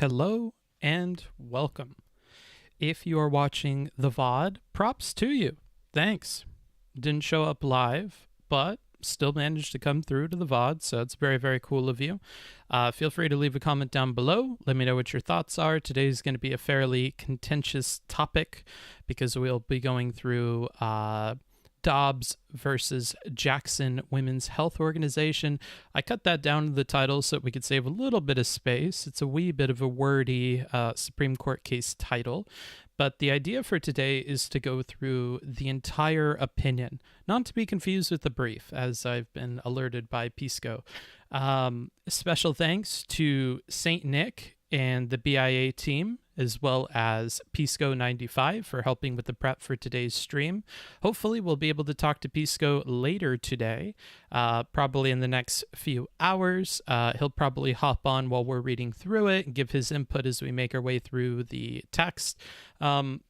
Hello and welcome. If you are watching the VOD, props to you. Thanks. Didn't show up live, but still managed to come through to the VOD, so it's very, very cool of you. Feel free to leave a comment down below. Let me know what your thoughts are. Today's going to be a fairly contentious topic because we'll be going through Dobbs versus Jackson Women's Health Organization. I cut that down to the title so we could save a little bit of space. It's a wee bit of a wordy Supreme Court case title, but the idea for today is to go through the entire opinion, not to be confused with the brief, as I've been alerted by Pisco. Special thanks to Saint Nick and the BIA team, as well as Pisco 95 for helping with the prep for today's stream. Hopefully we'll be able to talk to Pisco later today, probably in the next few hours. He'll probably hop on while we're reading through it and give his input as we make our way through the text. One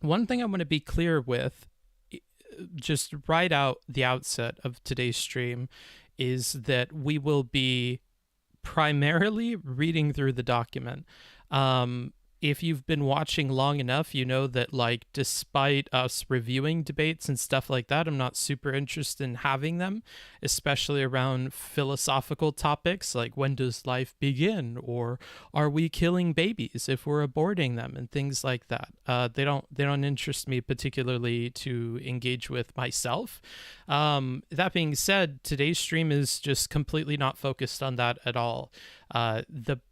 thing I want to be clear with, just right out the outset of today's stream, is that we will be primarily reading through the document. If you've been watching long enough, you know that, like, despite us reviewing debates and stuff like that, I'm not super interested in having them, especially around philosophical topics like when does life begin, or are we killing babies if we're aborting them, and things like that. They don't interest me particularly to engage with myself. That being said, today's stream is just completely not focused on that at all.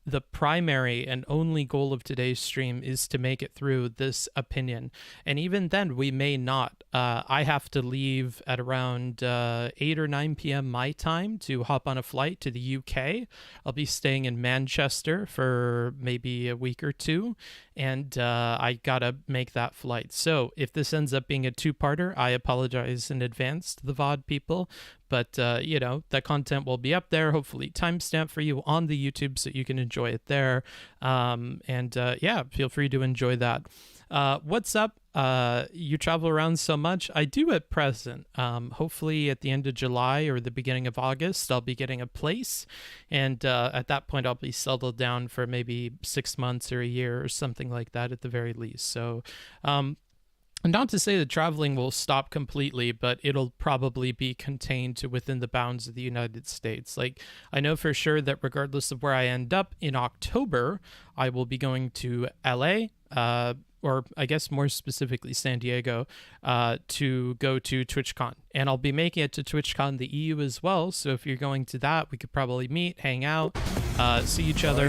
The primary and only goal of today's stream is to make it through this opinion, and even then we may not. I have to leave at around 8 or 9 p.m. my time to hop on a flight to the UK. I'll be staying in Manchester for maybe a week or two, and I gotta make that flight. So if this ends up being a two-parter, I apologize in advance to the VOD people. But, you know, that content will be up there, hopefully timestamp for you on the YouTube so you can enjoy it there. Yeah, feel free to enjoy that. What's up? You travel around so much. I do at present. Hopefully at the end of July or the beginning of August, I'll be getting a place. And at that point, I'll be settled down for maybe 6 months or a year or something like that at the very least. So, not to say that traveling will stop completely, but it'll probably be contained to within the bounds of the United States. Like, I know for sure that regardless of where I end up in October, I will be going to LA, or I guess more specifically San Diego, to go to TwitchCon. And I'll be making it to TwitchCon the EU as well, so if you're going to that, we could probably meet, hang out, see each other.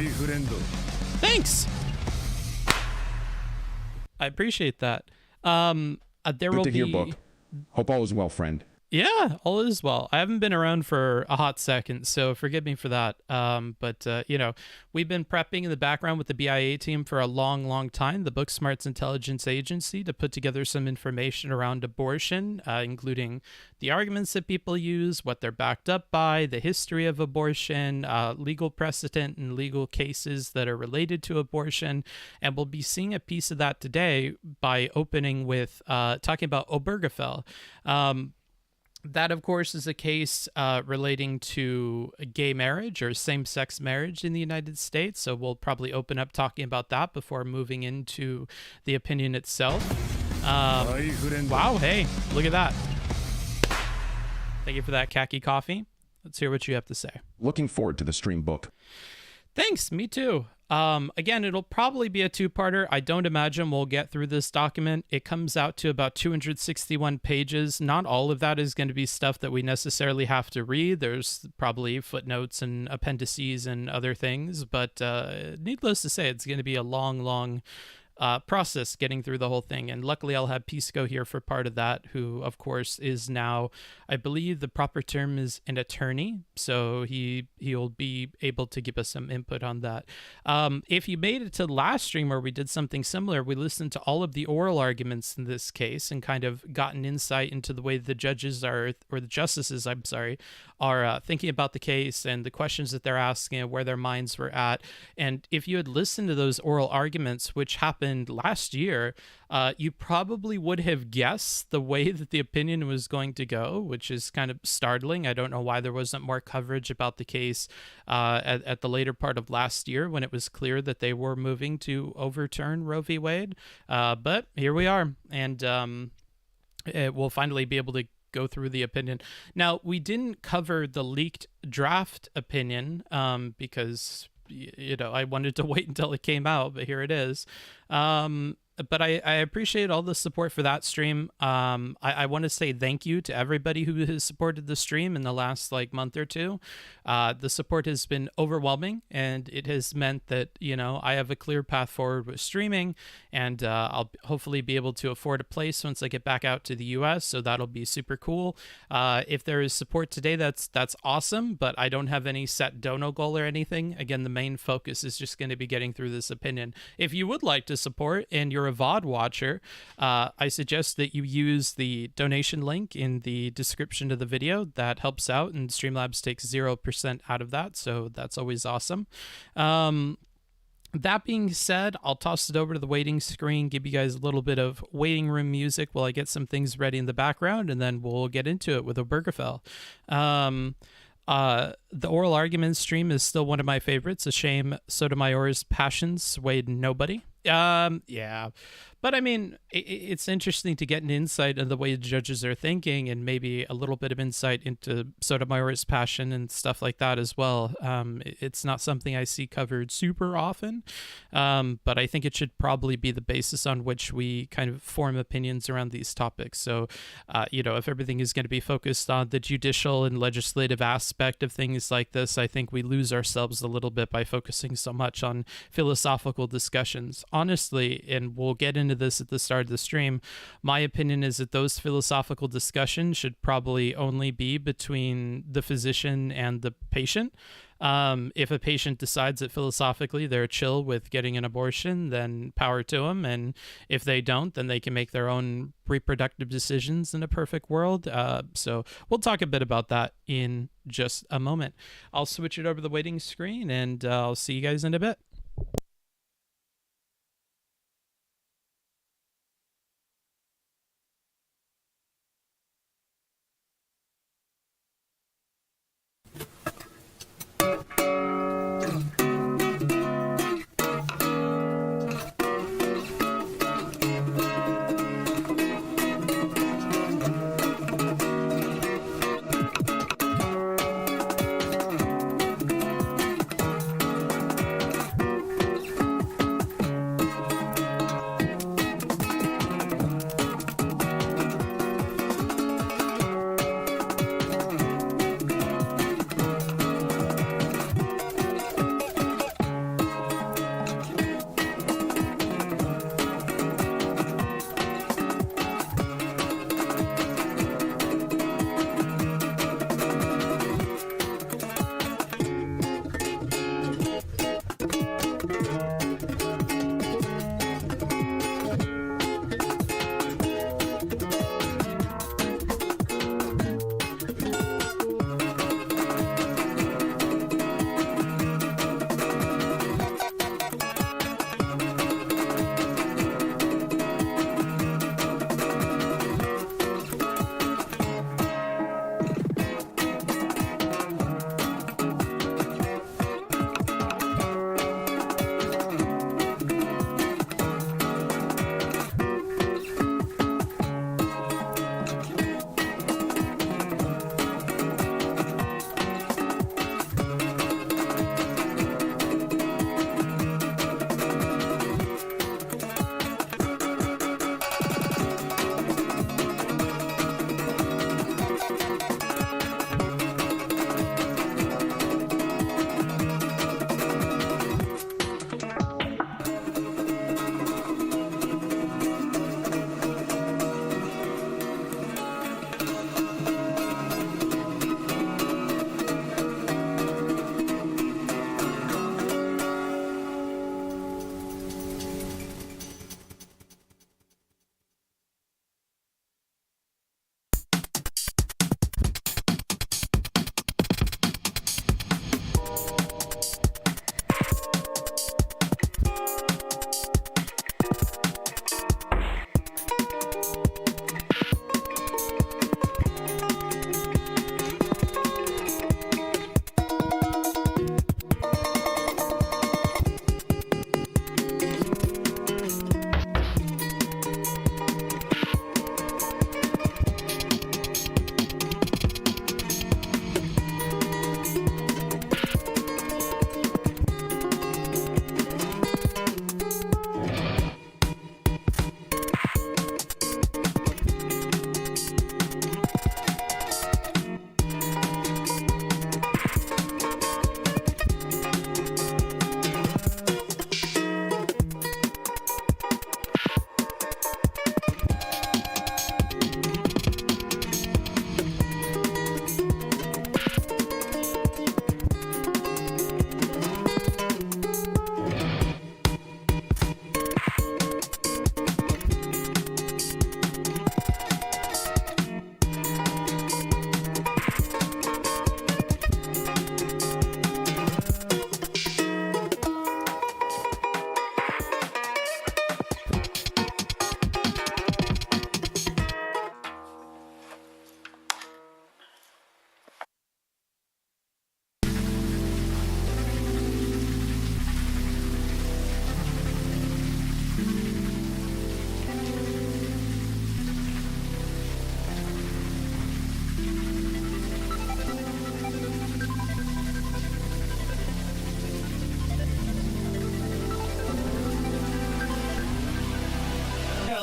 Thanks! I appreciate that. There will Good to be... hear, Book. Hope all is well, friend. Yeah, all is well. I haven't been around for a hot second, so forgive me for that. You know, we've been prepping in the background with the BIA team for a long, long time, the Booksmarts intelligence agency, to put together some information around abortion, including the arguments that people use, what they're backed up by, the history of abortion, legal precedent and legal cases that are related to abortion. And we'll be seeing a piece of that today by opening with talking about Obergefell. That, of course, is a case relating to gay marriage or same-sex marriage in the United States. So we'll probably open up talking about that before moving into the opinion itself. Wow, hey, look at that. Thank you for that khaki coffee. Let's hear what you have to say. Looking forward to the stream, Book. Thanks, me too. Again, it'll probably be a two-parter. I don't imagine we'll get through this document. It comes out to about 261 pages. Not all of that is going to be stuff that we necessarily have to read. There's probably footnotes and appendices and other things, but needless to say, it's going to be a long, long process getting through the whole thing. And luckily I'll have Pisco here for part of that, who of course is now, I believe the proper term is an attorney, so he'll be able to give us some input on that. If you made it to the last stream where we did something similar, we listened to all of the oral arguments in this case and kind of got an insight into the way the judges are, or the justices, I'm sorry, are thinking about the case and the questions that they're asking and where their minds were at. And if you had listened to those oral arguments, which happened happened last year, you probably would have guessed the way that the opinion was going to go, which is kind of startling. I don't know why there wasn't more coverage about the case at the later part of last year when it was clear that they were moving to overturn Roe v. Wade. But here we are, and we'll finally be able to go through the opinion. Now, we didn't cover the leaked draft opinion because, I wanted to wait until it came out, but here it is. But I appreciate all the support for that stream. I want to say thank you to everybody who has supported the stream in the last month or two. The support has been overwhelming, and it has meant that, I have a clear path forward with streaming, and I'll hopefully be able to afford a place once I get back out to the US. So that'll be super cool. If there is support today, that's awesome, but I don't have any set dono goal or anything. Again, the main focus is just going to be getting through this opinion. If you would like to support and you're a VOD watcher, I suggest that you use the donation link in the description of the video. That helps out, and Streamlabs takes 0% out of that, so that's always awesome. That being said, I'll toss it over to the waiting screen, give you guys a little bit of waiting room music while I get some things ready in the background, and then we'll get into it with Obergefell. The oral argument stream is still one of my favorites. A shame Sotomayor's passions swayed nobody. Yeah. But I mean, it's interesting to get an insight into the way judges are thinking, and maybe a little bit of insight into Sotomayor's passion and stuff like that as well. It's not something I see covered super often, but I think it should probably be the basis on which we kind of form opinions around these topics. So, if everything is going to be focused on the judicial and legislative aspect of things like this, I think we lose ourselves a little bit by focusing so much on philosophical discussions. Honestly, and we'll get into this at the start of the stream, my opinion is that those philosophical discussions should probably only be between the physician and the patient. If a patient decides that philosophically they're chill with getting an abortion, then power to them. And if they don't, then they can make their own reproductive decisions in a perfect world. So we'll talk a bit about that in just a moment. I'll switch it over to the waiting screen, and I'll see you guys in a bit.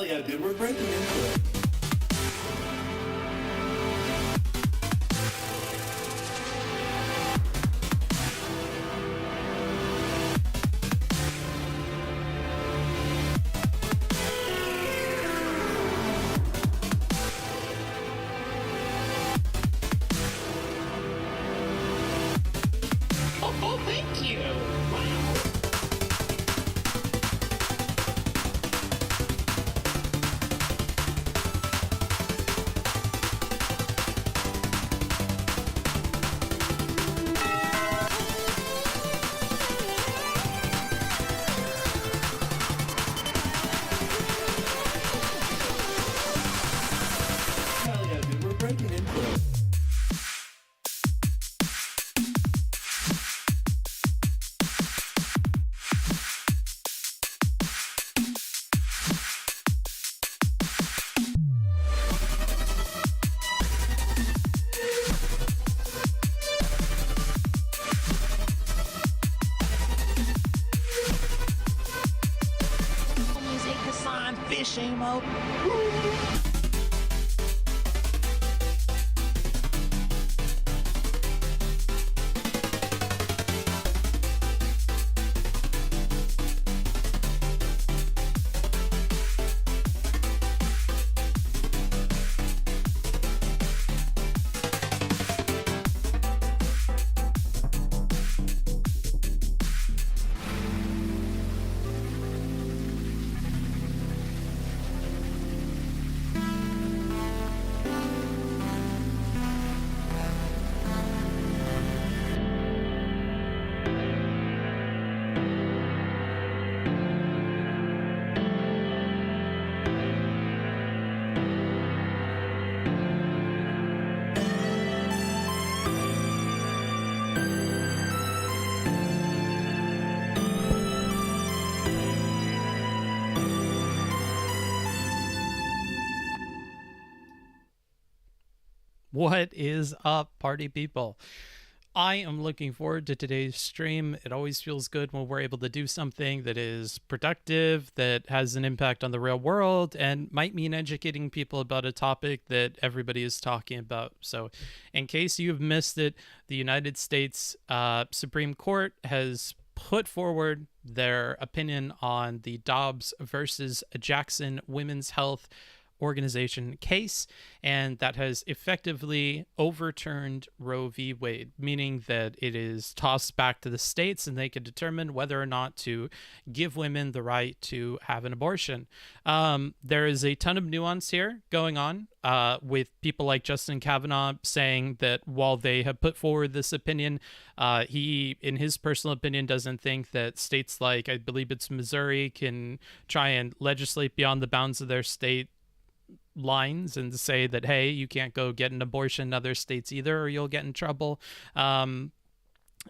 Hell yeah, dude, we're breaking into it. Oh, thank you. Wow. Hell yeah, dude, we're breaking into it. Music Hassan fishing mode. What is up, party people? I am looking forward to today's stream. It always feels good when we're able to do something that is productive, that has an impact on the real world, and might mean educating people about a topic that everybody is talking about. So, in case you've missed it, the United States Supreme Court has put forward their opinion on the Dobbs versus Jackson Women's Health Organization case, and that has effectively overturned Roe v. Wade, meaning that it is tossed back to the states and they can determine whether or not to give women the right to have an abortion. There is a ton of nuance here going on with people like Justin Kavanaugh saying that while they have put forward this opinion, he, in his personal opinion, doesn't think that states like, I believe it's Missouri, can try and legislate beyond the bounds of their state lines and say that, hey, you can't go get an abortion in other states either, or you'll get in trouble.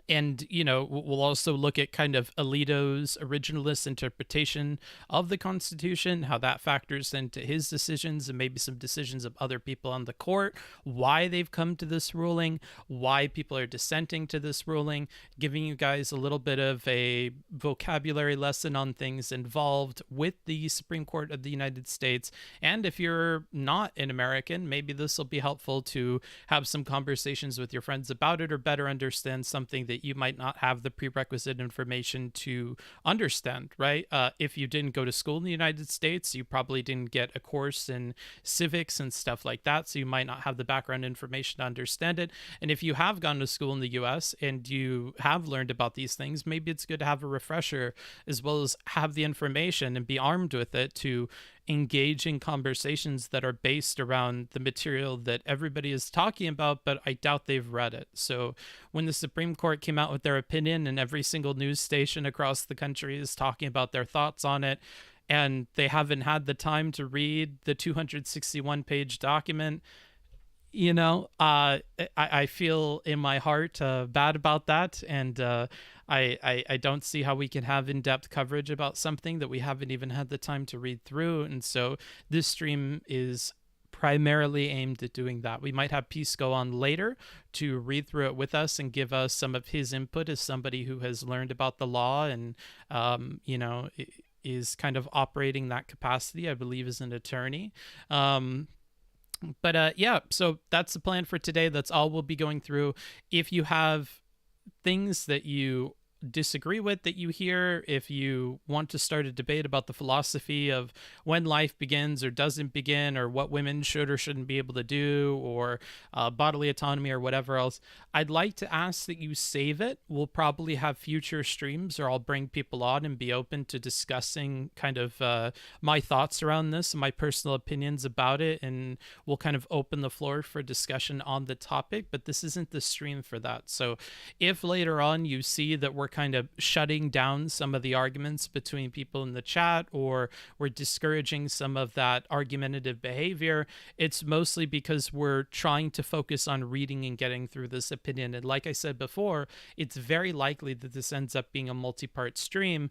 And, you know, we'll also look at kind of Alito's originalist interpretation of the Constitution, how that factors into his decisions and maybe some decisions of other people on the court, why they've come to this ruling, why people are dissenting to this ruling, giving you guys a little bit of a vocabulary lesson on things involved with the Supreme Court of the United States. And if you're not an American, maybe this will be helpful to have some conversations with your friends about it or better understand something that you might not have the prerequisite information to understand, right? If you didn't go to school in the United States, you probably didn't get a course in civics and stuff like that, so you might not have the background information to understand it. And if you have gone to school in the US and you have learned about these things, maybe it's good to have a refresher as well as have the information and be armed with it to engage in conversations that are based around the material that everybody is talking about, but I doubt they've read it. So when the Supreme Court came out with their opinion and every single news station across the country is talking about their thoughts on it, and they haven't had the time to read the 261-page document, you know, I feel in my heart bad about that. And I don't see how we can have in-depth coverage about something that we haven't even had the time to read through. And so this stream is primarily aimed at doing that. We might have Pisco on later to read through it with us and give us some of his input as somebody who has learned about the law and, you know, is kind of operating that capacity, I believe, as an attorney. Yeah, so that's the plan for today. That's all we'll be going through. If you have things that you disagree with that you hear, if you want to start a debate about the philosophy of when life begins or doesn't begin, or what women should or shouldn't be able to do, or bodily autonomy or whatever else, I'd like to ask that you save it. We'll probably have future streams, or I'll bring people on and be open to discussing kind of my thoughts around this and my personal opinions about it, and we'll kind of open the floor for discussion on the topic, but this isn't the stream for that. So if later on you see that we're kind of shutting down some of the arguments between people in the chat, or we're discouraging some of that argumentative behavior, it's mostly because we're trying to focus on reading and getting through this opinion. And like I said before, it's very likely that this ends up being a multi-part stream,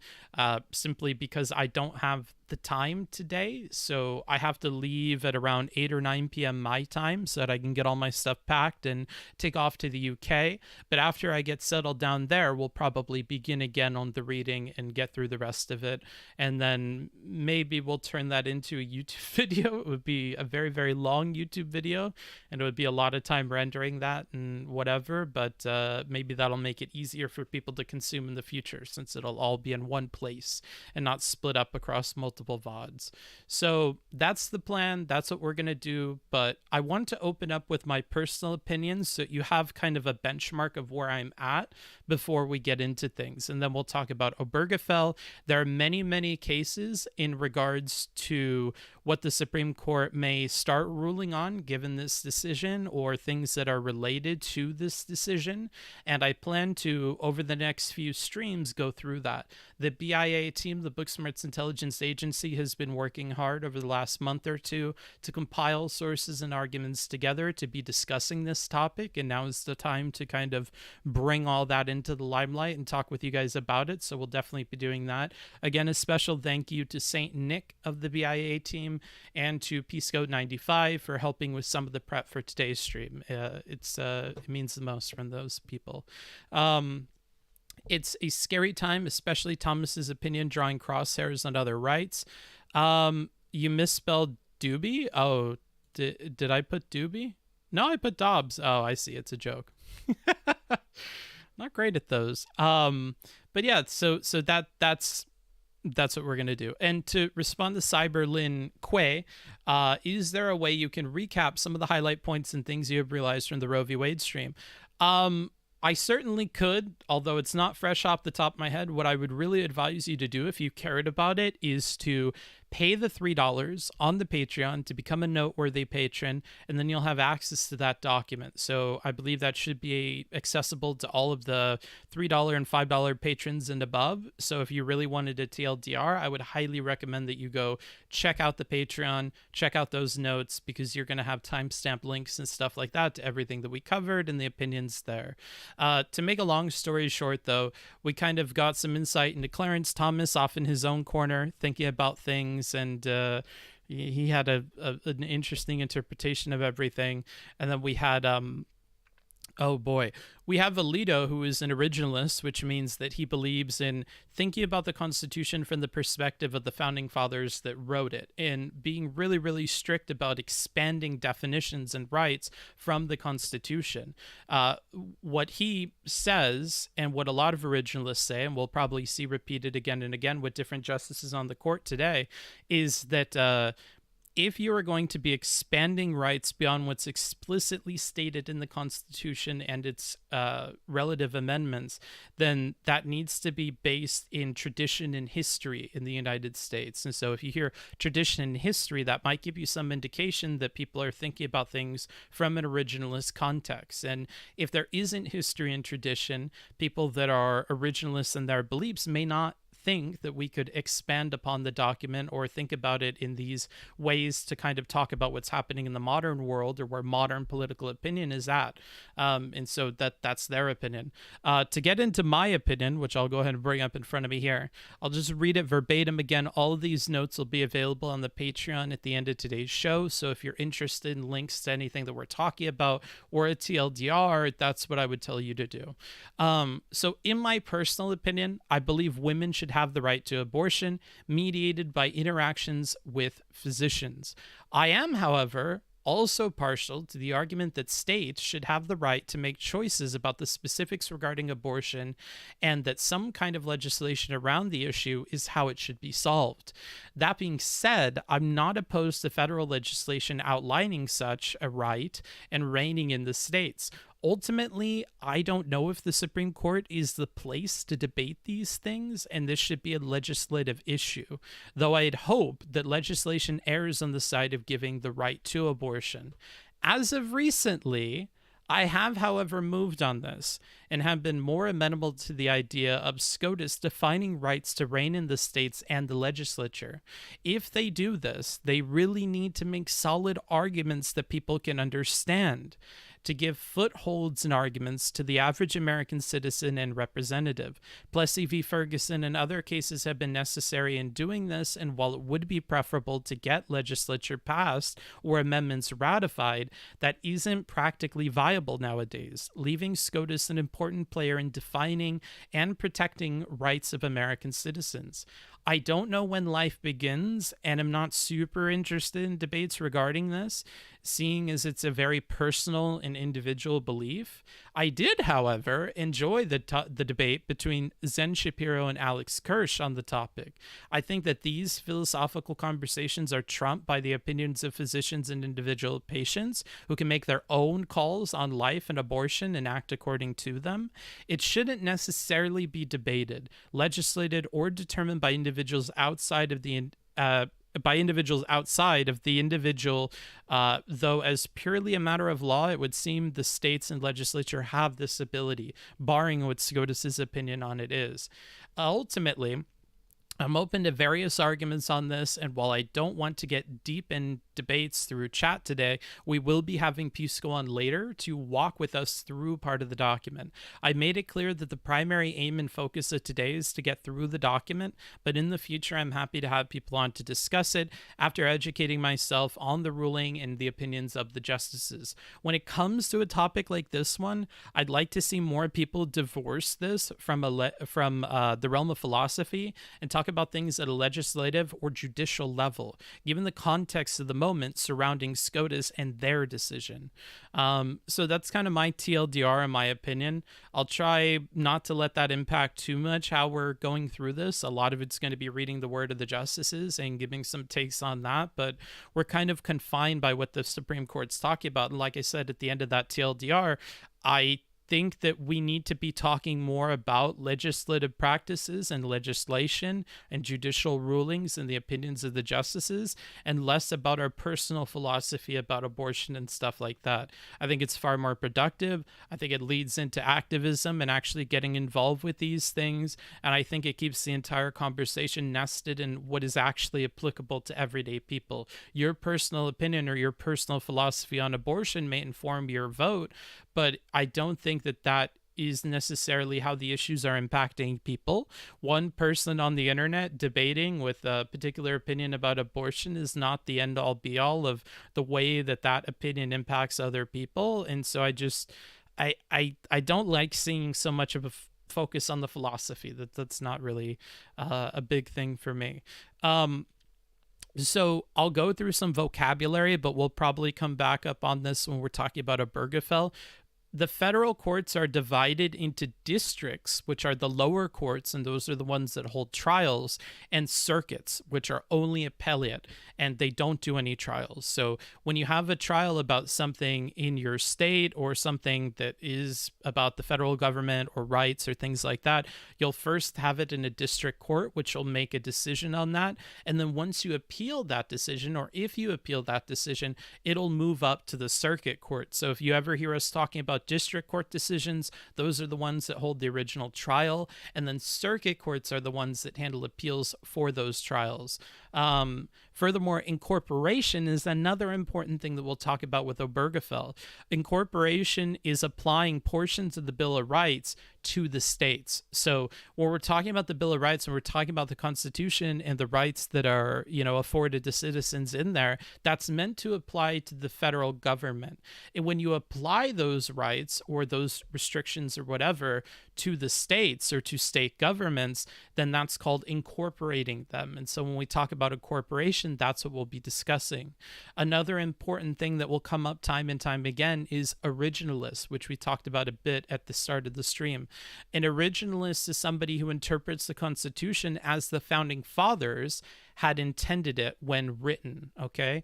simply because I don't have the time today. So I have to leave at around 8 or 9 p.m. my time so that I can get all my stuff packed and take off to the UK. But after I get settled down there, we'll probably begin again on the reading and get through the rest of it. And then maybe we'll turn that into a YouTube video. It would be a very, very long YouTube video, and it would be a lot of time rendering that and whatever. But maybe that'll make it easier for people to consume in the future, since it'll all be in one place and not split up across multiple VODs. So that's the plan. That's what we're going to do. But I want to open up with my personal opinions so you have kind of a benchmark of where I'm at before we get into things. And then we'll talk about Obergefell. There are many, many cases in regards to what the Supreme Court may start ruling on given this decision, or things that are related to this decision. And I plan to, over the next few streams, go through that. The BIA team, the Booksmarts Intelligence Agency, has been working hard over the last month or two to compile sources and arguments together to be discussing this topic. And now is the time to kind of bring all that into the limelight and talk with you guys about it. So we'll definitely be doing that. Again, a special thank you to Saint Nick of the BIA team and to Pisco 95 for helping with some of the prep for today's stream. It means the most from those people. It's a scary time, especially Thomas's opinion drawing crosshairs on other rights. You misspelled Doobie? Oh, did I put Doobie? No, I put Dobbs. Oh, I see. It's a joke. Not great at those. But yeah, so that's what we're going to do. And to respond to Cyberlin Quay, is there a way you can recap some of the highlight points and things you have realized from the Roe v. Wade stream? I certainly could, although it's not fresh off the top of my head. What I would really advise you to do, if you cared about it, is to pay the $3 on the Patreon to become a noteworthy patron, and then you'll have access to that document. So I believe that should be accessible to all of the $3 and $5 patrons and above. So if you really wanted a TLDR, I would highly recommend that you go check out the Patreon, check out those notes, because you're going to have timestamp links and stuff like that to everything that we covered and the opinions there. To make a long story short, though, we kind of got some insight into Clarence Thomas off in his own corner, thinking about things, and he had an interesting interpretation of everything. And then we had oh boy, we have Alito, who is an originalist, which means that he believes in thinking about the Constitution from the perspective of the founding fathers that wrote it, and being really, really strict about expanding definitions and rights from the Constitution. What he says, and what a lot of originalists say, and we'll probably see repeated again and again with different justices on the court today, is that if you are going to be expanding rights beyond what's explicitly stated in the Constitution and its relative amendments, then that needs to be based in tradition and history in the United States. And so if you hear tradition and history, that might give you some indication that people are thinking about things from an originalist context. And if there isn't history and tradition, people that are originalists in their beliefs may not think that we could expand upon the document or think about it in these ways to kind of talk about what's happening in the modern world, or where modern political opinion is at. And so that's their opinion. To get into my opinion, which I'll go ahead and bring up in front of me here, I'll just read it verbatim again. All of these notes will be available on the Patreon at the end of today's show. So if you're interested in links to anything that we're talking about or a TLDR, that's what I would tell you to do. So in my personal opinion, I believe women should should have the right to abortion, mediated by interactions with physicians. I am, however, also partial to the argument that states should have the right to make choices about the specifics regarding abortion, and that some kind of legislation around the issue is how it should be solved. That being said, I'm not opposed to federal legislation outlining such a right and reigning in the states. Ultimately, I don't know if the Supreme Court is the place to debate these things, and this should be a legislative issue, though I'd hope that legislation errs on the side of giving the right to abortion. As of recently, I have, however, moved on this and have been more amenable to the idea of SCOTUS defining rights to reign in the states and the legislature. If they do this, they really need to make solid arguments that people can understand, to give footholds and arguments to the average American citizen and representative. Plessy v. Ferguson and other cases have been necessary in doing this, and while it would be preferable to get legislature passed or amendments ratified, that isn't practically viable nowadays, leaving SCOTUS an important player in defining and protecting rights of American citizens. I don't know when life begins, and I'm not super interested in debates regarding this, seeing as it's a very personal and individual belief. I did, however, enjoy the debate between Zen Shapiro and Alex Kirsch on the topic. I think that these philosophical conversations are trumped by the opinions of physicians and individual patients who can make their own calls on life and abortion and act according to them. It shouldn't necessarily be debated, legislated, or determined by individuals outside of the individual, though as purely a matter of law, it would seem the states and legislature have this ability, barring what SCOTUS's opinion on it is. Ultimately, I'm open to various arguments on this, and while I don't want to get deep in debates through chat today, we will be having Pisco on later to walk with us through part of the document. I made it clear that the primary aim and focus of today is to get through the document, but in the future I'm happy to have people on to discuss it after educating myself on the ruling and the opinions of the justices. When it comes to a topic like this one, I'd like to see more people divorce this from the realm of philosophy and talk about things at a legislative or judicial level, given the context of the moment surrounding SCOTUS and their decision. So that's kind of my TLDR in my opinion. I'll try not to let that impact too much how we're going through this. A lot of it's going to be reading the word of the justices and giving some takes on that, but we're kind of confined by what the Supreme Court's talking about. And like I said, at the end of that TLDR, I think that we need to be talking more about legislative practices and legislation and judicial rulings and the opinions of the justices, and less about our personal philosophy about abortion and stuff like that. I think it's far more productive. I think it leads into activism and actually getting involved with these things, and I think it keeps the entire conversation nested in what is actually applicable to everyday people. Your personal opinion or your personal philosophy on abortion may inform your vote, but I don't think that is necessarily how the issues are impacting people. One person on the internet debating with a particular opinion about abortion is not the end all be all of the way that opinion impacts other people. And so I don't like seeing so much of a focus on the philosophy. That's not really a big thing for me. So I'll go through some vocabulary, but we'll probably come back up on this when we're talking about Obergefell. The federal courts are divided into districts, which are the lower courts, and those are the ones that hold trials, and circuits, which are only appellate, and they don't do any trials. So when you have a trial about something in your state or something that is about the federal government or rights or things like that, you'll first have it in a district court, which will make a decision on that. And then once you appeal that decision, or if you appeal that decision, it'll move up to the circuit court. So if you ever hear us talking about district court decisions, those are the ones that hold the original trial, and then circuit courts are the ones that handle appeals for those trials. Furthermore, incorporation is another important thing that we'll talk about with Obergefell. Incorporation is applying portions of the Bill of Rights to the states. So when we're talking about the Bill of Rights and we're talking about the Constitution and the rights that are, afforded to citizens in there, that's meant to apply to the federal government. And when you apply those rights or those restrictions or whatever to the states or to state governments, then that's called incorporating them. And so when we talk about incorporation, that's what we'll be discussing. Another important thing that will come up time and time again is originalist, which we talked about a bit at the start of the stream. An originalist is somebody who interprets the Constitution as the founding fathers had intended it when written, okay?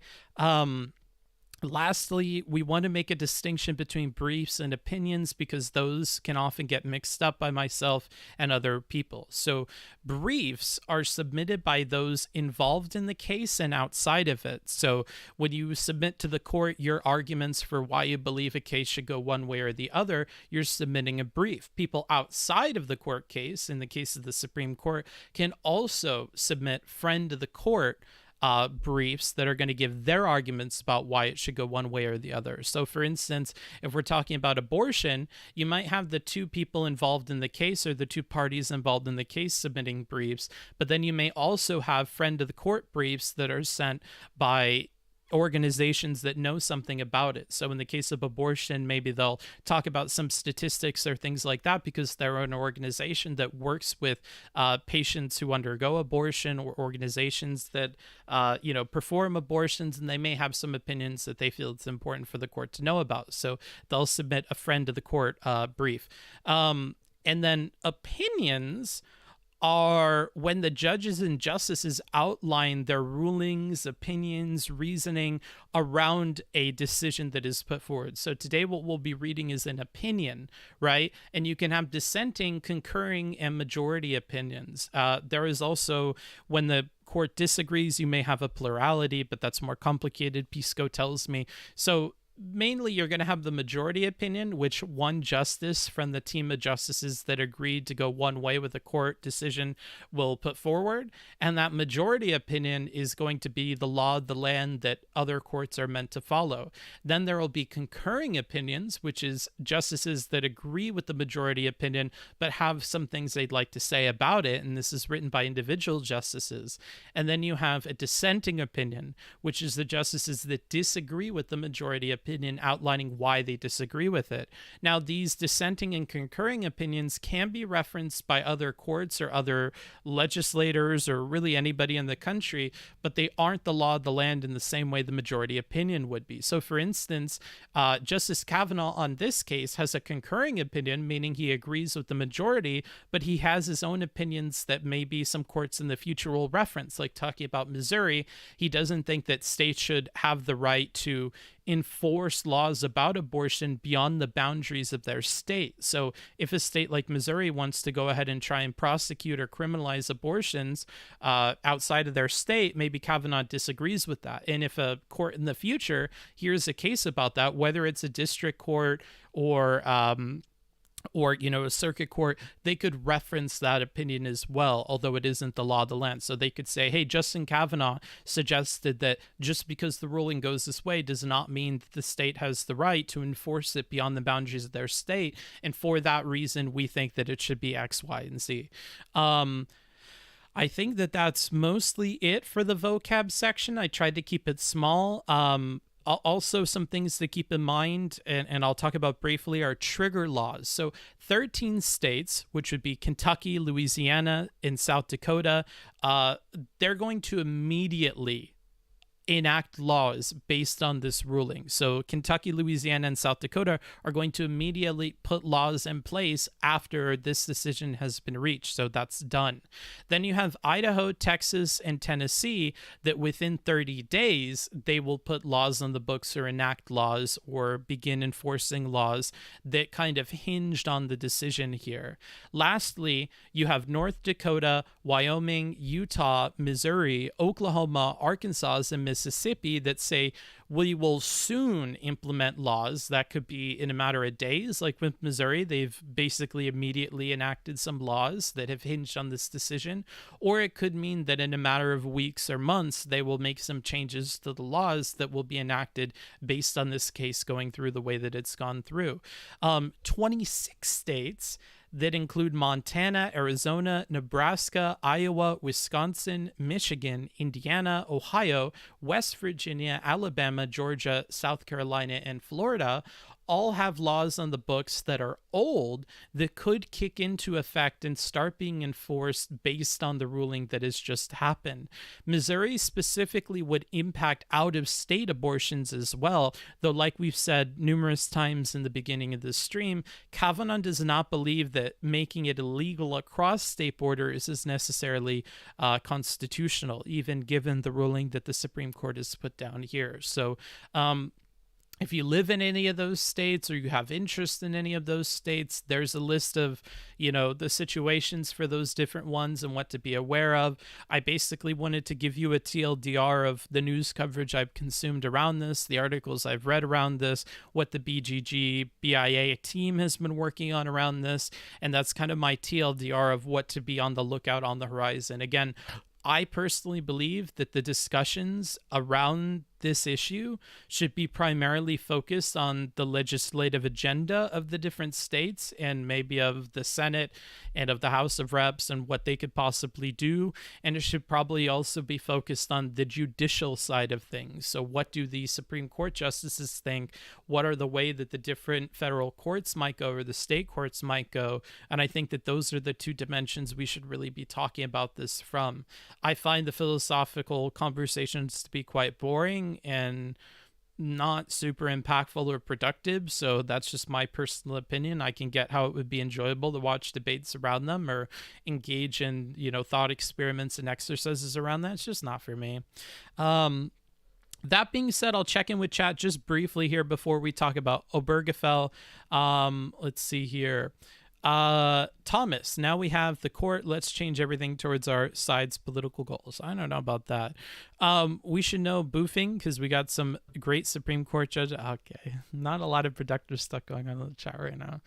Lastly, we want to make a distinction between briefs and opinions because those can often get mixed up by myself and other people. So briefs are submitted by those involved in the case and outside of it. So when you submit to the court your arguments for why you believe a case should go one way or the other, you're submitting a brief. People outside of the court case, in the case of the Supreme Court, can also submit friend to the court briefs that are going to give their arguments about why it should go one way or the other. So for instance, if we're talking about abortion, you might have the two people involved in the case or the two parties involved in the case submitting briefs, but then you may also have friend to the court briefs that are sent by organizations that know something about it. So in the case of abortion, maybe they'll talk about some statistics or things like that because they're an organization that works with patients who undergo abortion or organizations that perform abortions, and they may have some opinions that they feel it's important for the court to know about. So they'll submit a friend to the court brief. And then opinions are when the judges and justices outline their rulings, opinions, reasoning around a decision that is put forward. So today what we'll be reading is an opinion, right? And you can have dissenting, concurring, and majority opinions. There is also, when the court disagrees, you may have a plurality, but that's more complicated, Pisco tells me. So mainly you're going to have the majority opinion, which one justice from the team of justices that agreed to go one way with a court decision will put forward. And that majority opinion is going to be the law of the land that other courts are meant to follow. Then there will be concurring opinions, which is justices that agree with the majority opinion, but have some things they'd like to say about it. And this is written by individual justices. And then you have a dissenting opinion, which is the justices that disagree with the majority opinion, outlining why they disagree with it. Now, these dissenting and concurring opinions can be referenced by other courts or other legislators or really anybody in the country, but they aren't the law of the land in the same way the majority opinion would be. So, for instance, Justice Kavanaugh on this case has a concurring opinion, meaning he agrees with the majority, but he has his own opinions that maybe some courts in the future will reference, like talking about Missouri. He doesn't think that states should have the right to enforce laws about abortion beyond the boundaries of their state. So if a state like Missouri wants to go ahead and try and prosecute or criminalize abortions outside of their state, maybe Kavanaugh disagrees with that. And if a court in the future hears a case about that, whether it's a district court or a circuit court, they could reference that opinion as well, although it isn't the law of the land. So they could say, hey, Justin Kavanaugh suggested that just because the ruling goes this way does not mean that the state has the right to enforce it beyond the boundaries of their state. And for that reason, we think that it should be X, Y, and Z. I think that that's mostly it for the vocab section. I tried to keep it small. Also, some things to keep in mind, and I'll talk about briefly, are trigger laws. So 13 states, which would be Kentucky, Louisiana, and South Dakota, they're going to immediately enact laws based on this ruling. So Kentucky, Louisiana, and South Dakota are going to immediately put laws in place after this decision has been reached. So that's done. Then you have Idaho, Texas, and Tennessee that within 30 days, they will put laws on the books or enact laws or begin enforcing laws that kind of hinged on the decision here. Lastly, you have North Dakota, Wyoming, Utah, Missouri, Oklahoma, Arkansas, and Mississippi that say we will soon implement laws. That could be in a matter of days. Like with Missouri, they've basically immediately enacted some laws that have hinged on this decision. Or it could mean that in a matter of weeks or months, they will make some changes to the laws that will be enacted based on this case going through the way that it's gone through. 26 states that include Montana, Arizona, Nebraska, Iowa, Wisconsin, Michigan, Indiana, Ohio, West Virginia, Alabama, Georgia, South Carolina, and Florida all have laws on the books that are old that could kick into effect and start being enforced based on the ruling that has just happened. Missouri specifically would impact out-of-state abortions as well, though like we've said numerous times in the beginning of this stream, Kavanaugh does not believe that making it illegal across state borders is necessarily constitutional, even given the ruling that the Supreme Court has put down here. So if you live in any of those states or you have interest in any of those states, there's a list of, the situations for those different ones and what to be aware of. I basically wanted to give you a TLDR of the news coverage I've consumed around this, the articles I've read around this, what the BGG BIA team has been working on around this, and that's kind of my TLDR of what to be on the lookout on the horizon. Again, I personally believe that the discussions around this issue should be primarily focused on the legislative agenda of the different states and maybe of the Senate and of the House of Reps and what they could possibly do. And it should probably also be focused on the judicial side of things. So what do the Supreme Court justices think? What are the way that the different federal courts might go or the state courts might go? And I think that those are the two dimensions we should really be talking about this from. I find the philosophical conversations to be quite boring and not super impactful or productive, so that's just my personal opinion. I can get how it would be enjoyable to watch debates around them or engage in thought experiments and exercises around that. It's just not for me. That being said, I'll check in with chat just briefly here before we talk about Obergefell. Let's see here. Thomas, now we have the court. Let's change everything towards our side's political goals. I don't know about that. We should know boofing because we got some great Supreme Court judges. Okay, not a lot of productive stuff going on in the chat right now.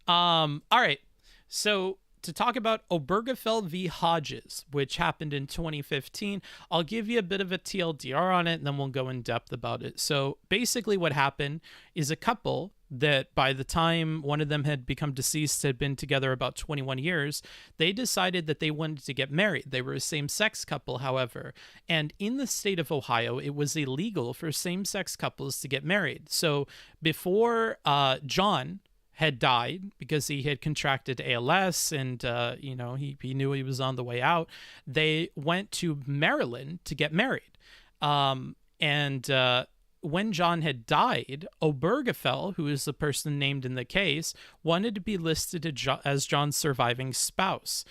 All right, so to talk about Obergefell v. Hodges, which happened in 2015, I'll give you a bit of a TLDR on it, and then we'll go in depth about it. So basically what happened is a couple that by the time one of them had become deceased, had been together about 21 years, they decided that they wanted to get married. They were a same-sex couple, however. And in the state of Ohio, it was illegal for same-sex couples to get married. So before John had died because he had contracted ALS and, he knew he was on the way out, they went to Maryland to get married. When John had died, Obergefell, who is the person named in the case, wanted to be listed as John's surviving spouse.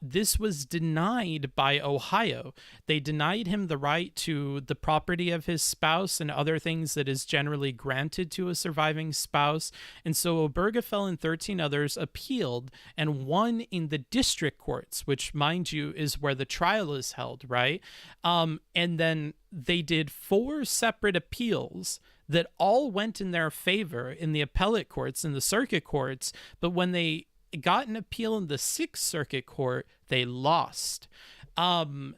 This was denied by Ohio. They denied him the right to the property of his spouse and other things that is generally granted to a surviving spouse. And so Obergefell and 13 others appealed and won in the district courts, which, mind you, is where the trial is held, right? And then they did 4 separate appeals that all went in their favor in the appellate courts and the circuit courts, but when they got an appeal in the 6th Circuit Court, they lost. When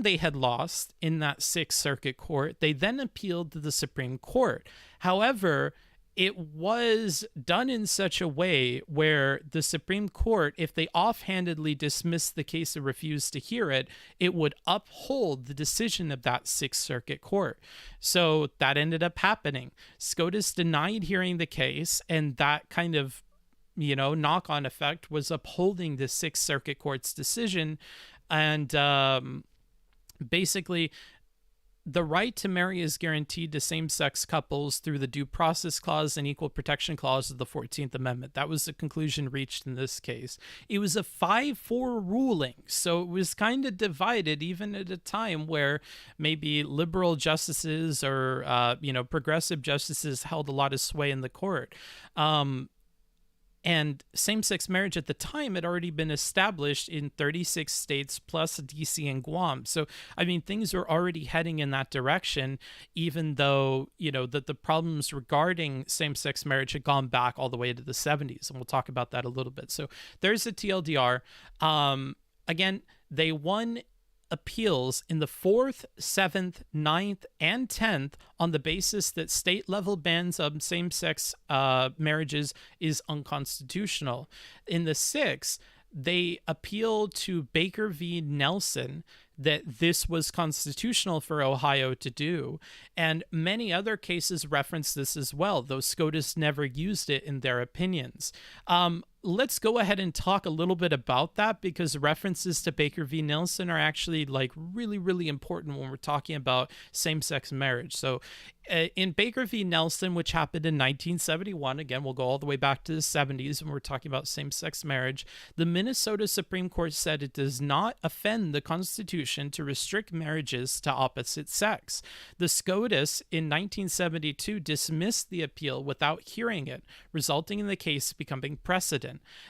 they had lost in that 6th Circuit Court, they then appealed to the Supreme Court. However, it was done in such a way where the Supreme Court, if they offhandedly dismissed the case or refused to hear it, it would uphold the decision of that 6th Circuit Court. So that ended up happening. SCOTUS denied hearing the case, and that kind of, knock-on effect was upholding the 6th Circuit Court's decision. And basically, the right to marry is guaranteed to same-sex couples through the Due Process Clause and Equal Protection Clause of the 14th Amendment. That was the conclusion reached in this case. It was a 5-4 ruling, so it was kind of divided even at a time where maybe liberal justices or, progressive justices held a lot of sway in the court. And same-sex marriage at the time had already been established in 36 states plus DC and Guam. So, things were already heading in that direction, even though, that the problems regarding same-sex marriage had gone back all the way to the 70s. And we'll talk about that a little bit. So there's a TLDR. Again, they won appeals in the 4th, 7th, 9th, and 10th on the basis that state-level bans of same-sex marriages is unconstitutional. In the 6th, they appealed to Baker v. Nelson that this was constitutional for Ohio to do. And many other cases reference this as well, though SCOTUS never used it in their opinions. Let's go ahead and talk a little bit about that, because references to Baker v. Nelson are actually like really, really important when we're talking about same-sex marriage. So in Baker v. Nelson, which happened in 1971, again, we'll go all the way back to the 70s when we're talking about same-sex marriage, the Minnesota Supreme Court said it does not offend the Constitution to restrict marriages to opposite sex. The SCOTUS in 1972 dismissed the appeal without hearing it, resulting in the case becoming precedent.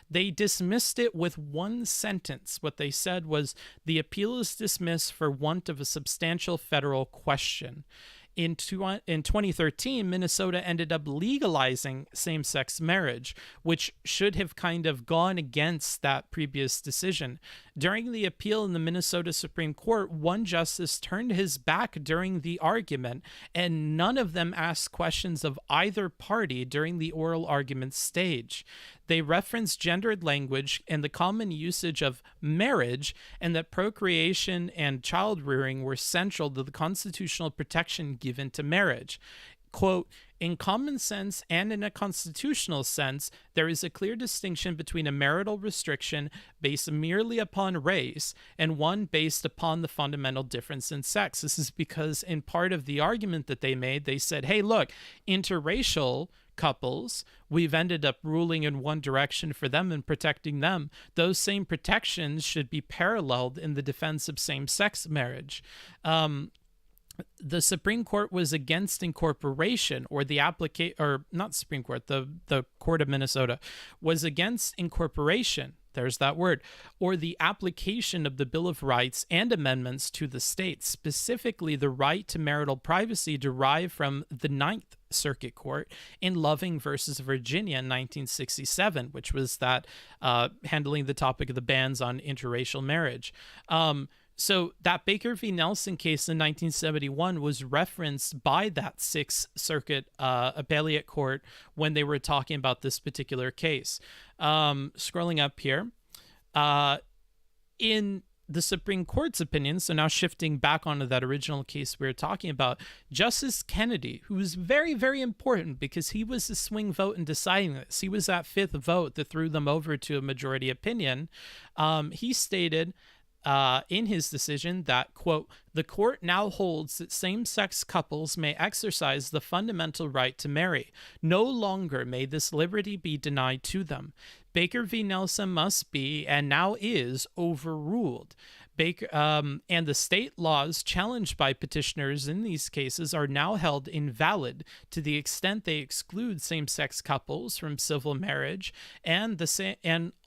They dismissed it with one sentence. What they said was, the appeal is dismissed for want of a substantial federal question. In 2013, Minnesota ended up legalizing same-sex marriage, which should have kind of gone against that previous decision. During the appeal in the Minnesota Supreme Court, one justice turned his back during the argument, and none of them asked questions of either party during the oral argument stage. They referenced gendered language and the common usage of marriage, and that procreation and child rearing were central to the constitutional protection given to marriage. Quote, in common sense and in a constitutional sense, there is a clear distinction between a marital restriction based merely upon race and one based upon the fundamental difference in sex. This is because in part of the argument that they made, they said, hey, look, interracial couples, we've ended up ruling in one direction for them and protecting them. Those same protections should be paralleled in the defense of same-sex marriage. The Supreme Court was against incorporation, or the Supreme Court, the Court of Minnesota was against incorporation. There's that word, or the application of the Bill of Rights and amendments to the states, specifically the right to marital privacy derived from the Ninth Circuit Court in Loving versus Virginia in 1967, which was that handling the topic of the bans on interracial marriage. So that Baker v. Nelson case in 1971 was referenced by that Sixth Circuit appellate court when they were talking about this particular case. Scrolling up here, in the Supreme Court's opinion, so now shifting back onto that original case we were talking about, Justice Kennedy, who was very, very important because he was the swing vote in deciding this. He was that fifth vote that threw them over to a majority opinion. He stated in his decision that, quote, the court now holds that same-sex couples may exercise the fundamental right to marry. No longer may this liberty be denied to them. Baker v. Nelson must be, and now is, overruled. And the state laws challenged by petitioners in these cases are now held invalid to the extent they exclude same-sex couples from civil marriage and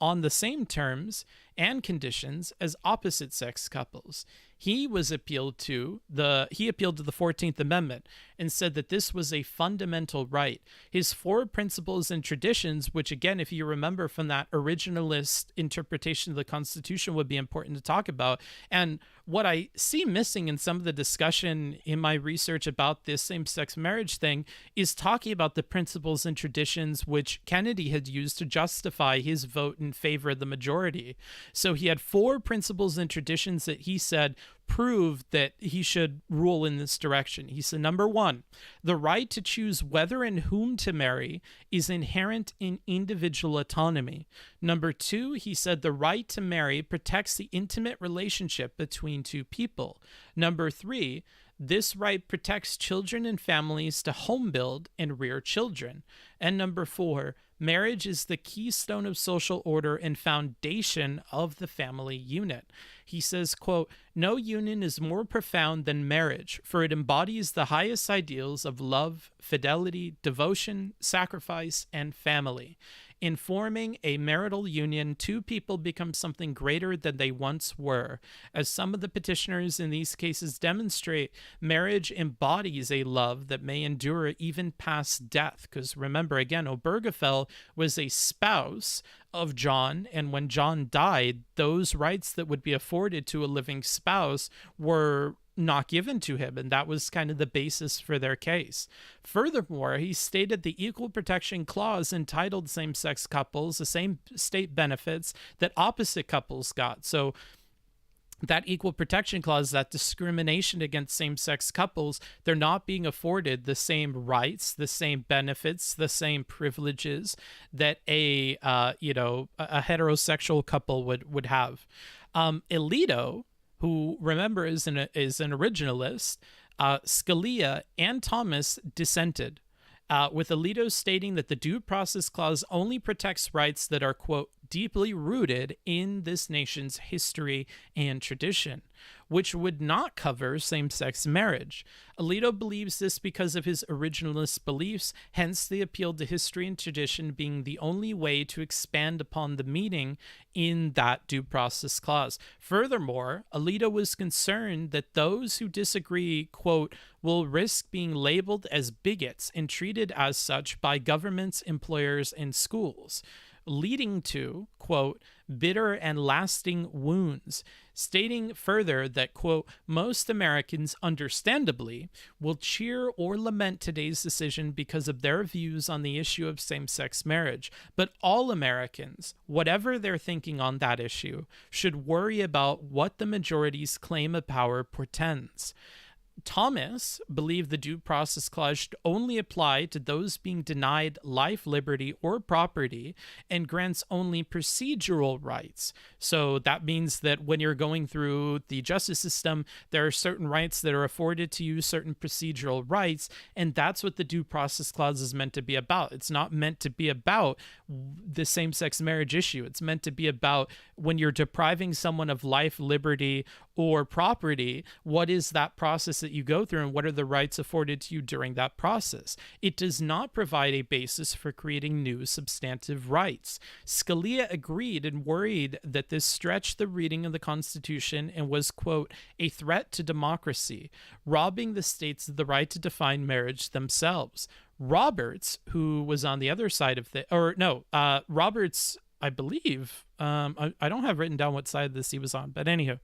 on the same terms and conditions as opposite-sex couples. He appealed to the 14th Amendment and said that this was a fundamental right. His four principles and traditions, which again, if you remember from that originalist interpretation of the Constitution, would be important to talk about. And what I see missing in some of the discussion in my research about this same-sex marriage thing is talking about the principles and traditions which Kennedy had used to justify his vote in favor of the majority. So he had four principles and traditions that he said proved that he should rule in this direction. He said, number one, the right to choose whether and whom to marry is inherent in individual autonomy. Number two, he said the right to marry protects the intimate relationship between two people. Number three, this right protects children and families to home build and rear children. And number four, marriage is the keystone of social order and foundation of the family unit. He says, quote, no union is more profound than marriage, for it embodies the highest ideals of love, fidelity, devotion, sacrifice, and family. In forming a marital union, two people become something greater than they once were. As some of the petitioners in these cases demonstrate, marriage embodies a love that may endure even past death. Because remember, again, Obergefell was a spouse of John, and when John died, those rights that would be afforded to a living spouse were not given to him, and that was kind of the basis for their case. Furthermore, he stated the Equal Protection Clause entitled same-sex couples the same state benefits that opposite couples got. So that Equal Protection Clause, that discrimination against same-sex couples, they're not being afforded the same rights, the same benefits, the same privileges that a heterosexual couple would have. Alito, who, remember, is an originalist, Scalia and Thomas dissented, with Alito stating that the Due Process Clause only protects rights that are, quote, deeply rooted in this nation's history and tradition, which would not cover same-sex marriage. Alito believes this because of his originalist beliefs, hence the appeal to history and tradition being the only way to expand upon the meaning in that Due Process Clause. Furthermore, Alito was concerned that those who disagree, quote, will risk being labeled as bigots and treated as such by governments, employers, and schools, leading to, quote, bitter and lasting wounds, stating further that, quote, most Americans, understandably, will cheer or lament today's decision because of their views on the issue of same-sex marriage, but all Americans, whatever their thinking on that issue, should worry about what the majority's claim of power portends. Thomas believed the Due Process Clause should only apply to those being denied life, liberty, or property, and grants only procedural rights. So that means that when you're going through the justice system, there are certain rights that are afforded to you, certain procedural rights, and that's what the Due Process Clause is meant to be about. It's not meant to be about the same-sex marriage issue. It's meant to be about when you're depriving someone of life, liberty, or property, what is that process that you go through and what are the rights afforded to you during that process? It does not provide a basis for creating new substantive rights. Scalia agreed and worried that this stretched the reading of the Constitution and was, quote, a threat to democracy, robbing the states of the right to define marriage themselves. Roberts, who was on the other side of Roberts, I believe, I don't have written down what side of this he was on, but anyhow,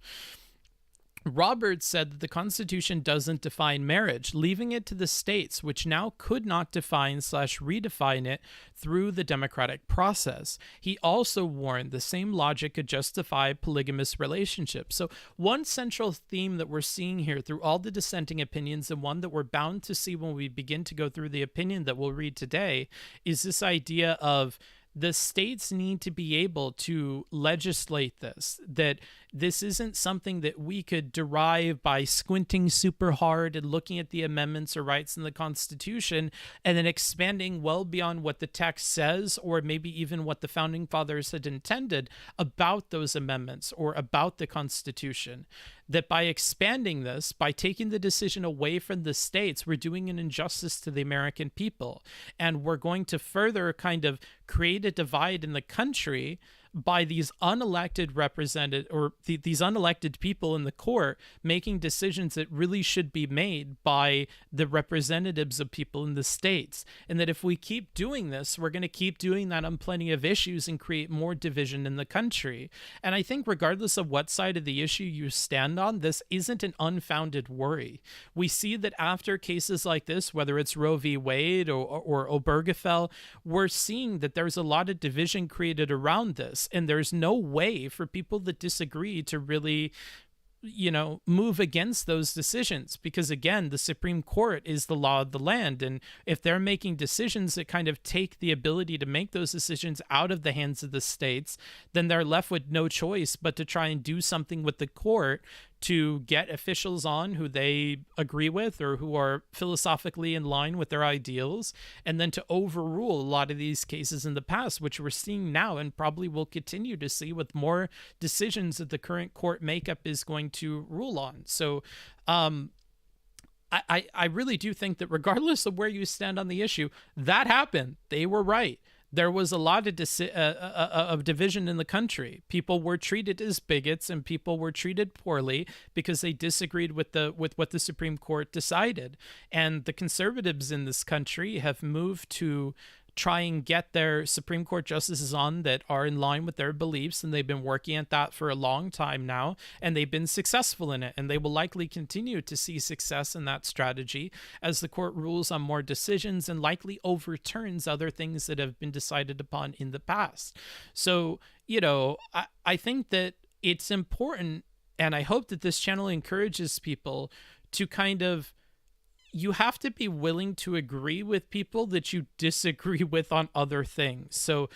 Roberts said that the Constitution doesn't define marriage, leaving it to the states, which now could not define/redefine it through the democratic process. He also warned the same logic could justify polygamous relationships. So one central theme that we're seeing here through all the dissenting opinions, and one that we're bound to see when we begin to go through the opinion that we'll read today, is this idea of the states need to be able to legislate this, that this isn't something that we could derive by squinting super hard and looking at the amendments or rights in the Constitution and then expanding well beyond what the text says or maybe even what the Founding Fathers had intended about those amendments or about the Constitution. That by expanding this, by taking the decision away from the states, we're doing an injustice to the American people. And we're going to further kind of create a divide in the country by these unelected these unelected people in the court making decisions that really should be made by the representatives of people in the states. And that if we keep doing this, we're going to keep doing that on plenty of issues and create more division in the country. And I think regardless of what side of the issue you stand on, this isn't an unfounded worry. We see that after cases like this, whether it's Roe v. Wade or Obergefell, we're seeing that there's a lot of division created around this. And there's no way for people that disagree to really, move against those decisions, because again, the Supreme Court is the law of the land. And if they're making decisions that kind of take the ability to make those decisions out of the hands of the states, then they're left with no choice but to try and do something with the court to get officials on who they agree with or who are philosophically in line with their ideals, and then to overrule a lot of these cases in the past, which we're seeing now and probably will continue to see with more decisions that the current court makeup is going to rule on. So I really do think that regardless of where you stand on the issue, that happened. They were right. There was a lot of division in the country. People were treated as bigots and people were treated poorly because they disagreed with what the Supreme Court decided. And the conservatives in this country have moved to try and get their Supreme Court justices on that are in line with their beliefs, and they've been working at that for a long time now, and they've been successful in it, and they will likely continue to see success in that strategy as the court rules on more decisions and likely overturns other things that have been decided upon in the past. So, I think that it's important, and I hope that this channel encourages people to kind of, you have to be willing to agree with people that you disagree with on other things. So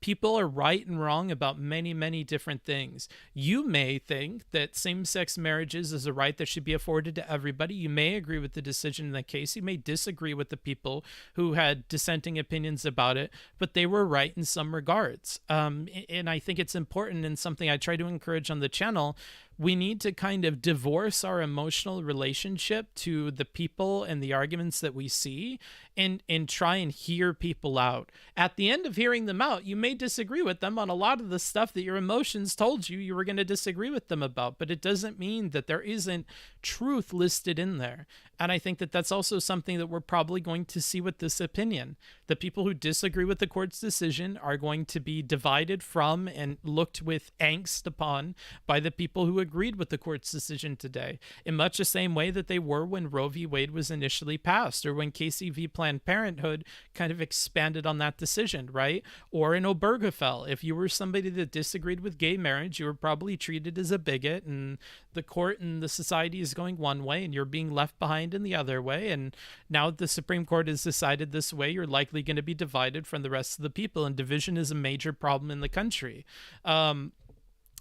people are right and wrong about many, many different things. You may think that same-sex marriages is a right that should be afforded to everybody. You may agree with the decision in that case. You may disagree with the people who had dissenting opinions about it, but they were right in some regards. And I think it's important, and something I try to encourage on the channel. We need to kind of divorce our emotional relationship to the people and the arguments that we see, and try and hear people out. At the end of hearing them out, you may disagree with them on a lot of the stuff that your emotions told you were going to disagree with them about, but it doesn't mean that there isn't truth listed in there. And I think that that's also something that we're probably going to see with this opinion. The people who disagree with the court's decision are going to be divided from and looked with angst upon by the people who agreed with the court's decision today, in much the same way that they were when Roe v. Wade was initially passed, or when Casey v. Planned Parenthood kind of expanded on that decision, right? Or in Obergefell, if you were somebody that disagreed with gay marriage, you were probably treated as a bigot, and the court and the society is going one way and you're being left behind in the other way. And now that the Supreme Court has decided this way, you're likely going to be divided from the rest of the people, and division is a major problem in the country.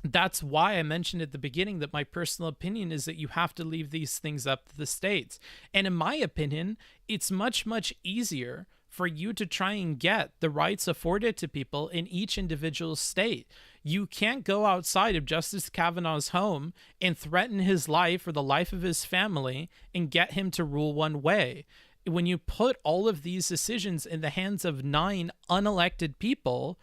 That's why I mentioned at the beginning that my personal opinion is that you have to leave these things up to the states. And in my opinion, it's much, much easier for you to try and get the rights afforded to people in each individual state. You can't go outside of Justice Kavanaugh's home and threaten his life or the life of his family and get him to rule one way. When you put all of these decisions in the hands of 9 unelected people,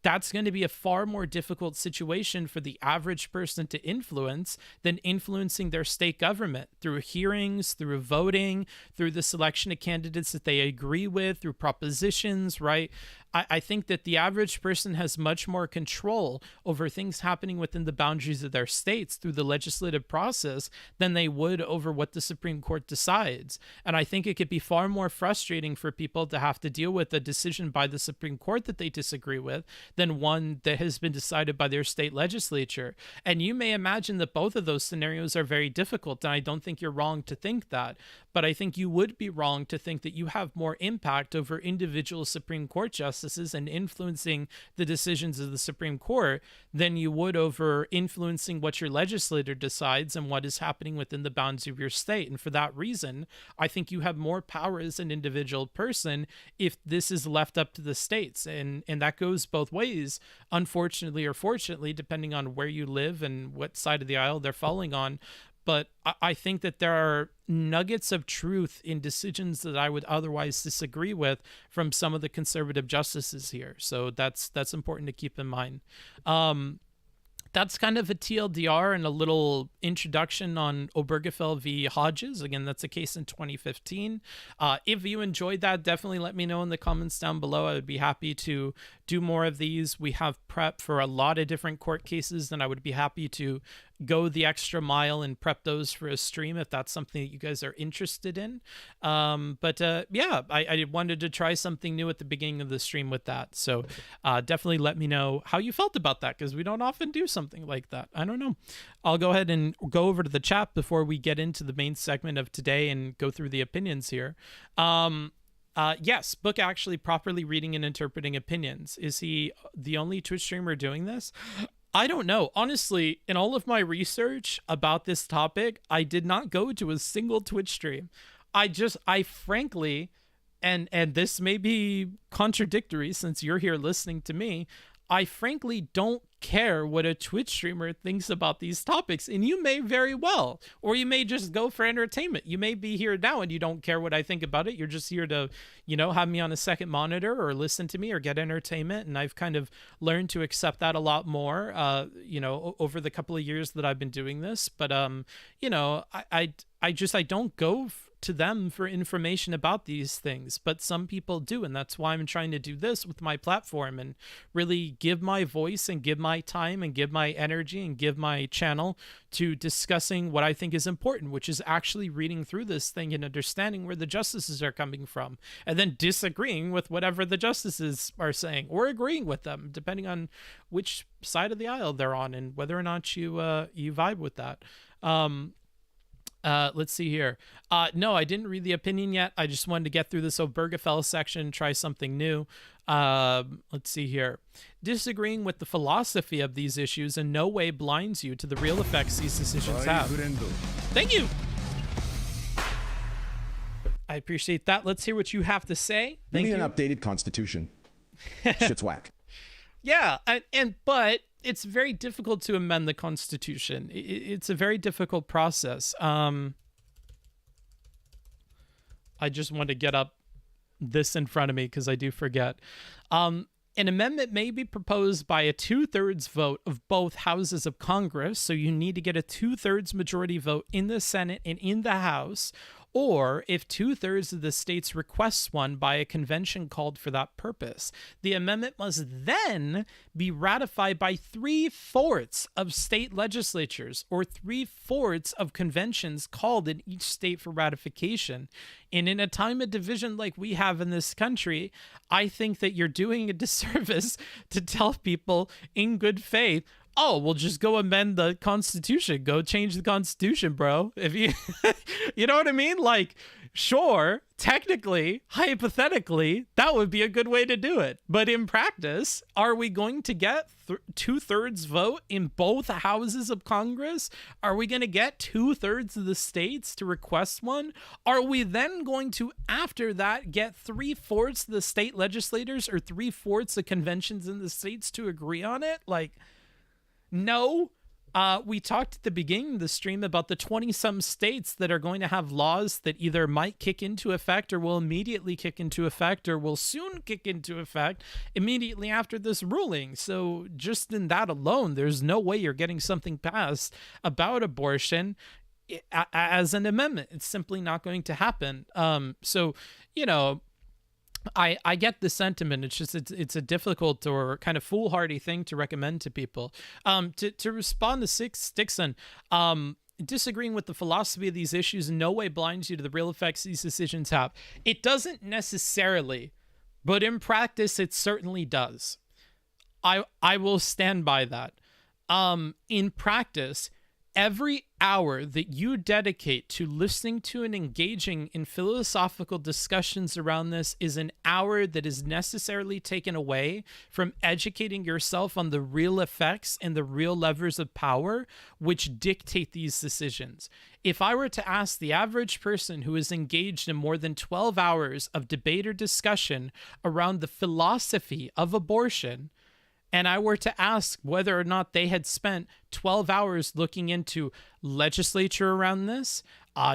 that's going to be a far more difficult situation for the average person to influence than influencing their state government through hearings, through voting, through the selection of candidates that they agree with, through propositions, right? I think that the average person has much more control over things happening within the boundaries of their states through the legislative process than they would over what the Supreme Court decides. And I think it could be far more frustrating for people to have to deal with a decision by the Supreme Court that they disagree with than one that has been decided by their state legislature. And you may imagine that both of those scenarios are very difficult, and I don't think you're wrong to think that. But I think you would be wrong to think that you have more impact over individual Supreme Court justices and influencing the decisions of the Supreme Court than you would over influencing what your legislator decides and what is happening within the bounds of your state. And for that reason, I think you have more power as an individual person if this is left up to the states. And that goes both ways, unfortunately or fortunately, depending on where you live and what side of the aisle they're falling on. But I think that there are nuggets of truth in decisions that I would otherwise disagree with from some of the conservative justices here. So that's important to keep in mind. That's kind of a TLDR and a little introduction on Obergefell v. Hodges. Again, that's a case in 2015. If you enjoyed that, definitely let me know in the comments down below. I would be happy to do more of these. We have prep for a lot of different court cases, and I would be happy to go the extra mile and prep those for a stream if that's something that you guys are interested in. Yeah, I wanted to try something new at the beginning of the stream with that. So definitely let me know how you felt about that, because we don't often do something like that. I don't know. I'll go ahead and go over to the chat before we get into the main segment of today and go through the opinions here. Yes, Book actually properly reading and interpreting opinions. Is he the only Twitch streamer doing this? I don't know. Honestly, in all of my research about this topic, I did not go to a single Twitch stream. I frankly, and this may be contradictory since you're here listening to me, I frankly don't care what a Twitch streamer thinks about these topics, and you may very well, or you may just go for entertainment. You may be here now and you don't care what I think about it. You're just here to, have me on a second monitor or listen to me or get entertainment, and I've kind of learned to accept that a lot more, over the couple of years that I've been doing this. But, I don't go to them for information about these things, but some people do, and that's why I'm trying to do this with my platform and really give my voice and give my time and give my energy and give my channel to discussing what I think is important, which is actually reading through this thing and understanding where the justices are coming from, and then disagreeing with whatever the justices are saying, or agreeing with them, depending on which side of the aisle they're on and whether or not you vibe with that. Let's see here. No, I didn't read the opinion yet. I just wanted to get through this Obergefell section, try something new. Let's see here. Disagreeing with the philosophy of these issues in no way blinds you to the real effects these decisions have. Thank you. I appreciate that. Let's hear what you have to say. We Thank need you. an updated constitution. Shit's whack. Yeah, but it's very difficult to amend the Constitution. It's a very difficult process. I just want to get up this in front of me because I do forget. An amendment may be proposed by a 2/3 vote of both houses of Congress, so you need to get a 2/3 majority vote in the Senate and in the House, or if 2/3 of the states requests one by a convention called for that purpose. The amendment must then be ratified by 3/4 of state legislatures or 3/4 of conventions called in each state for ratification. And in a time of division like we have in this country, I think that you're doing a disservice to tell people in good faith, oh, well, just go amend the Constitution. Go change the Constitution, bro. If you, you know what I mean? Like, sure, technically, hypothetically, that would be a good way to do it. But in practice, are we going to get 2/3 vote in both houses of Congress? Are we going to get 2/3 of the states to request one? Are we then going to, after that, get 3/4 of the state legislators or 3/4 of conventions in the states to agree on it? Like, no. We talked at the beginning of the stream about the 20-some states that are going to have laws that either might kick into effect or will immediately kick into effect or will soon kick into effect immediately after this ruling. So just in that alone, there's no way you're getting something passed about abortion as an amendment. It's simply not going to happen. So, you know, I get the sentiment. It's just it's a difficult or kind of foolhardy thing to recommend to people. To respond to Dixon, disagreeing with the philosophy of these issues in no way blinds you to the real effects these decisions have. It doesn't necessarily, but in practice, it certainly does. I will stand by that. In practice, every hour that you dedicate to listening to and engaging in philosophical discussions around this is an hour that is necessarily taken away from educating yourself on the real effects and the real levers of power which dictate these decisions. If I were to ask the average person who is engaged in more than 12 hours of debate or discussion around the philosophy of abortion, and I were to ask whether or not they had spent 12 hours looking into legislature around this,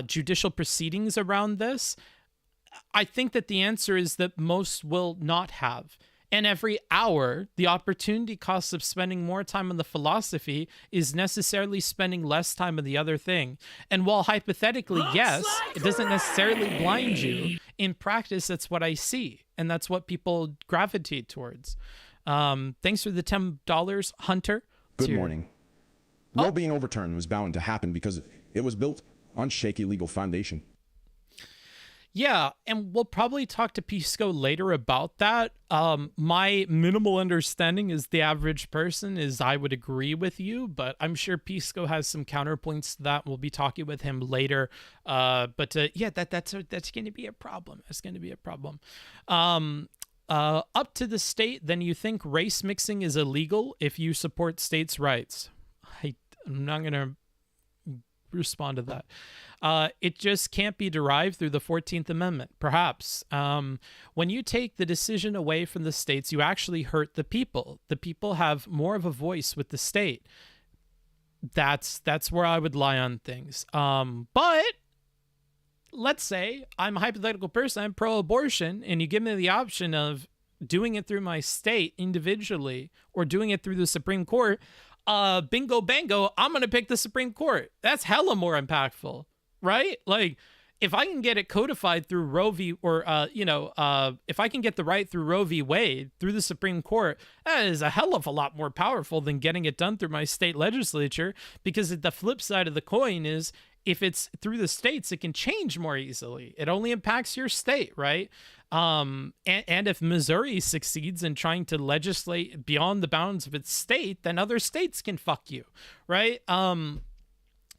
judicial proceedings around this, I think that the answer is that most will not have. And every hour, the opportunity cost of spending more time on the philosophy is necessarily spending less time on the other thing. And while hypothetically, yes, it doesn't necessarily blind you, in practice, that's what I see. And that's what people gravitate towards. Thanks for the $10, Hunter. Good morning. Law being overturned was bound to happen because it was built on shaky legal foundation. Yeah, and we'll probably talk to Pisco later about that. My minimal understanding as the average person is I would agree with you, but I'm sure Pisco has some counterpoints to that. We'll be talking with him later. But yeah, that's going to be a problem. That's going to be a problem. Up to the state, then you think race mixing is illegal if you support states' rights. I'm not going to respond to that. It just can't be derived through the 14th Amendment, perhaps. When you take the decision away from the states, you actually hurt the people. The people have more of a voice with the state. That's where I would lie on things. But let's say I'm a hypothetical person, I'm pro-abortion, and you give me the option of doing it through my state individually or doing it through the Supreme Court, bingo bango, I'm going to pick the Supreme Court. That's hella more impactful, right? Like, if I can get it codified through Roe v. or if I can get the right through Roe v. Wade through the Supreme Court, that is a hell of a lot more powerful than getting it done through my state legislature. Because the flip side of the coin is, if it's through the states, it can change more easily. It only impacts your state, right? And if Missouri succeeds in trying to legislate beyond the bounds of its state, then other states can fuck you, right?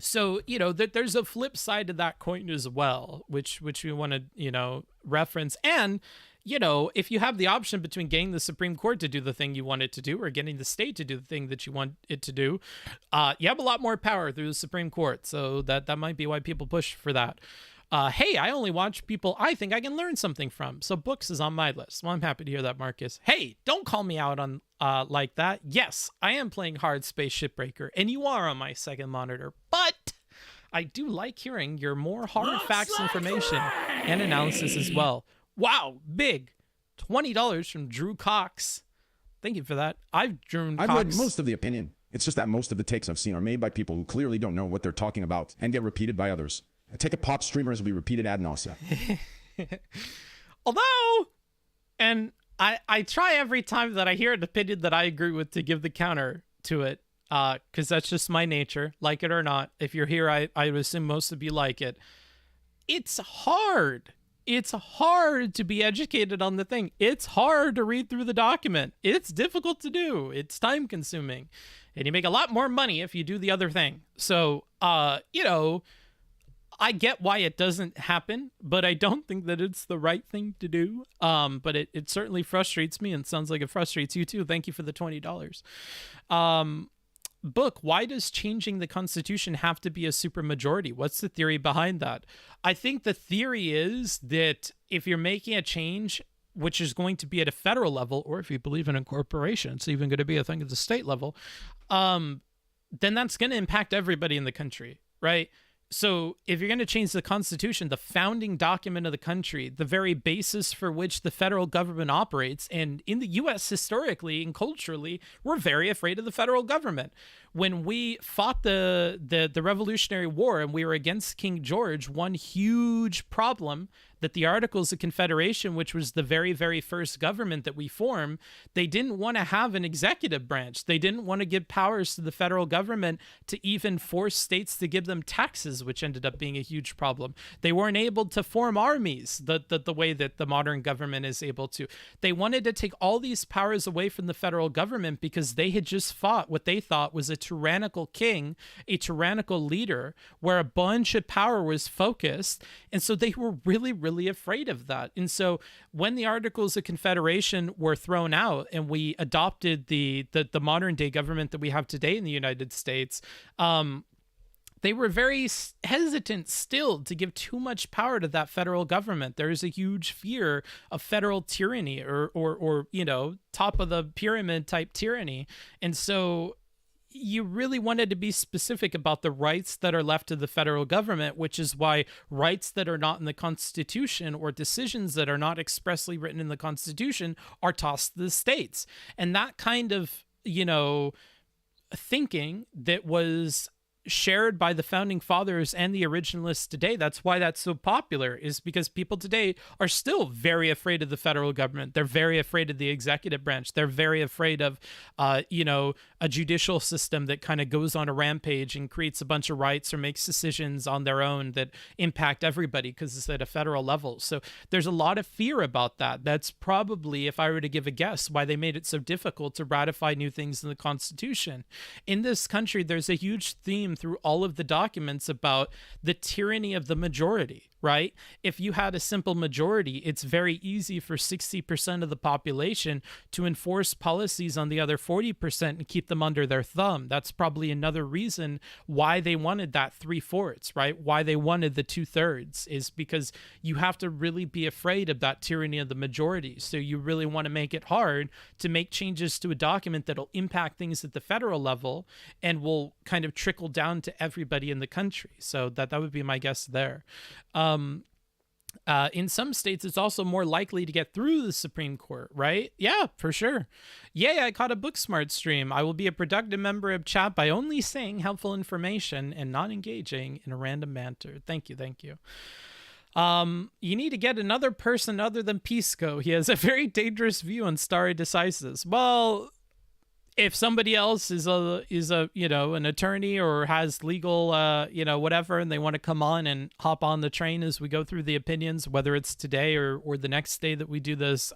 So, there's a flip side to that coin as well, which we want to, reference. And, if you have the option between getting the Supreme Court to do the thing you want it to do or getting the state to do the thing that you want it to do, you have a lot more power through the Supreme Court. So that might be why people push for that. Hey, I only watch people I think I can learn something from. So books is on my list. Well, I'm happy to hear that, Marcus. Hey, don't call me out on like that. Yes, I am playing Hard Space Shipbreaker, and you are on my second monitor. But I do like hearing your more hard facts information and analysis as well. Wow, big. $20 from Drew Cox. Thank you for that. I've read most of the opinion. It's just that most of the takes I've seen are made by people who clearly don't know what they're talking about and get repeated by others. I take it pop streamers will be repeated ad nauseum. Although, and I try every time that I hear an opinion that I agree with to give the counter to it, because that's just my nature, like it or not. If you're here, I would assume most of you like it. It's hard. It's hard to be educated on the thing. It's hard to read through the document. It's difficult to do. It's time consuming. And you make a lot more money if you do the other thing. So, I get why it doesn't happen, but I don't think that it's the right thing to do. But it certainly frustrates me, and sounds like it frustrates you too. Thank you for the $20. Book, why does changing the Constitution have to be a supermajority? What's the theory behind that? I think the theory is that if you're making a change, which is going to be at a federal level, or if you believe in incorporation, it's even going to be a thing at the state level, then that's going to impact everybody in the country, right? So if you're going to change the Constitution, the founding document of the country, the very basis for which the federal government operates, and in the U.S. historically and culturally, we're very afraid of the federal government. When we fought the Revolutionary War and we were against King George, one huge problem that the Articles of Confederation, which was the very, very first government that we formed, they didn't want to have an executive branch. They didn't want to give powers to the federal government to even force states to give them taxes, which ended up being a huge problem. They weren't able to form armies the way that the modern government is able to. They wanted to take all these powers away from the federal government because they had just fought what they thought was a tyrannical king, a tyrannical leader, where a bunch of power was focused. And so they were really, really afraid of that. And so when the Articles of Confederation were thrown out and we adopted the modern day government that we have today in the United States, they were very hesitant still to give too much power to that federal government. There is a huge fear of federal tyranny or top of the pyramid type tyranny. And so you really wanted to be specific about the rights that are left to the federal government, which is why rights that are not in the Constitution or decisions that are not expressly written in the Constitution are tossed to the states. And that kind of, thinking that was shared by the founding fathers and the originalists today, that's why that's so popular, is because people today are still very afraid of the federal government. They're very afraid of the executive branch. They're very afraid of a judicial system that kind of goes on a rampage and creates a bunch of rights or makes decisions on their own that impact everybody because it's at a federal level. So there's a lot of fear about that. That's probably, if I were to give a guess, why they made it so difficult to ratify new things in the Constitution. In this country, there's a huge theme through all of the documents about the tyranny of the majority, right? If you had a simple majority, it's very easy for 60% of the population to enforce policies on the other 40% and keep them under their thumb. That's probably another reason why they wanted that 3/4, right? Why they wanted the 2/3 is because you have to really be afraid of that tyranny of the majority. So you really want to make it hard to make changes to a document that'll impact things at the federal level and will kind of trickle down to everybody in the country. So that would be my guess there. In some states, it's also more likely to get through the Supreme Court, right? Yeah, for sure. Yay, I caught a Booksmart stream. I will be a productive member of chat by only saying helpful information and not engaging in a random banter. Thank you. You need to get another person other than Pisco. He has a very dangerous view on stare decisis. Well, if somebody else is a an attorney or has legal whatever, and they want to come on and hop on the train as we go through the opinions, whether it's today or the next day that we do this,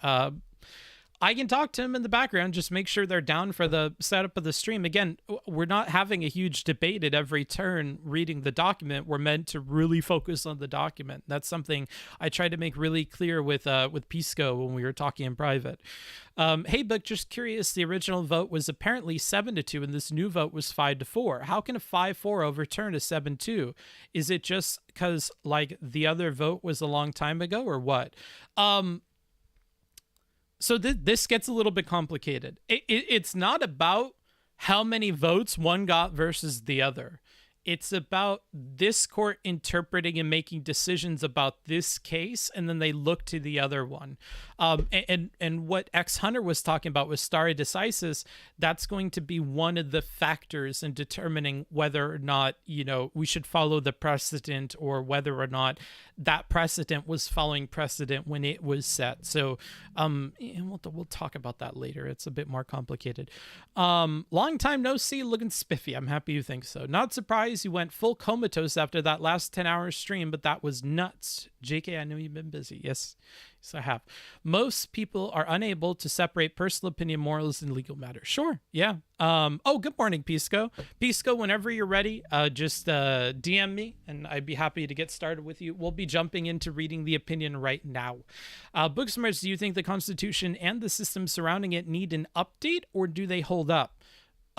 I can talk to them in the background, just make sure they're down for the setup of the stream. Again, we're not having a huge debate at every turn reading the document. We're meant to really focus on the document. That's something I tried to make really clear with Pisco when we were talking in private. Hey, Book, just curious, the original vote was apparently 7-2, and this new vote was 5-4. How can a 5-4 overturn a 7-2? Is it just because, like, the other vote was a long time ago, or what? So this gets a little bit complicated. It's not about how many votes one got versus the other. It's about this court interpreting and making decisions about this case, and then they look to the other one. And what X Hunter was talking about with stare decisis, that's going to be one of the factors in determining whether or not, we should follow the precedent, or whether or not that precedent was following precedent when it was set. So and we'll talk about that later. It's a bit more complicated. Long time no see, looking spiffy. I'm happy you think so. Not surprised you went full comatose after that last 10-hour stream, but that was nuts. JK, I know you've been busy. Yes, I have. Most people are unable to separate personal opinion, morals, and legal matters. Sure, yeah. Oh, good morning, Pisco. Pisco, whenever you're ready, just DM me, and I'd be happy to get started with you. We'll be jumping into reading the opinion right now. Booksmarts, do you think the Constitution and the system surrounding it need an update, or do they hold up?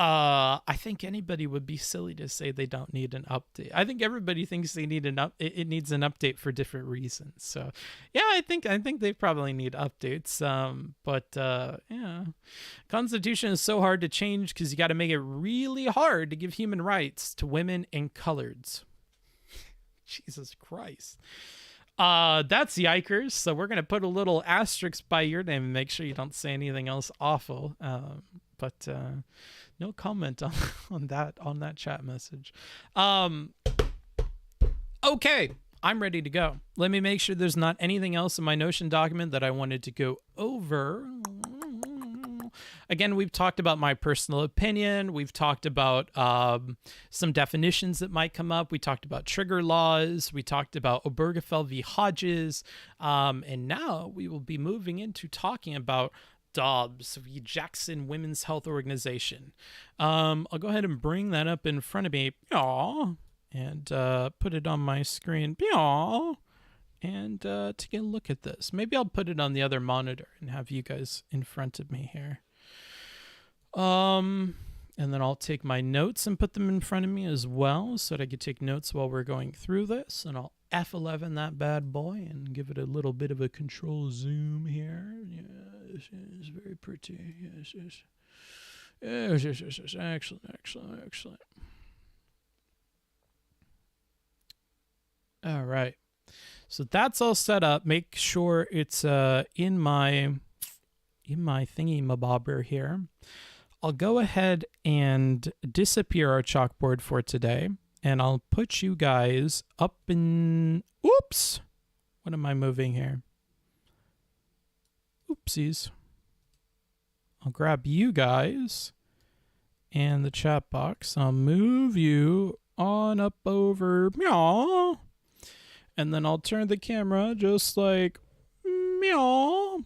I think anybody would be silly to say they don't need an update. I think everybody thinks they need it needs an update for different reasons. So, yeah, I think they probably need updates. But yeah, Constitution is so hard to change because you got to make it really hard to give human rights to women and coloreds. Jesus Christ. That's Yikers. So we're gonna put a little asterisk by your name and make sure you don't say anything else awful. But no comment on that chat message. Okay, I'm ready to go. Let me make sure there's not anything else in my Notion document that I wanted to go over. Again, we've talked about my personal opinion. We've talked about some definitions that might come up. We talked about trigger laws. We talked about Obergefell v. Hodges. And now we will be moving into talking about Dobbs v. Jackson Women's Health Organization. I'll go ahead and bring that up in front of me. And put it on my screen. And to get a look at this. Maybe I'll put it on the other monitor and have you guys in front of me here. And then I'll take my notes and put them in front of me as well so that I can take notes while we're going through this. And I'll F11 that bad boy and give it a little bit of a control zoom here. Yes, it's very pretty. Yes. Yes. Excellent. All right. So that's all set up. Make sure it's in my thingy-mabobber here. I'll go ahead and disappear our chalkboard for today, and I'll put you guys up in... Oops! What am I moving here? Oopsies. I'll grab you guys and the chat box. I'll move you on up over... Meow! And then I'll turn the camera just like... Meow!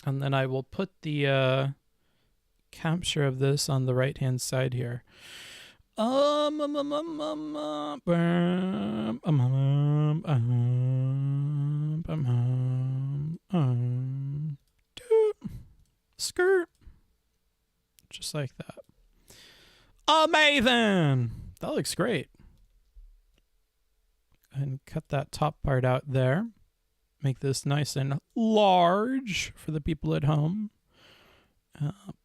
And then I will put the... capture of this on the right hand side here. Skirt. Just like that. Amazing. That looks great. Go ahead and cut that top part out there. Make this nice and large for the people at home.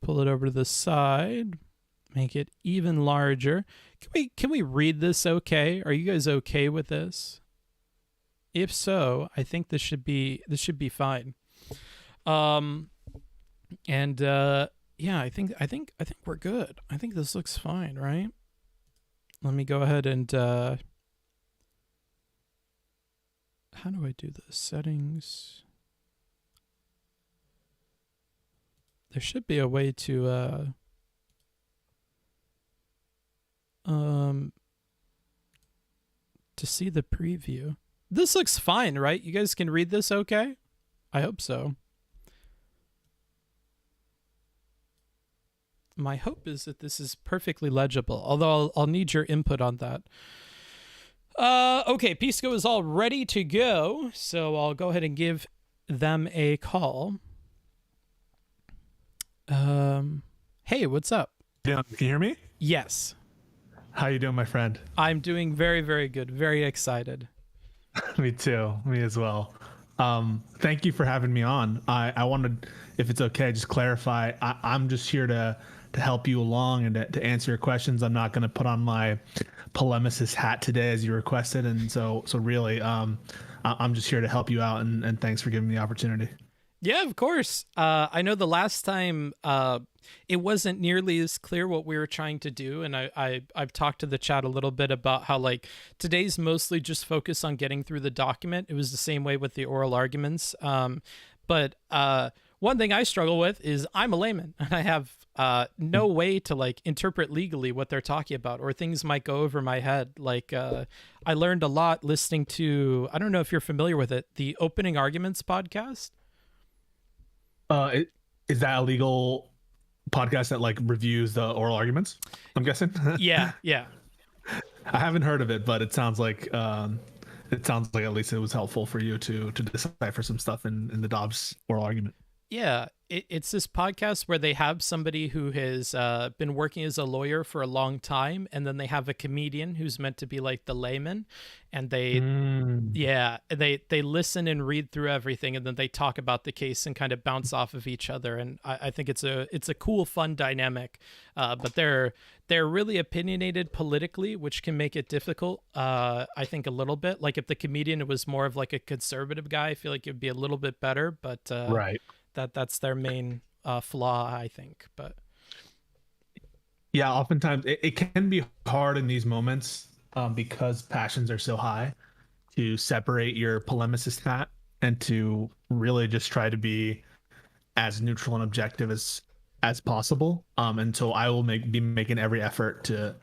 Pull it over to the side, make it even larger. Can we read this okay? Are you guys okay with this? If so, I think this should be fine. Yeah, I think we're good. I think this looks fine, right? Let me go ahead and How do I do this? Settings. There should be a way to see the preview. This looks fine, right? You guys can read this okay? I hope so. My hope is that this is perfectly legible, although I'll need your input on that. Okay, Pisco is all ready to go, so I'll go ahead and give them a call. Hey, what's up? Yeah, can you hear me? Yes. How you doing, my friend? I'm doing very, very good. Very excited. Me too. Me as well. Thank you for having me on. I wanted, if it's okay, just clarify. I'm just here to help you along and to answer your questions. I'm not going to put on my polemicist hat today as you requested, and so really, I'm just here to help you out. And thanks for giving me the opportunity. Yeah, of course. I know the last time it wasn't nearly as clear what we were trying to do, and I've talked to the chat a little bit about how like today's mostly just focused on getting through the document. It was the same way with the oral arguments. But one thing I struggle with is I'm a layman, and I have no way to like interpret legally what they're talking about, or things might go over my head. Like I learned a lot listening to, I don't know if you're familiar with it, the Opening Arguments podcast. Is that a legal podcast that like reviews the oral arguments? I'm guessing. Yeah. I haven't heard of it, but it sounds like at least it was helpful for you to decipher some stuff in the Dobbs oral argument. Yeah, it's this podcast where they have somebody who has been working as a lawyer for a long time, and then they have a comedian who's meant to be like the layman, and they listen and read through everything, and then they talk about the case and kind of bounce off of each other. And I think it's a cool, fun dynamic, but they're really opinionated politically, which can make it difficult. I think a little bit. Like if the comedian was more of like a conservative guy, I feel like it'd be a little bit better. But right. That's their main flaw, I think. But yeah, oftentimes it can be hard in these moments because passions are so high to separate your polemicist hat and to really just try to be as neutral and objective as possible. And so I will be making every effort to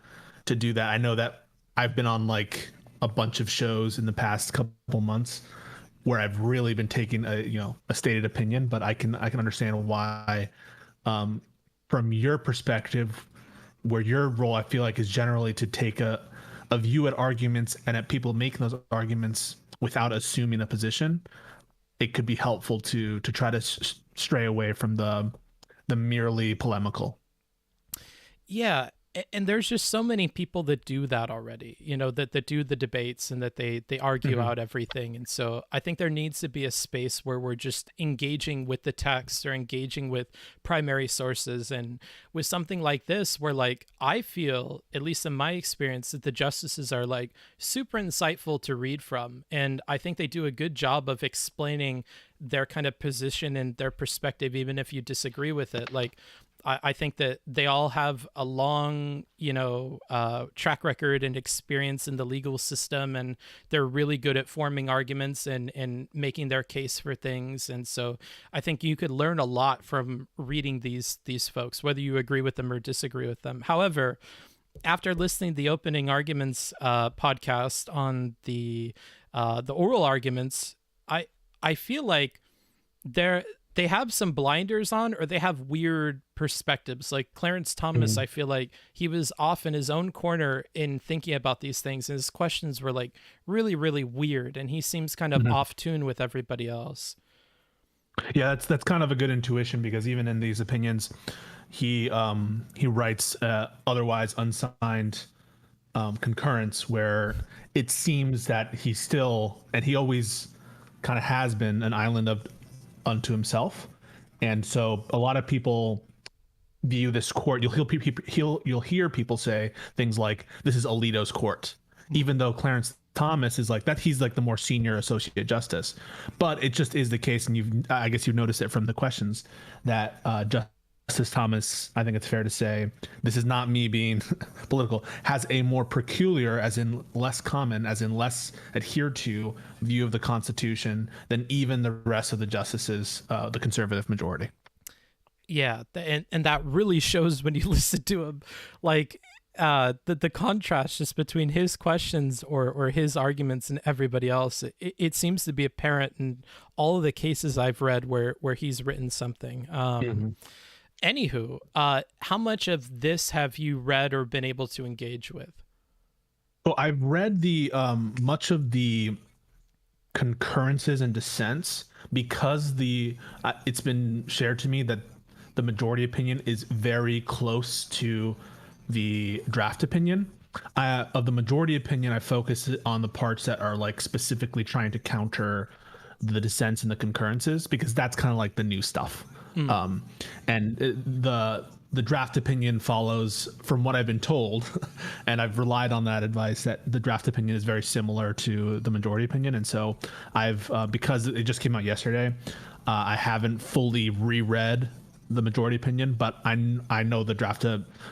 do that. I know that I've been on like a bunch of shows in the past couple months where I've really been taking a stated opinion, but I can understand why, from your perspective, where your role I feel like is generally to take a view at arguments and at people making those arguments without assuming a position. It could be helpful to try to stray away from the merely polemical. yeah, and there's just so many people that do that already, that do the debates and that they argue out everything. And so I think there needs to be a space where we're just engaging with the text or engaging with primary sources. And with something like this, where like I feel, at least in my experience, that the justices are like super insightful to read from. And I think they do a good job of explaining their kind of position and their perspective, even if you disagree with it. Like, I think that they all have a long, track record and experience in the legal system, and they're really good at forming arguments and making their case for things. And so I think you could learn a lot from reading these folks, whether you agree with them or disagree with them. However, after listening to the Opening Arguments podcast on the oral arguments, I feel like they have some blinders on, or they have weird perspectives. Like Clarence Thomas, I feel like he was off in his own corner in thinking about these things, and his questions were like really, really weird, and he seems kind of off tune with everybody else. Yeah, that's kind of a good intuition, because even in these opinions, he writes otherwise unsigned concurrence, where it seems that he's still, and he always kind of has been, an island unto himself. And so a lot of people view this court, you'll hear people say things like, this is Alito's court, even though Clarence Thomas is like that, he's like the more senior associate justice. But it just is the case, and I guess you've noticed it from the questions, that Justice Thomas, I think it's fair to say, this is not me being political, has a more peculiar, as in less common, as in less adhered to view of the Constitution than even the rest of the justices, the conservative majority. Yeah, and that really shows when you listen to him, like the contrast just between his questions or his arguments and everybody else. It seems to be apparent in all of the cases I've read where he's written something. Anywho, how much of this have you read or been able to engage with? So I've read the much of the concurrences and dissents because it's been shared to me that the majority opinion is very close to the draft opinion. Of the majority opinion, I focus on the parts that are like specifically trying to counter the dissents and the concurrences, because that's kind of like the new stuff. And the draft opinion follows, from what I've been told, and I've relied on that advice, that the draft opinion is very similar to the majority opinion. And so I've, because it just came out yesterday, I haven't fully reread the majority opinion, but I know the draft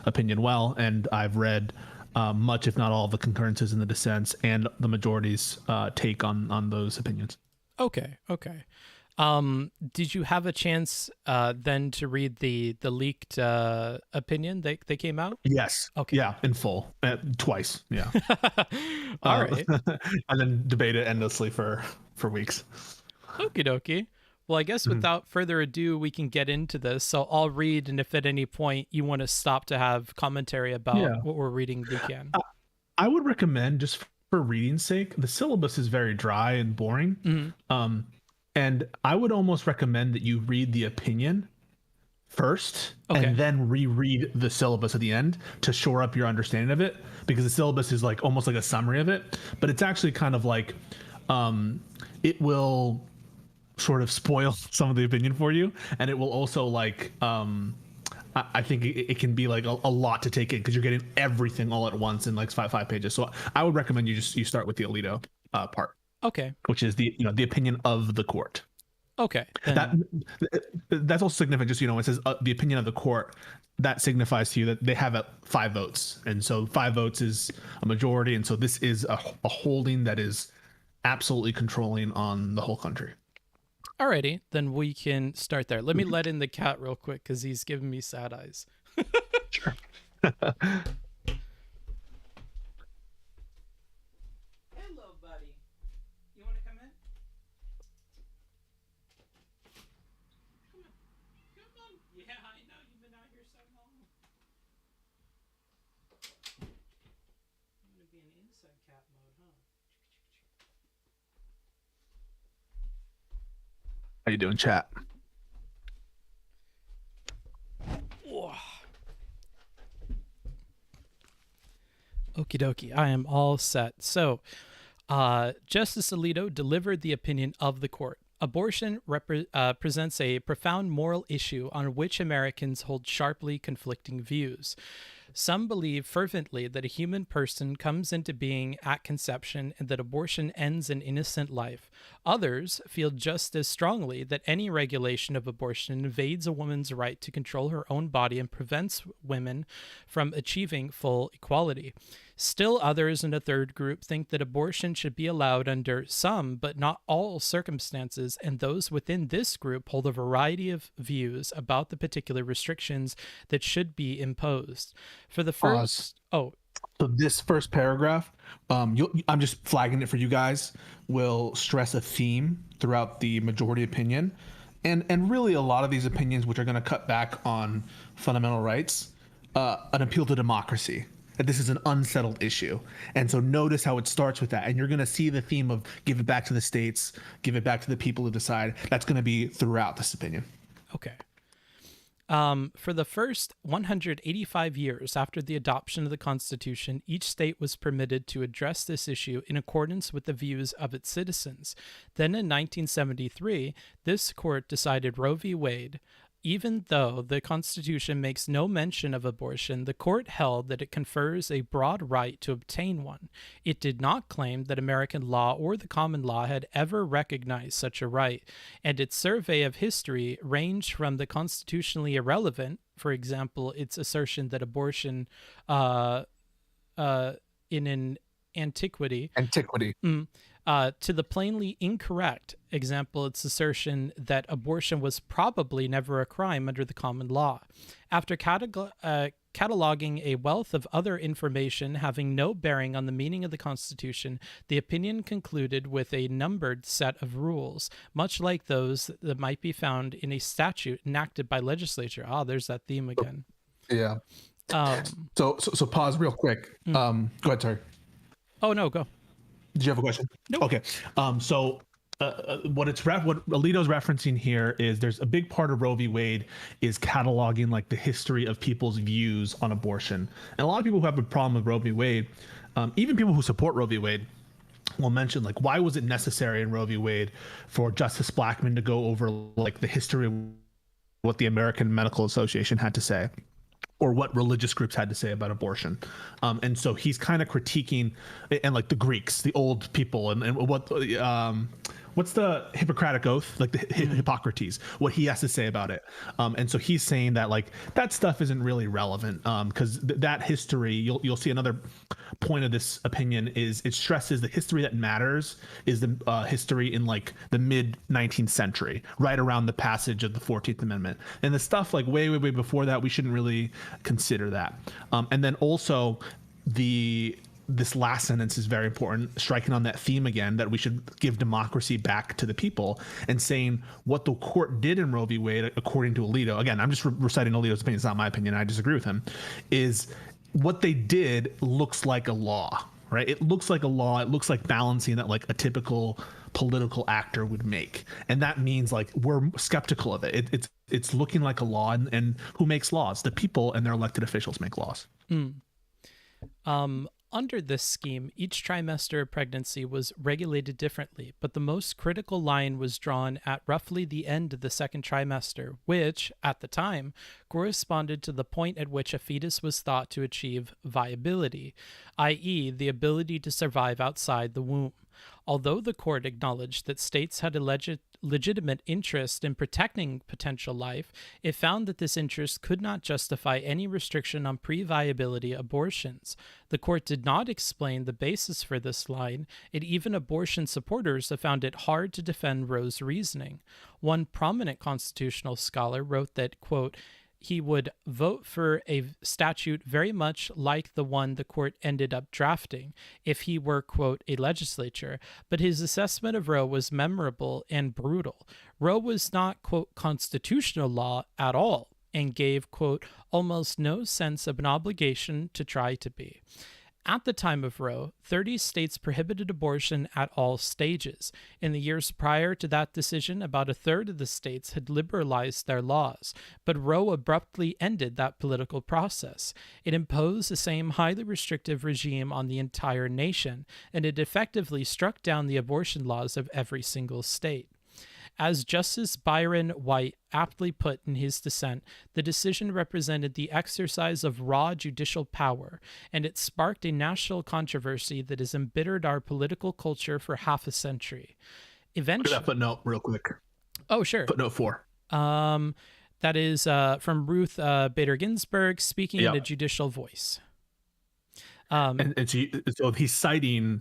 opinion well, and I've read much, if not all, of the concurrences and the dissents and the majority's take on those opinions. Okay. Did you have a chance then to read the leaked opinion they came out? Yes. Okay. Yeah, in full, twice. Yeah. All right. And then debate it endlessly for weeks. Okie dokie. Well, I guess without further ado, we can get into this. So I'll read, and if at any point you want to stop to have commentary about what we're reading, we can. I would recommend, just for reading's sake, the syllabus is very dry and boring. And I would almost recommend that you read the opinion first and then reread the syllabus at the end to shore up your understanding of it, because the syllabus is like almost like a summary of it, but it's actually kind of like it will sort of spoil some of the opinion for you, and it will also like I think it can be like a lot to take in, because you're getting everything all at once in like five pages. So I would recommend you start with the Alito part. Okay. Which is the opinion of the court. Okay. That's also significant. Just, it says the opinion of the court. That signifies to you that they have 5 votes, and so 5 votes is a majority, and so this is a holding that is absolutely controlling on the whole country. Alrighty, then we can start there. Let me let in the cat real quick, because he's giving me sad eyes. Sure. Hello, buddy. You want to come in? Come on. Yeah, I know. You've been out here so long. I'm going to be in inside cat mode, huh? How you doing, chat? Okie dokie, I am all set. So, Justice Alito delivered the opinion of the court. Abortion presents a profound moral issue on which Americans hold sharply conflicting views. Some believe fervently that a human person comes into being at conception and that abortion ends an innocent life. Others feel just as strongly that any regulation of abortion invades a woman's right to control her own body and prevents women from achieving full equality. Still others in a third group think that abortion should be allowed under some, but not all, circumstances, and those within this group hold a variety of views about the particular restrictions that should be imposed. For the first... So this first paragraph, I'm just flagging it for you guys, will stress a theme throughout the majority opinion. And really a lot of these opinions, which are going to cut back on fundamental rights, an appeal to democracy. That this is an unsettled issue. And so notice how it starts with that. And you're going to see the theme of give it back to the states, give it back to the people to decide. That's going to be throughout this opinion. Okay. For the first 185 years after the adoption of the Constitution, each state was permitted to address this issue in accordance with the views of its citizens. Then in 1973, this court decided Roe v. Wade. Even though the Constitution makes no mention of abortion, the court held that it confers a broad right to obtain one. It did not claim that American law or the common law had ever recognized such a right, and its survey of history ranged from the constitutionally irrelevant For example, its assertion that abortion in an antiquity to the plainly incorrect example, its assertion that abortion was probably never a crime under the common law. After cataloging a wealth of other information having no bearing on the meaning of the Constitution, the opinion concluded with a numbered set of rules, much like those that might be found in a statute enacted by legislature. There's that theme again. Yeah. So pause real quick. Go ahead, sorry. Oh, no, go. Did you have a question? Nope. Okay. What Alito's referencing here is there's a big part of Roe v. Wade is cataloging like the history of people's views on abortion. And a lot of people who have a problem with Roe v. Wade, even people who support Roe v. Wade, will mention like, why was it necessary in Roe v. Wade for Justice Blackmun to go over like the history of what the American Medical Association had to say, or what religious groups had to say about abortion. And so he's kind of critiquing, and like the Greeks, the old people, and what's the Hippocratic Oath, like the Hippocrates, what he has to say about it. And so he's saying that like that stuff isn't really relevant, because that history, you'll see another point of this opinion is it stresses the history that matters is the history in like the mid 19th century, right around the passage of the 14th Amendment. And the stuff like way before that, we shouldn't really consider that. And then also this last sentence is very important, striking on that theme again, that we should give democracy back to the people, and saying what the court did in Roe v. Wade, according to Alito, again, I'm just reciting Alito's opinion, it's not my opinion, I disagree with him, is what they did looks like a law, right? It looks like a law. It looks like balancing that like a typical political actor would make. And that means like we're skeptical of it. It's looking like a law, and who makes laws? The people and their elected officials make laws. Under this scheme, each trimester of pregnancy was regulated differently, but the most critical line was drawn at roughly the end of the second trimester, which, at the time, corresponded to the point at which a fetus was thought to achieve viability, i.e., the ability to survive outside the womb. Although the court acknowledged that states had a legitimate interest in protecting potential life, it found that this interest could not justify any restriction on pre-viability abortions. The court did not explain the basis for this line, and even abortion supporters have found it hard to defend Roe's reasoning. One prominent constitutional scholar wrote that, quote, he would vote for a statute very much like the one the court ended up drafting if he were, quote, a legislature, but his assessment of Roe was memorable and brutal. Roe was not, quote, constitutional law at all, and gave, quote, almost no sense of an obligation to try to be. At the time of Roe, 30 states prohibited abortion at all stages. In the years prior to that decision, about a third of the states had liberalized their laws, but Roe abruptly ended that political process. It imposed the same highly restrictive regime on the entire nation, and it effectively struck down the abortion laws of every single state. As Justice Byron White aptly put in his dissent, the decision represented the exercise of raw judicial power, and it sparked a national controversy that has embittered our political culture for half a century. Eventually, Look at that footnote real quick. Oh, sure. Footnote 4. That is from Ruth Bader Ginsburg speaking in a judicial voice. And so he's citing,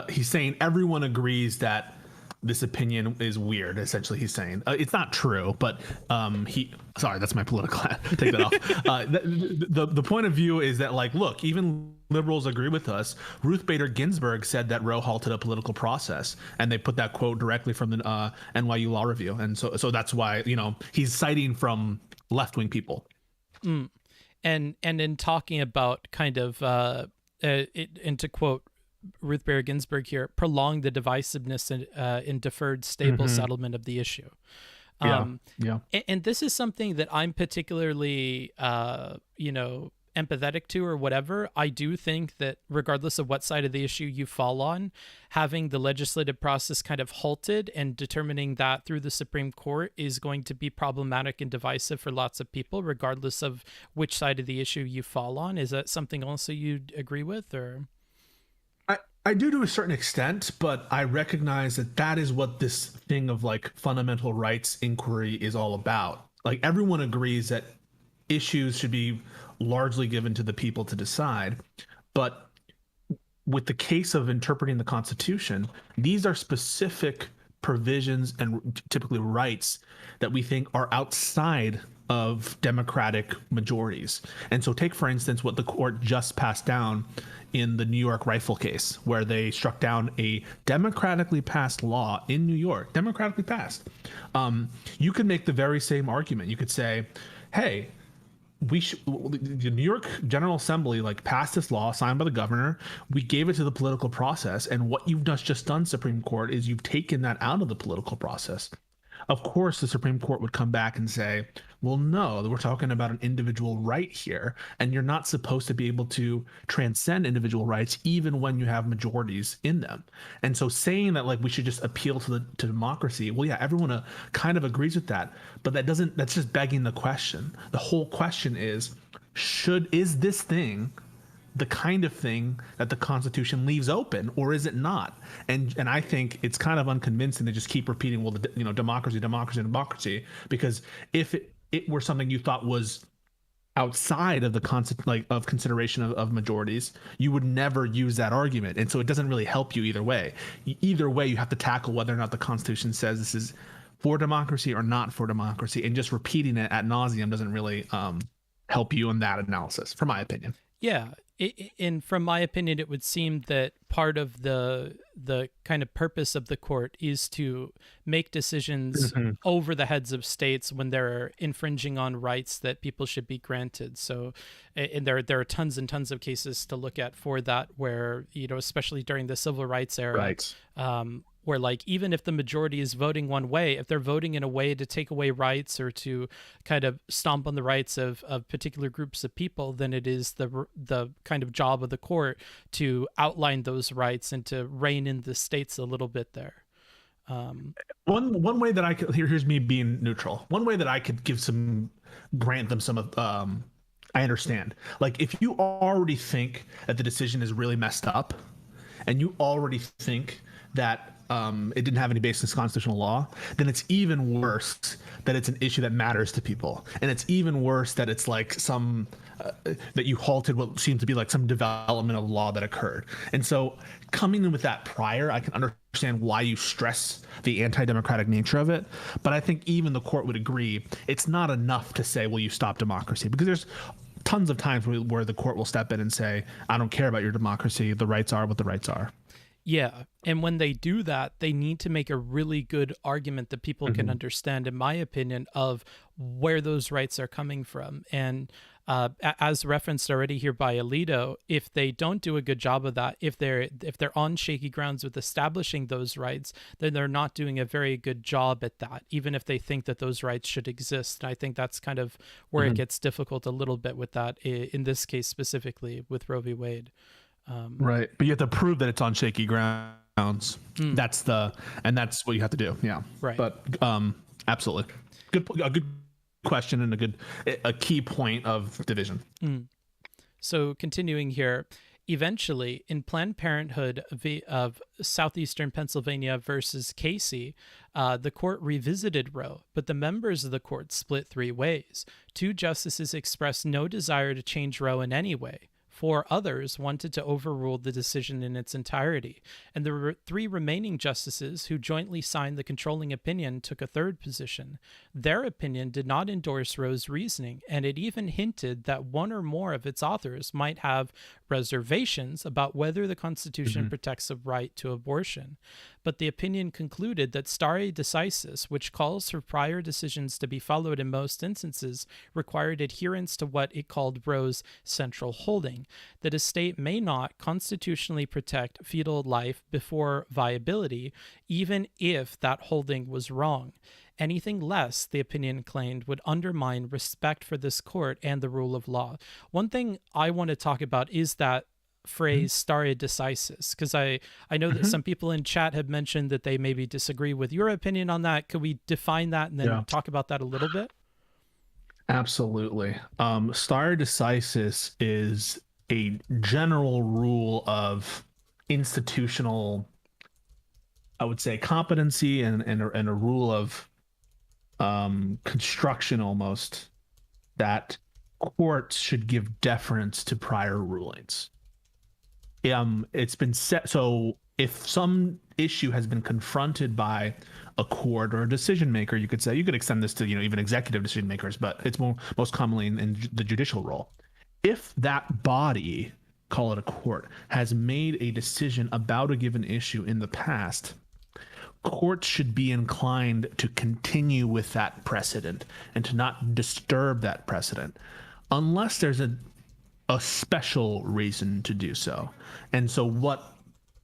he's saying everyone agrees that this opinion is weird. Essentially, he's saying it's not true, but sorry, that's my political hat. Take that off. The point of view is that, like, look, even liberals agree with us. Ruth Bader Ginsburg said that Roe halted a political process, and they put that quote directly from the NYU Law Review, and so that's why, you know, he's citing from left-wing people. And in talking about kind of and to quote Ruth Bader Ginsburg here, prolong the divisiveness in deferred stable settlement of the issue. And this is something that I'm particularly, empathetic to or whatever. I do think that regardless of what side of the issue you fall on, having the legislative process kind of halted and determining that through the Supreme Court is going to be problematic and divisive for lots of people, regardless of which side of the issue you fall on. Is that something also you'd agree with, or? I do to a certain extent, but I recognize that is what this thing of like fundamental rights inquiry is all about. Like, everyone agrees that issues should be largely given to the people to decide. But with the case of interpreting the Constitution, these are specific provisions and typically rights that we think are outside of democratic majorities. And so take, for instance, what the court just passed down in the New York rifle case, where they struck down a democratically passed law in New York, democratically passed. You could make the very same argument. You could say, hey, the New York General Assembly passed this law signed by the governor. We gave it to the political process, and what you've just done, Supreme Court, is you've taken that out of the political process. Of course, the Supreme Court would come back and say, well, no, we're talking about an individual right here, and you're not supposed to be able to transcend individual rights even when you have majorities in them. And so saying that we should just appeal to democracy, well, yeah, everyone kind of agrees with that, but that's just begging the question. The whole question is this thing the kind of thing that the Constitution leaves open, or is it not? And I think it's kind of unconvincing to just keep repeating, well, democracy, democracy, democracy, because if it were something you thought was outside of the of consideration of majorities, you would never use that argument. And so it doesn't really help you either way. Either way, you have to tackle whether or not the Constitution says this is for democracy or not for democracy, and just repeating it ad nauseum doesn't really help you in that analysis, from my opinion. Yeah. And from my opinion, it would seem that part of the kind of purpose of the court is to make decisions over the heads of states when they're infringing on rights that people should be granted. So, and there are tons and tons of cases to look at for that, where, especially during the civil rights era, right. Where even if the majority is voting one way, if they're voting in a way to take away rights or to kind of stomp on the rights of particular groups of people, then it is the kind of job of the court to outline those rights and to rein in the states a little bit there. One way that I could, here's me being neutral. One way that I could grant them some of, I understand. If you already think that the decision is really messed up, and you already think that it didn't have any basis in constitutional law, then it's even worse that it's an issue that matters to people. And it's even worse that it's that you halted what seemed to be some development of law that occurred. And so coming in with that prior, I can understand why you stress the anti-democratic nature of it. But I think even the court would agree it's not enough to say, well, you stop democracy, because there's tons of times where the court will step in and say, I don't care about your democracy. The rights are what the rights are. Yeah. And when they do that, they need to make a really good argument that people can understand, in my opinion, of where those rights are coming from. And as referenced already here by Alito, if they don't do a good job of that, if they're on shaky grounds with establishing those rights, then they're not doing a very good job at that, even if they think that those rights should exist. And I think that's kind of where it gets difficult a little bit with that, in this case specifically with Roe v. Wade. Right. But you have to prove that it's on shaky grounds. That's what you have to do. Yeah. Right. But absolutely. A good question and a key point of division. So continuing here, eventually in Planned Parenthood of Southeastern Pennsylvania versus Casey, the court revisited Roe, but the members of the court split three ways. Two justices expressed no desire to change Roe in any way. Four others wanted to overrule the decision in its entirety, and the three remaining justices who jointly signed the controlling opinion took a third position. Their opinion did not endorse Roe's reasoning, and it even hinted that one or more of its authors might have reservations about whether the Constitution protects the right to abortion. But the opinion concluded that stare decisis, which calls for prior decisions to be followed in most instances, required adherence to what it called Roe's central holding, that a state may not constitutionally protect fetal life before viability, even if that holding was wrong. Anything less, the opinion claimed, would undermine respect for this court and the rule of law. One thing I want to talk about is that phrase stare decisis, because I know that some people in chat have mentioned that they maybe disagree with your opinion on that. Could we define that and then talk about that a little bit? Absolutely. Stare decisis is a general rule of institutional, I would say, competency and a rule of construction almost, that courts should give deference to prior rulings. It's been set, so if some issue has been confronted by a court or a decision maker, you could say, you could extend this to, even executive decision makers, but it's most commonly in the judicial role. If that body, call it a court, has made a decision about a given issue in the past, courts should be inclined to continue with that precedent and to not disturb that precedent unless there's a special reason to do so. And so what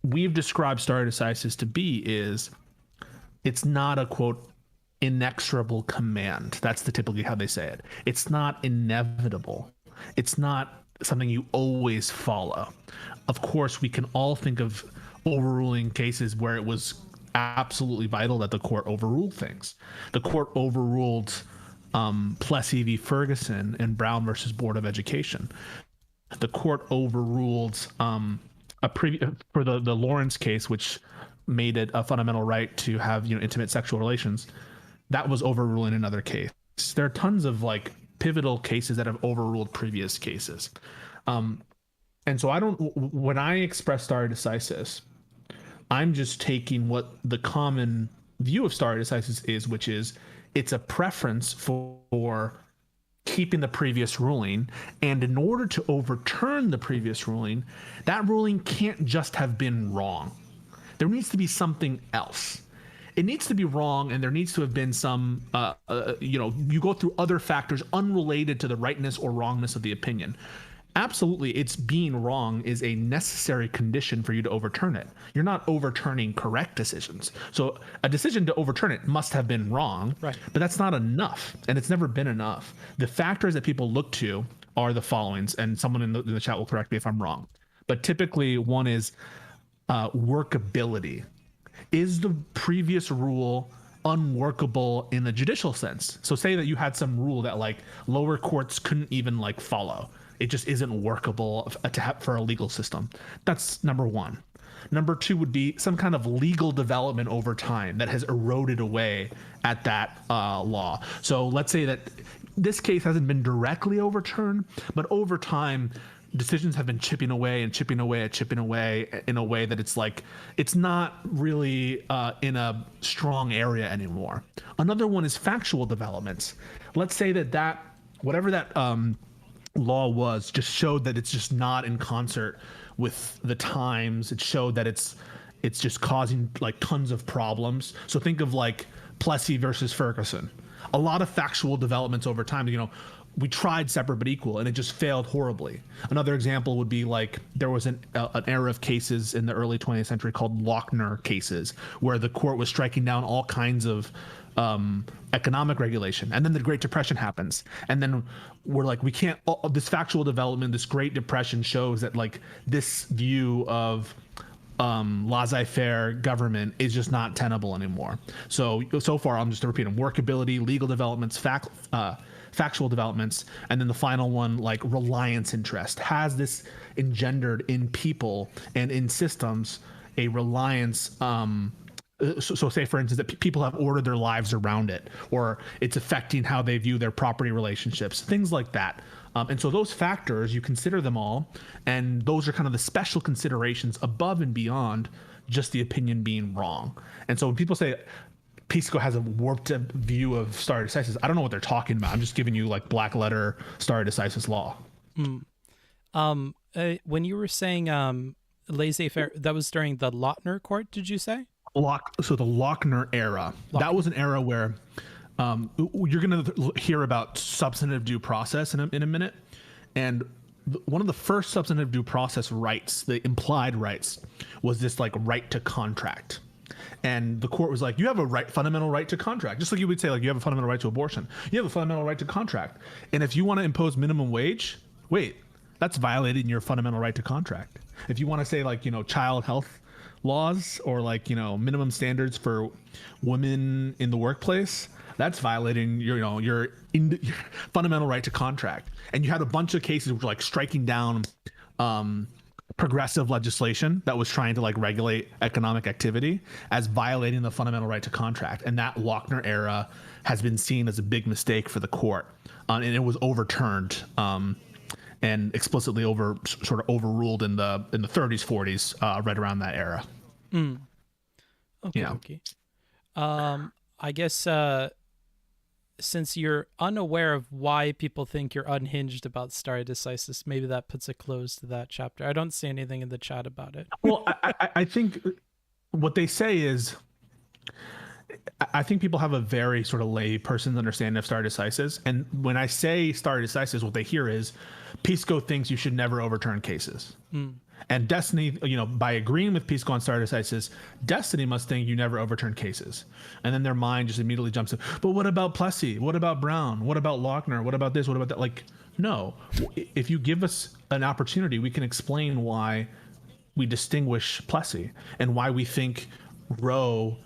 we've described stare decisis to be is, it's not a, quote, inexorable command. That's typically how they say it. It's not inevitable. It's not something you always follow. Of course, we can all think of overruling cases where it was absolutely vital that the court overruled things. The court overruled Plessy v. Ferguson and Brown versus Board of Education. The court overruled for the Lawrence case, which made it a fundamental right to have intimate sexual relations. That was overruling another case. There are tons of pivotal cases that have overruled previous cases. And so when I express stare decisis, I'm just taking what the common view of stare decisis is, which is it's a preference for keeping the previous ruling, and in order to overturn the previous ruling, that ruling can't just have been wrong. There needs to be something else. It needs to be wrong, and there needs to have been some, you go through other factors unrelated to the rightness or wrongness of the opinion. Absolutely, it's being wrong is a necessary condition for you to overturn it. You're not overturning correct decisions. So a decision to overturn it must have been wrong, right? But that's not enough, and it's never been enough. The factors that people look to are the followings, and someone in the chat will correct me if I'm wrong. But typically, one is workability. Is the previous rule unworkable in the judicial sense? So say that you had some rule that lower courts couldn't even follow. It just isn't workable for a legal system. That's number one. Number two would be some kind of legal development over time that has eroded away at that law. So let's say that this case hasn't been directly overturned, but over time, decisions have been chipping away and chipping away and chipping away in a way that it's not really in a strong area anymore. Another one is factual developments. Let's say that whatever that law was just showed that it's just not in concert with the times. It showed that it's just causing tons of problems. So think of Plessy versus Ferguson. A lot of factual developments over time. We tried separate but equal, and it just failed horribly. Another example would be there was an era of cases in the early 20th century called Lochner cases, where the court was striking down all kinds of economic regulation. And then the Great Depression happens. And then we're we can't, this factual development, this Great Depression shows that this view of laissez-faire government is just not tenable anymore. So far, I'm just repeating: workability, legal developments, factual developments, and then the final one, reliance interest. Has this engendered in people and in systems a reliance? So say, for instance, that people have ordered their lives around it, or it's affecting how they view their property relationships, things like that. And so those factors, you consider them all, and those are kind of the special considerations above and beyond just the opinion being wrong. And so when people say Pisco has a warped view of stare decisis, I don't know what they're talking about. I'm just giving you black letter stare decisis law. When you were saying laissez-faire, that was during the Lochner court, did you say? So the Lochner era, that was an era where you're going to hear about substantive due process in a minute. And one of the first substantive due process rights, the implied rights, was this right to contract. And the court was you have a fundamental right to contract. Just like you would say, you have a fundamental right to abortion. You have a fundamental right to contract. And if you want to impose minimum wage, wait, that's violating your fundamental right to contract. If you want to say child health laws or minimum standards for women in the workplace, that's violating your fundamental right to contract. And you had a bunch of cases which were striking down progressive legislation that was trying to like regulate economic activity as violating the fundamental right to contract. And that Lochner era has been seen as a big mistake for the court. And it was overturned and explicitly sort of overruled in the 30s, 40s, right around that era. Okay, Yeah. okay. I guess since you're unaware of why people think you're unhinged about stare decisis, maybe that puts a close to that chapter. I don't see anything in the chat about it. Well, I think what they say is, I think people have a very sort of lay person's understanding of stare decisis. And when I say stare decisis, what they hear is Pisco thinks you should never overturn cases. And Destiny, by agreeing with Pisco on stare decisis, Destiny must think you never overturn cases. And then their mind just immediately jumps in. But what about Plessy? What about Brown? What about Lochner? What about this? What about that? Like, no. If you give us an opportunity, we can explain why we distinguish Plessy and why we think Roe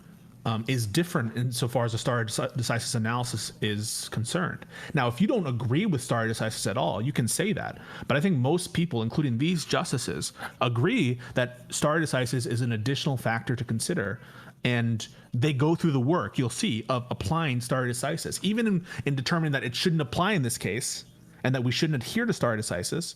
is different insofar as the stare decisis analysis is concerned. Now, if you don't agree with stare decisis at all, you can say that. But I think most people, including these justices, agree that stare decisis is an additional factor to consider. And they go through the work, you'll see, of applying stare decisis. Even in determining that it shouldn't apply in this case and that we shouldn't adhere to stare decisis,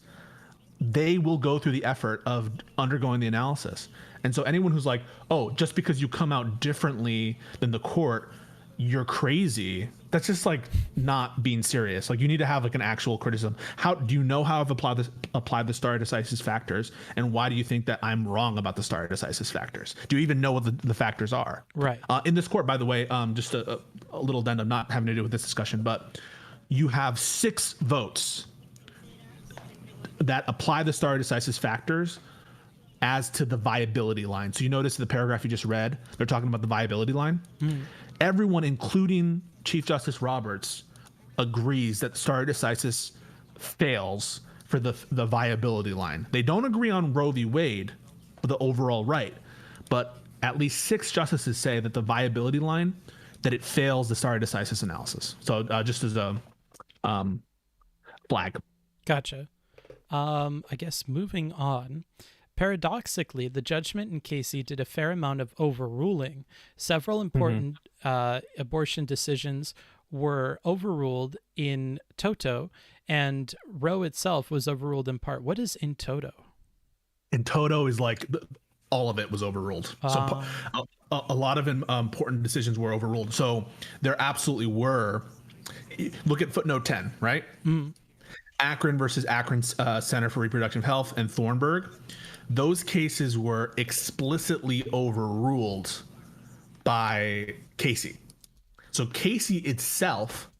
they will go through the effort of undergoing the analysis. And so anyone who's like, oh, just because you come out differently than the court, you're crazy, that's just like not being serious. Like, you need to have like an actual criticism. How do you know how I've applied the stare decisis factors, and why do you think that I'm wrong about the stare decisis factors? Do you even know what the factors are? Right. In this court, by the way, just a little addendum, not having to do with this discussion, but you have 6 votes that apply the stare decisis factors as to the viability line. So you notice in the paragraph you just read, they're talking about the viability line. Everyone, including Chief Justice Roberts, agrees that stare decisis fails for the viability line. They don't agree on Roe v. Wade, the overall right, but at least 6 justices say that the viability line, that it fails the stare decisis analysis. So just as a flag. Gotcha. I guess moving on. Paradoxically, the judgment in Casey did a fair amount of overruling. Several important abortion decisions were overruled in toto, and Roe itself was overruled in part. What is in toto? In toto is like all of it was overruled. So a lot of important decisions were overruled. So there absolutely were. Look at footnote 10, right? Akron versus Akron Center for Reproductive Health and Thornburg. Those cases were explicitly overruled by Casey. So Casey itself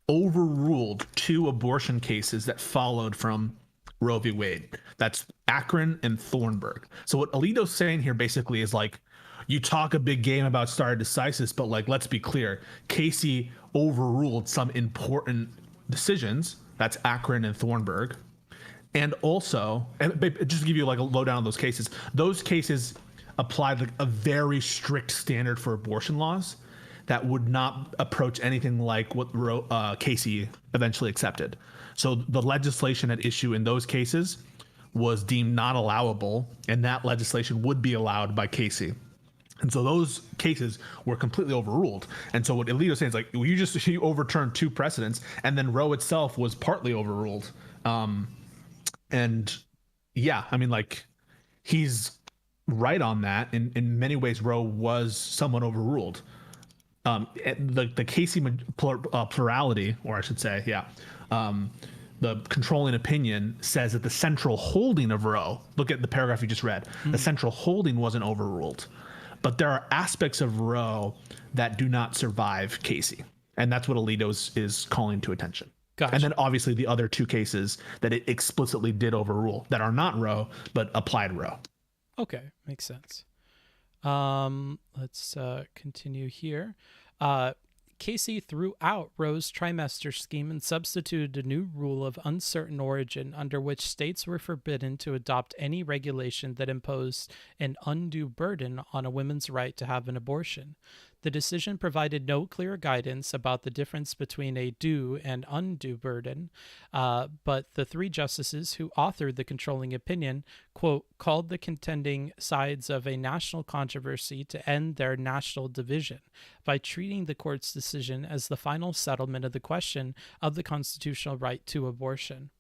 overruled 2 abortion cases that followed from Roe v. Wade. That's Akron and Thornburg. So what Alito's saying here basically is like, you talk a big game about stare decisis, but like, let's be clear, Casey overruled some important decisions. That's Akron and Thornburg. And also, and just to give you like a lowdown on those cases applied a very strict standard for abortion laws that would not approach anything like what Casey eventually accepted. So the legislation at issue in those cases was deemed not allowable, and that legislation would be allowed by Casey. And so those cases were completely overruled. And so what Alito's saying is like, you overturned 2 precedents, and then Roe itself was partly overruled. And yeah, I mean, like, he's right on that. In many ways, Roe was somewhat overruled. The Casey plurality, or I should say, the controlling opinion says that the central holding of Roe, look at the paragraph you just read, the central holding wasn't overruled. But there are aspects of Roe that do not survive Casey. And that's what Alito is calling to attention. Gotcha. And then obviously the other 2 cases that it explicitly did overrule that are not Roe, but applied Roe. Okay, makes sense. Let's continue here. Casey threw out Roe's trimester scheme and substituted a new rule of uncertain origin under which states were forbidden to adopt any regulation that imposed an undue burden on a woman's right to have an abortion. The decision provided no clear guidance about the difference between a due and undue burden, but the three justices who authored the controlling opinion, quote, called the contending sides of a national controversy to end their national division by treating the court's decision as the final settlement of the question of the constitutional right to abortion.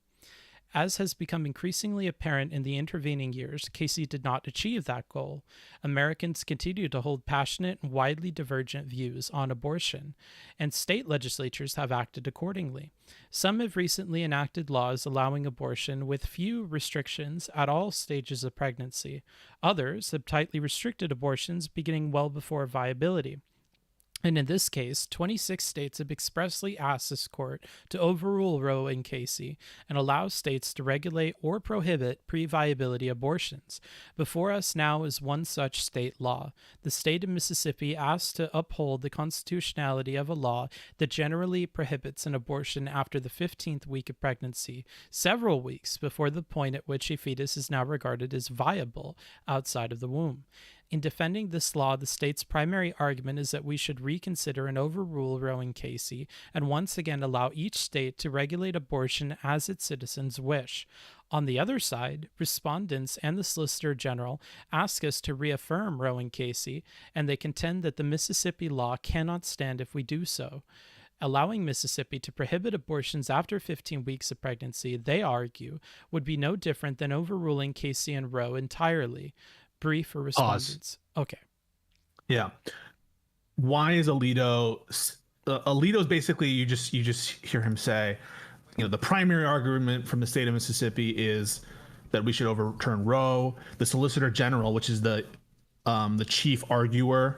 As has become increasingly apparent in the intervening years, Casey did not achieve that goal. Americans continue to hold passionate and widely divergent views on abortion, and state legislatures have acted accordingly. Some have recently enacted laws allowing abortion with few restrictions at all stages of pregnancy. Others have tightly restricted abortions beginning well before viability. And in this case, 26 states have expressly asked this court to overrule Roe and Casey and allow states to regulate or prohibit pre-viability abortions. Before us now is one such state law. The state of Mississippi asked to uphold the constitutionality of a law that generally prohibits an abortion after the 15th week of pregnancy, several weeks before the point at which a fetus is now regarded as viable outside of the womb. In defending this law, the state's primary argument is that we should reconsider and overrule Roe and Casey and once again allow each state to regulate abortion as its citizens wish. On the other side, respondents and the Solicitor General ask us to reaffirm Roe and Casey, and they contend that the Mississippi law cannot stand if we do so. Allowing Mississippi to prohibit abortions after 15 weeks of pregnancy, they argue, would be no different than overruling Casey and Roe entirely. Brief for respondents. Okay. Yeah. Why is Alito? Alito's basically you just hear him say, the primary argument from the state of Mississippi is that we should overturn Roe. The Solicitor General, which is the chief arguer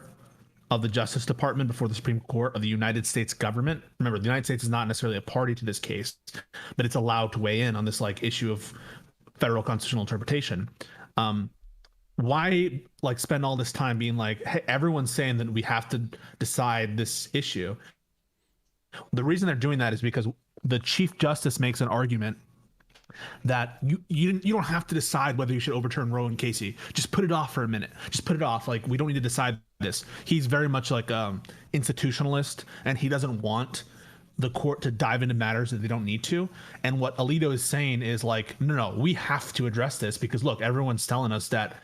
of the Justice Department before the Supreme Court of the United States government. Remember, the United States is not necessarily a party to this case, but it's allowed to weigh in on this issue of federal constitutional interpretation. Why spend all this time being hey, everyone's saying that we have to decide this issue? The reason they're doing that is because the Chief Justice makes an argument that you don't have to decide whether you should overturn Roe and Casey. Just put it off for a minute. Just put it off. We don't need to decide this. He's very much institutionalist, and he doesn't want the court to dive into matters that they don't need to. And what Alito is saying is no, we have to address this because look, everyone's telling us that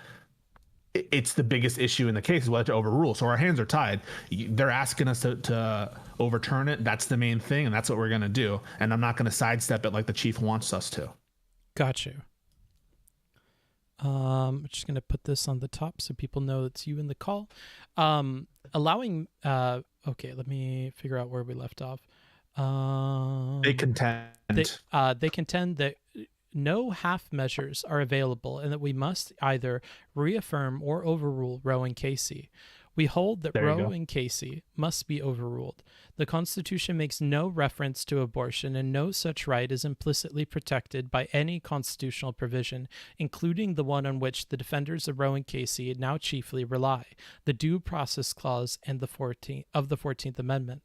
it's the biggest issue in the case is whether to overrule. So our hands are tied. They're asking us to overturn it. That's the main thing, and that's what we're going to do. And I'm not going to sidestep it like the chief wants us to. Got you. I'm just going to put this on the top so people know it's you in the call. Allowing, okay, let me figure out where we left off. They contend that no half measures are available and that we must either reaffirm or overrule Roe and Casey. We hold that Roe and Casey must be overruled. The Constitution makes no reference to abortion, and no such right is implicitly protected by any constitutional provision, including the one on which the defenders of Roe and Casey now chiefly rely, the Due Process Clause and the 14th Amendment.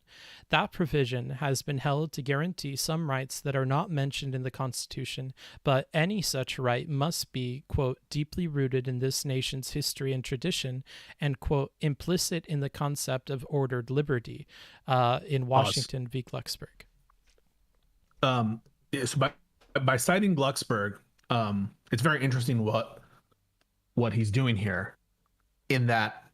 That provision has been held to guarantee some rights that are not mentioned in the Constitution, but any such right must be, quote, deeply rooted in this nation's history and tradition, and, quote, implicit in the concept of ordered liberty, in Washington v. Glucksberg. So by citing Glucksberg, it's very interesting what he's doing here, in that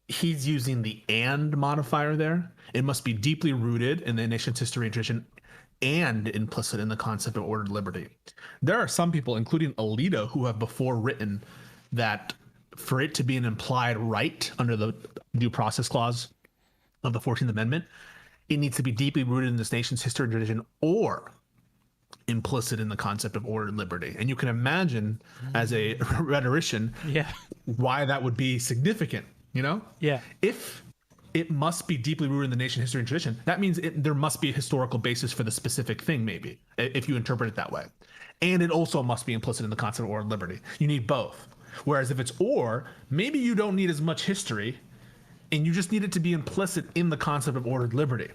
he's using the "and" modifier there. It must be deeply rooted in the nation's history and tradition and implicit in the concept of ordered liberty. There are some people, including Alito, who have before written that for it to be an implied right under the Due Process Clause of the 14th Amendment, it needs to be deeply rooted in this nation's history and tradition or implicit in the concept of ordered liberty. And you can imagine, as a rhetorician, why that would be significant, Yeah. If it must be deeply rooted in the nation's history and tradition, that means there must be a historical basis for the specific thing, maybe, if you interpret it that way. And it also must be implicit in the concept of ordered liberty. You need both. Whereas if it's or, maybe you don't need as much history, and you just need it to be implicit in the concept of ordered liberty.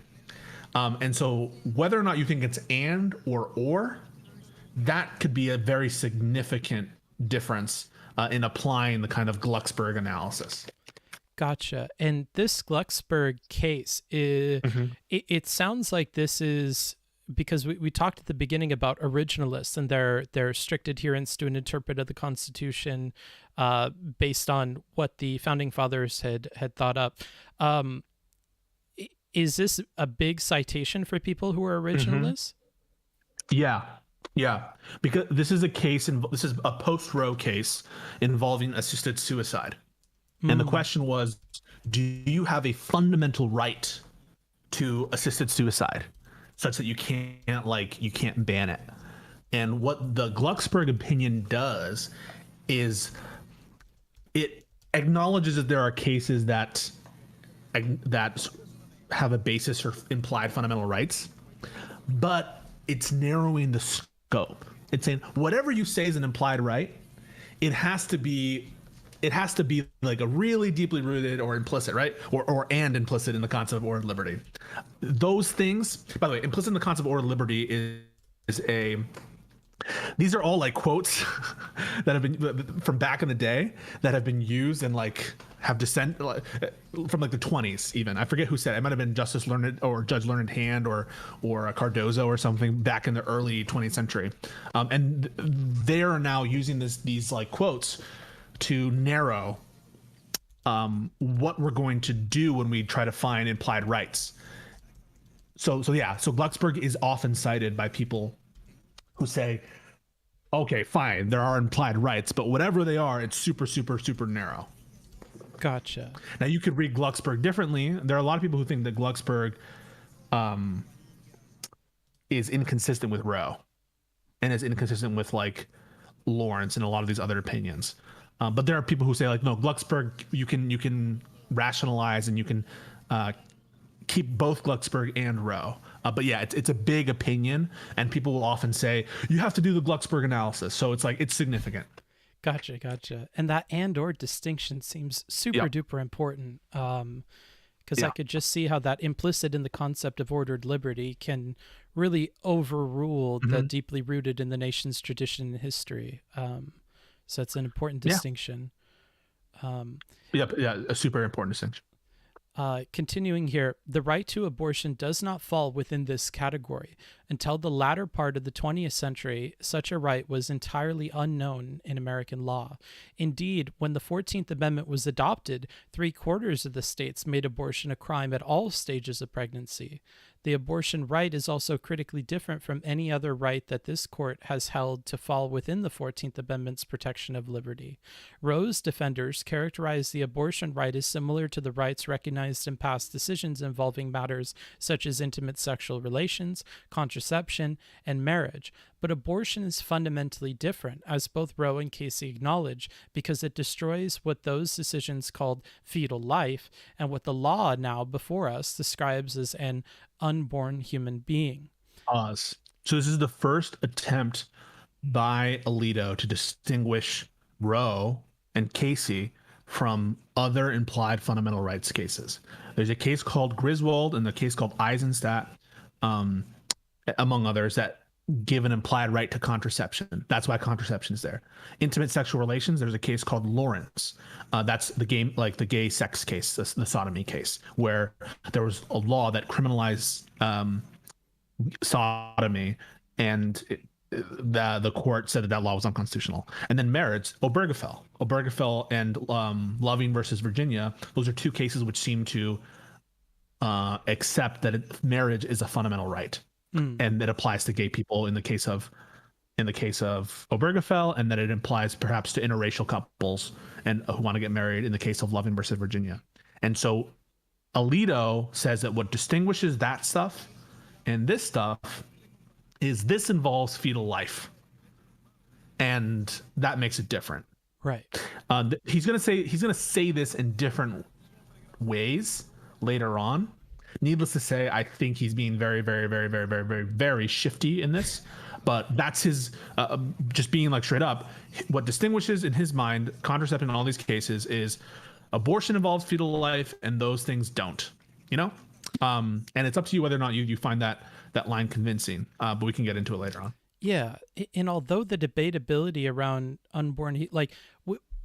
And so whether or not you think it's and or, that could be a very significant difference in applying the kind of Glucksberg analysis. Gotcha. And this Glucksberg case, it sounds like this is because we talked at the beginning about originalists and their strict adherence to an interpret of the Constitution based on what the founding fathers had thought up. Is this a big citation for people who are originalists? Yeah, because this is a case, this is a post-Roe case involving assisted suicide. And the question was, do you have a fundamental right to assisted suicide such that you can't ban it? And what the Glucksberg opinion does is it acknowledges that there are cases that have a basis for implied fundamental rights, but it's narrowing the scope. It's saying whatever you say is an implied right, it has to be like a really deeply rooted or implicit, right? Or implicit in the concept of ordered liberty. Those things, by the way, implicit in the concept of ordered liberty these are all like quotes that have been from back in the day that have been used and like have descent from like the 20s even. I forget who said it. It might have been Justice Learned or Judge Learned Hand or Cardozo or something back in the early 20th century. And they are now using these like quotes to narrow what we're going to do when we try to find implied rights. So Glucksberg is often cited by people who say, okay, fine, there are implied rights, but whatever they are, it's super, super, super narrow. Gotcha. Now, you could read Glucksberg differently. There are a lot of people who think that Glucksberg is inconsistent with Roe and is inconsistent with like Lawrence and a lot of these other opinions. But there are people who say like, no, Glucksberg, you can rationalize and you can keep both Glucksberg and Roe. But yeah, it's a big opinion, and people will often say you have to do the Glucksberg analysis. So it's like it's significant. Gotcha. And that and/or distinction seems super duper important. Because I could just see how that implicit in the concept of ordered liberty can really overrule the deeply rooted in the nation's tradition and history. So it's an important distinction. A super important distinction. Continuing here, the right to abortion does not fall within this category. Until the latter part of the 20th century, such a right was entirely unknown in American law. Indeed, when the 14th Amendment was adopted, 3/4 of the states made abortion a crime at all stages of pregnancy. The abortion right is also critically different from any other right that this court has held to fall within the 14th Amendment's protection of liberty. Roe's defenders characterize the abortion right as similar to the rights recognized in past decisions involving matters such as intimate sexual relations, contraception, and marriage. But abortion is fundamentally different, as both Roe and Casey acknowledge, because it destroys what those decisions called fetal life and what the law now before us describes as an unborn human being. So this is the first attempt by Alito to distinguish Roe and Casey from other implied fundamental rights cases. There's a case called Griswold and a case called Eisenstadt, among others, that give an implied right to contraception. That's why contraception is there. Intimate sexual relations, there's a case called Lawrence. That's the gay sex case, the sodomy case, where there was a law that criminalized sodomy, and the court said that law was unconstitutional. And then marriage, Obergefell and Loving versus Virginia, those are two cases which seem to accept that marriage is a fundamental right. And it applies to gay people in the case of Obergefell, and that it applies perhaps to interracial couples and who want to get married in the case of Loving versus Virginia. And so Alito says that what distinguishes that stuff and this stuff is this involves fetal life, and that makes it different. Right. He's gonna say this in different ways later on. Needless to say, I think he's being very, very, very, very, very, very, very shifty in this. But that's his, just being like straight up. What distinguishes in his mind contraception in all these cases is abortion involves fetal life, and those things don't. You know, and it's up to you whether or not you find that line convincing. But we can get into it later on. Yeah, and although the debatability around unborn,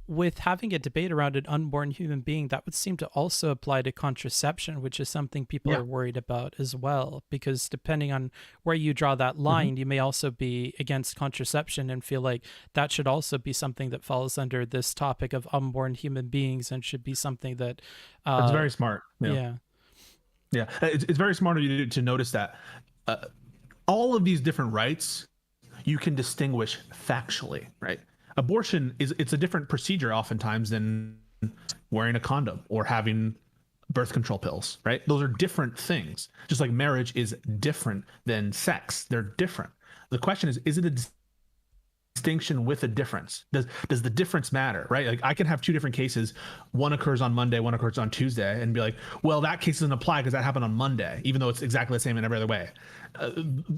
with having a debate around an unborn human being, that would seem to also apply to contraception, which is something people are worried about as well, because depending on where you draw that line, you may also be against contraception and feel like that should also be something that falls under this topic of unborn human beings and should be something that It's very smart. yeah. It's very smart of you to notice that all of these different rights you can distinguish factually, right? Abortion it's a different procedure oftentimes than wearing a condom or having birth control pills, right? Those are different things. Just like marriage is different than sex. They're different. The question is it a distinction with a difference? Does the difference matter, right? Like I can have two different cases. One occurs on Monday, one occurs on Tuesday, and be like, well, that case doesn't apply because that happened on Monday, even though it's exactly the same in every other way.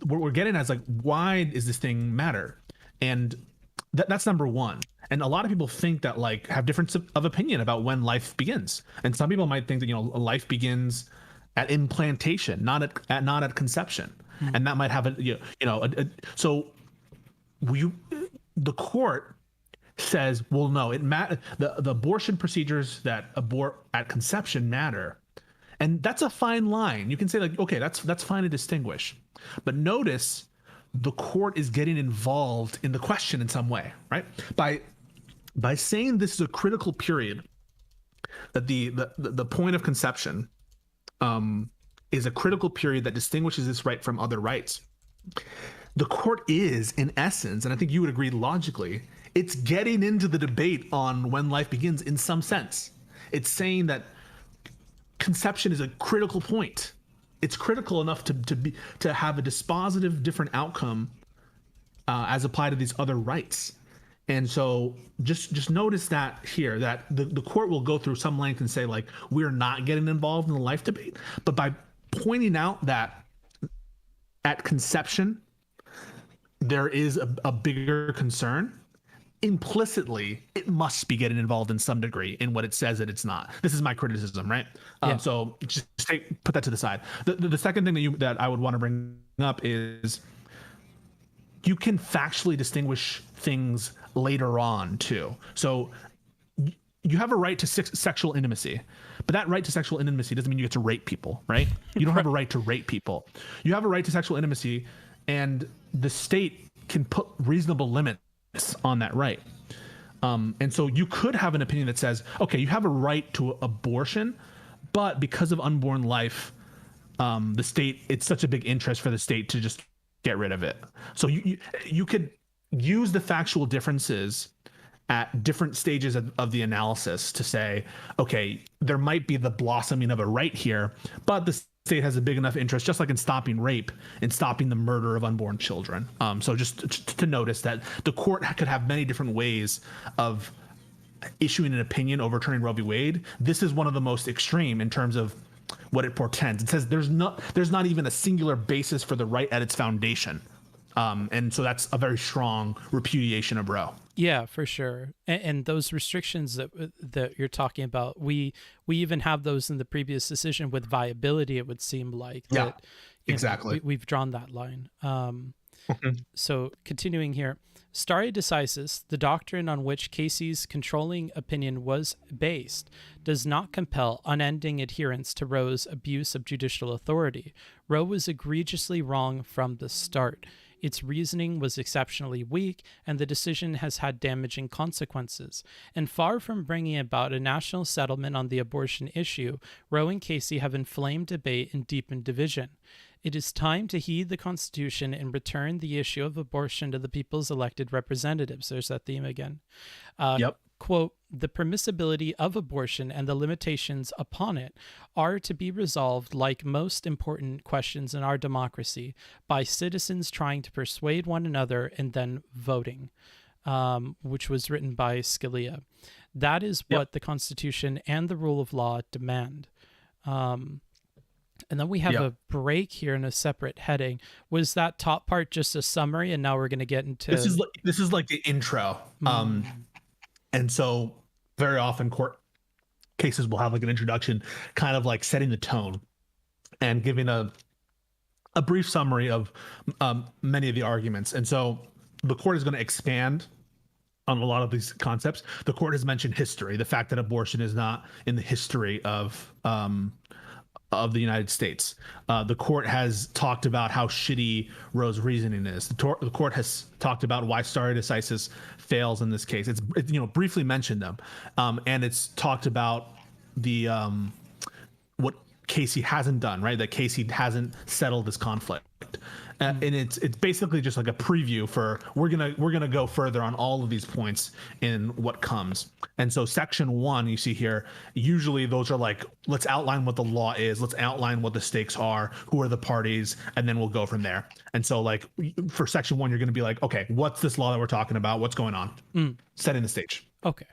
What we're getting at is like, why does this thing matter? And that's number one. And a lot of people think that like have difference of opinion about when life begins. And some people might think that, life begins at implantation, not at conception. Mm-hmm. And that might have the court says, well, no, it matters. The abortion procedures that abort at conception matter. And that's a fine line. You can say like, okay, that's fine to distinguish. But notice the court is getting involved in the question in some way, right? By saying this is a critical period, that the point of conception is a critical period that distinguishes this right from other rights. The court is, in essence, and I think you would agree logically, it's getting into the debate on when life begins in some sense. It's saying that conception is a critical point. It's critical enough to have a dispositive different outcome as applied to these other rights. And so just notice that here, that the court will go through some length and say like, we're not getting involved in the life debate. But by pointing out that at conception, there is a bigger concern, implicitly, it must be getting involved in some degree in what it says that it's not. This is my criticism, right? So just put that to the side. The second thing that I would want to bring up is you can factually distinguish things later on too. So you have a right to sexual intimacy, but that right to sexual intimacy doesn't mean you get to rape people, right? You don't have a right to rape people. You have a right to sexual intimacy, and the state can put reasonable limits on that right. And so you could have an opinion that says, okay, you have a right to abortion, but because of unborn life, the state, it's such a big interest for the state to just get rid of it. So you could use the factual differences at different stages of the analysis to say, okay, there might be the blossoming of a right here, but the state has a big enough interest, just like in stopping rape and stopping the murder of unborn children. So just to notice that the court could have many different ways of issuing an opinion overturning Roe v. Wade. This is one of the most extreme in terms of what it portends. It says there's not even a singular basis for the right at its foundation. And so that's a very strong repudiation of Roe. Yeah, for sure. And those restrictions that you're talking about, we even have those in the previous decision with viability, it would seem like. That, exactly. We've drawn that line. So continuing here, stare decisis, the doctrine on which Casey's controlling opinion was based, does not compel unending adherence to Roe's abuse of judicial authority. Roe was egregiously wrong from the start. Its reasoning was exceptionally weak, and the decision has had damaging consequences. And far from bringing about a national settlement on the abortion issue, Roe and Casey have inflamed debate and deepened division. It is time to heed the Constitution and return the issue of abortion to the people's elected representatives. There's that theme again. Quote, the permissibility of abortion and the limitations upon it are to be resolved, like most important questions in our democracy, by citizens trying to persuade one another and then voting, which was written by Scalia. That is what the Constitution and the rule of law demand. And then we have a break here in a separate heading. Was that top part just a summary, and now we're going to get into... This is like the intro. And so very often court cases will have like an introduction, kind of like setting the tone and giving a brief summary of many of the arguments. And so the court is going to expand on a lot of these concepts. The court has mentioned history, the fact that abortion is not in the history of the United States. The court has talked about how shitty Roe's reasoning is. The court has talked about why stare decisis fails in this case. It's briefly mentioned them, and it's talked about the what Casey hasn't done, right? That Casey hasn't settled this conflict. And it's basically just like a preview for we're gonna go further on all of these points in what comes. And so section 1 you see here, usually those are like, let's outline what the law is, let's outline what the stakes are, who are the parties, and then we'll go from there. And so like for section 1 you're gonna be like, okay, what's this law that we're talking about? What's going on? Setting the stage. Okay.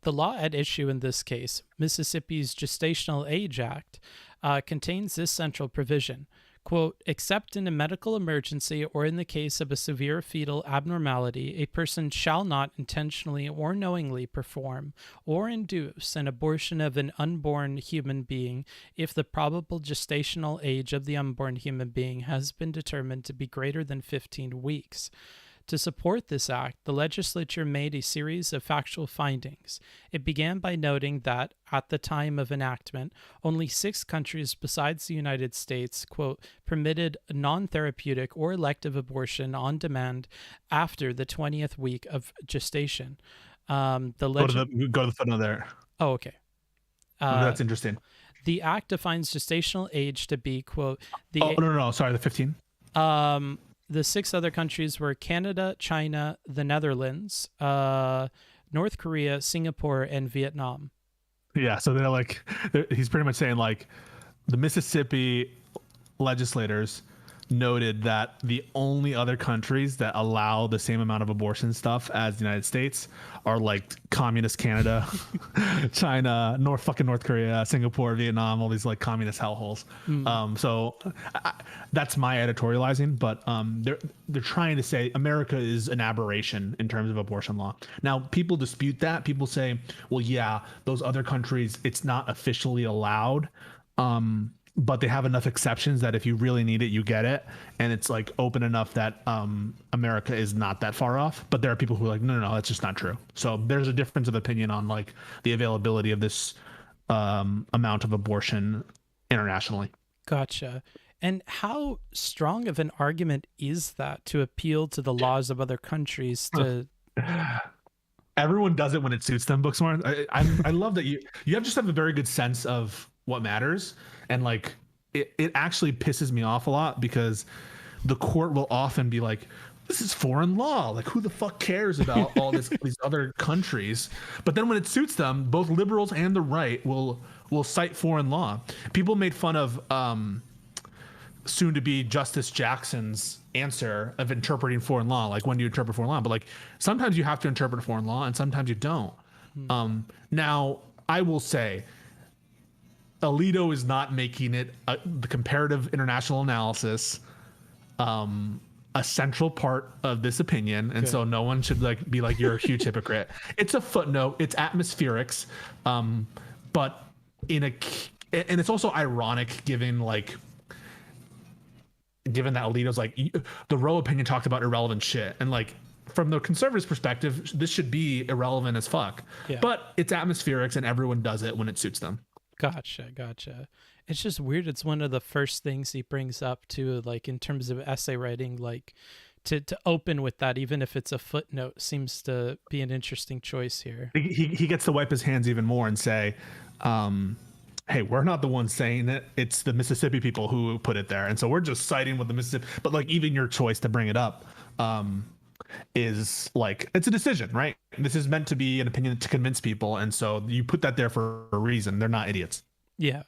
The law at issue in this case, Mississippi's Gestational Age Act, contains this central provision. Quote, except in a medical emergency or in the case of a severe fetal abnormality, a person shall not intentionally or knowingly perform or induce an abortion of an unborn human being if the probable gestational age of the unborn human being has been determined to be greater than 15 weeks. To support this act, the legislature made a series of factual findings. It began by noting that, at the time of enactment, only 6 countries besides the United States, quote, permitted non-therapeutic or elective abortion on demand after the 20th week of gestation. Go to the footnote there. Oh, okay. That's interesting. The act defines gestational age to be, quote... No. Sorry, the 15. The 6 other countries were Canada, China, the Netherlands, North Korea, Singapore, and Vietnam. Yeah, so he's pretty much saying like the Mississippi legislators noted that the only other countries that allow the same amount of abortion stuff as the United States are like communist Canada, China, North Korea, Singapore, Vietnam, all these like communist hellholes. So that's my editorializing, but they're trying to say America is an aberration in terms of abortion law. Now, people dispute that. People say, well, yeah, those other countries, it's not officially allowed. But they have enough exceptions that if you really need it, you get it. And it's like open enough that America is not that far off. But there are people who are like, no, that's just not true. So there's a difference of opinion on like the availability of this amount of abortion internationally. Gotcha. And how strong of an argument is that to appeal to the laws of other countries to... Everyone does it when it suits them, Booksmart. I love that you just have a very good sense of what matters. And like it actually pisses me off a lot because the court will often be like, this is foreign law. Like, who the fuck cares about all these other countries? But then when it suits them, both liberals and the right will cite foreign law. People made fun of soon to be Justice Jackson's answer of interpreting foreign law. Like, when do you interpret foreign law? But like sometimes you have to interpret foreign law and sometimes you don't. Now I will say, Alito is not making it the comparative international analysis a central part of this opinion, and so no one should like be like, you're a huge hypocrite. It's a footnote. It's atmospherics, but and it's also ironic given that Alito's like, the Roe opinion talked about irrelevant shit, and like from the conservatives' perspective, this should be irrelevant as fuck. Yeah. But it's atmospherics, and everyone does it when it suits them. Gotcha. It's just weird. It's one of the first things he brings up too, like in terms of essay writing, like to open with that, even if it's a footnote, seems to be an interesting choice here. He gets to wipe his hands even more and say, hey, we're not the ones saying it. It's the Mississippi people who put it there. And so we're just citing with the Mississippi, but like even your choice to bring it up is like, it's a decision, right? This is meant to be an opinion to convince people, and so you put that there for a reason. They're not idiots. Yeah.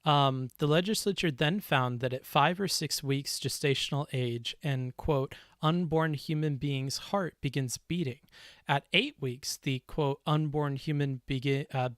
The legislature then found that at 5 or 6 weeks gestational age and, quote, unborn human being's heart begins beating. At 8 weeks, the, quote, unborn human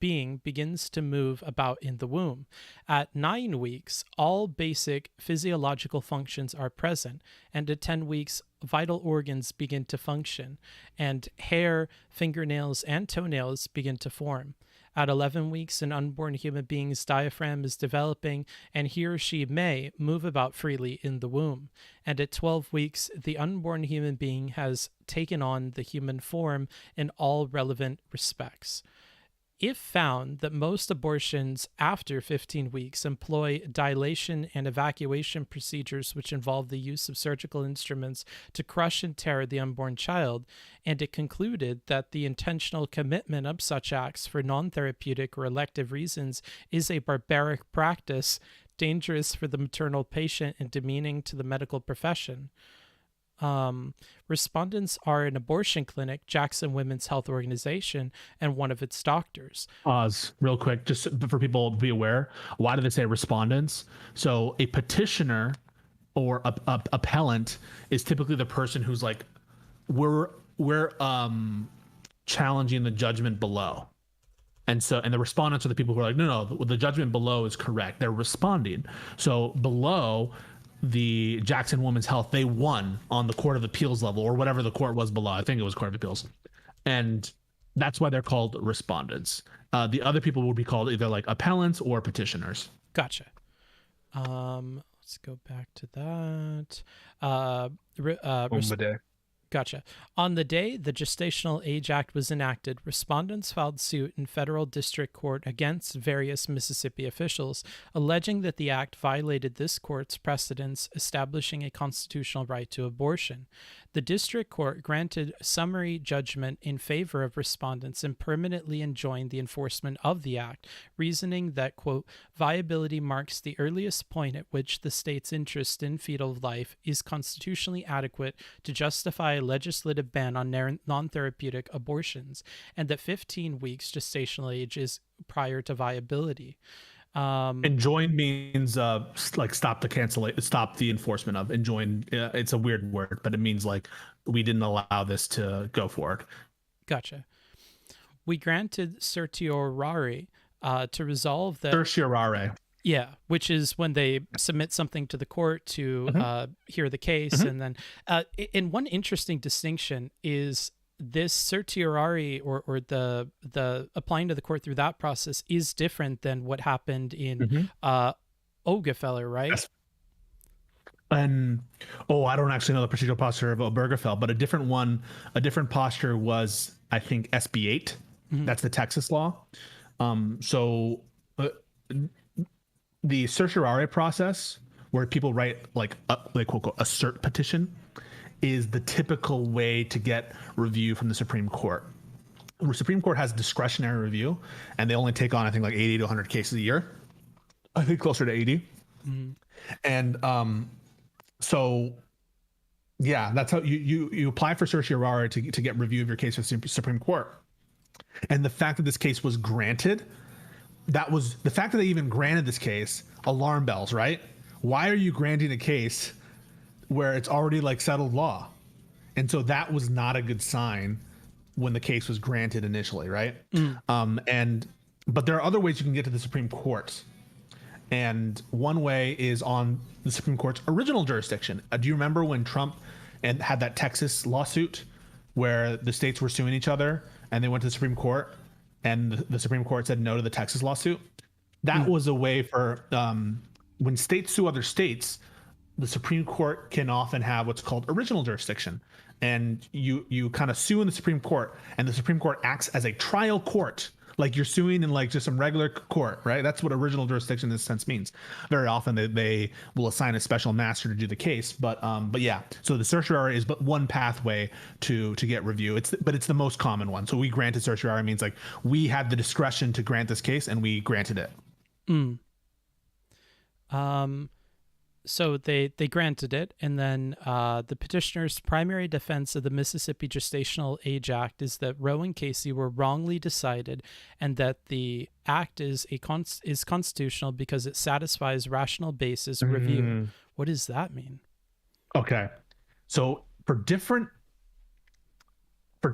being begins to move about in the womb. At 9 weeks, all basic physiological functions are present, and at 10 weeks, vital organs begin to function, and hair, fingernails, and toenails begin to form. At 11 weeks, an unborn human being's diaphragm is developing, and he or she may move about freely in the womb. And at 12 weeks, the unborn human being has taken on the human form in all relevant respects. If found that most abortions after 15 weeks employ dilation and evacuation procedures which involve the use of surgical instruments to crush and tear the unborn child, and it concluded that the intentional commitment of such acts for non-therapeutic or elective reasons is a barbaric practice, dangerous for the maternal patient and demeaning to the medical profession. Respondents are an abortion clinic, Jackson Women's Health Organization, and one of its doctors. Pause real quick, just for people to be aware. Why do they say respondents? So a petitioner or a appellant is typically the person who's like, we're challenging the judgment below. And the respondents are the people who are like, no, the judgment below is correct. They're responding. So below, the Jackson Women's Health, they won on the Court of Appeals level, or whatever the court was below. I think it was Court of Appeals. And that's why they're called respondents. The other people would be called either like appellants or petitioners. Gotcha. Let's go back to that. Gotcha. On the day the Gestational Age Act was enacted, respondents filed suit in federal district court against various Mississippi officials, alleging that the act violated this court's precedents establishing a constitutional right to abortion. The district court granted summary judgment in favor of respondents and permanently enjoined the enforcement of the act, reasoning that, quote, viability marks the earliest point at which the state's interest in fetal life is constitutionally adequate to justify a legislative ban on non-therapeutic abortions, and that 15 weeks gestational age is prior to viability. Enjoin means like stop the enforcement of. Enjoin, it's a weird word, but it means like we didn't allow this to go forward. Gotcha. We granted certiorari to resolve that. Certiorari. Yeah, which is when they submit something to the court to hear the case. And then and one interesting distinction is this certiorari or the applying to the court through that process is different than what happened in Obergefell, right? Yes. And I don't actually know the procedural posture of Obergefell, but a different posture was, I think, SB 8. That's the Texas law. The certiorari process, where people write like quote, a cert petition, is the typical way to get review from the Supreme Court. The Supreme Court has discretionary review, and they only take on, I think, like 80 to 100 cases a year. I think closer to 80. And so, yeah, that's how you apply for certiorari to get review of your case with the Supreme Court. And the fact that this case was granted, the fact that they even granted this case, alarm bells, right? Why are you granting a case where it's already like settled law? And so that was not a good sign when the case was granted initially, right? But there are other ways you can get to the Supreme Court. And one way is on the Supreme Court's original jurisdiction. Do you remember when Trump had that Texas lawsuit where the states were suing each other and they went to the Supreme Court and the Supreme Court said no to the Texas lawsuit? That was a way for when states sue other states, the Supreme Court can often have what's called original jurisdiction. And you kind of sue in the Supreme Court, and the Supreme Court acts as a trial court, like you're suing in like just some regular court, right? That's what original jurisdiction in this sense means. Very often they will assign a special master to do the case, but yeah. So the certiorari is but one pathway to get review. It's the most common one. So we granted certiorari means like we had the discretion to grant this case, and we granted it. So they granted it, and then the petitioner's primary defense of the Mississippi Gestational Age Act is that Roe and Casey were wrongly decided, and that the act is constitutional because it satisfies rational basis review. What does that mean? Okay, so for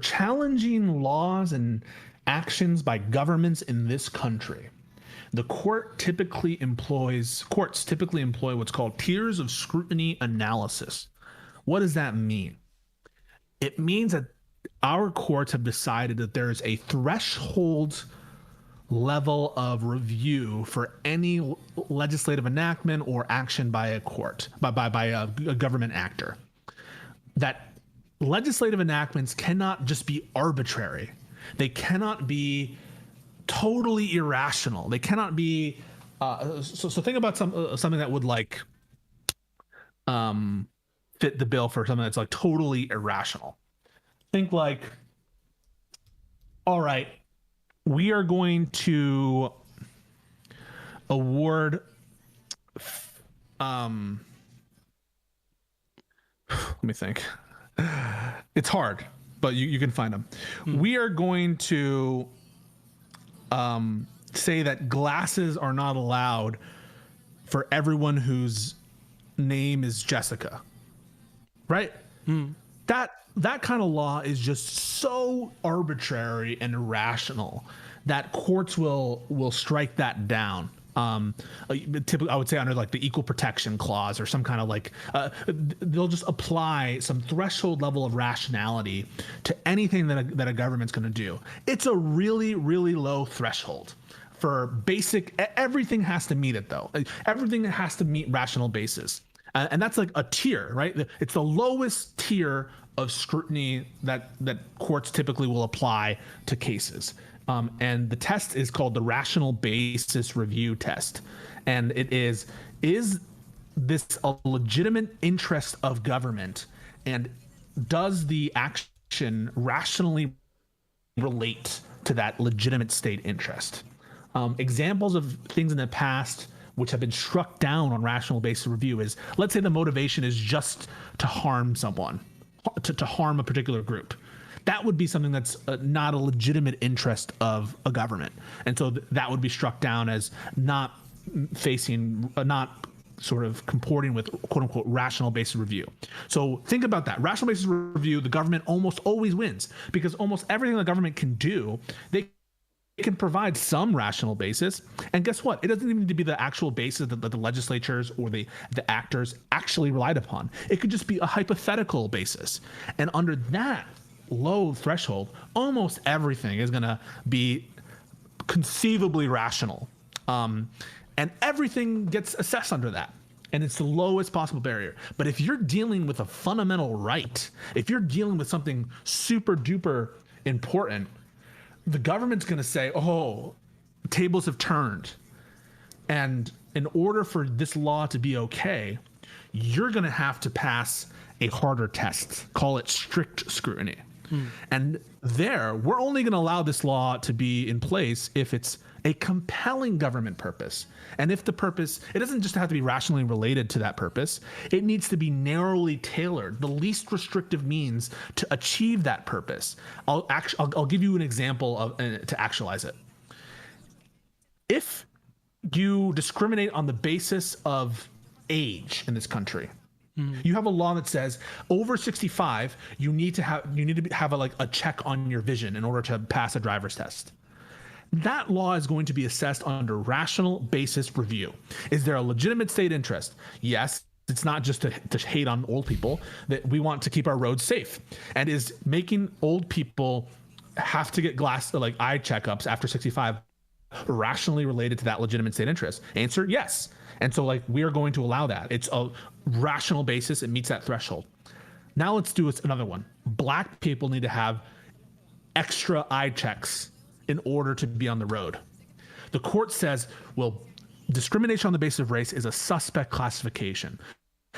challenging laws and actions by governments in this country, the courts typically employ what's called tiers of scrutiny analysis. What does that mean? It means that our courts have decided that there is a threshold level of review for any legislative enactment or action by a court, by a government actor. That legislative enactments cannot just be arbitrary. They cannot be totally irrational. They cannot be. So think about something that would like fit the bill for something that's like totally irrational. Think like, all right, we are going to award let me think. It's hard, but you can find them. We are going to say that glasses are not allowed for everyone whose name is Jessica, right? That kind of law is just so arbitrary and irrational that courts will strike that down. Typically, I would say under like the equal protection clause or some kind of like they'll just apply some threshold level of rationality to anything that a government's going to do. It's a really, really low threshold for basic. Everything has to meet it though. Everything has to meet rational basis, and that's like a tier, right? It's the lowest tier of scrutiny that courts typically will apply to cases. And the test is called the rational basis review test. And it is this a legitimate interest of government? And does the action rationally relate to that legitimate state interest? Examples of things in the past which have been struck down on rational basis review is, let's say the motivation is just to harm someone, to harm a particular group. That would be something that's not a legitimate interest of a government. And so that would be struck down as not sort of comporting with quote unquote rational basis review. So think about that. Rational basis review, the government almost always wins because almost everything the government can do, they can provide some rational basis. And guess what? It doesn't even need to be the actual basis that the legislatures or the actors actually relied upon. It could just be a hypothetical basis. And under that low threshold, almost everything is going to be conceivably rational. And everything gets assessed under that. And it's the lowest possible barrier. But if you're dealing with a fundamental right, if you're dealing with something super duper important, the government's going to say, oh, tables have turned. And in order for this law to be okay, you're going to have to pass a harder test. Call it strict scrutiny. And we're only going to allow this law to be in place if it's a compelling government purpose. And if the purpose, it doesn't just have to be rationally related to that purpose, it needs to be narrowly tailored, the least restrictive means to achieve that purpose. I'll give you an example to actualize it. If you discriminate on the basis of age in this country, you have a law that says over 65, you need to have a check on your vision in order to pass a driver's test. That law is going to be assessed under rational basis review. Is there a legitimate state interest? Yes. It's not just to hate on old people, that we want to keep our roads safe. And is making old people have to get eye checkups after 65 rationally related to that legitimate state interest? Answer, yes. And so we are going to allow that. It's a rational basis. It meets that threshold. Now let's do another one. Black people need to have extra eye checks in order to be on the road. The court says, well, discrimination on the basis of race is a suspect classification.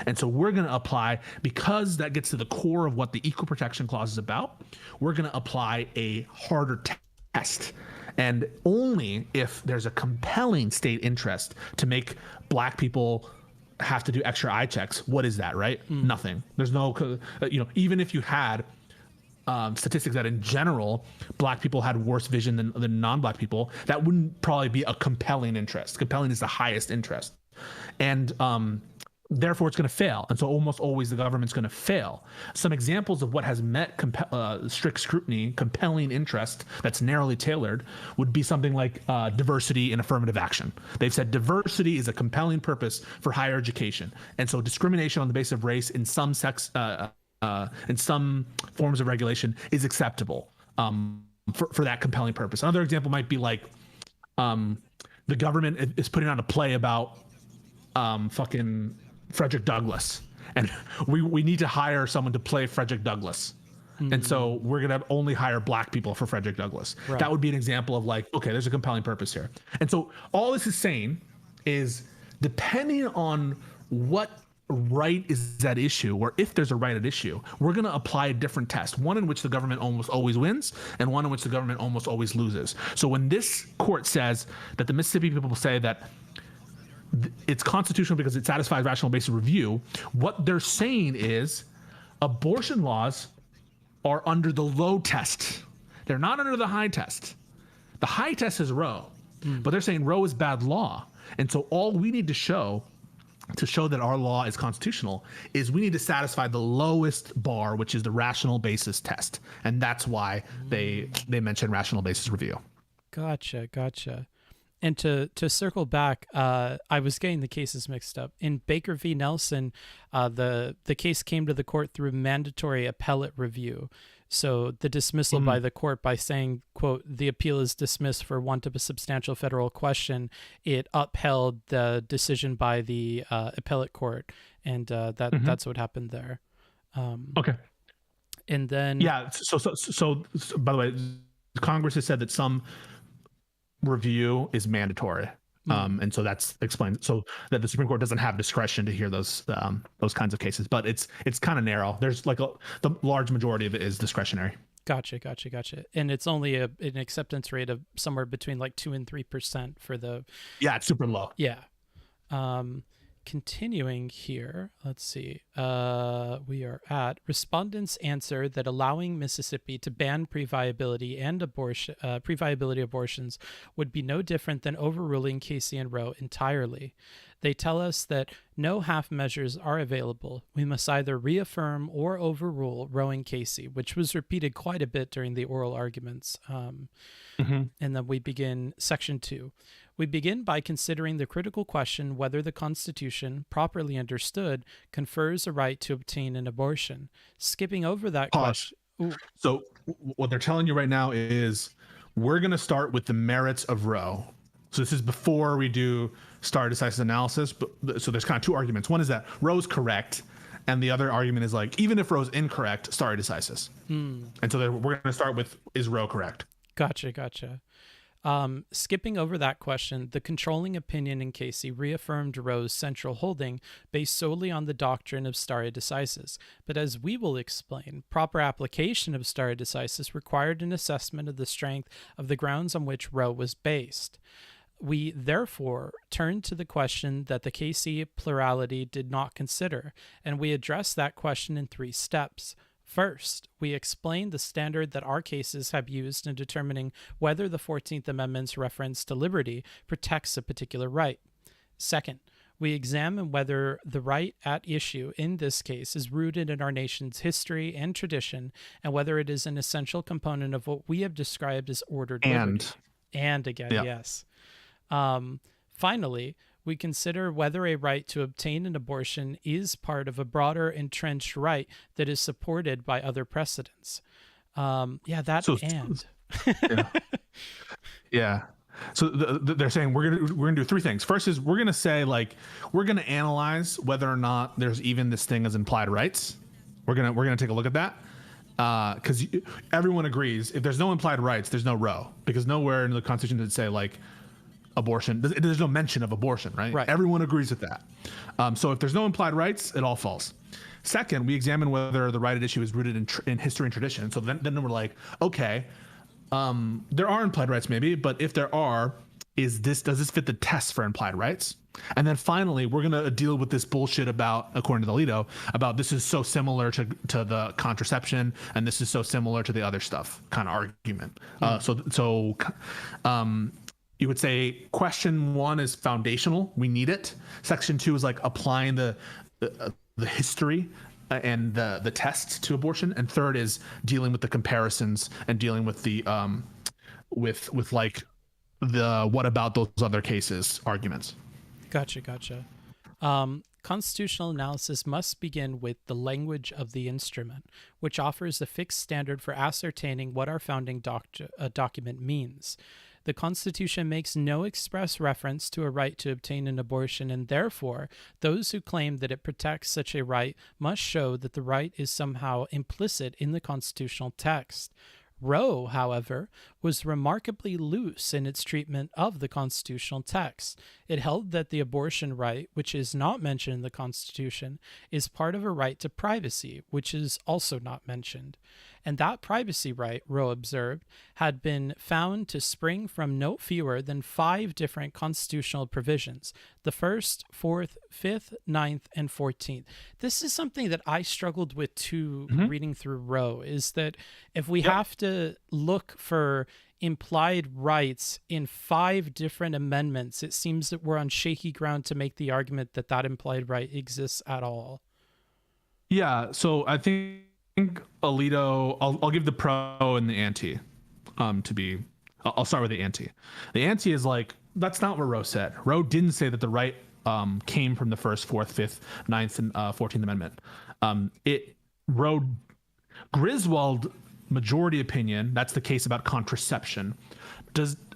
And so we're going to apply, because that gets to the core of what the equal protection clause is about, we're going to apply a harder test. And only if there's a compelling state interest to make black people have to do extra eye checks. What is that, right? Nothing. There's no, even if you had statistics that in general, black people had worse vision than non-black people, that wouldn't probably be a compelling interest. Compelling is the highest interest. And therefore it's going to fail. And so almost always the government's going to fail. Some examples of what has met strict scrutiny, compelling interest that's narrowly tailored, would be something like diversity in affirmative action. They've said diversity is a compelling purpose for higher education. And so discrimination on the basis of race in some in some forms of regulation is acceptable for that compelling purpose. Another example might be the government is putting on a play about fucking Frederick Douglass, and we need to hire someone to play Frederick Douglass. And so we're going to only hire black people for Frederick Douglass. Right. That would be an example of like, okay, there's a compelling purpose here. And so all this is saying is, depending on what right is at issue, or if there's a right at issue, we're going to apply a different test, one in which the government almost always wins and one in which the government almost always loses. So when this court says that the Mississippi people say that it's constitutional because it satisfies rational basis review, what they're saying is abortion laws are under the low test. They're not under the high test. The high test is Roe, but they're saying Roe is bad law. And so all we need to show that our law is constitutional is we need to satisfy the lowest bar, which is the rational basis test. And that's why they mention rational basis review. Gotcha. And to circle back, I was getting the cases mixed up. In Baker v. Nelson, the case came to the court through mandatory appellate review. So the dismissal by the court by saying, quote, the appeal is dismissed for want of a substantial federal question, it upheld the decision by the appellate court. And that's what happened there. Okay. And then... Yeah, so by the way, Congress has said that some review is mandatory, and so that's explained so that the Supreme Court doesn't have discretion to hear those kinds of cases, but it's kind of narrow. There's like the large majority of it is discretionary. Gotcha. And it's only an acceptance rate of somewhere between like 2 and 3% for the... Yeah, it's super low. Yeah. Continuing here, let's see. We are at respondents answer that allowing Mississippi to ban pre-viability and pre-viability abortions would be no different than overruling Casey and Roe entirely. They tell us that no half measures are available. We must either reaffirm or overrule Roe and Casey, which was repeated quite a bit during the oral arguments. And then we begin section 2. We begin by considering the critical question whether the Constitution, properly understood, confers a right to obtain an abortion. Skipping over that question. So what they're telling you right now is we're going to start with the merits of Roe. So this is before we do stare decisis analysis. But so there's kind of two arguments. One is that Roe's correct, and the other argument is like, even if Roe's incorrect, stare decisis. And so we're going to start with, is Roe correct? Gotcha. Skipping over that question, the controlling opinion in Casey reaffirmed Roe's central holding based solely on the doctrine of stare decisis. But as we will explain, proper application of stare decisis required an assessment of the strength of the grounds on which Roe was based. We therefore turn to the question that the Casey plurality did not consider, and we address that question in 3 steps. First, we explain the standard that our cases have used in determining whether the 14th Amendment's reference to liberty protects a particular right. Second, we examine whether the right at issue in this case is rooted in our nation's history and tradition, and whether it is an essential component of what we have described as ordered liberty. And again, yes. Finally, we consider whether a right to obtain an abortion is part of a broader entrenched right that is supported by other precedents. Yeah. So they're saying we're gonna do 3 things. First is we're gonna say like we're gonna analyze whether or not there's even this thing as implied rights. We're gonna take a look at that. Because everyone agrees if there's no implied rights, there's no Roe, because nowhere in the Constitution did it say like abortion. There's no mention of abortion, right? Everyone agrees with that. So if there's no implied rights, it all falls. Second, we examine whether the right at issue is rooted in history and tradition. So then we're like, okay, there are implied rights maybe, but if there are, does this fit the test for implied rights? And then finally, we're going to deal with this bullshit about, according to the Alito, about this is so similar to the contraception and this is so similar to the other stuff kind of argument. You would say question 1 is foundational. We need it. Section 2 is like applying the history and the tests to abortion. And third is dealing with the comparisons and dealing with the with like the what about those other cases arguments. Gotcha. Constitutional analysis must begin with the language of the instrument, which offers a fixed standard for ascertaining what our founding document means. The Constitution makes no express reference to a right to obtain an abortion, and therefore, those who claim that it protects such a right must show that the right is somehow implicit in the constitutional text. Roe, however, was remarkably loose in its treatment of the constitutional text. It held that the abortion right, which is not mentioned in the Constitution, is part of a right to privacy, which is also not mentioned. And that privacy right, Roe observed, had been found to spring from no fewer than 5 different constitutional provisions: the 1st, 4th, 5th, 9th, and 14th. This is something that I struggled with too, reading through Roe, is that if we have to look for implied rights in 5 different amendments, it seems that we're on shaky ground to make the argument that that implied right exists at all. Yeah, so I think Alito, I'll give the pro and the anti. I'll start with the anti. The anti is like, that's not what Roe said. Roe didn't say that the right came from the 1st, 4th, 5th, 9th, and 14th Amendment. Roe Griswold majority opinion, that's the case about contraception.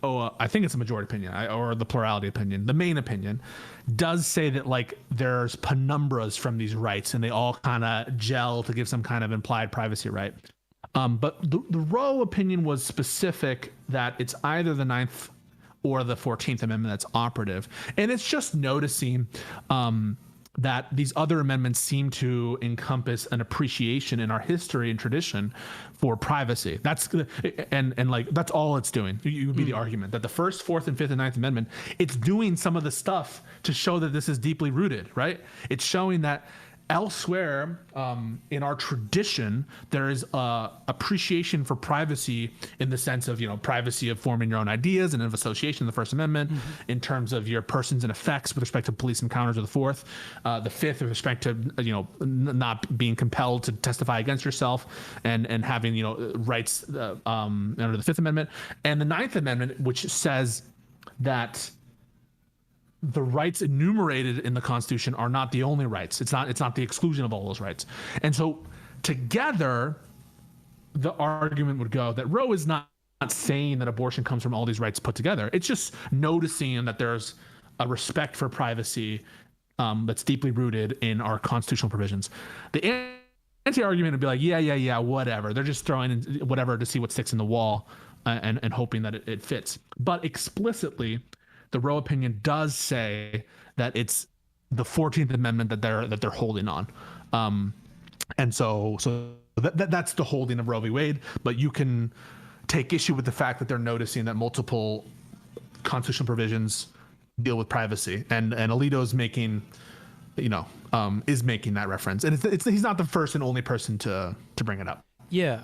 I think it's a majority opinion, or the plurality opinion. The main opinion does say that like there's penumbras from these rights, and they all kind of gel to give some kind of implied privacy right. But the Roe opinion was specific that it's either the 9th or the 14th Amendment that's operative, and it's just noticing that these other amendments seem to encompass an appreciation in our history and tradition for privacy. That's all it's doing. You would be the argument that the 1st, 4th, and 5th and 9th Amendment, it's doing some of the stuff to show that this is deeply rooted, right? It's showing that elsewhere in our tradition, there is appreciation for privacy in the sense of, privacy of forming your own ideas and of association, the First Amendment, in terms of your persons and effects with respect to police encounters of the 4th, the 5th with respect to, not being compelled to testify against yourself and having, rights under the 5th Amendment, and the 9th Amendment, which says that the rights enumerated in the Constitution are not the only rights. It's not the exclusion of all those rights. And so together, the argument would go that Roe is not saying that abortion comes from all these rights put together. It's just noticing that there's a respect for privacy that's deeply rooted in our constitutional provisions. The anti-argument would be like, yeah, whatever. They're just throwing in whatever to see what sticks in the wall and hoping that it fits. But explicitly, the Roe opinion does say that it's the 14th Amendment that they're holding on, and so that's the holding of Roe v. Wade. But you can take issue with the fact that they're noticing that multiple constitutional provisions deal with privacy, and Alito's making, is making that reference, and he's not the first and only person to bring it up. Yeah.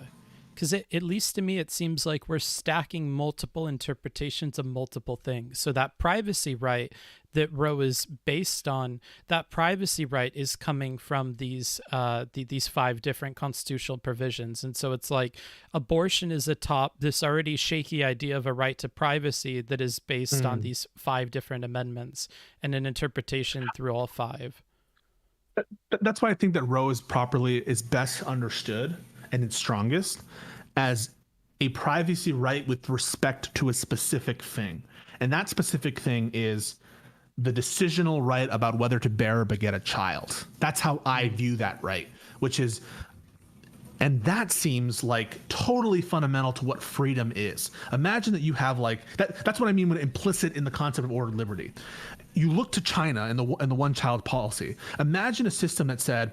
Because at least to me, it seems like we're stacking multiple interpretations of multiple things. So that privacy right that Roe is based on, that privacy right is coming from these 5 different constitutional provisions. And so it's like abortion is atop this already shaky idea of a right to privacy that is based on these 5 different amendments and an interpretation through all 5. That's why I think that Roe is best understood and its strongest as a privacy right with respect to a specific thing. And that specific thing is the decisional right about whether to bear or beget a child. That's how I view that right, and that seems like totally fundamental to what freedom is. Imagine that you have that's what I mean when implicit in the concept of ordered liberty. You look to China and the one-child policy. Imagine a system that said,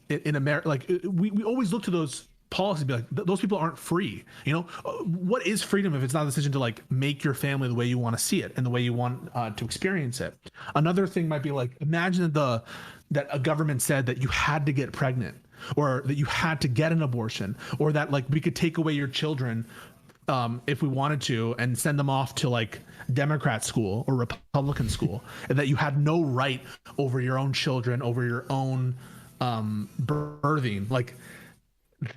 in America, we always look to those policies, be like, those people aren't free. What is freedom if it's not a decision to make your family the way you want to see it and the way you want to experience it? Another thing might be imagine that a government said that you had to get pregnant, or that you had to get an abortion, or that we could take away your children if we wanted to and send them off to Democrat school or Republican school, and that you had no right over your own children, over your own birthing.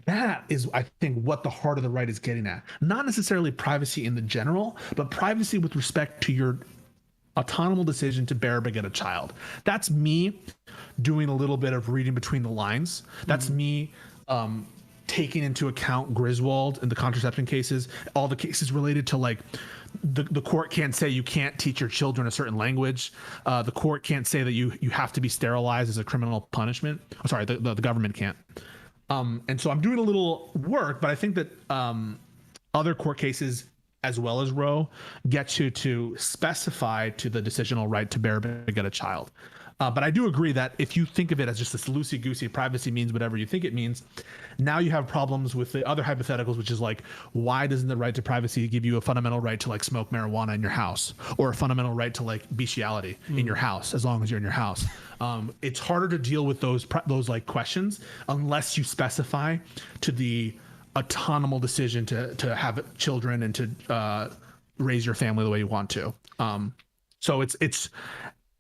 That is, I think, what the heart of the right is getting at. Not necessarily privacy in the general, but privacy with respect to your autonomous decision to bear or beget a child. That's me doing a little bit of reading between the lines. That's me taking into account Griswold and the contraception cases, all the cases related to like the court can't say you can't teach your children a certain language. The court can't say that you have to be sterilized as a criminal punishment. I'm sorry, the government can't. And so I'm doing a little work, but I think that other court cases as well as Roe get you to specify to the decisional right to bear or get a child. But I do agree that if you think of it as just this loosey-goosey, privacy means whatever you think it means, now you have problems with the other hypotheticals, which is like, why doesn't the right to privacy give you a fundamental right to like smoke marijuana in your house, or a fundamental right to like bestiality in your house as long as you're in your house? It's harder to deal with those like questions unless you specify to the autonomous decision to have children and to raise your family the way you want to. So it's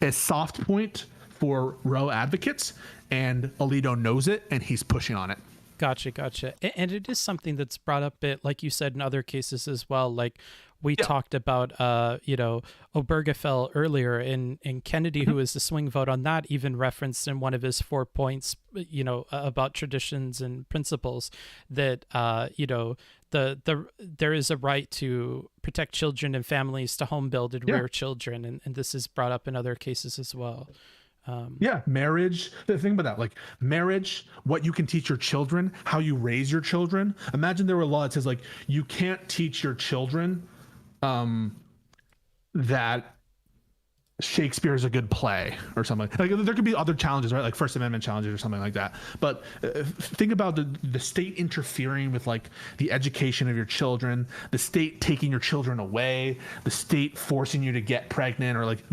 a soft point for Roe advocates, and Alito knows it, and he's pushing on it. Gotcha. And it is something that's brought up, like you said, in other cases as well. Like we talked about, Obergefell earlier, in Kennedy, who was the swing vote on that, even referenced in one of his 4 points, about traditions and principles that, there is a right to protect children and families to home build and rear children. And this is brought up in other cases as well. Marriage. The thing about that, like marriage, what you can teach your children, how you raise your children. Imagine there were a law that says like you can't teach your children that Shakespeare is a good play or something. Like there could be other challenges, right? Like First Amendment challenges or something like that. But think about the state interfering with like the education of your children, the state taking your children away, the state forcing you to get pregnant, or like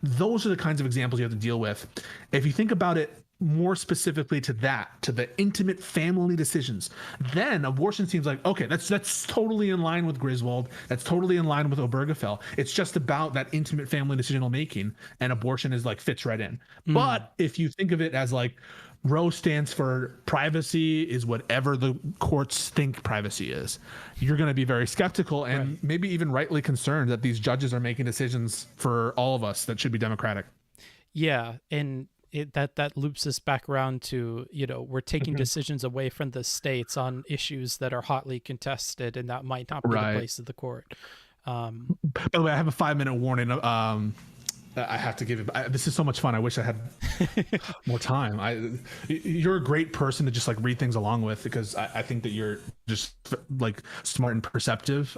those are the kinds of examples you have to deal with. If you think about it more specifically to the intimate family decisions, then abortion seems like, okay, that's totally in line with Griswold. That's totally in line with Obergefell. It's just about that intimate family decisional making, and abortion is like fits right in. But if you think of it as like Roe stands for privacy is whatever the courts think privacy is, you're going to be very skeptical and maybe even rightly concerned that these judges are making decisions for all of us that should be democratic. Yeah, and that loops us back around to, we're taking decisions away from the states on issues that are hotly contested, and that might not be the place of the court. By the way, I have a 5-minute warning. I have to give it. This is so much fun. I wish I had more time. You're a great person to just like read things along with, because I think that you're just like smart and perceptive.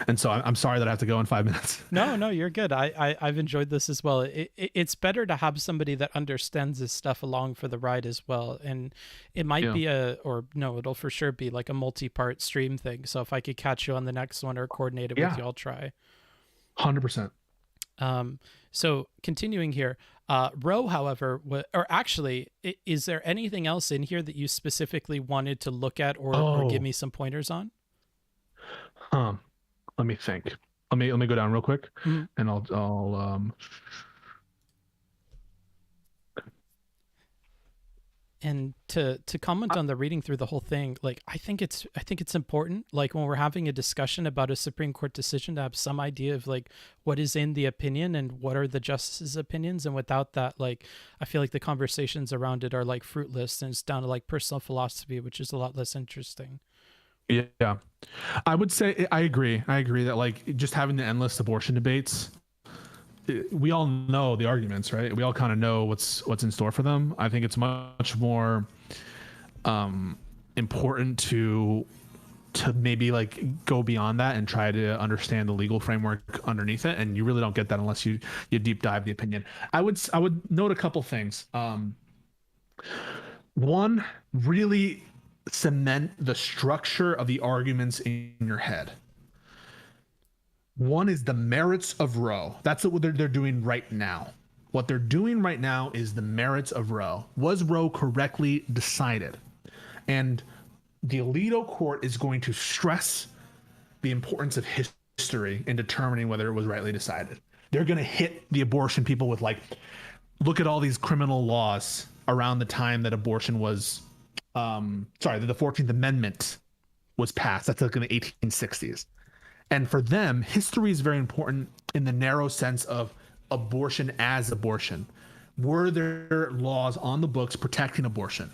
And so I'm sorry that I have to go in 5 minutes. No, you're good. I've enjoyed this as well. It's better to have somebody that understands this stuff along for the ride as well. And it might be it'll for sure be like a multi-part stream thing. So if I could catch you on the next one or coordinate it with you, I'll try. 100%. So continuing here, Roe, however, or actually, is there anything else in here that you specifically wanted to look at or give me some pointers on? Let me think. Let me go down real quick, and I'll And to comment on the reading through the whole thing, like I think it's important, like when we're having a discussion about a Supreme Court decision, to have some idea of like what is in the opinion and what are the justices' opinions. And without that, like I feel like the conversations around it are like fruitless, and it's down to like personal philosophy, which is a lot less interesting. Yeah, I would say I agree that like just having the endless abortion debates, we all know the arguments, right? We all kind of know what's in store for them. I think it's much more important to maybe like go beyond that and try to understand the legal framework underneath it. And you really don't get that unless you deep dive the opinion. I would note a couple things. One, really cement the structure of the arguments in your head. One is the merits of Roe. That's what they're doing right now. What they're doing right now is the merits of Roe. Was Roe correctly decided? And the Alito court is going to stress the importance of history in determining whether it was rightly decided. They're going to hit the abortion people with like, look at all these criminal laws around the time that abortion was the 14th Amendment was passed. That's like in the 1860s. And for them, history is very important in the narrow sense of abortion as abortion. Were there laws on the books protecting abortion?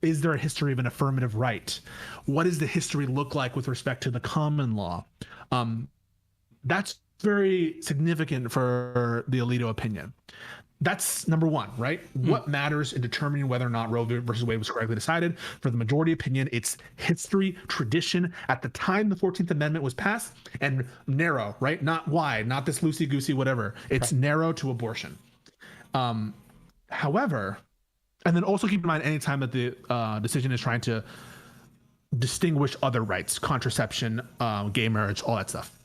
Is there a history of an affirmative right? What does the history look like with respect to the common law? That's very significant for the Alito opinion. That's number one, right? What matters in determining whether or not Roe versus Wade was correctly decided? For the majority opinion, it's history, tradition at the time the 14th Amendment was passed, and narrow, right? Not wide, not this loosey-goosey, whatever. It's narrow to abortion. However, and then also keep in mind anytime that the decision is trying to distinguish other rights, contraception, gay marriage, all that stuff.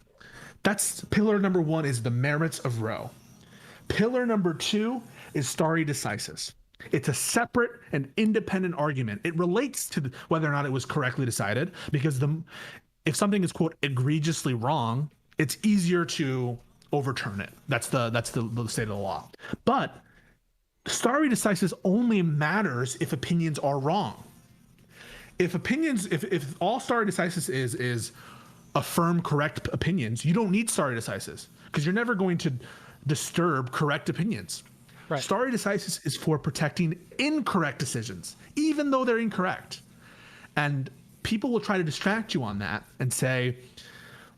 That's pillar number one, is the merits of Roe. Pillar number two is stare decisis. It's a separate and independent argument. It relates to whether or not it was correctly decided, because if something is, quote, egregiously wrong, it's easier to overturn it. That's the state of the law. But stare decisis only matters if opinions are wrong. If all stare decisis is affirm correct opinions, you don't need stare decisis, because you're never going to disturb correct opinions. Right. Stare decisis is for protecting incorrect decisions, even though they're incorrect. And people will try to distract you on that and say,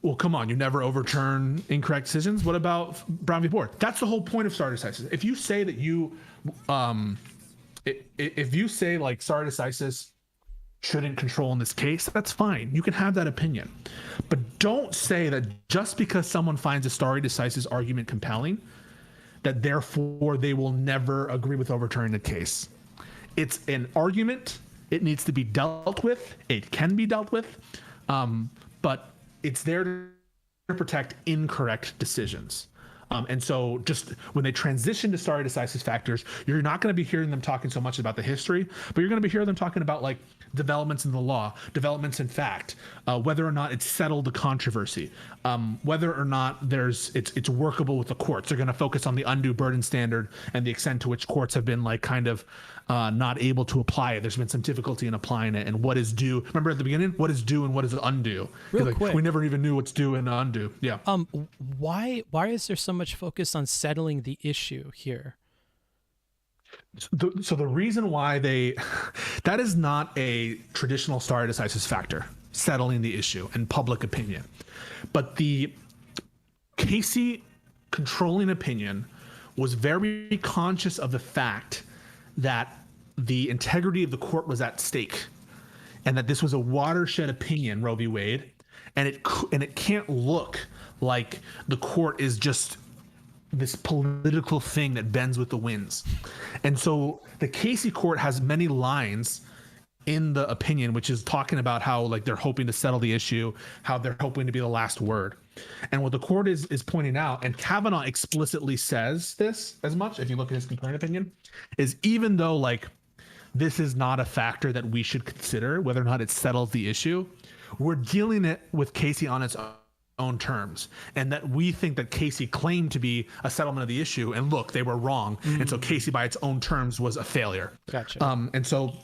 well, come on, you never overturn incorrect decisions. What about Brown v. Board? That's the whole point of stare decisis. If you say that if you say like stare decisis shouldn't control in this case, that's fine. You can have that opinion. But don't say that just because someone finds a stare decisis argument compelling, that therefore they will never agree with overturning the case. It's an argument. It needs to be dealt with. It can be dealt with. But it's there to protect incorrect decisions. And so just when they transition to stare decisis factors, you're not going to be hearing them talking so much about the history, but you're going to be hearing them talking about like developments in the law, developments in fact, whether or not it's settled the controversy, whether or not it's workable with the courts. They're going to focus on the undue burden standard and the extent to which courts have been like kind of not able to apply it. There's been some difficulty in applying it, and what is due. Remember at the beginning, what is due and what is undue? Real quick. We never even knew what's due and undue. Yeah. Why is there so much focus on settling the issue here? So the reason why that is not a traditional stare decisis factor, settling the issue and public opinion, but the Casey controlling opinion was very conscious of the fact that the integrity of the court was at stake, and that this was a watershed opinion, Roe v. Wade, and it can't look like the court is just this political thing that bends with the winds. And so the Casey court has many lines in the opinion, which is talking about how like they're hoping to settle the issue, how they're hoping to be the last word. And what the court is pointing out, and Kavanaugh explicitly says this as much, if you look at his concurring opinion, is even though like this is not a factor that we should consider whether or not it settles the issue, we're dealing it with Casey on its own terms, and that we think that Casey claimed to be a settlement of the issue, and look, they were wrong. And so Casey by its own terms was a failure. Gotcha. And so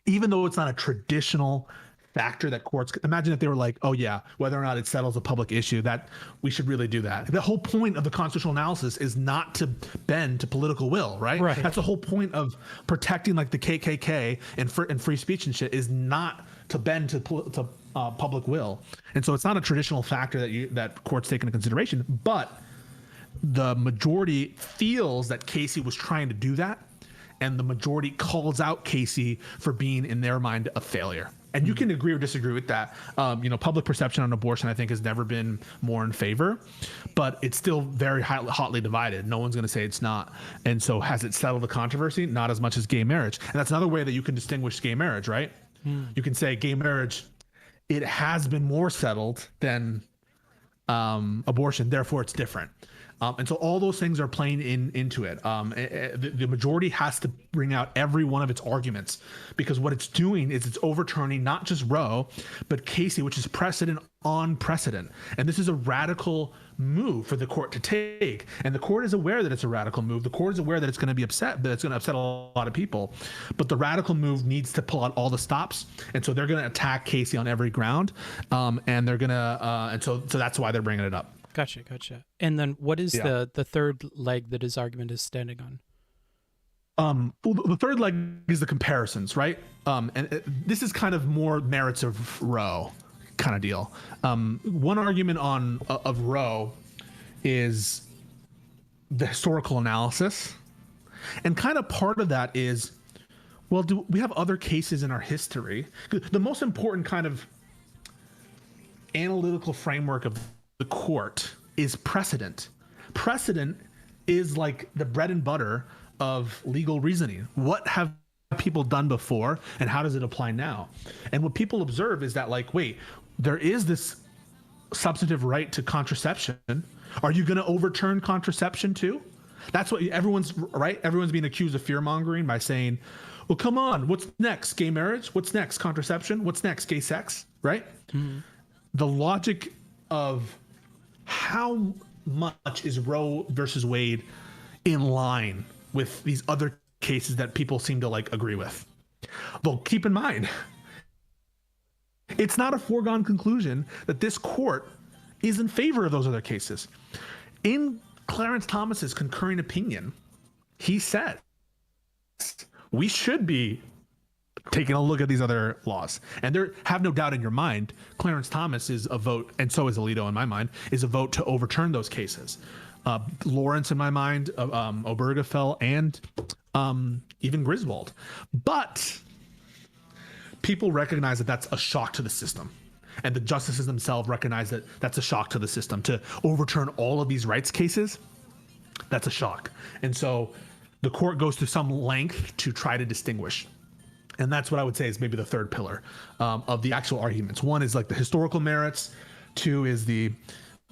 even though it's not a traditional factor that courts, imagine if they were like, oh yeah, whether or not it settles a public issue, that we should really do that. The whole point of the constitutional analysis is not to bend to political will, right? That's the whole point of protecting like the KKK and free speech and shit, is not to bend to public will. And so it's not a traditional factor that courts take into consideration, but the majority feels that Casey was trying to do that, and the majority calls out Casey for being, in their mind, a failure. And you can agree or disagree with that. Public perception on abortion, I think, has never been more in favor, but it's still very hotly divided. No one's going to say it's not. And so has it settled the controversy? Not as much as gay marriage. And that's another way that you can distinguish gay marriage, right? You can say gay marriage, it has been more settled than abortion, therefore it's different. And so all those things are playing into it. The majority has to bring out every one of its arguments, because what it's doing is it's overturning not just Roe, but Casey, which is precedent on precedent. And this is a radical move for the court to take. And the court is aware that it's a radical move. The court is aware that it's going to be upset, that it's going to upset a lot of people. But the radical move needs to pull out all the stops. And so they're going to attack Casey on every ground. And they're going to, and so that's why they're bringing it up. Gotcha. And then what is the third leg that his argument is standing on? Well, the third leg is the comparisons, right? This is kind of more merits of Roe kind of deal. One argument of Roe is the historical analysis, and kind of part of that is, well, do we have other cases in our history? The most important kind of analytical framework of the court is precedent. Precedent is like the bread and butter of legal reasoning. What have people done before, and how does it apply now? And what people observe is that, like, wait, there is this substantive right to contraception. Are you going to overturn contraception too? That's what everyone's right. Everyone's being accused of fear mongering by saying, well, come on, what's next? Gay marriage? What's next? Contraception? What's next? Gay sex? Right? Mm-hmm. The logic of how much is Roe versus Wade in line with these other cases that people seem to like agree with. Though keep in mind, it's not a foregone conclusion that this court is in favor of those other cases. In Clarence Thomas's concurring opinion, he said we should be taking a look at these other laws. And there, have no doubt in your mind, Clarence Thomas is a vote, and so is Alito in my mind, is a vote to overturn those cases. Lawrence in my mind, Obergefell, and even Griswold. But people recognize that that's a shock to the system. And the justices themselves recognize that that's a shock to the system. To overturn all of these rights cases, that's a shock. And so the court goes to some length to try to distinguish. And that's what I would say is maybe the third pillar of the actual arguments. One is like the historical merits. Two is the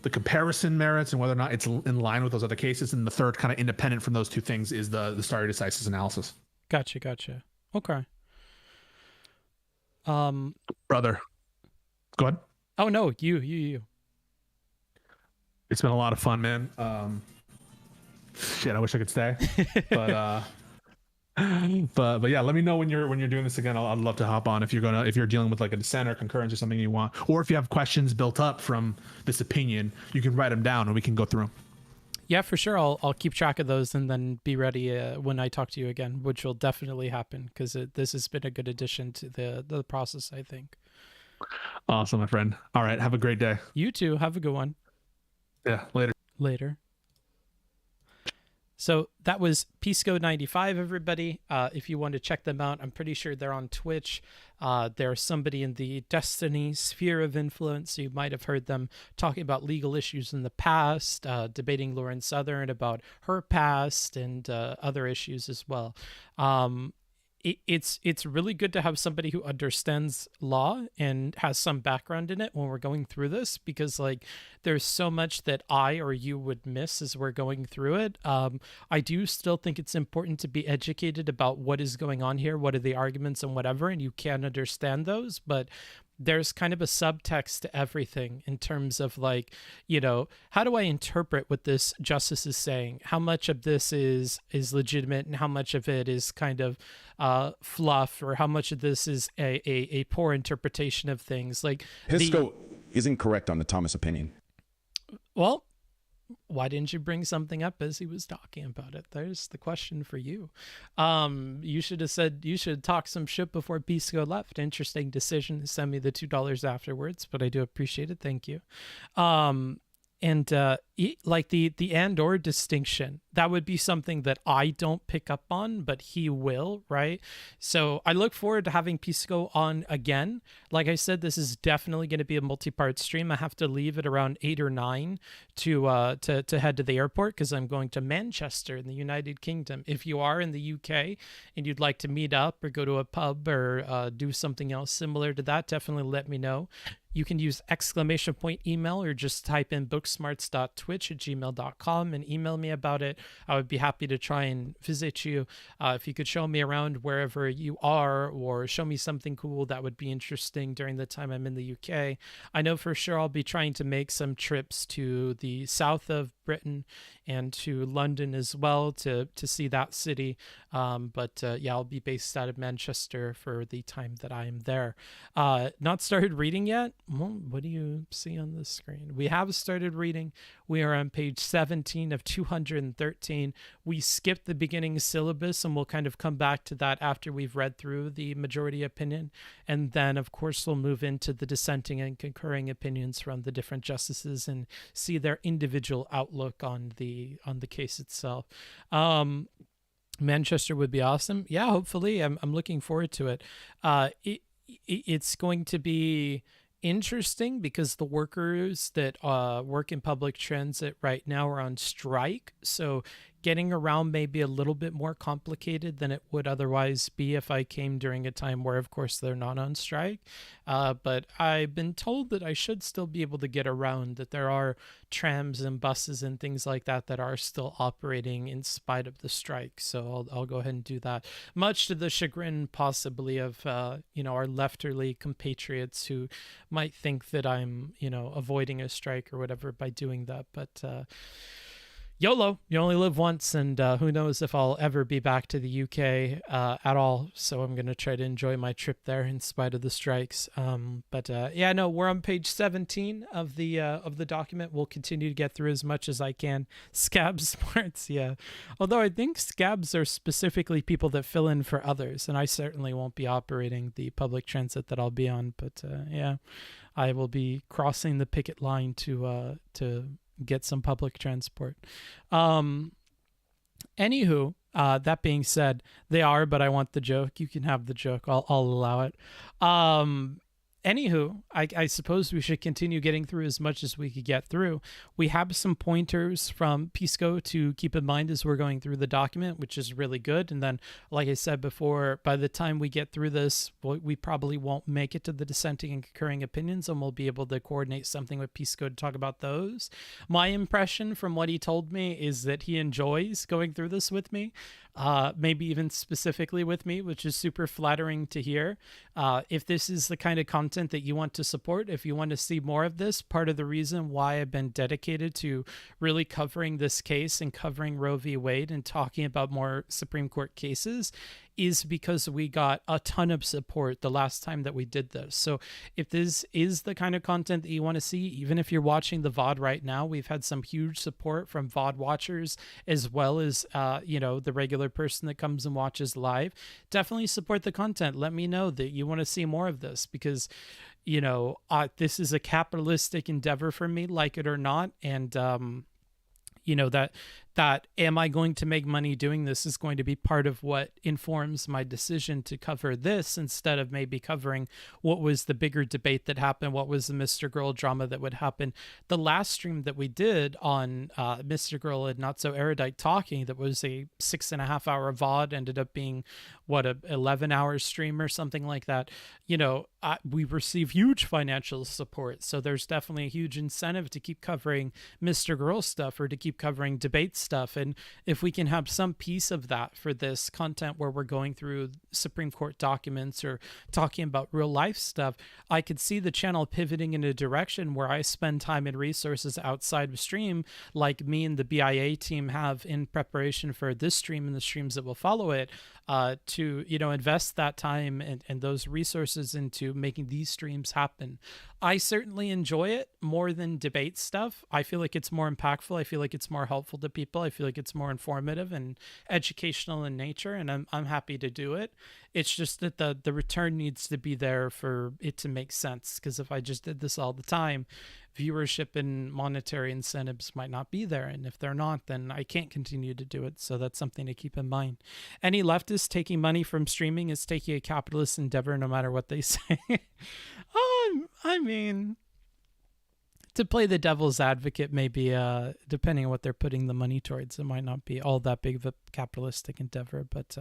comparison merits and whether or not it's in line with those other cases. And the third, kind of independent from those two things, is the stare decisis analysis. Gotcha. Okay. Brother, go ahead. Oh no, you. It's been a lot of fun, man. Shit, I wish I could stay, but yeah, let me know when you're doing this again. I'd love to hop on if you're dealing with like a dissent or concurrence or something you want, or if you have questions built up from this opinion, you can write them down and we can go through them. Yeah, for sure. I'll keep track of those and then be ready when I talk to you again, which will definitely happen because this has been a good addition to the process, I think. Awesome, my friend. All right, have a great day. You too. Have a good one. Yeah, later. So that was Pisco 95, everybody. If you want to check them out, I'm pretty sure they're on Twitch. They're somebody in the Destiny sphere of influence. You might have heard them talking about legal issues in the past, debating Lauren Southern about her past and other issues as well. It's really good to have somebody who understands law and has some background in it when we're going through this, because like there's so much that I or you would miss as we're going through it. I do still think it's important to be educated about what is going on here, what are the arguments and whatever, and you can understand those, but there's kind of a subtext to everything in terms of like, how do I interpret what this justice is saying? How much of this is legitimate and how much of it is kind of fluff, or how much of this is a poor interpretation of things? Like Pisco is incorrect on the Thomas opinion. Well, why didn't you bring something up as he was talking about it? There's the question for you. You should have said, you should talk some shit before Pisco left. Interesting decision to send me the $2 afterwards, but I do appreciate it. Thank you. Like the and or distinction, that would be something that I don't pick up on, but he will, right? So I look forward to having Pisco on again. Like I said, this is definitely going to be a multi-part stream. I have to leave at around 8 or 9 to head to the airport because I'm going to Manchester in the United Kingdom. If you are in the UK and you'd like to meet up or go to a pub or do something else similar to that, definitely let me know. You can use ! email or just type in booksmarts.twitch@gmail.com and email me about it. I would be happy to try and visit you. If you could show me around wherever you are or show me something cool, that would be interesting during the time I'm in the UK. I know for sure I'll be trying to make some trips to the south of Britain and to London as well to see that city. But I'll be based out of Manchester for the time that I am there. Not started reading yet? Well, what do you see on the screen? We have started reading. We We are on page 17 of 213. We skipped the beginning syllabus, and we'll kind of come back to that after we've read through the majority opinion. And then, of course, we'll move into the dissenting and concurring opinions from the different justices and see their individual outlook on the case itself. Manchester would be awesome. Yeah, hopefully. I'm looking forward to it. It's going to be interesting because the workers that work in public transit right now are on strike. So getting around may be a little bit more complicated than it would otherwise be if I came during a time where, of course, they're not on strike. But I've been told that I should still be able to get around, that there are trams and buses and things like that that are still operating in spite of the strike. So I'll go ahead and do that, much to the chagrin possibly of, our lefterly compatriots who might think that I'm, avoiding a strike or whatever by doing that. But YOLO, you only live once, and who knows if I'll ever be back to the UK at all. So I'm going to try to enjoy my trip there in spite of the strikes. We're on page 17 of the document. We'll continue to get through as much as I can. Scab smarts, yeah. Although I think scabs are specifically people that fill in for others, and I certainly won't be operating the public transit that I'll be on. But I will be crossing the picket line to get some public transport. Anywho, that being said, they are, but I want the joke. You can have the joke. I'll allow it. Anywho, I suppose we should continue getting through as much as we could get through. We have some pointers from Pisco to keep in mind as we're going through the document, which is really good. And then, like I said before, by the time we get through this, we probably won't make it to the dissenting and concurring opinions, and we'll be able to coordinate something with Pisco to talk about those. My impression from what he told me is that he enjoys going through this with me. Maybe even specifically with me, which is super flattering to hear. If this is the kind of content that you want to support, if you want to see more of this, part of the reason why I've been dedicated to really covering this case and covering Roe v. Wade and talking about more Supreme Court cases is because we got a ton of support the last time that we did this. So if this is the kind of content that you want to see, even if you're watching the VOD right now, we've had some huge support from VOD watchers as well as, the regular person that comes and watches live. Definitely support the content. Let me know that you want to see more of this because, this is a capitalistic endeavor for me, like it or not. And, that am I going to make money doing this is going to be part of what informs my decision to cover this instead of maybe covering what was the bigger debate that happened, what was the Mr. Girl drama that would happen. The last stream that we did on Mr. Girl and Not So Erudite Talking, that was a 6.5 hour VOD, ended up being a 11-hour stream or something like that. We receive huge financial support, so there's definitely a huge incentive to keep covering Mr. Girl stuff or to keep covering debate stuff. And if we can have some piece of that for this content where we're going through Supreme Court documents or talking about real life stuff, I could see the channel pivoting in a direction where I spend time and resources outside of stream, like me and the BIA team have in preparation for this stream and the streams that will follow it, to invest that time and those resources into making these streams happen. I certainly enjoy it more than debate stuff. I feel like it's more impactful. I feel like it's more helpful to people. I feel like it's more informative and educational in nature, and I'm happy to do it. It's just that the return needs to be there for it to make sense, because if I just did this all the time, viewership and monetary incentives might not be there, and if they're not, then I can't continue to do it. So that's something to keep in mind. Any leftist taking money from streaming is taking a capitalist endeavor, no matter what they say. I mean, to play the devil's advocate, maybe depending on what they're putting the money towards, it might not be all that big of a capitalistic endeavor, but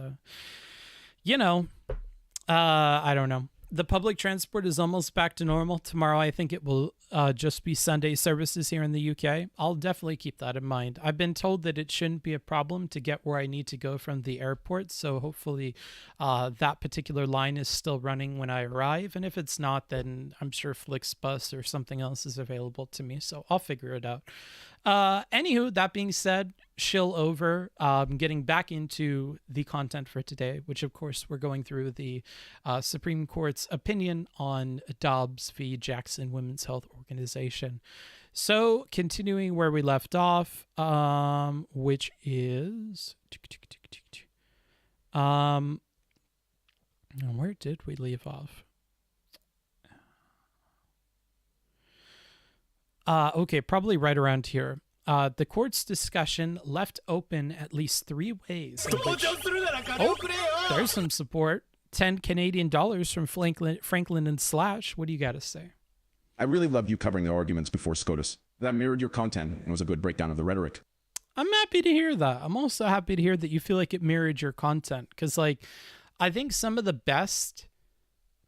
I don't know. The public transport is almost back to normal. Tomorrow, I think it will just be Sunday services here in the UK. I'll definitely keep that in mind. I've been told that it shouldn't be a problem to get where I need to go from the airport. So hopefully that particular line is still running when I arrive. And if it's not, then I'm sure Flixbus or something else is available to me. So I'll figure it out. Anywho, that being said, shill over, getting back into the content for today, which of course we're going through the Supreme Court's opinion on Dobbs v. Jackson Women's Health Organization. So continuing where we left off, which is where did we leave off? Okay, probably right around here. The court's discussion left open at least 3 ways in which, there's some support. 10 Canadian dollars from Franklin and Slash. What do you got to say? I really loved you covering the arguments before SCOTUS. That mirrored your content and was a good breakdown of the rhetoric. I'm happy to hear that. I'm also happy to hear that you feel like it mirrored your content. Because, like, I think some of the best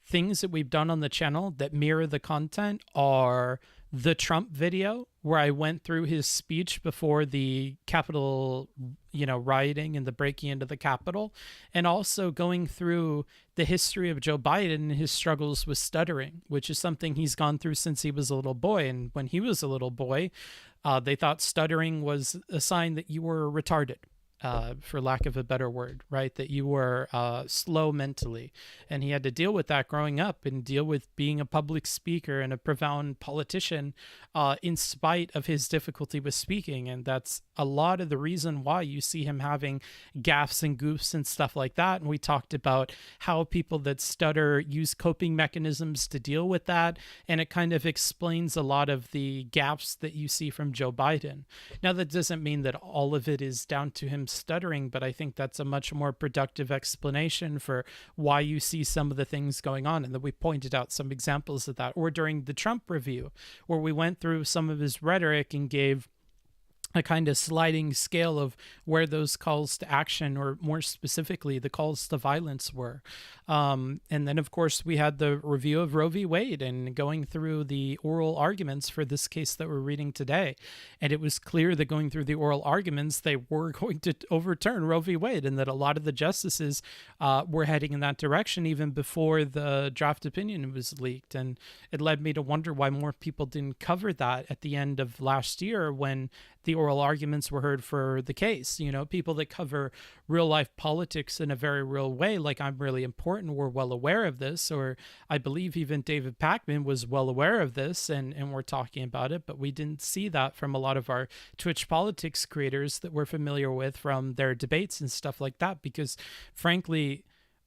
things that we've done on the channel that mirror the content are the Trump video where I went through his speech before the Capitol, rioting and the breaking into the Capitol, and also going through the history of Joe Biden and his struggles with stuttering, which is something he's gone through since he was a little boy. And when he was a little boy, they thought stuttering was a sign that you were retarded. For lack of a better word, right? That you were slow mentally. And he had to deal with that growing up and deal with being a public speaker and a profound politician in spite of his difficulty with speaking. And that's a lot of the reason why you see him having gaffes and goofs and stuff like that. And we talked about how people that stutter use coping mechanisms to deal with that. And it kind of explains a lot of the gaffes that you see from Joe Biden. Now, that doesn't mean that all of it is down to him stuttering, but I think that's a much more productive explanation for why you see some of the things going on, and that we pointed out some examples of that. Or during the Trump review, where we went through some of his rhetoric and gave a kind of sliding scale of where those calls to action, or more specifically, the calls to violence were. And then, of course, we had the review of Roe v. Wade and going through the oral arguments for this case that we're reading today. And it was clear that going through the oral arguments, they were going to overturn Roe v. Wade, and that a lot of the justices were heading in that direction even before the draft opinion was leaked. And it led me to wonder why more people didn't cover that at the end of last year when the oral arguments were heard for the case. People that cover real life politics in a very real way, like I'm really important, were well aware of this, or I believe even David Pakman was well aware of this, and we're talking about it, but we didn't see that from a lot of our Twitch politics creators that we're familiar with from their debates and stuff like that, because frankly,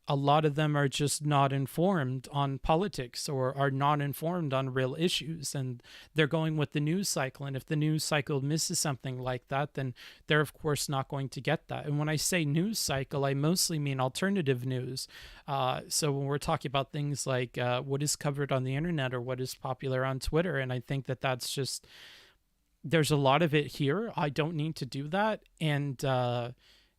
a lot of them are just not informed on politics, or are not informed on real issues, and they're going with the news cycle. And if the news cycle misses something like that, then they're of course not going to get that. And when I say news cycle, I mostly mean alternative news. So when we're talking about things like what is covered on the internet or what is popular on Twitter, and I think that that's just, there's a lot of it here. I don't need to do that. And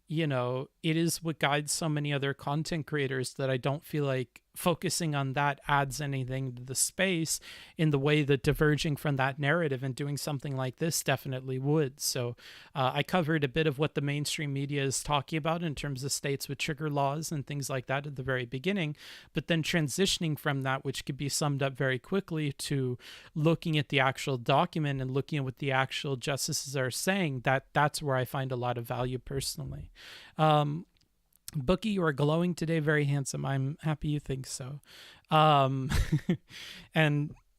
it is what guides so many other content creators that I don't feel like focusing on that adds anything to the space in the way that diverging from that narrative and doing something like this definitely would. So I covered a bit of what the mainstream media is talking about in terms of states with trigger laws and things like that at the very beginning, but then transitioning from that, which could be summed up very quickly, to looking at the actual document and looking at what the actual justices are saying. That's where I find a lot of value personally. Bookie, you are glowing today, very handsome. I'm happy you think so. And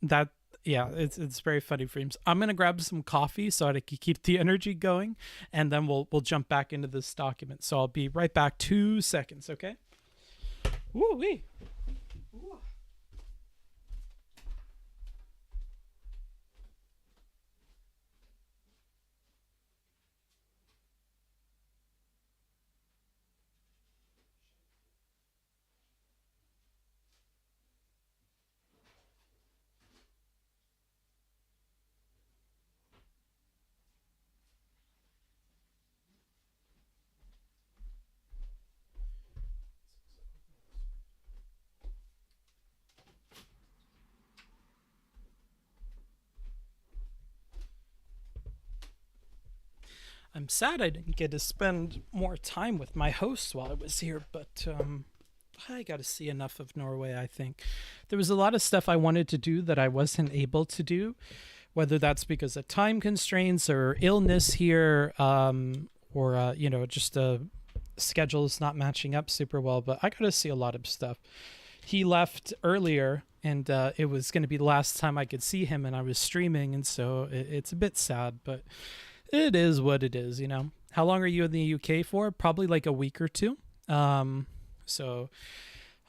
that, yeah, it's very funny frames. I'm gonna grab some coffee so I can keep the energy going, and then we'll jump back into this document. So I'll be right back. 2 seconds, okay? Woo-wee. I'm sad I didn't get to spend more time with my hosts while I was here, but I got to see enough of Norway, I think. There was a lot of stuff I wanted to do that I wasn't able to do, whether that's because of time constraints or illness here, or just schedules not matching up super well, but I got to see a lot of stuff. he left earlier, and it was going to be the last time I could see him, and I was streaming, and so it's a bit sad, but it is what it is, you know. How long are you in the UK for? Probably like a week or two. So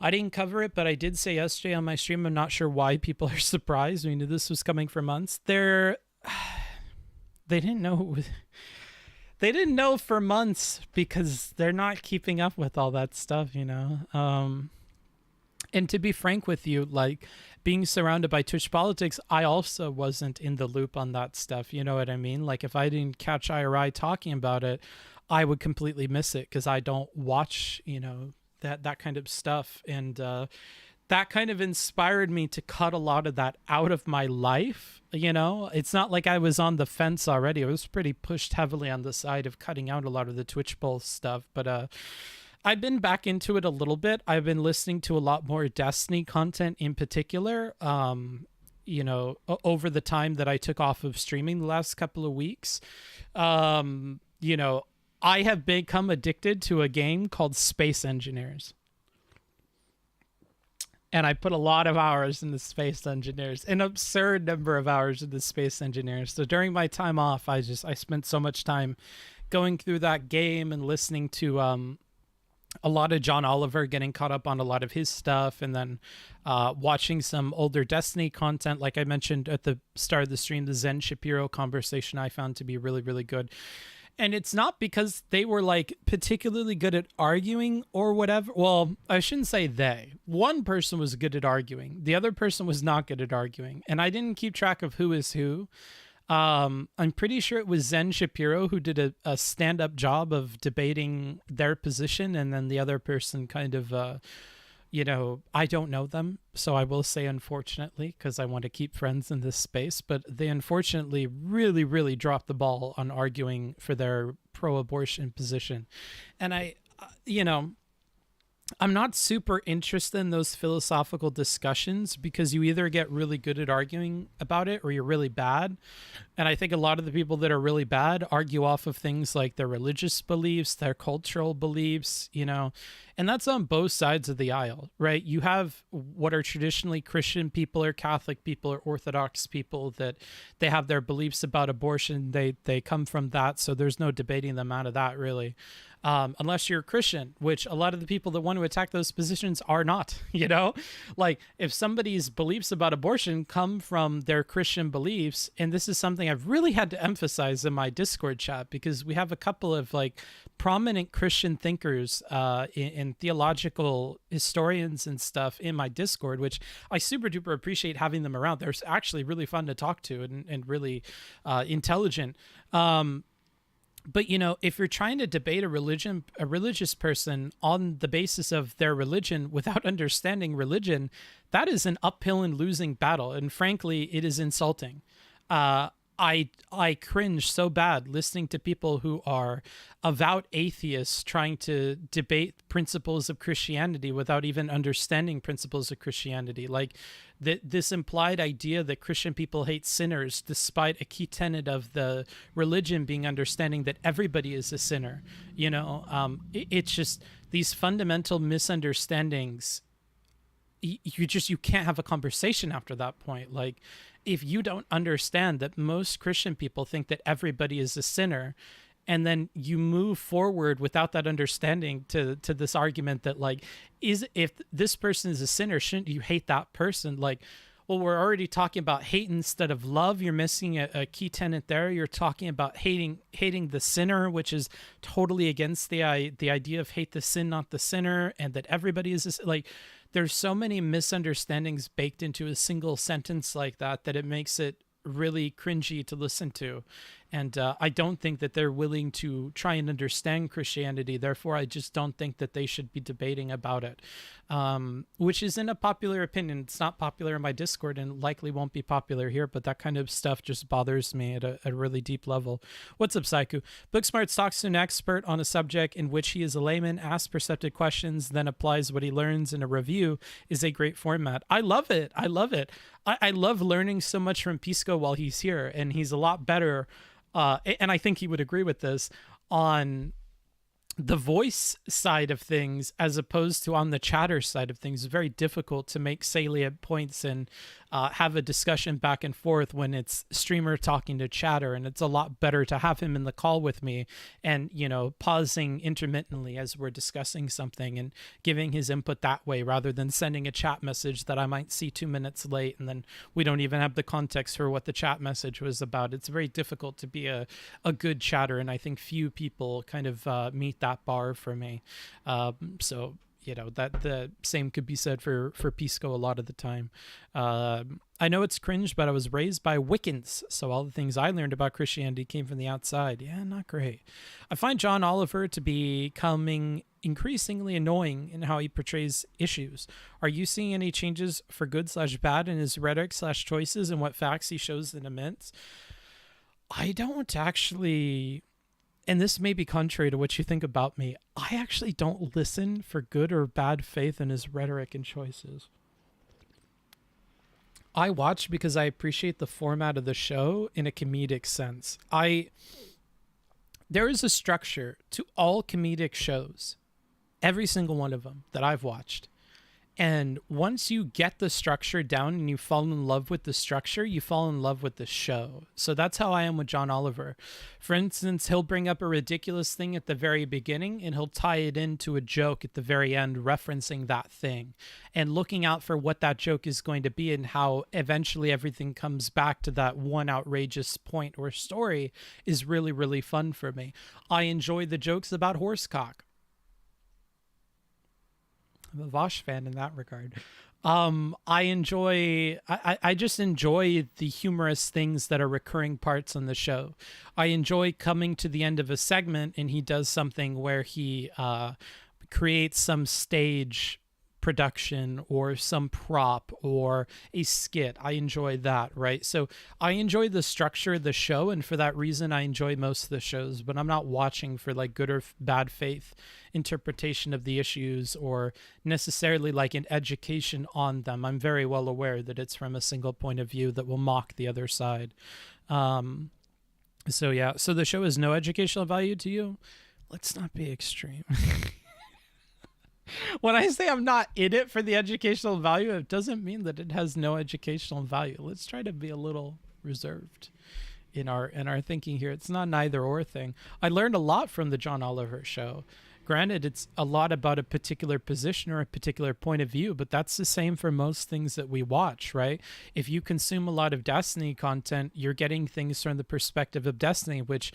I didn't cover it, but I did say yesterday on my stream, I'm not sure why people are surprised. We knew this was coming for months. They didn't know. They didn't know for months because they're not keeping up with all that stuff, you know. And to be frank with you, like being surrounded by Twitch politics, I also wasn't in the loop on that stuff. You know what I mean? Like if I didn't catch IRI talking about it, I would completely miss it because I don't watch, you know, that kind of stuff. And that kind of inspired me to cut a lot of that out of my life. You know, it's not like I was on the fence already. I was pretty pushed heavily on the side of cutting out a lot of the Twitch Bowl stuff. But I've been back into it a little bit. I've been listening to a lot more Destiny content in particular, you know, over the time that I took off of streaming the last couple of weeks. You know, I have become addicted to a game called Space Engineers. And I put a lot of hours in the Space Engineers, an absurd number of hours in the Space Engineers. So during my time off, I spent so much time going through that game and listening to a lot of John Oliver, getting caught up on a lot of his stuff, and then watching some older Destiny content. Like I mentioned at the start of the stream, the Zen Shapiro conversation I found to be really, really good. And it's not because they were like particularly good at arguing or whatever. Well, I shouldn't say they. One person was good at arguing. The other person was not good at arguing. And I didn't keep track of who is who. I'm pretty sure it was Zen Shapiro who did a stand-up job of debating their position. And then the other person kind of, you know, I don't know them. So I will say unfortunately, because I want to keep friends in this space. But they unfortunately really, really dropped the ball on arguing for their pro-abortion position. And I, you know, I'm not super interested in those philosophical discussions because you either get really good at arguing about it or you're really bad. And I think a lot of the people that are really bad argue off of things like their religious beliefs, their cultural beliefs, you know, and that's on both sides of the aisle, right? You have what are traditionally Christian people or Catholic people or Orthodox people that they have their beliefs about abortion. They come from that. So there's no debating them out of that really. Unless you're a Christian, which a lot of the people that want to attack those positions are not, you know, like if somebody's beliefs about abortion come from their Christian beliefs, and this is something I've really had to emphasize in my Discord chat, because we have a couple of like prominent Christian thinkers, and theological historians and stuff in my Discord, which I super duper appreciate having them around. They're actually really fun to talk to and really, intelligent. But, you know, if you're trying to debate a religious person on the basis of their religion without understanding religion, that is an uphill and losing battle. And frankly, it is insulting. I cringe so bad listening to people who are avowed atheists trying to debate principles of Christianity without even understanding principles of Christianity. Like this implied idea that Christian people hate sinners, despite a key tenet of the religion being understanding that everybody is a sinner. You know, it's just these fundamental misunderstandings. You can't have a conversation after that point. Like, if you don't understand that most Christian people think that everybody is a sinner, and then you move forward without that understanding to this argument that like, if this person is a sinner, shouldn't you hate that person? Like, well, we're already talking about hate instead of love. You're missing a key tenet there. You're talking about hating the sinner, which is totally against the idea of hate the sin, not the sinner, and that everybody is like. There's so many misunderstandings baked into a single sentence like that it makes it really cringy to listen to. And I don't think that they're willing to try and understand Christianity. Therefore, I just don't think that they should be debating about it, which isn't a popular opinion. It's not popular in my Discord and likely won't be popular here, but that kind of stuff just bothers me at a really deep level. What's up, Saiku? Booksmarts talks to an expert on a subject in which he is a layman, asks perceptive questions, then applies what he learns in a review is a great format. I love it. I love it. I love learning so much from Pisco while he's here, and he's a lot better. And I think he would agree with this on the voice side of things as opposed to on the chatter side of things is very difficult to make salient points and have a discussion back and forth when it's streamer talking to chatter. And it's a lot better to have him in the call with me and, you know, pausing intermittently as we're discussing something and giving his input that way rather than sending a chat message that I might see 2 minutes late and then we don't even have the context for what the chat message was about. It's very difficult to be a good chatter, and I think few people kind of meet that bar for me. So you know, that the same could be said for Pisco a lot of the time. I know it's cringe, but I was raised by Wiccans, so all the things I learned about Christianity came from the outside. Yeah, not great. I find John Oliver to be becoming increasingly annoying in how he portrays issues. Are you seeing any changes for good/bad in his rhetoric/choices and what facts he shows and admits? I don't actually, and this may be contrary to what you think about me, I actually don't listen for good or bad faith in his rhetoric and choices. I watch because I appreciate the format of the show in a comedic sense. There is a structure to all comedic shows, every single one of them that I've watched. And once you get the structure down and you fall in love with the structure, you fall in love with the show. So that's how I am with John Oliver. For instance, he'll bring up a ridiculous thing at the very beginning and he'll tie it into a joke at the very end, referencing that thing and looking out for what that joke is going to be and how eventually everything comes back to that one outrageous point or story is really, really fun for me. I enjoy the jokes about horsecock. I'm a Vosh fan in that regard. I just enjoy the humorous things that are recurring parts on the show. I enjoy coming to the end of a segment and he does something where he creates some stage production or some prop or a skit. I enjoy that, right? So I enjoy the structure of the show, and for that reason I enjoy most of the shows, but I'm not watching for like good or bad faith interpretation of the issues or necessarily like an education on them. I'm very well aware that it's from a single point of view that will mock the other side. So yeah, so the show has no educational value to you? Let's not be extreme. When I say I'm not in it for the educational value, it doesn't mean that it has no educational value. Let's try to be a little reserved in our thinking here. It's not an either or thing. I learned a lot from the John Oliver show. Granted, it's a lot about a particular position or a particular point of view, but that's the same for most things that we watch, right? If you consume a lot of Destiny content, you're getting things from the perspective of Destiny, which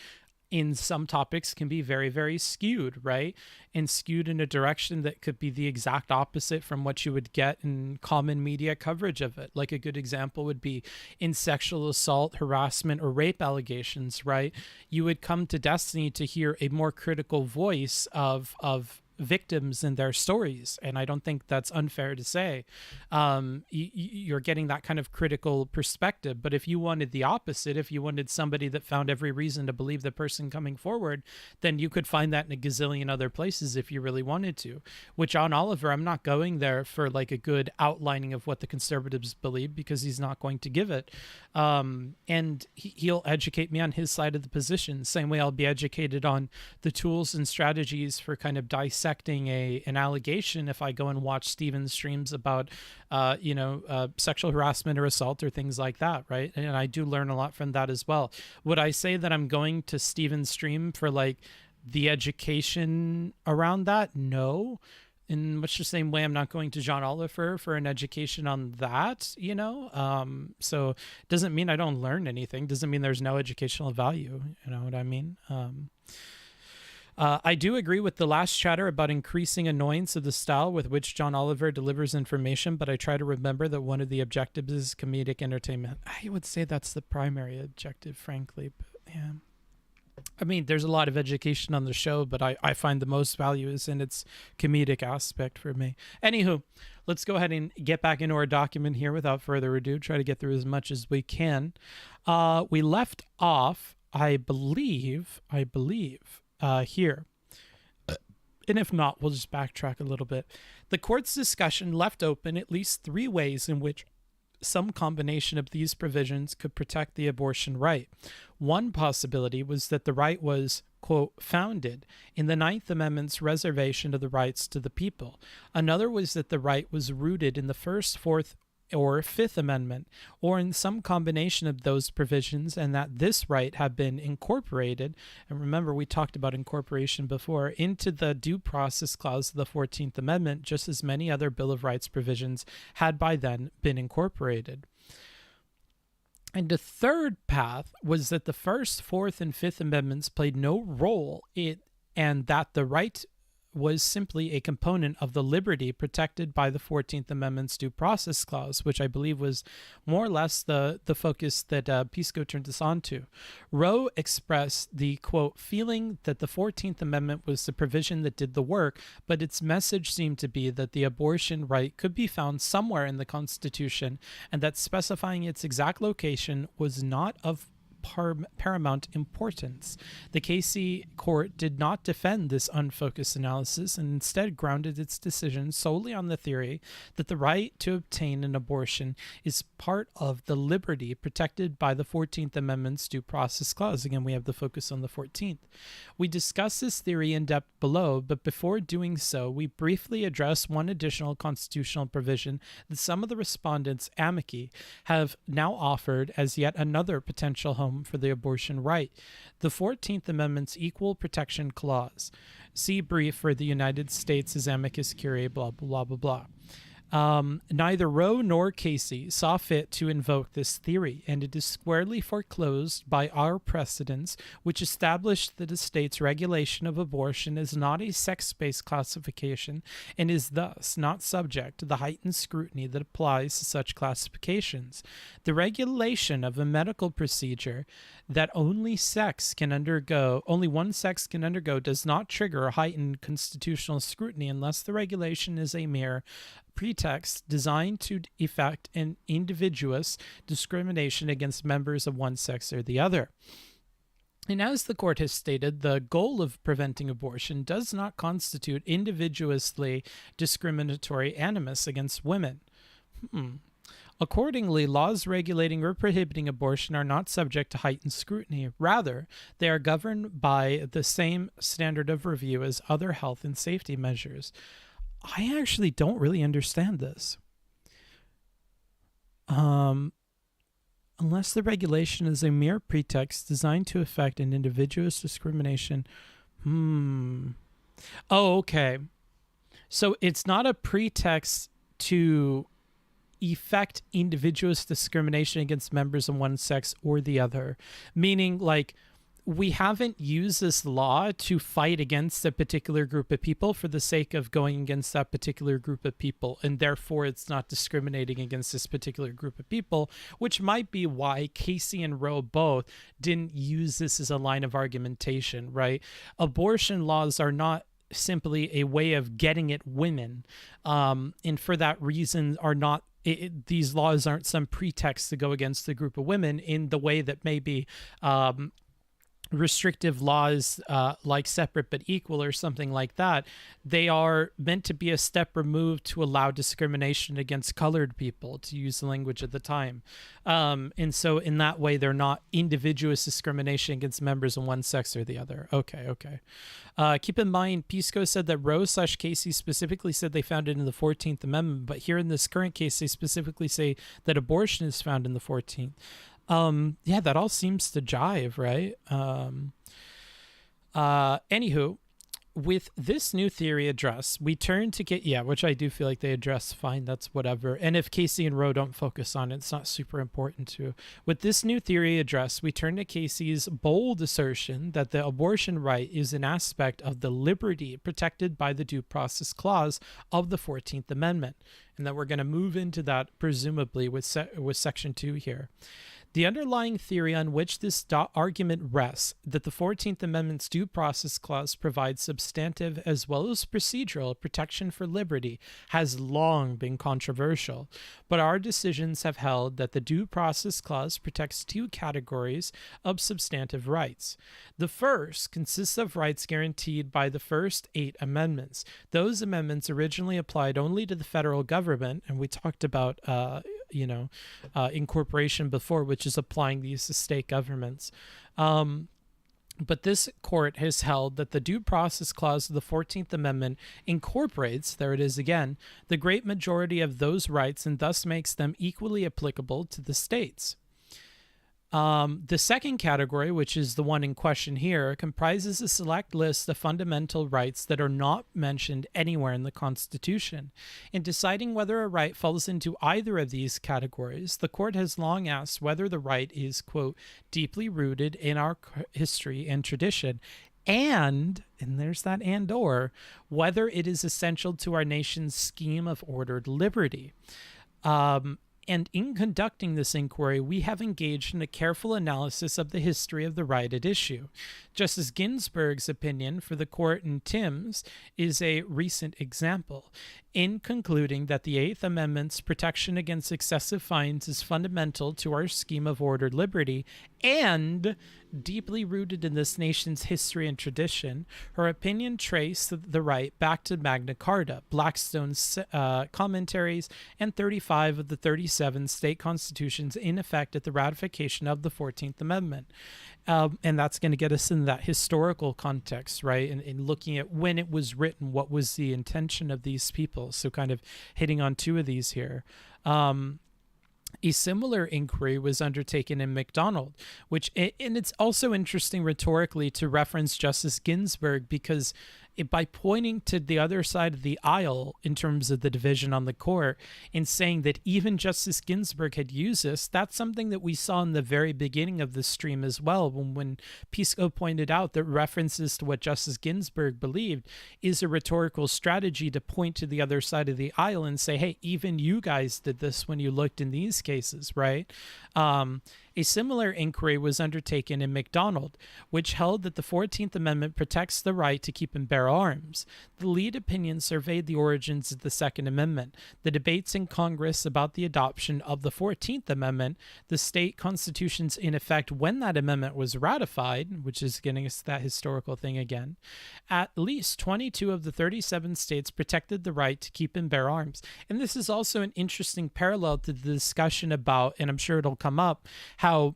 in some topics can be very, very skewed, right? And skewed in a direction that could be the exact opposite from what you would get in common media coverage of it. Like a good example would be in sexual assault, harassment, or rape allegations, right? You would come to Destiny to hear a more critical voice of victims and their stories, and I don't think that's unfair to say. You're getting that kind of critical perspective, but if you wanted the opposite, if you wanted somebody that found every reason to believe the person coming forward, then you could find that in a gazillion other places if you really wanted to. With John Oliver, I'm not going there for like a good outlining of what the conservatives believe, because he's not going to give it. And he'll educate me on his side of the position, same way I'll be educated on the tools and strategies for kind of dissecting an allegation if I go and watch Steven's streams about sexual harassment or assault or things like that, right? And I do learn a lot from that as well. Would I say that I'm going to Steven's stream for like the education around that? No. In much the same way I'm not going to John Oliver for an education on that, so it doesn't mean I don't learn anything, doesn't mean there's no educational value, you know what I mean? I do agree with the last chatter about increasing annoyance of the style with which John Oliver delivers information, but I try to remember that one of the objectives is comedic entertainment. I would say that's the primary objective, frankly, but yeah. I mean, there's a lot of education on the show, but I find the most value is in its comedic aspect for me. Anywho, let's go ahead and get back into our document here without further ado, try to get through as much as we can. We left off, I believe, here. And if not, we'll just backtrack a little bit. The court's discussion left open at least 3 ways in which some combination of these provisions could protect the abortion right. One possibility was that the right was quote, founded in the Ninth Amendment's reservation of the rights to the people. Another was that the right was rooted in the First, Fourth, or Fifth Amendment, or in some combination of those provisions, and that this right had been incorporated, and remember we talked about incorporation before, into the Due Process Clause of the 14th Amendment, just as many other Bill of Rights provisions had by then been incorporated. And the third path was that the First, Fourth, and Fifth Amendments played no role and that the right was simply a component of the liberty protected by the 14th Amendment's Due Process Clause, which I believe was more or less the focus that Pisco turned us on to. Roe expressed the, quote, feeling that the 14th Amendment was the provision that did the work, but its message seemed to be that the abortion right could be found somewhere in the Constitution, and that specifying its exact location was not of paramount importance. The Casey court did not defend this unfocused analysis and instead grounded its decision solely on the theory that the right to obtain an abortion is part of the liberty protected by the 14th Amendment's Due Process Clause. Again, we have the focus on the 14th. We discuss this theory in depth below, but before doing so, we briefly address one additional constitutional provision that some of the respondents' amici have now offered as yet another potential home for the abortion right, the 14th Amendment's Equal Protection Clause. See brief for the United States as amicus curiae, blah, blah, blah, blah. Neither Roe nor Casey saw fit to invoke this theory, and it is squarely foreclosed by our precedents, which established that a state's regulation of abortion is not a sex-based classification and is thus not subject to the heightened scrutiny that applies to such classifications. The regulation of a medical procedure that only one sex can undergo does not trigger a heightened constitutional scrutiny unless the regulation is a mere pretext designed to effect an individuous discrimination against members of one sex or the other. And as the court has stated, the goal of preventing abortion does not constitute individuously discriminatory animus against women. Accordingly, laws regulating or prohibiting abortion are not subject to heightened scrutiny. Rather, they are governed by the same standard of review as other health and safety measures. I actually don't really understand this. Unless the regulation is a mere pretext designed to effect an individual's discrimination. Oh, okay. So it's not a pretext to effect individual's discrimination against members of one sex or the other. Meaning, like, we haven't used this law to fight against a particular group of people for the sake of going against that particular group of people, and therefore it's not discriminating against this particular group of people, which might be why Casey and Roe both didn't use this as a line of argumentation, right? Abortion laws are not simply a way of getting at women, and for that reason are not these laws aren't some pretext to go against the group of women in the way that maybe restrictive laws like separate but equal or something like that. They are meant to be a step removed to allow discrimination against colored people, to use the language at the time. And so in that way, they're not individuous discrimination against members of one sex or the other. Okay. Keep in mind, Pisco said that Roe/Casey specifically said they found it in the 14th Amendment, but here in this current case, they specifically say that abortion is found in the 14th. Yeah, that all seems to jive, right? Anywho, with this new theory addressed, we turn to which I do feel like they address fine, that's whatever. And if Casey and Roe don't focus on it, it's not super important to. With this new theory addressed, we turn to Casey's bold assertion that the abortion right is an aspect of the liberty protected by the Due Process Clause of the 14th Amendment, and that we're going to move into that presumably with Section 2 here. The underlying theory on which this argument rests, that the 14th Amendment's Due Process Clause provides substantive as well as procedural protection for liberty, has long been controversial, but our decisions have held that the Due Process Clause protects two categories of substantive rights. The first consists of rights guaranteed by the first 8 amendments. Those amendments originally applied only to the federal government, and we talked about incorporation before, which is applying these to state governments. But this court has held that the Due Process Clause of the 14th Amendment incorporates, there it is again, the great majority of those rights and thus makes them equally applicable to the states. The second category, which is the one in question here, comprises a select list of fundamental rights that are not mentioned anywhere in the Constitution. In deciding whether a right falls into either of these categories, the court has long asked whether the right is, quote, deeply rooted in our history and tradition, and there's that and or, whether it is essential to our nation's scheme of ordered liberty. And in conducting this inquiry, we have engaged in a careful analysis of the history of the right at issue. Justice Ginsburg's opinion for the court in Timms is a recent example. In concluding that the Eighth Amendment's protection against excessive fines is fundamental to our scheme of ordered liberty and deeply rooted in this nation's history and tradition, her opinion traced the right back to Magna Carta, Blackstone's commentaries, and 35 of the 37 state constitutions in effect at the ratification of the 14th Amendment. And that's going to get us in that historical context, right? In looking at when it was written, what was the intention of these people. So kind of hitting on two of these here. A similar inquiry was undertaken in McDonald, and it's also interesting rhetorically to reference Justice Ginsburg because by pointing to the other side of the aisle in terms of the division on the court and saying that even Justice Ginsburg had used this, that's something that we saw in the very beginning of the stream as well, when Pisco pointed out that references to what Justice Ginsburg believed is a rhetorical strategy to point to the other side of the aisle and say, hey, even you guys did this when you looked in these cases, right? A similar inquiry was undertaken in McDonald, which held that the 14th Amendment protects the right to keep and bear arms. The lead opinion surveyed the origins of the Second Amendment, the debates in Congress about the adoption of the 14th Amendment, the state constitutions in effect when that amendment was ratified, which is getting us that historical thing again. At least 22 of the 37 states protected the right to keep and bear arms. And this is also an interesting parallel to the discussion about, and I'm sure it'll come up, how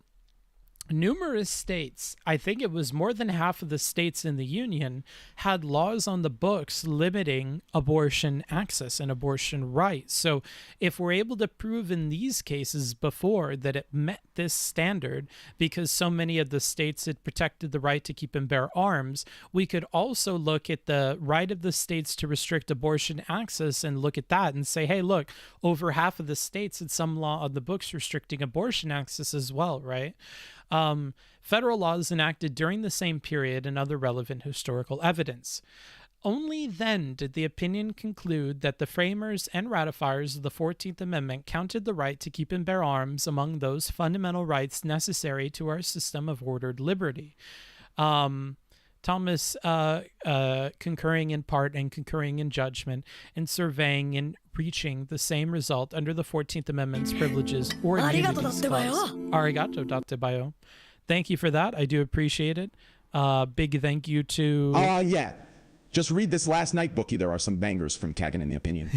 numerous states, I think it was more than half of the states in the Union, had laws on the books limiting abortion access and abortion rights. So if we're able to prove in these cases before that it met this standard because so many of the states had protected the right to keep and bear arms, we could also look at the right of the states to restrict abortion access and look at that and say, hey, look, over half of the states had some law on the books restricting abortion access as well, right? Federal laws enacted during the same period and other relevant historical evidence. Only then did the opinion conclude that the framers and ratifiers of the 14th Amendment counted the right to keep and bear arms among those fundamental rights necessary to our system of ordered liberty. Thomas concurring in part and concurring in judgment and surveying and reaching the same result under the 14th Amendment's privileges or immunities clause. Arigato, Dr. Bayo. Thank you for that. I do appreciate it. Big thank you to... Yeah. Just read this last night bookie. There are some bangers from Kagan in the opinion.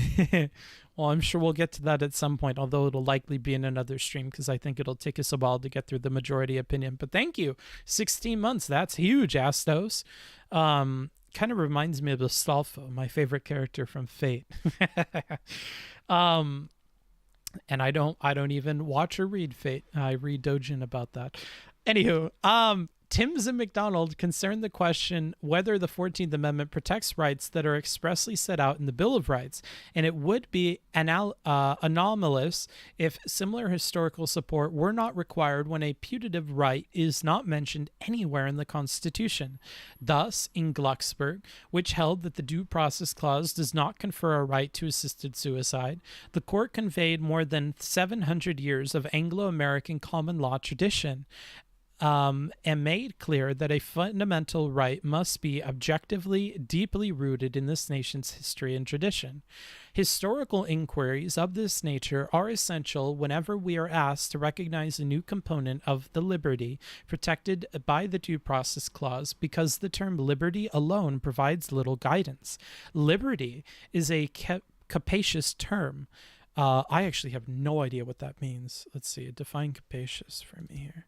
Well, I'm sure we'll get to that at some point, although it'll likely be in another stream because I think it'll take us a while to get through the majority opinion. But thank you. 16 months. That's huge, Astos. Kind of reminds me of Astolfo, my favorite character from Fate. And I don't even watch or read Fate. I read Dojin about that. Anywho, Timms and McDonald concerned the question whether the 14th Amendment protects rights that are expressly set out in the Bill of Rights, and it would be anomalous if similar historical support were not required when a putative right is not mentioned anywhere in the Constitution. Thus, in Glucksberg, which held that the Due Process Clause does not confer a right to assisted suicide, the court conveyed more than 700 years of Anglo-American common law tradition, and made clear that a fundamental right must be objectively deeply rooted in this nation's history and tradition. Historical inquiries of this nature are essential whenever we are asked to recognize a new component of the liberty protected by the Due Process Clause, because the term liberty alone provides little guidance. Liberty is a capacious term. I actually have no idea what that means. Let's see, define capacious for me here.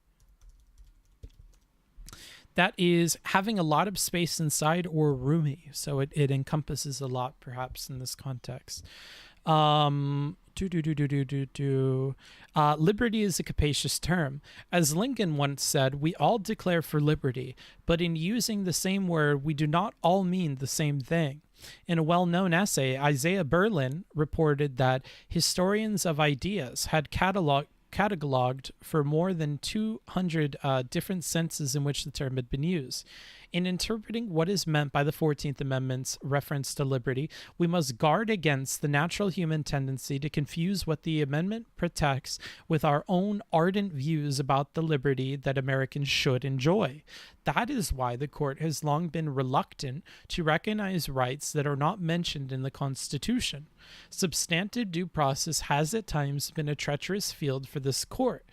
That is having a lot of space inside or roomy. So it encompasses a lot, perhaps, in this context. Liberty is a capacious term. As Lincoln once said, we all declare for liberty, but in using the same word, we do not all mean the same thing. In a well-known essay, Isaiah Berlin reported that historians of ideas had cataloged for more than 200 different senses in which the term had been used. In interpreting what is meant by the 14th Amendment's reference to liberty, we must guard against the natural human tendency to confuse what the amendment protects with our own ardent views about the liberty that Americans should enjoy. That is why the court has long been reluctant to recognize rights that are not mentioned in the Constitution. Substantive due process has at times been a treacherous field for this court,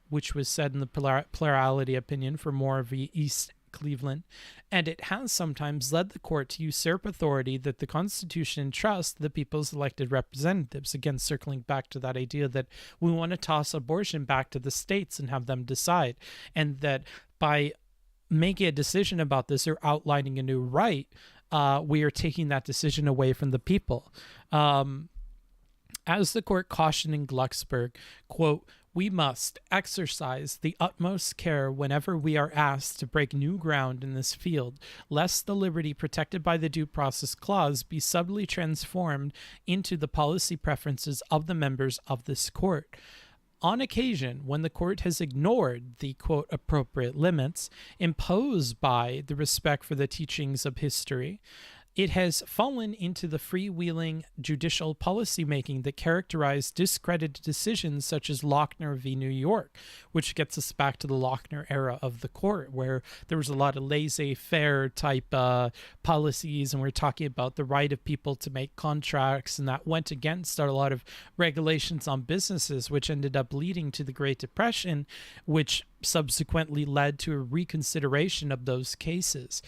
which was said in the plurality opinion for Moore v. East Cleveland, and it has sometimes led the court to usurp authority that the Constitution entrusts the people's elected representatives. Again, circling back to that idea that we want to toss abortion back to the states and have them decide, and that by making a decision about this or outlining a new right, we are taking that decision away from the people. As the court cautioned in Glucksburg, quote, "We must exercise the utmost care whenever we are asked to break new ground in this field, lest the liberty protected by the Due Process Clause be subtly transformed into the policy preferences of the members of this court. On occasion, when the court has ignored the, quote, appropriate limits imposed by the respect for the teachings of history, it has fallen into the freewheeling judicial policymaking that characterized discredited decisions such as Lochner v. New York, which gets us back to the Lochner era of the court, where there was a lot of laissez-faire type policies, and we're talking about the right of people to make contracts, and that went against a lot of regulations on businesses, which ended up leading to the Great Depression, which subsequently led to a reconsideration of those cases.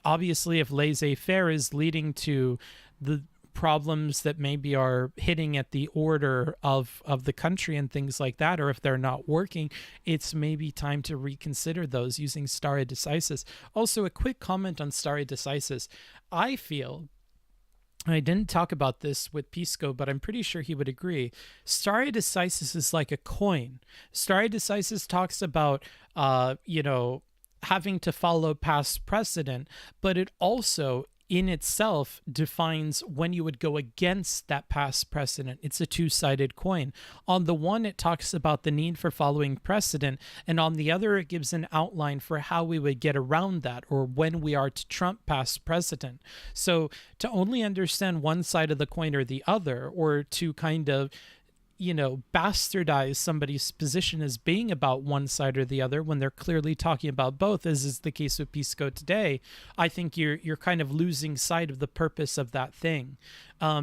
Obviously, if laissez-faire is leading to the problems that maybe are hitting at the order of the country and things like that, or if they're not working, it's maybe time to reconsider those using stare decisis. Also, a quick comment on stare decisis. I feel, I didn't talk about this with Pisco, but I'm pretty sure he would agree, stare decisis is like a coin. Stare decisis talks about, having to follow past precedent, but it also in itself defines when you would go against that past precedent. It's a two-sided coin. On the one, it talks about the need for following precedent, and on the other, it gives an outline for how we would get around that, or when we are to trump past precedent. So to only understand one side of the coin or the other, or to kind of bastardize somebody's position as being about one side or the other when they're clearly talking about both, as is the case with Pisco today, I think you're kind of losing sight of the purpose of that thing,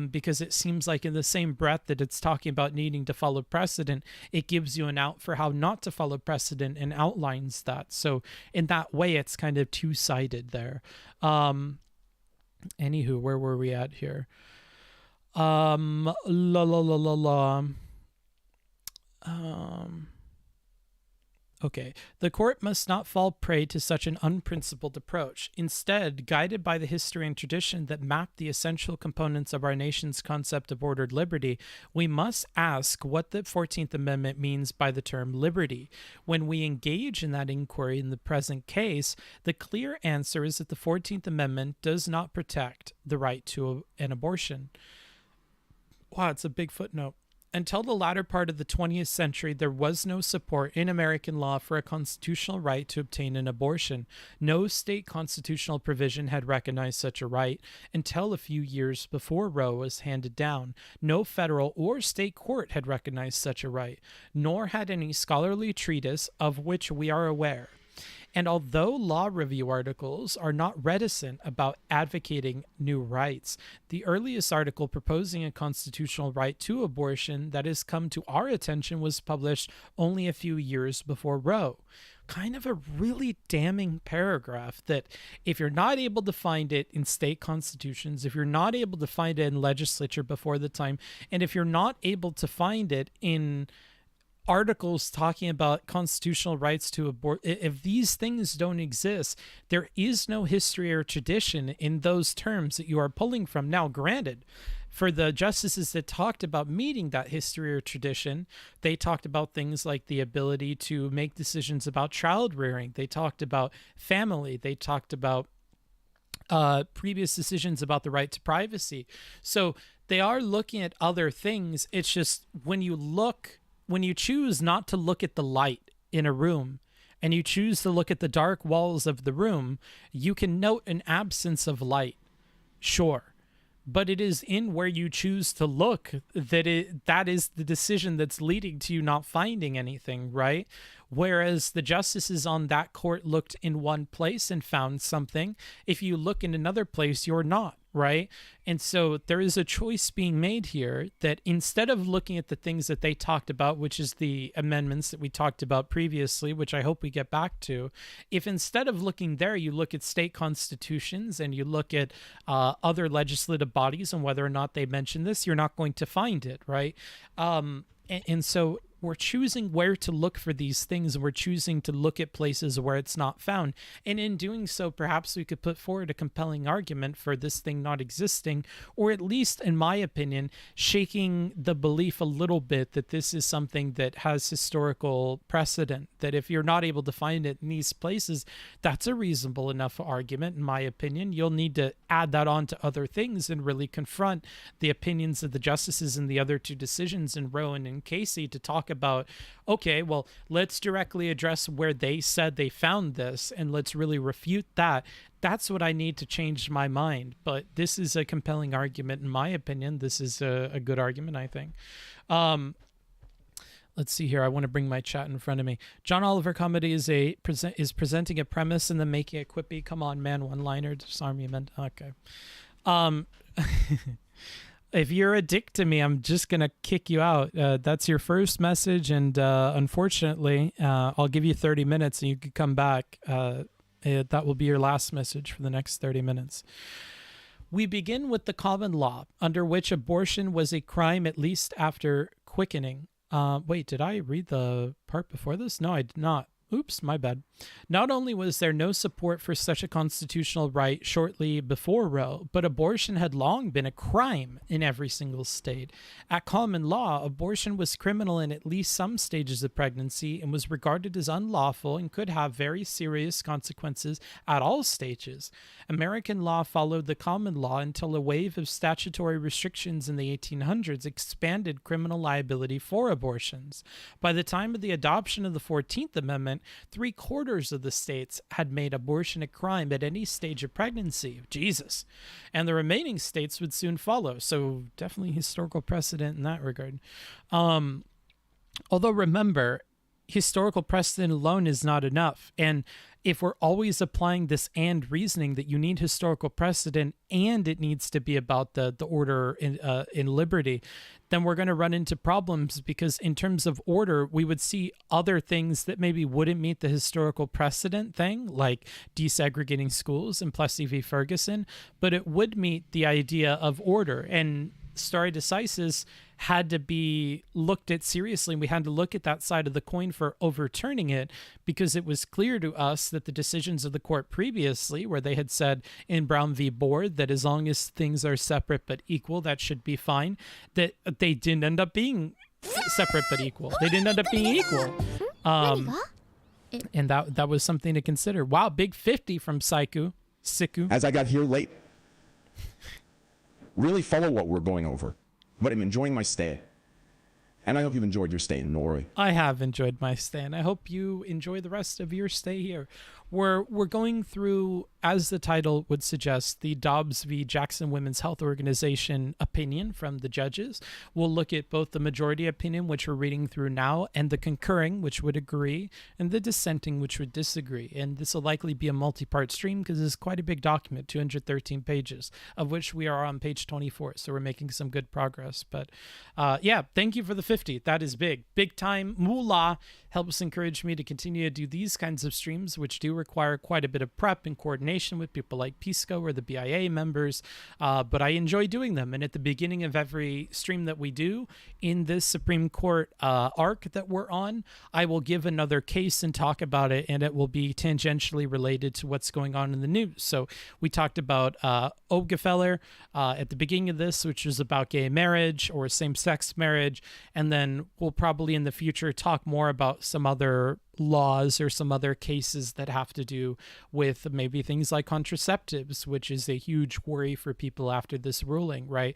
because it seems like in the same breath that it's talking about needing to follow precedent, it gives you an out for how not to follow precedent and outlines that. So in that way, it's kind of two-sided there. Anywho, where were we at here? Okay. The court must not fall prey to such an unprincipled approach. Instead, guided by the history and tradition that map the essential components of our nation's concept of ordered liberty, we must ask what the 14th Amendment means by the term liberty. When we engage in that inquiry in the present case, the clear answer is that the 14th Amendment does not protect the right to an abortion. Wow, it's a big footnote. Until the latter part of the 20th century, there was no support in American law for a constitutional right to obtain an abortion. No state constitutional provision had recognized such a right until a few years before Roe was handed down. No federal or state court had recognized such a right, nor had any scholarly treatise of which we are aware. And although law review articles are not reticent about advocating new rights, the earliest article proposing a constitutional right to abortion that has come to our attention was published only a few years before Roe. Kind of a really damning paragraph that if you're not able to find it in state constitutions, if you're not able to find it in legislature before the time, and if you're not able to find it in articles talking about constitutional rights to abort, if these things don't exist, there is no history or tradition in those terms that you are pulling from. Now, granted, for the justices that talked about meeting that history or tradition, they talked about things like the ability to make decisions about child rearing. They talked about family. They talked about previous decisions about the right to privacy. So they are looking at other things. It's just when you choose not to look at the light in a room and you choose to look at the dark walls of the room, you can note an absence of light. Sure. But it is in where you choose to look that is the decision that's leading to you not finding anything, right? Whereas the justices on that court looked in one place and found something. If you look in another place, you're not, right? And so there is a choice being made here that instead of looking at the things that they talked about, which is the amendments that we talked about previously, which I hope we get back to, if instead of looking there, you look at state constitutions and you look at other legislative bodies and whether or not they mention this, you're not going to find it, right? And so we're choosing where to look for these things. We're choosing to look at places where it's not found. And in doing so, perhaps we could put forward a compelling argument for this thing not existing, or at least, in my opinion, shaking the belief a little bit that this is something that has historical precedent, that if you're not able to find it in these places, that's a reasonable enough argument, in my opinion. You'll need to add that on to other things and really confront the opinions of the justices in the other two decisions in Rowan and Casey to talk about, okay, well, let's directly address where they said they found this and let's really refute that. That's what I need to change my mind. But this is a compelling argument, in my opinion. This is a good argument, I think. Let's see here. I want to bring my chat in front of me. John Oliver comedy is presenting a premise and then making a quippy. Come on, man, one-liner, disarm you, man. Okay. If you're a dick to me, I'm just going to kick you out. That's your first message, and unfortunately, I'll give you 30 minutes and you can come back. That will be your last message for the next 30 minutes. We begin with the common law, under which abortion was a crime at least after quickening. Wait, did I read the part before this? No, I did not. Oops, my bad. Not only was there no support for such a constitutional right shortly before Roe, but abortion had long been a crime in every single state. At common law, abortion was criminal in at least some stages of pregnancy and was regarded as unlawful and could have very serious consequences at all stages. American law followed the common law until a wave of statutory restrictions in the 1800s expanded criminal liability for abortions. By the time of the adoption of the 14th Amendment, 3/4 of the states had made abortion a crime at any stage of pregnancy. Jesus. And the remaining states would soon follow. So definitely historical precedent in that regard. Although remember, historical precedent alone is not enough. And if we're always applying this and reasoning that you need historical precedent and it needs to be about the order in liberty, then we're going to run into problems, because in terms of order, we would see other things that maybe wouldn't meet the historical precedent thing, like desegregating schools and Plessy v. Ferguson, but it would meet the idea of order. And stare decisis had to be looked at seriously, and we had to look at that side of the coin for overturning it, because it was clear to us that the decisions of the court previously, where they had said in Brown v. Board that as long as things are separate but equal, that should be fine, that they didn't end up being separate but equal. They didn't end up being equal. And that was something to consider. Wow, big 50 from Siku. As I got here late, really follow what we're going over. But I'm enjoying my stay. And I hope you've enjoyed your stay in Norway. I have enjoyed my stay, and I hope you enjoy the rest of your stay here. We're going through, as the title would suggest, the Dobbs v. Jackson Women's Health Organization opinion from the judges. We'll look at both the majority opinion, which we're reading through now, and the concurring, which would agree, and the dissenting, which would disagree. And this will likely be a multi-part stream because it's quite a big document, 213 pages, of which we are on page 24. So we're making some good progress. But yeah, thank you for the 50. That is big. Big time. Moolah helps encourage me to continue to do these kinds of streams, which do require quite a bit of prep and coordination with people like Pisco or the BIA members, but I enjoy doing them. And at the beginning of every stream that we do in this Supreme Court arc that we're on, I will give another case and talk about it, and it will be tangentially related to what's going on in the news. So we talked about Obergefell at the beginning of this, which is about gay marriage or same-sex marriage, and then we'll probably in the future talk more about some other laws or some other cases that have to do with maybe things like contraceptives, which is a huge worry for people after this ruling, right?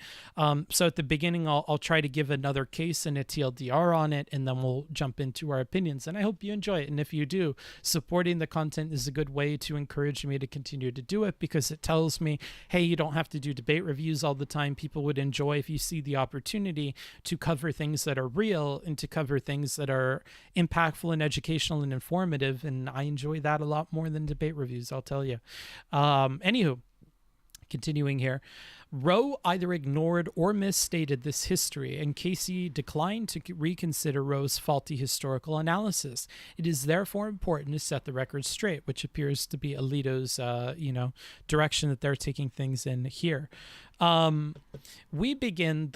So at the beginning, I'll try to give another case and a TLDR on it, and then we'll jump into our opinions. And I hope you enjoy it. And if you do, supporting the content is a good way to encourage me to continue to do it, because it tells me, hey, you don't have to do debate reviews all the time. People would enjoy if you see the opportunity to cover things that are real and to cover things that are impactful and educational and informative, and I enjoy that a lot more than debate reviews, I'll tell you. Anywho, continuing here, Roe either ignored or misstated this history, and Casey declined to reconsider Roe's faulty historical analysis. It is therefore important to set the record straight, which appears to be Alito's, direction that they're taking things in here. We begin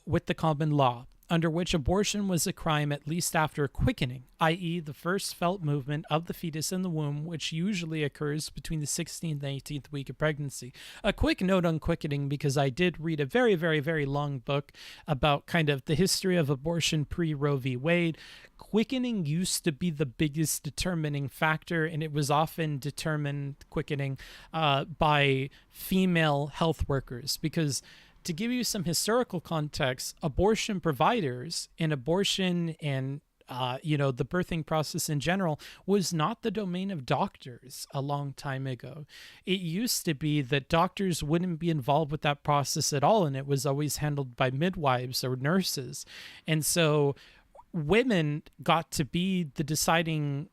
with the common law, under which abortion was a crime at least after quickening, i.e. the first felt movement of the fetus in the womb, which usually occurs between the 16th and 18th week of pregnancy. A quick note on quickening, because I did read a very, very, very long book about kind of the history of abortion pre-Roe v. Wade. Quickening used to be the biggest determining factor, and it was often determined, quickening, by female health workers, because to give you some historical context, abortion providers and abortion and the birthing process in general was not the domain of doctors a long time ago. It used to be that doctors wouldn't be involved with that process at all, and it was always handled by midwives or nurses. And so women got to be the deciding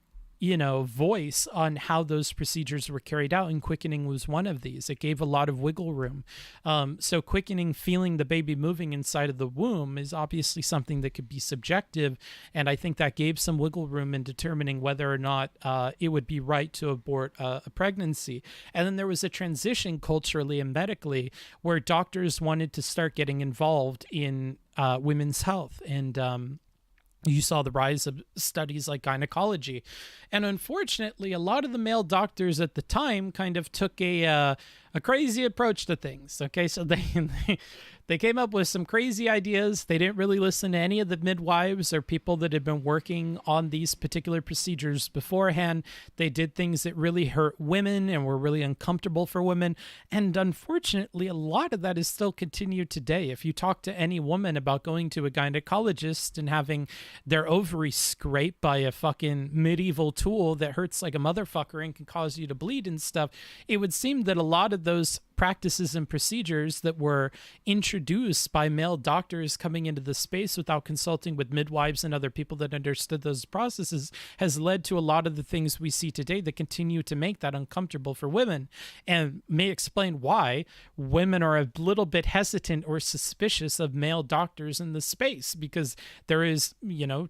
voice on how those procedures were carried out, and quickening was one of these. It gave a lot of wiggle room. So quickening, feeling the baby moving inside of the womb, is obviously something that could be subjective, and I think that gave some wiggle room in determining whether or not it would be right to abort a pregnancy. And then there was a transition culturally and medically where doctors wanted to start getting involved in women's health, and you saw the rise of studies like gynecology. And unfortunately, a lot of the male doctors at the time kind of took a crazy approach to things. Okay, so they came up with some crazy ideas. They didn't really listen to any of the midwives or people that had been working on these particular procedures beforehand. They did things that really hurt women and were really uncomfortable for women. And unfortunately, a lot of that is still continued today. If you talk to any woman about going to a gynecologist and having their ovary scraped by a fucking medieval tool that hurts like a motherfucker and can cause you to bleed and stuff, it would seem that a lot of those practices and procedures that were introduced by male doctors coming into the space without consulting with midwives and other people that understood those processes has led to a lot of the things we see today that continue to make that uncomfortable for women, and may explain why women are a little bit hesitant or suspicious of male doctors in the space, because there is,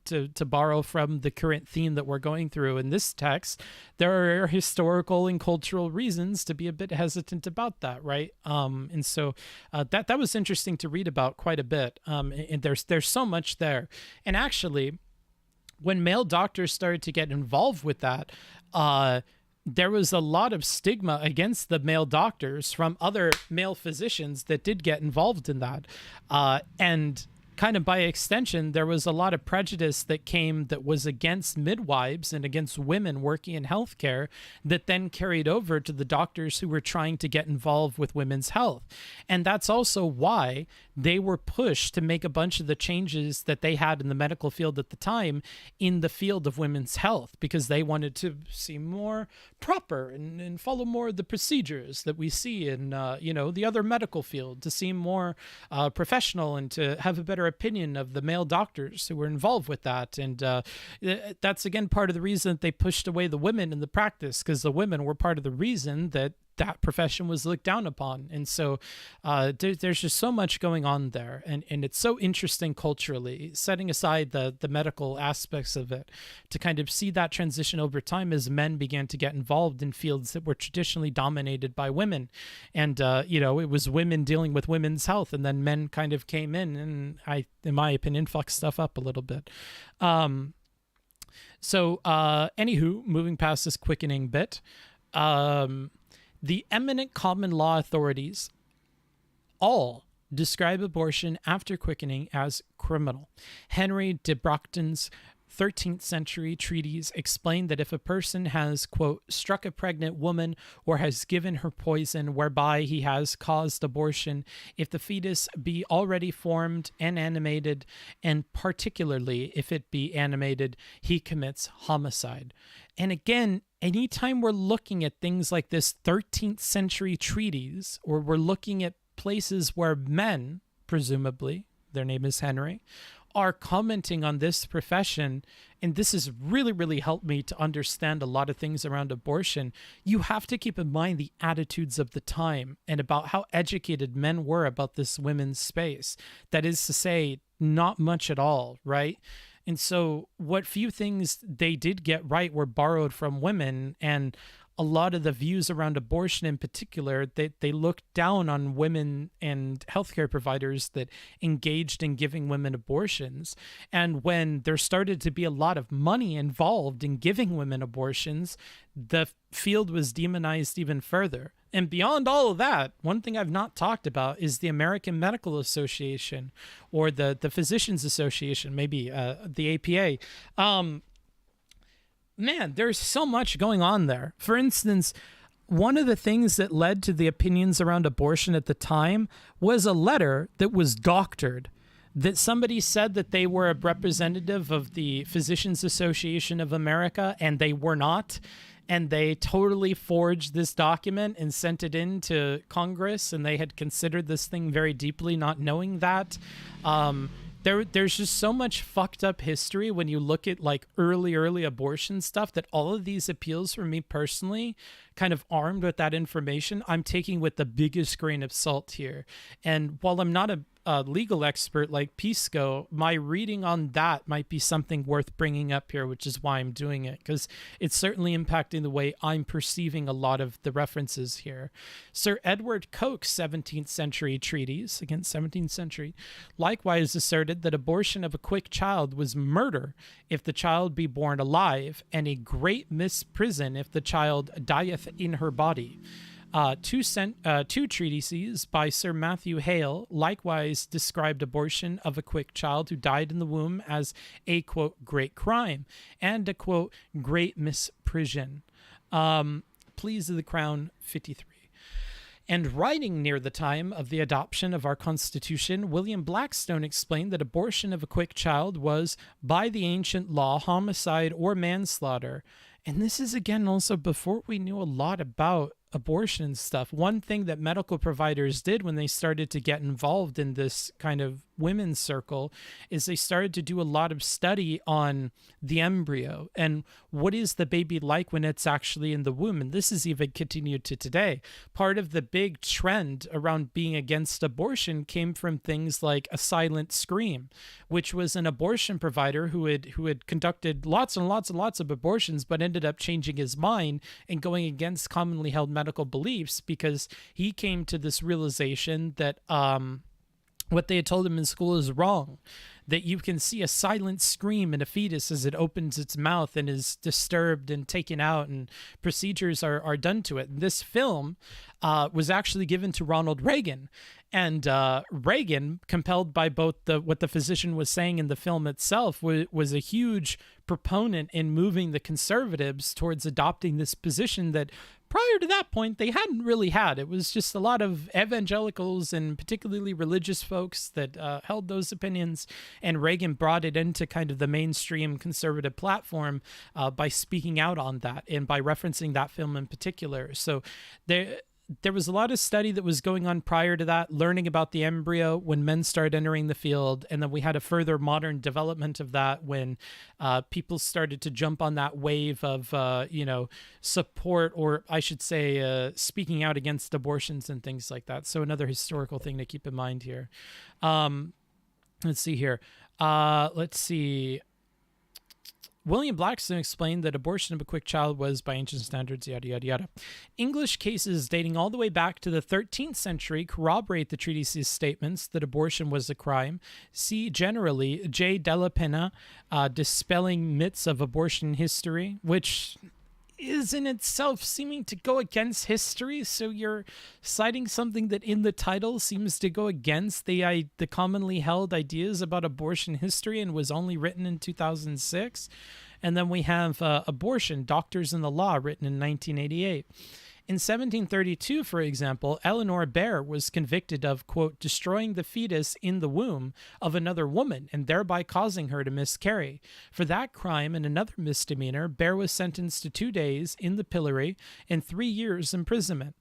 to borrow from the current theme that we're going through in this text, there are historical and cultural reasons to be a bit hesitant about that, right? And so that was interesting to read about quite a bit. And there's so much there. And actually, when male doctors started to get involved with that, there was a lot of stigma against the male doctors from other male physicians that did get involved in that. And kind of by extension, there was a lot of prejudice that was against midwives and against women working in healthcare that then carried over to the doctors who were trying to get involved with women's health. And that's also why they were pushed to make a bunch of the changes that they had in the medical field at the time in the field of women's health, because they wanted to seem more proper and follow more of the procedures that we see in, the other medical field, to seem more professional and to have a better opinion of the male doctors who were involved with that. And that's, again, part of the reason that they pushed away the women in the practice, because the women were part of the reason that that profession was looked down upon. And so there's just so much going on there. And it's so interesting culturally, setting aside the medical aspects of it, to kind of see that transition over time as men began to get involved in fields that were traditionally dominated by women. And, it was women dealing with women's health, and then men kind of came in and, in my opinion, fucked stuff up a little bit. Anywho, moving past this quickening bit, the eminent common law authorities all describe abortion after quickening as criminal. Henry de Brockton's 13th century treatise explained that if a person has, quote, struck a pregnant woman or has given her poison whereby he has caused abortion, if the fetus be already formed and animated, and particularly if it be animated, he commits homicide. And again, anytime we're looking at things like this 13th century treatise, or we're looking at places where men, presumably, their name is Henry, are commenting on this profession, and this has really, really helped me to understand a lot of things around abortion, you have to keep in mind the attitudes of the time and about how educated men were about this women's space. That is to say, not much at all, right? And so what few things they did get right were borrowed from women, and a lot of the views around abortion in particular, they looked down on women and healthcare providers that engaged in giving women abortions. And when there started to be a lot of money involved in giving women abortions, the field was demonized even further. And beyond all of that, one thing I've not talked about is the American Medical Association, or the Physicians Association, maybe the APA. Man, there's so much going on there. For instance, one of the things that led to the opinions around abortion at the time was a letter that was doctored, that somebody said that they were a representative of the Physicians Association of America, and they were not. And they totally forged this document and sent it in to Congress, and they had considered this thing very deeply, not knowing that. There's just so much fucked up history when you look at like early abortion stuff, that all of these appeals for me personally, kind of armed with that information, I'm taking with the biggest grain of salt here. And while I'm not a legal expert like Pisco, my reading on that might be something worth bringing up here, which is why I'm doing it, because it's certainly impacting the way I'm perceiving a lot of the references here. Sir Edward Coke's 17th century treatise, again 17th century, likewise asserted that abortion of a quick child was murder if the child be born alive, and a great misprison if the child dieth in her body. Two treatises by Sir Matthew Hale likewise described abortion of a quick child who died in the womb as a, quote, great crime, and a, quote, great misprision. Pleas of the Crown 53. And writing near the time of the adoption of our Constitution, William Blackstone explained that abortion of a quick child was, by the ancient law, homicide or manslaughter. And this is, again, also before we knew a lot about abortion stuff. One thing that medical providers did when they started to get involved in this kind of women's circle is they started to do a lot of study on the embryo and what is the baby like when it's actually in the womb. And this is even continued to today. Part of the big trend around being against abortion came from things like a silent scream, which was an abortion provider who had conducted lots and lots and lots of abortions, but ended up changing his mind and going against commonly held medical beliefs, because he came to this realization that what they had told him in school is wrong, that you can see a silent scream in a fetus as it opens its mouth and is disturbed and taken out, and procedures are done to it. And this film was actually given to Ronald Reagan. And Reagan, compelled by both what the physician was saying in the film itself, was a huge proponent in moving the conservatives towards adopting this position that prior to that point they hadn't really had. It was just a lot of evangelicals and particularly religious folks that held those opinions, and Reagan brought it into kind of the mainstream conservative platform by speaking out on that and by referencing that film in particular. So there was a lot of study that was going on prior to that, learning about the embryo when men started entering the field. And then we had a further modern development of that when people started to jump on that wave of, support, or I should say, speaking out against abortions and things like that. So another historical thing to keep in mind here. Let's see here. Let's see. William Blackstone explained that abortion of a quick child was, by ancient standards, yada, yada, yada. English cases dating all the way back to the 13th century corroborate the treatise's statements that abortion was a crime. See generally J. Della Penna, Dispelling Myths of Abortion History, which is in itself seeming to go against history. So you're citing something that in the title seems to go against the commonly held ideas about abortion history and was only written in 2006. And then we have Abortion, Doctors and the Law, written in 1988. In 1732, for example, Eleanor Baer was convicted of, quote, destroying the fetus in the womb of another woman and thereby causing her to miscarry. For that crime and another misdemeanor, Baer was sentenced to 2 days in the pillory and 3 years imprisonment.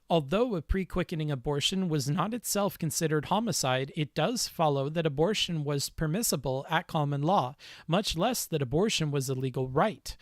Although a pre-quickening abortion was not itself considered homicide, it does follow that abortion was permissible at common law, much less that abortion was a legal right.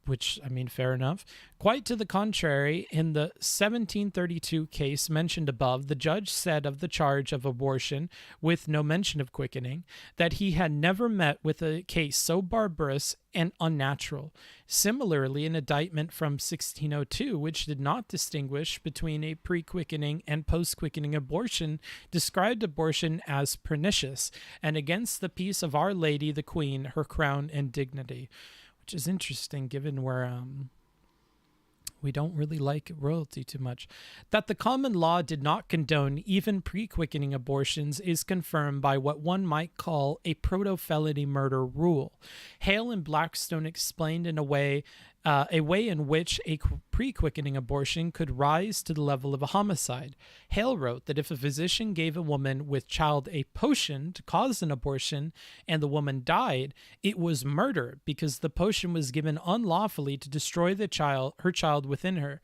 Which, I mean, fair enough. Quite to the contrary, in the 1732 case mentioned above, the judge said of the charge of abortion, with no mention of quickening, that he had never met with a case so barbarous and unnatural. Similarly, an indictment from 1602, which did not distinguish between a pre-quickening and post-quickening abortion, described abortion as pernicious and against the peace of Our Lady, the Queen, her crown and dignity. Which is interesting given where we don't really like royalty too much. That the common law did not condone even pre-quickening abortions is confirmed by what one might call a proto-felony murder rule. Hale and Blackstone explained in a way in which a pre-quickening abortion could rise to the level of a homicide. Hale wrote that if a physician gave a woman with child a potion to cause an abortion and the woman died, it was murder because the potion was given unlawfully to destroy her child within her.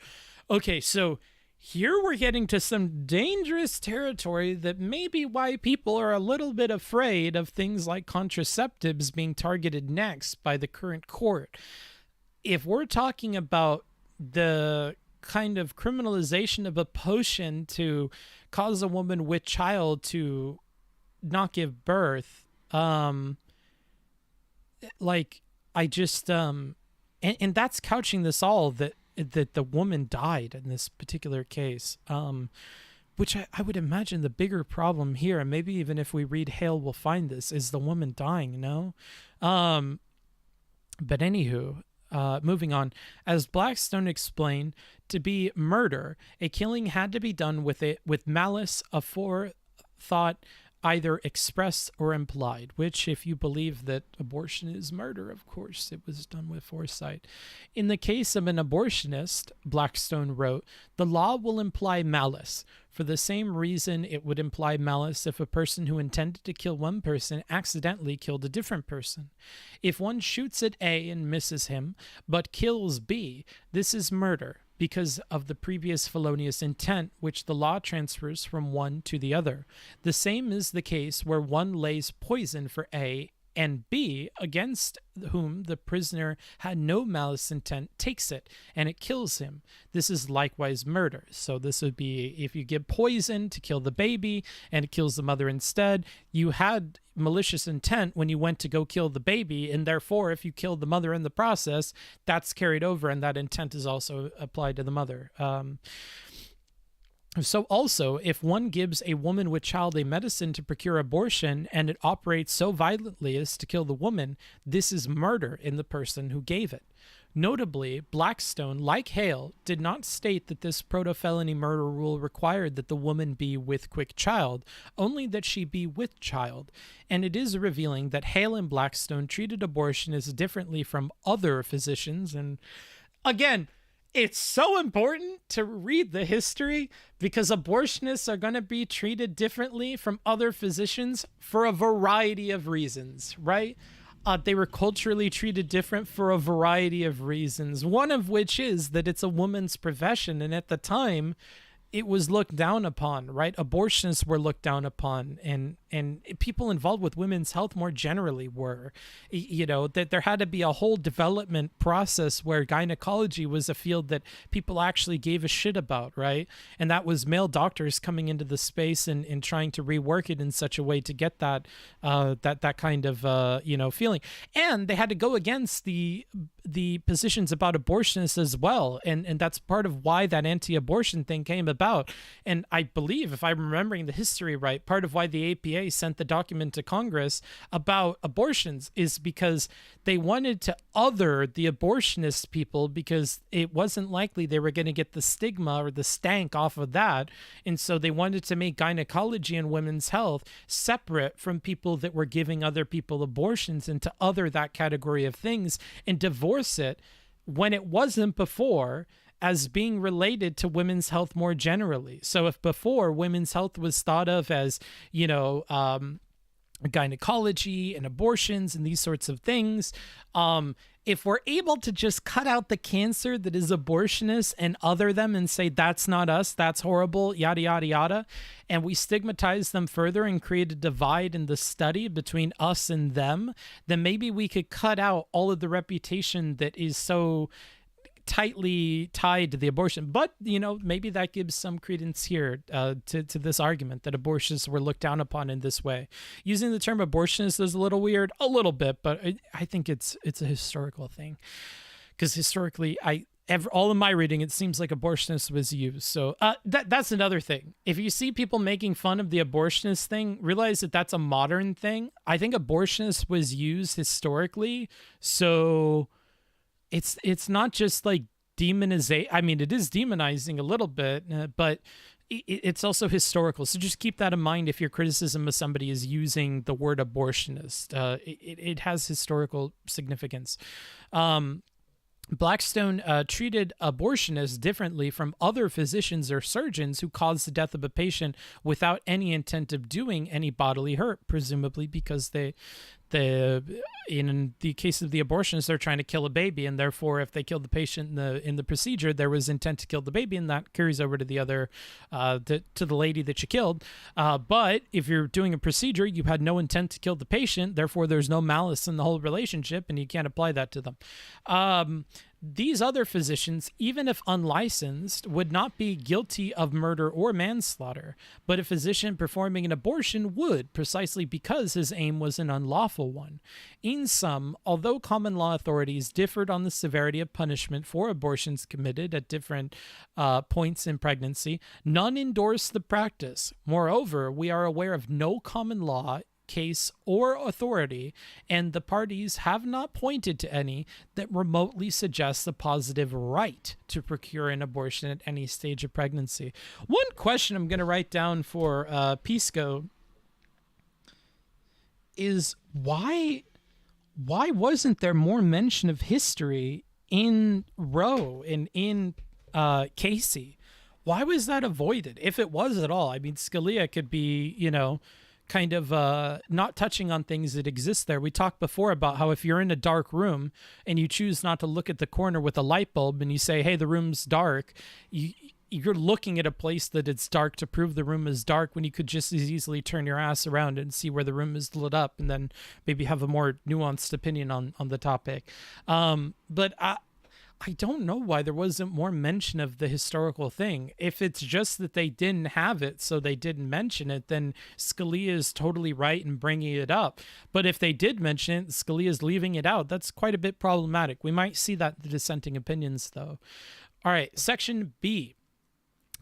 Okay, so here we're getting to some dangerous territory that may be why people are a little bit afraid of things like contraceptives being targeted next by the current court. If we're talking about the kind of criminalization of a potion to cause a woman with child to not give birth, and that's couching this all that the woman died in this particular case, which I would imagine the bigger problem here, and maybe even if we read Hale, we'll find this, is the woman dying, no? But anywho, moving on, as Blackstone explained, to be murder, a killing had to be done with malice aforethought, either expressed or implied, which, if you believe that abortion is murder, of course, it was done with foresight. In the case of an abortionist, Blackstone wrote, the law will imply malice. For the same reason it would imply malice if a person who intended to kill one person accidentally killed a different person. If one shoots at A and misses him, but kills B, this is murder, because of the previous felonious intent which the law transfers from one to the other. The same is the case where one lays poison for A and B, against whom the prisoner had no malice intent, takes it, and it kills him. This is likewise murder. So this would be if you give poison to kill the baby and it kills the mother instead, you had malicious intent when you went to go kill the baby, and therefore if you killed the mother in the process, that's carried over, and that intent is also applied to the mother. So also, if one gives a woman with child a medicine to procure abortion and it operates so violently as to kill the woman, this is murder in the person who gave it. Notably, Blackstone, like Hale, did not state that this proto-felony murder rule required that the woman be with quick child, only that she be with child. And it is revealing that Hale and Blackstone treated abortion as differently from other physicians. And again, it's so important to read the history because abortionists are going to be treated differently from other physicians for a variety of reasons, right? They were culturally treated different for a variety of reasons, one of which is that it's a woman's profession, and at the time it was looked down upon, right? Abortionists were looked down upon, and people involved with women's health more generally were. You know, that there had to be a whole development process where gynecology was a field that people actually gave a shit about, right? And that was male doctors coming into the space and trying to rework it in such a way to get that that kind of feeling. And they had to go against the positions about abortionists as well, and that's part of why that anti-abortion thing came about. And I believe, if I'm remembering the history right, part of why the APA sent the document to Congress about abortions is because they wanted to other the abortionist people, because it wasn't likely they were going to get the stigma or the stank off of that. And so they wanted to make gynecology and women's health separate from people that were giving other people abortions, and to other that category of things and divorce it when it wasn't before as being related to women's health more generally. So if before women's health was thought of as, gynecology and abortions and these sorts of things, if we're able to just cut out the cancer that is abortionists and other them and say, that's not us, that's horrible, yada, yada, yada, and we stigmatize them further and create a divide in the study between us and them, then maybe we could cut out all of the reputation that is so tightly tied to the abortion. But maybe that gives some credence here to this argument that abortionists were looked down upon in this way. Using the term abortionist is a little weird, a little bit, but I think it's a historical thing, because historically all of my reading, it seems like abortionist was used. So that's another thing. If you see people making fun of the abortionist thing, realize that that's a modern thing. I think abortionist was used historically, so it's not just like demonization. I mean, it is demonizing a little bit, but it's also historical. So just keep that in mind if your criticism of somebody is using the word abortionist. It has historical significance. Blackstone treated abortionists differently from other physicians or surgeons who caused the death of a patient without any intent of doing any bodily hurt, presumably because in the case of the abortionists, they're trying to kill a baby, and therefore, if they killed the patient in the procedure, there was intent to kill the baby, and that carries over to the other to the lady that you killed. But if you're doing a procedure, you had no intent to kill the patient, therefore, there's no malice in the whole relationship, and you can't apply that to them. These other physicians, even if unlicensed, would not be guilty of murder or manslaughter, but a physician performing an abortion would, precisely because his aim was an unlawful one. In sum, although common law authorities differed on the severity of punishment for abortions committed at different points in pregnancy, none endorsed the practice. Moreover, we are aware of no common law case or authority, and the parties have not pointed to any that remotely suggests a positive right to procure an abortion at any stage of pregnancy. One question I'm going to write down for Pisco is why wasn't there more mention of history in Roe and in Casey? Why was that avoided, if it was at all? I mean, Scalia could be, kind of not touching on things that exist there. We talked before about how if you're in a dark room and you choose not to look at the corner with a light bulb and you say, hey, the room's dark, you're looking at a place that it's dark to prove the room is dark, when you could just as easily turn your ass around and see where the room is lit up and then maybe have a more nuanced opinion on the topic. But I don't know why there wasn't more mention of the historical thing. If it's just that they didn't have it, so they didn't mention it, then Scalia is totally right in bringing it up. But if they did mention it, Scalia is leaving it out. That's quite a bit problematic. We might see that in the dissenting opinions, though. All right, section B.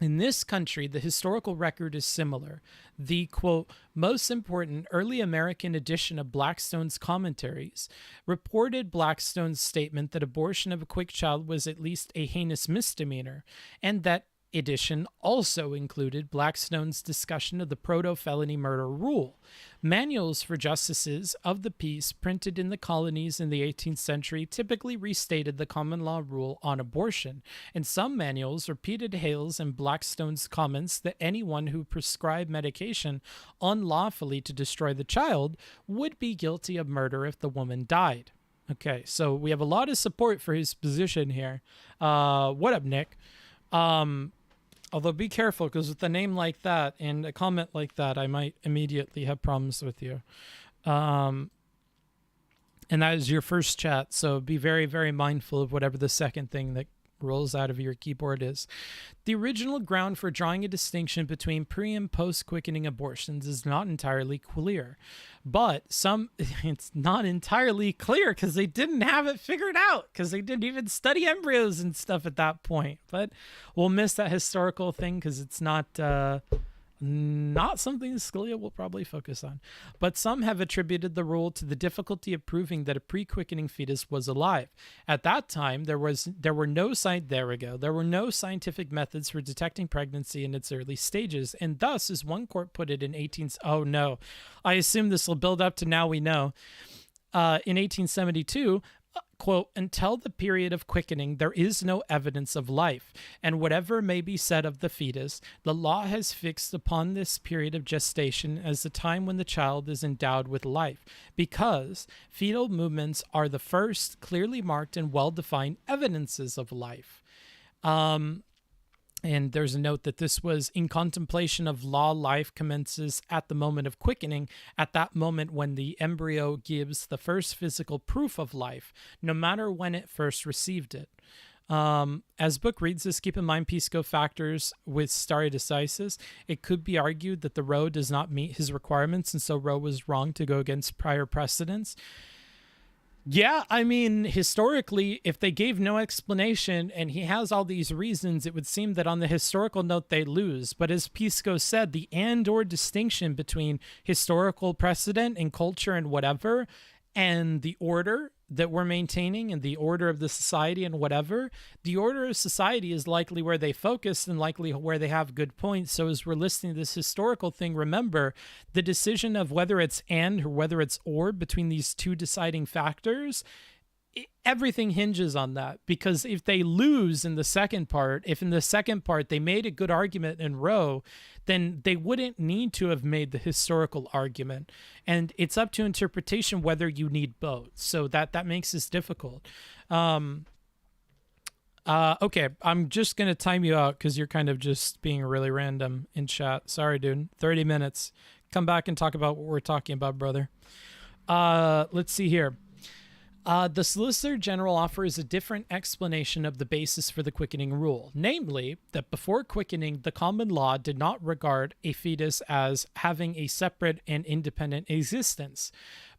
In this country, the historical record is similar. The, quote, most important early American edition of Blackstone's commentaries reported Blackstone's statement that abortion of a quick child was at least a heinous misdemeanor, and that edition also included Blackstone's discussion of the proto-felony murder rule. Manuals for justices of the peace printed in the colonies in the 18th century typically restated the common law rule on abortion, and some manuals repeated Hale's and Blackstone's comments that anyone who prescribed medication unlawfully to destroy the child would be guilty of murder if the woman died. Okay, so we have a lot of support for his position here. What up, Nick? Although be careful, because with a name like that and a comment like that, I might immediately have problems with you. And that is your first chat, so be very, very mindful of whatever the second thing that rolls out of your keyboard is. The original ground for drawing a distinction between pre and post quickening abortions is not entirely clear, but it's not entirely clear because they didn't have it figured out, because they didn't even study embryos and stuff at that point. But we'll miss that historical thing because it's not something Scalia will probably focus on. But some have attributed the rule to the difficulty of proving that a pre-quickening fetus was alive. At that time, there were no scientific methods for detecting pregnancy in its early stages, and thus, as one court put it in oh no, I assume this will build up to now we know. In 1872, quote, until the period of quickening, there is no evidence of life, and whatever may be said of the fetus, the law has fixed upon this period of gestation as the time when the child is endowed with life, because fetal movements are the first clearly marked and well-defined evidences of life. And there's a note that this was in contemplation of law. Life commences at the moment of quickening, at that moment when the embryo gives the first physical proof of life, no matter when it first received it. As book reads this, keep in mind Pisco factors with stare decisis. It could be argued that the Roe does not meet his requirements, and so Roe was wrong to go against prior precedents. Yeah, I mean, historically, if they gave no explanation and he has all these reasons, it would seem that on the historical note they lose. But as Pisco said, the and/or distinction between historical precedent and culture and whatever, and the order that we're maintaining and the order of the society and whatever, the order of society is likely where they focus and likely where they have good points. So as we're listening to this historical thing, remember the decision of whether it's and or whether it's or between these two deciding factors, everything hinges on that. Because if they lose in the second part, if in the second part they made a good argument in Roe, then they wouldn't need to have made the historical argument. And it's up to interpretation whether you need both. So that makes this difficult. Okay, I'm just going to time you out because you're kind of just being really random in chat. Sorry, dude. 30 minutes. Come back and talk about what we're talking about, brother. Let's see here. The Solicitor General offers a different explanation of the basis for the quickening rule, namely that before quickening, the common law did not regard a fetus as having a separate and independent existence.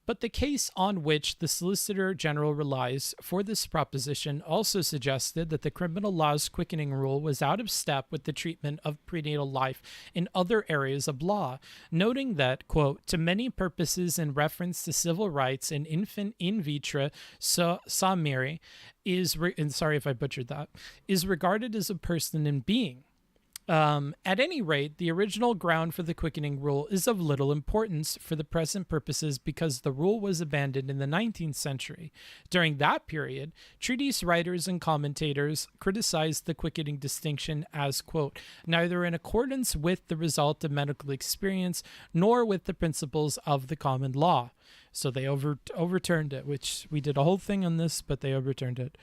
But the case on which the Solicitor General relies for this proposition also suggested that the criminal law's quickening rule was out of step with the treatment of prenatal life in other areas of law, noting that, quote, to many purposes in reference to civil rights, an infant in vitro samiri and sorry if I butchered that, is regarded as a person in being. At any rate, the original ground for the quickening rule is of little importance for the present purposes because the rule was abandoned in the 19th century. During that period, treatise writers and commentators criticized the quickening distinction as, quote, neither in accordance with the result of medical experience nor with the principles of the common law. So they overturned it, which we did a whole thing on this, but they overturned it.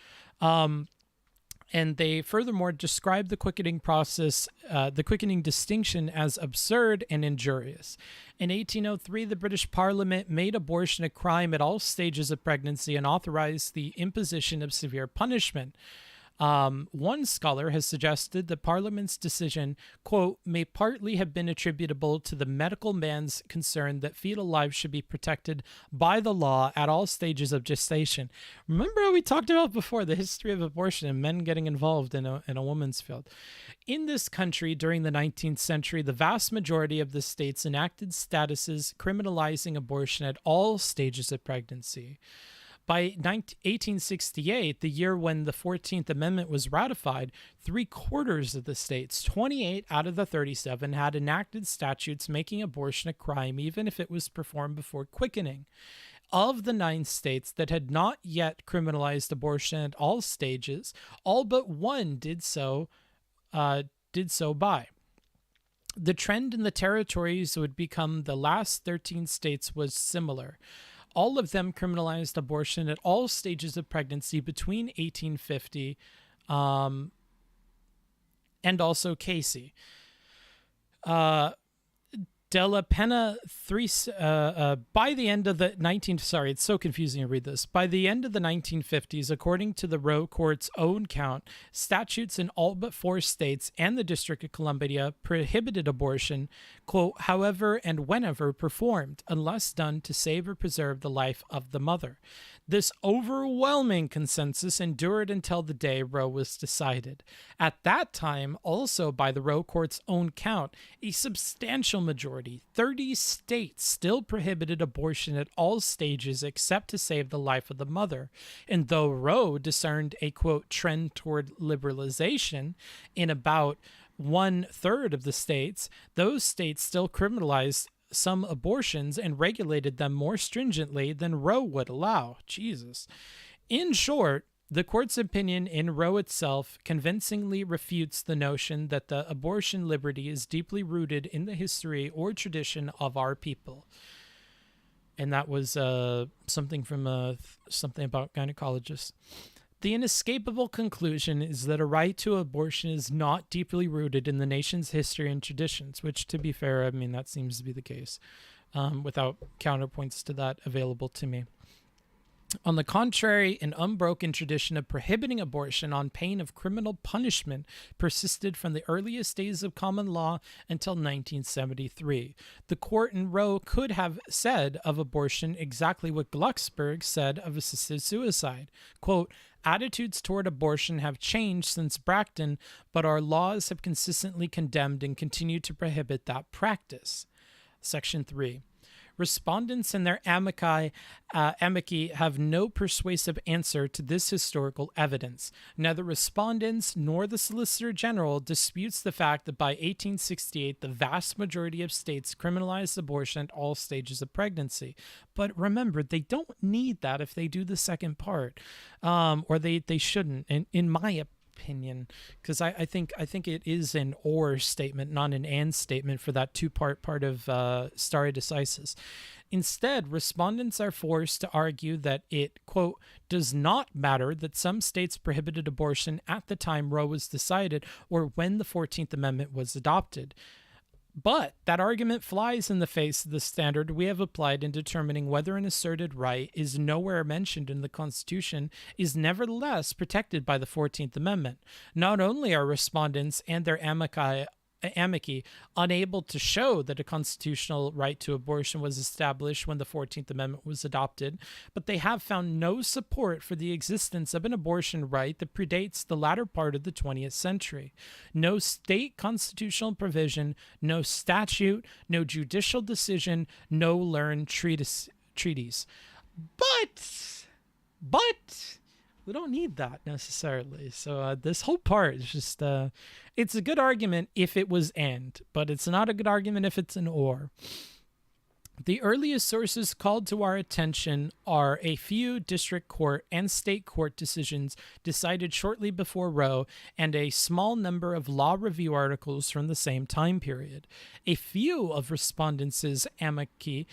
And they furthermore described the quickening process, the quickening distinction as absurd and injurious. In 1803, the British Parliament made abortion a crime at all stages of pregnancy and authorized the imposition of severe punishment. One scholar has suggested that Parliament's decision, quote, may partly have been attributable to the medical man's concern that fetal life should be protected by the law at all stages of gestation. Remember how we talked about before the history of abortion and men getting involved in a woman's field. In this country during the 19th century, the vast majority of the states enacted statuses criminalizing abortion at all stages of pregnancy. By 1868, the year when the 14th Amendment was ratified, 3/4 of the states, 28 out of the 37, had enacted statutes making abortion a crime even if it was performed before quickening. Of the 9 states that had not yet criminalized abortion at all stages, all but one did so by. The trend in the territories would become the last 13 states was similar. All of them criminalized abortion at all stages of pregnancy between 1850 and also Casey. Della Pena by the end of the it's so confusing to read this. By the end of the 1950s, according to the Roe Court's own count, statutes in all but 4 states and the District of Columbia prohibited abortion, quote, however and whenever performed, unless done to save or preserve the life of the mother. This overwhelming consensus endured until the day Roe was decided. At that time, also by the Roe Court's own count, a substantial majority, 30 states, still prohibited abortion at all stages except to save the life of the mother. And though Roe discerned a, quote, trend toward liberalization in about 1/3 of the states, those states still criminalized some abortions and regulated them more stringently than Roe would allow. Jesus. In short, the court's opinion in Roe itself convincingly refutes the notion that the abortion liberty is deeply rooted in the history or tradition of our people. And that was something from something about gynecologists. The inescapable conclusion is that a right to abortion is not deeply rooted in the nation's history and traditions, which, to be fair, I mean, that seems to be the case, without counterpoints to that available to me. On the contrary, an unbroken tradition of prohibiting abortion on pain of criminal punishment persisted from the earliest days of common law until 1973. The court in Roe could have said of abortion exactly what Glucksberg said of assisted suicide. Quote, attitudes toward abortion have changed since Bracton, but our laws have consistently condemned and continue to prohibit that practice. Section 3. Respondents and their amici have no persuasive answer to this historical evidence. Neither respondents nor the Solicitor General disputes the fact that by 1868, the vast majority of states criminalized abortion at all stages of pregnancy. But remember, they don't need that if they do the second part, or they shouldn't, in my opinion, because I think it is an or statement, not an and statement for that two-part part of stare decisis. Instead, respondents are forced to argue that it, quote, does not matter that some states prohibited abortion at the time Roe was decided or when the 14th Amendment was adopted. But that argument flies in the face of the standard we have applied in determining whether an asserted right is nowhere mentioned in the Constitution is nevertheless protected by the 14th Amendment. Not only are respondents and their amici unable to show that a constitutional right to abortion was established when the 14th Amendment was adopted, but they have found no support for the existence of an abortion right that predates the latter part of the 20th century. No state constitutional provision, no statute, no judicial decision, no learned treatise. But we don't need that necessarily. So this whole part is just, it's a good argument if it was and, but it's not a good argument if it's an or. The earliest sources called to our attention are a few district court and state court decisions decided shortly before Roe and a small number of law review articles from the same time period. A few of respondents' amici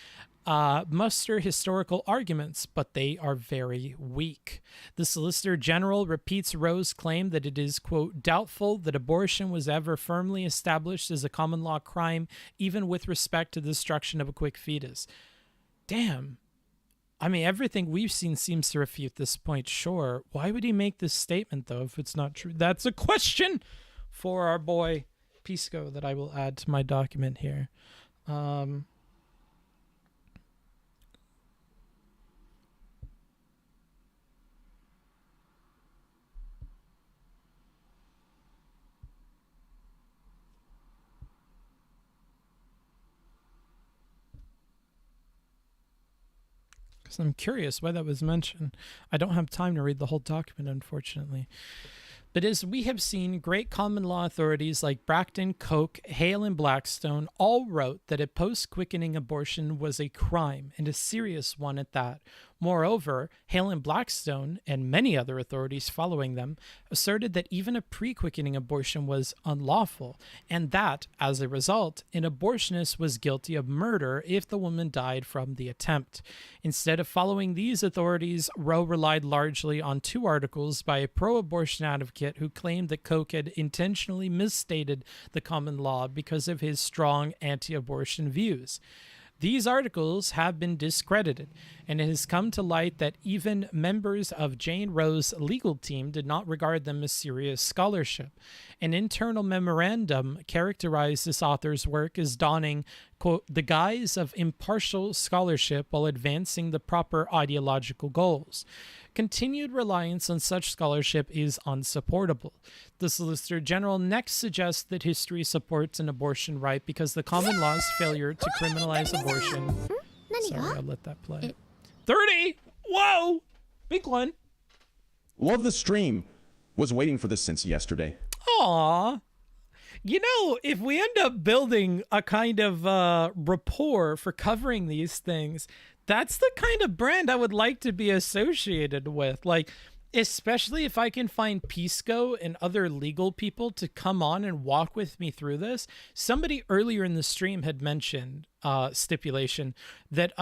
muster historical arguments, but they are very weak. The Solicitor General repeats Roe's claim that it is, quote, doubtful that abortion was ever firmly established as a common law crime, even with respect to the destruction of a quick fetus. Damn. I mean, everything we've seen seems to refute this point, sure. Why would he make this statement, though, if it's not true? That's a question for our boy Pisco that I will add to my document here. Because I'm curious why that was mentioned. I don't have time to read the whole document, unfortunately. But as we have seen, great common law authorities like Bracton, Koch, Hale, and Blackstone all wrote that a post-quickening abortion was a crime, and a serious one at that. Moreover, Hale and Blackstone, and many other authorities following them, asserted that even a pre-quickening abortion was unlawful, and that, as a result, an abortionist was guilty of murder if the woman died from the attempt. Instead of following these authorities, Roe relied largely on 2 articles by a pro-abortion advocate who claimed that Koch had intentionally misstated the common law because of his strong anti-abortion views. These articles have been discredited, and it has come to light that even members of Jane Roe's legal team did not regard them as serious scholarship. An internal memorandum characterized this author's work as donning, quote, the guise of impartial scholarship while advancing the proper ideological goals. Continued reliance on such scholarship is unsupportable. The Solicitor General next suggests that history supports an abortion right because the common law's failure to criminalize abortion. Sorry, I'll let that play. 30! Whoa! Big one. Love the stream. Was waiting for this since yesterday. Aw. You know, if we end up building a kind of rapport for covering these things, that's the kind of brand I would like to be associated with. Like, especially if I can find Pisco and other legal people to come on and walk with me through this. Somebody earlier in the stream had mentioned stipulation that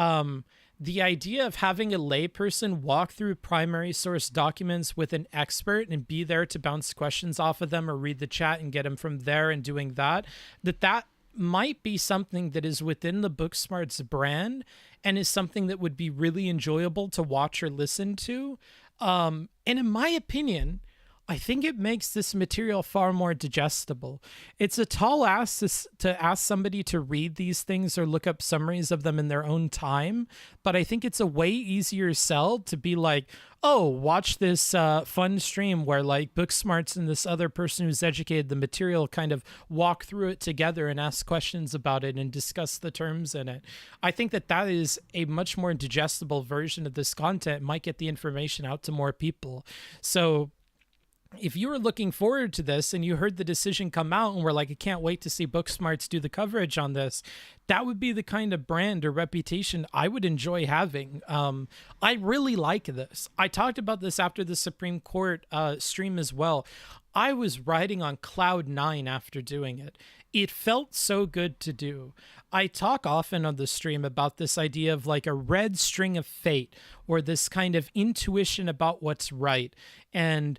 the idea of having a layperson walk through primary source documents with an expert and be there to bounce questions off of them or read the chat and get them from there and doing that might be something that is within the Booksmarts brand and is something that would be really enjoyable to watch or listen to. And in my opinion, I think it makes this material far more digestible. It's a tall ask to ask somebody to read these things or look up summaries of them in their own time, but I think it's a way easier sell to be like, oh, watch this fun stream where like Booksmarts and this other person who's educated the material kind of walk through it together and ask questions about it and discuss the terms in it. I think that is a much more digestible version of this content, might get the information out to more people. So if you were looking forward to this and you heard the decision come out and were like, I can't wait to see Booksmarts do the coverage on this, that would be the kind of brand or reputation I would enjoy having. I really like this. I talked about this after the Supreme Court stream as well. I was riding on cloud 9 after doing it. It felt so good to do. I talk often on the stream about this idea of like a red string of fate or this kind of intuition about what's right. And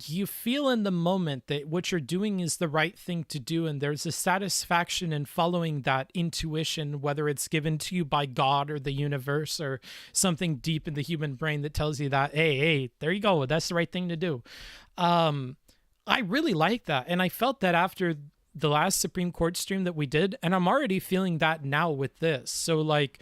you feel in the moment that what you're doing is the right thing to do, and there's a satisfaction in following that intuition, whether it's given to you by God or the universe or something deep in the human brain that tells you that, hey, there you go, that's the right thing to do. I really like that, and I felt that after the last Supreme Court stream that we did, and I'm already feeling that now with this. So like,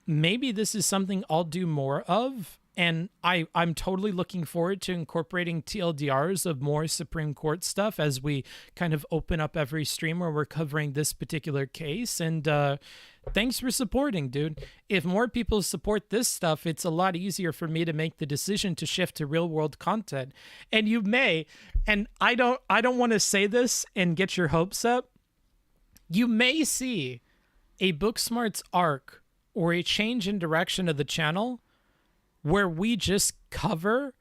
maybe this is something I'll do more of. And I'm totally looking forward to incorporating TLDRs of more Supreme Court stuff as we kind of open up every stream where we're covering this particular case. And thanks for supporting, dude. If more people support this stuff, it's a lot easier for me to make the decision to shift to real world content. And you may, and I don't want to say this and get your hopes up, you may see a Booksmarts arc or a change in direction of the channel where we just cover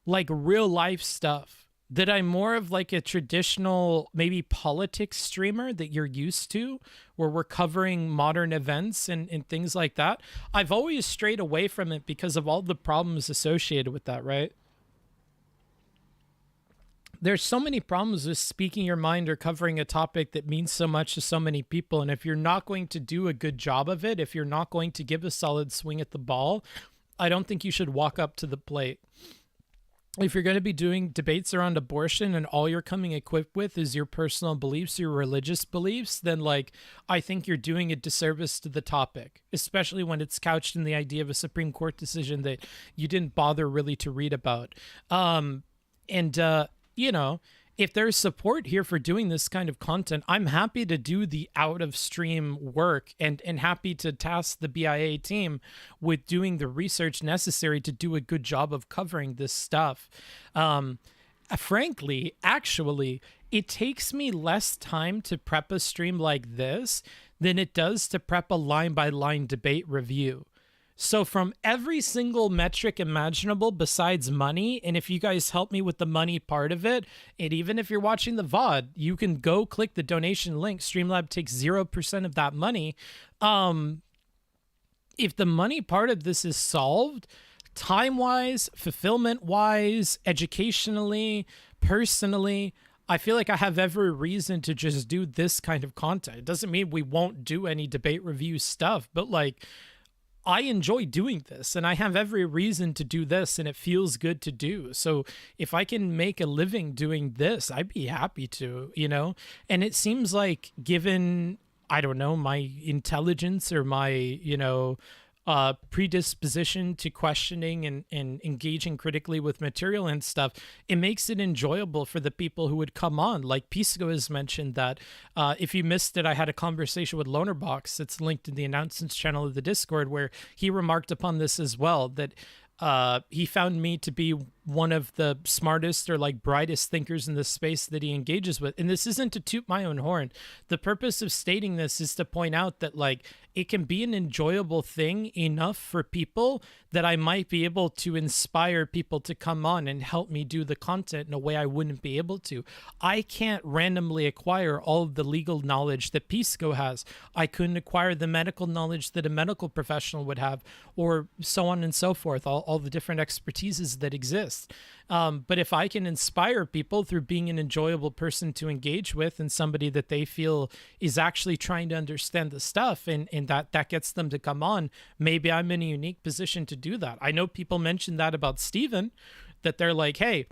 like real life stuff that I'm more of like a traditional, maybe politics streamer that you're used to, where we're covering modern events and things like that. I've always strayed away from it because of all the problems associated with that, right? There's so many problems with speaking your mind or covering a topic that means so much to so many people. And if you're not going to do a good job of it, if you're not going to give a solid swing at the ball, I don't think you should walk up to the plate. If you're going to be doing debates around abortion and all you're coming equipped with is your personal beliefs, your religious beliefs, then like, I think you're doing a disservice to the topic, especially when it's couched in the idea of a Supreme Court decision that you didn't bother really to read about. You know, if there's support here for doing this kind of content, I'm happy to do the out of stream work and happy to task the BIA team with doing the research necessary to do a good job of covering this stuff. Frankly, actually, it takes me less time to prep a stream like this than it does to prep a line-by-line debate review. So from every single metric imaginable besides money, and if you guys help me with the money part of it, and even if you're watching the VOD, you can go click the donation link. Streamlab takes 0% of that money. If the money part of this is solved, time-wise, fulfillment-wise, educationally, personally, I feel like I have every reason to just do this kind of content. It doesn't mean we won't do any debate review stuff, but like, I enjoy doing this and I have every reason to do this and it feels good to do. So if I can make a living doing this, I'd be happy to, you know? And it seems like given, I don't know, my intelligence or my, you know, predisposition to questioning and engaging critically with material and stuff, it makes it enjoyable for the people who would come on. Like Pisco has mentioned that if you missed it, I had a conversation with Lonerbox. It's linked in the announcements channel of the Discord where he remarked upon this as well, that he found me to be one of the smartest or like brightest thinkers in the space that he engages with. And this isn't to toot my own horn. The purpose of stating this is to point out that like it can be an enjoyable thing enough for people that I might be able to inspire people to come on and help me do the content in a way I wouldn't be able to. I can't randomly acquire all of the legal knowledge that Pisco has. I couldn't acquire the medical knowledge that a medical professional would have, or so on and so forth, all the different expertises that exist. But if I can inspire people through being an enjoyable person to engage with and somebody that they feel is actually trying to understand the stuff and that gets them to come on, maybe I'm in a unique position to do that. I know people mentioned that about Steven, that they're like, hey,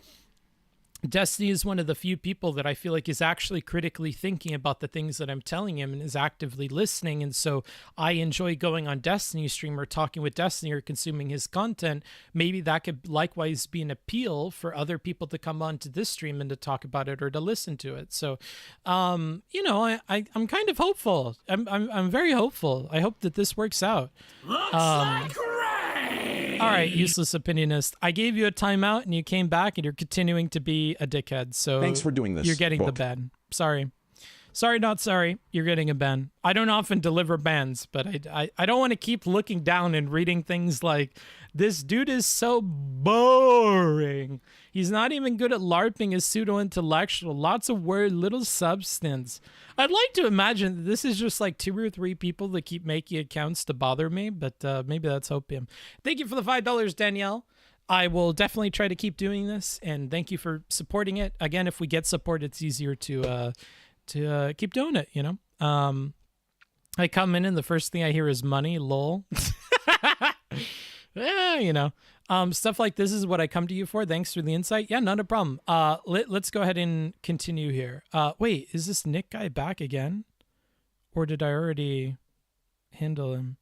Destiny is one of the few people that I feel like is actually critically thinking about the things that I'm telling him and is actively listening. And so I enjoy going on Destiny stream or talking with Destiny or consuming his content. Maybe that could likewise be an appeal for other people to come onto this stream and to talk about it or to listen to it. So, you know, I'm kind of hopeful. I'm very hopeful. I hope that this works out. Looks like rain. All right, useless opinionist. I gave you a timeout and you came back and you're continuing to be a dickhead. So Thanks for doing this. You're getting the ban. Sorry. Sorry, not sorry. You're getting a ban. I don't often deliver bans, but I don't want to keep looking down and reading things like, this dude is so boring. He's not even good at LARPing, is pseudo-intellectual. Lots of word, little substance. I'd like to imagine that this is just like 2 or 3 people that keep making accounts to bother me, but maybe that's opium. Thank you for the $5, Danielle. I will definitely try to keep doing this, and thank you for supporting it. Again, if we get support, it's easier to keep doing it, you know? I come in and the first thing I hear is money, lol. Yeah, you know, stuff like this is what I come to you for. Thanks for the insight. Yeah, not a problem. Let's go ahead and continue here. Wait, is this Nick guy back again? Or did I already handle him?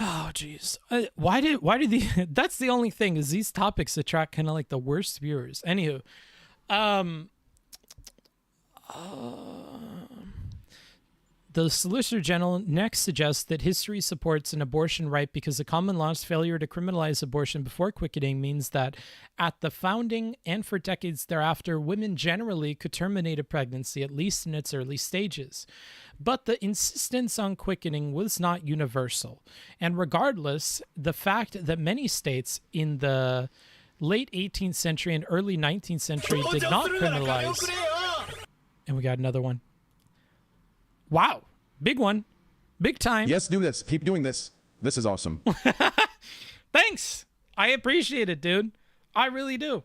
Oh, jeez. Why did the, that's the only thing, is these topics attract kind of like the worst viewers. Anywho, the Solicitor General next suggests that history supports an abortion right because the common law's failure to criminalize abortion before quickening means that at the founding and for decades thereafter, women generally could terminate a pregnancy, at least in its early stages. But the insistence on quickening was not universal. And regardless, the fact that many states in the late 18th century and early 19th century did not criminalize... And we got another one. Wow. Big one. Big time. Yes, do this. Keep doing this. This is awesome. Thanks. I appreciate it, dude. I really do.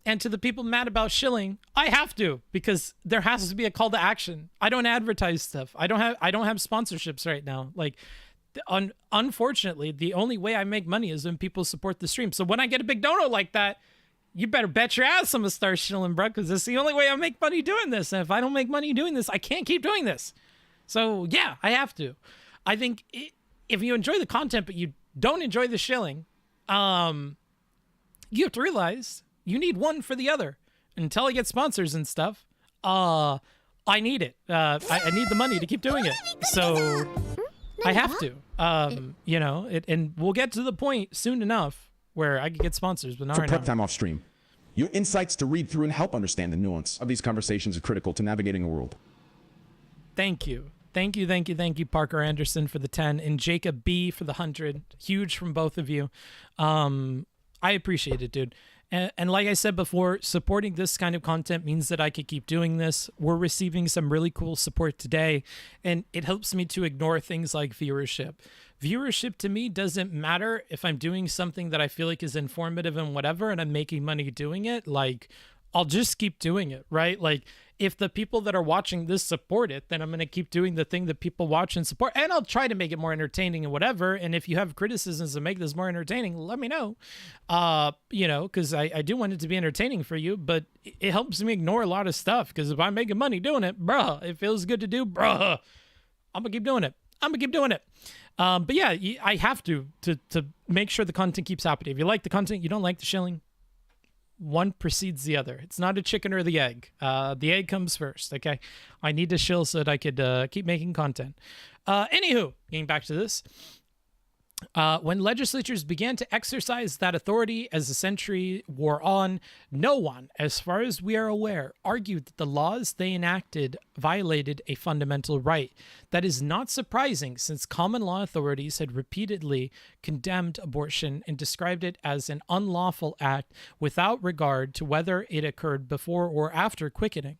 And to the people mad about shilling, I have to, because there has to be a call to action. I don't advertise stuff. I don't have sponsorships right now. Like, unfortunately, the only way I make money is when people support the stream. So when I get a big dono like that, you better bet your ass I'm gonna start shilling, bro, because it's the only way I make money doing this. And if I don't make money doing this, I can't keep doing this. So yeah, I have to. I think if you enjoy the content but you don't enjoy the shilling, you have to realize you need one for the other. until I get sponsors and stuff, I need it. I need the money to keep doing it. So I have to, you know, and we'll get to the point soon enough where I can get sponsors, but not For right prep now. time off stream. Your insights to read through and help understand the nuance of these conversations are critical to navigating a world. Thank you. Thank you, Parker Anderson for the 10 and Jacob B for the 100. Huge from both of you. I appreciate it, dude. And like I said before, supporting this kind of content means that I could keep doing this. We're receiving some really cool support today, and it helps me to ignore things like viewership. Viewership to me doesn't matter if I'm doing something that I feel like is informative and whatever, and I'm making money doing it. Like, I'll just keep doing it, right? Like, if the people that are watching this support it, then I'm going to keep doing the thing that people watch and support, and I'll try to make it more entertaining and whatever. And if you have criticisms to make this more entertaining, let me know. You know, because I do want it to be entertaining for you, but it helps me ignore a lot of stuff, because if I'm making money doing it, bruh, it feels good to do, bruh, I'm going to keep doing it. But yeah, I have to make sure the content keeps happening. If you like the content, you don't like the shilling, one precedes the other. It's not a chicken or the egg. The egg comes first, okay? I need to shill so that I could keep making content. Anywho, getting back to this. When legislatures began to exercise that authority as the century wore on, no one, as far as we are aware, argued that the laws they enacted violated a fundamental right. That is not surprising, since common law authorities had repeatedly condemned abortion and described it as an unlawful act without regard to whether it occurred before or after quickening.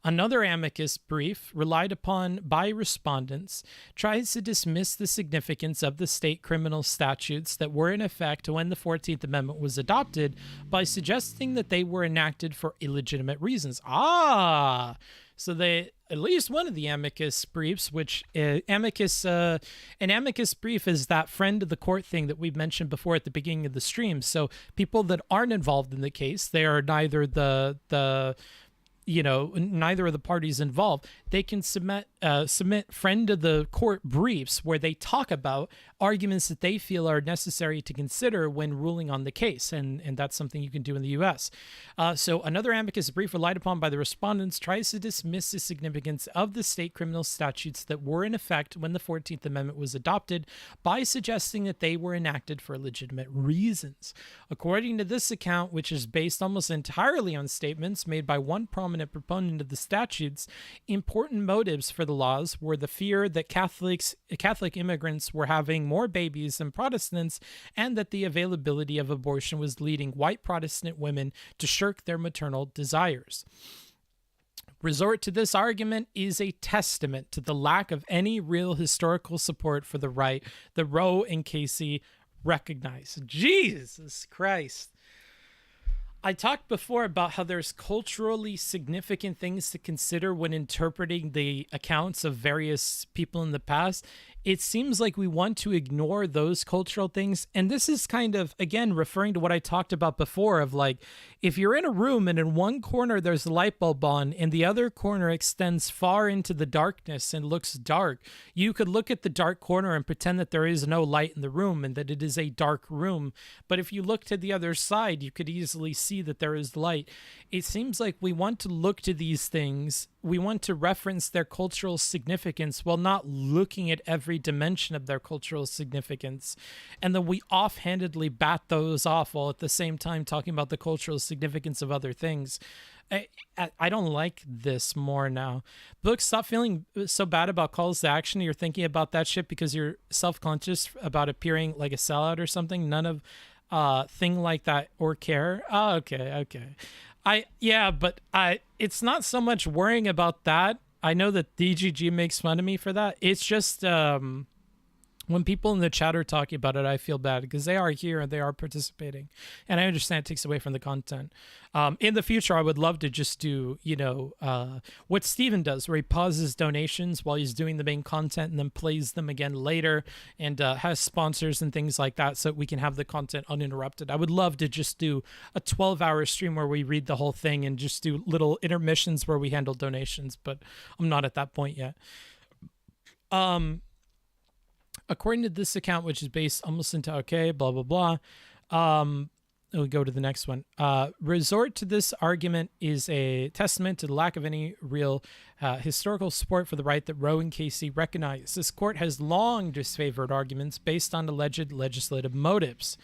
Another amicus brief, relied upon by respondents, tries to dismiss the significance of the state criminal statutes that were in effect when the 14th Amendment was adopted by suggesting that they were enacted for illegitimate reasons. So they, at least one of the amicus briefs, which an amicus brief is that friend of the court thing that we've mentioned before at the beginning of the stream. So people that aren't involved in the case, they are neither neither of the parties involved, they can submit friend of the court briefs where they talk about arguments that they feel are necessary to consider when ruling on the case, and that's something you can do in the U.S. So another amicus brief relied upon by the respondents tries to dismiss the significance of the state criminal statutes that were in effect when the 14th Amendment was adopted by suggesting that they were enacted for legitimate reasons. According to this account, which is based almost entirely on statements made by one prominent proponent of the statutes, important motives for the laws were the fear that Catholic immigrants were having more babies than Protestants, and that the availability of abortion was leading white Protestant women to shirk their maternal desires. Resort to this argument is a testament to the lack of any real historical support for the right that Roe and Casey recognized. Jesus Christ. I talked before about how there's culturally significant things to consider when interpreting the accounts of various people in the past. It seems like we want to ignore those cultural things. And this is kind of, again, referring to what I talked about before of like, if you're in a room and in one corner there's a light bulb on and the other corner extends far into the darkness and looks dark, you could look at the dark corner and pretend that there is no light in the room and that it is a dark room. But if you look to the other side, you could easily see that there is light. It seems like we want to look to these things, we want to reference their cultural significance while not looking at every dimension of their cultural significance. And then we offhandedly bat those off while at the same time talking about the cultural significance of other things. I don't like this more now. Books, stop feeling so bad about calls to action. You're thinking about that shit because you're self-conscious about appearing like a sellout or something. None of thing like that or care. Oh, okay. It's not so much worrying about that. I know that DGG makes fun of me for that. It's just when people in the chat are talking about it, I feel bad because they are here and they are participating. And I understand it takes away from the content. In the future, I would love to just do, what Steven does, where he pauses donations while he's doing the main content and then plays them again later and has sponsors and things like that so that we can have the content uninterrupted. I would love to just do a 12-hour stream where we read the whole thing and just do little intermissions where we handle donations, but I'm not at that point yet. According to this account, which is based almost into blah, blah, blah. we'll go to the next one. Resort to this argument is a testament to the lack of any real historical support for the right that Roe and Casey recognize. This court has long disfavored arguments based on alleged legislative motives.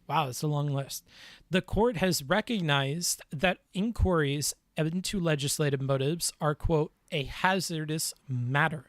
Wow, that's a long list. The court has recognized that inquiries into legislative motives are, quote, a hazardous matter.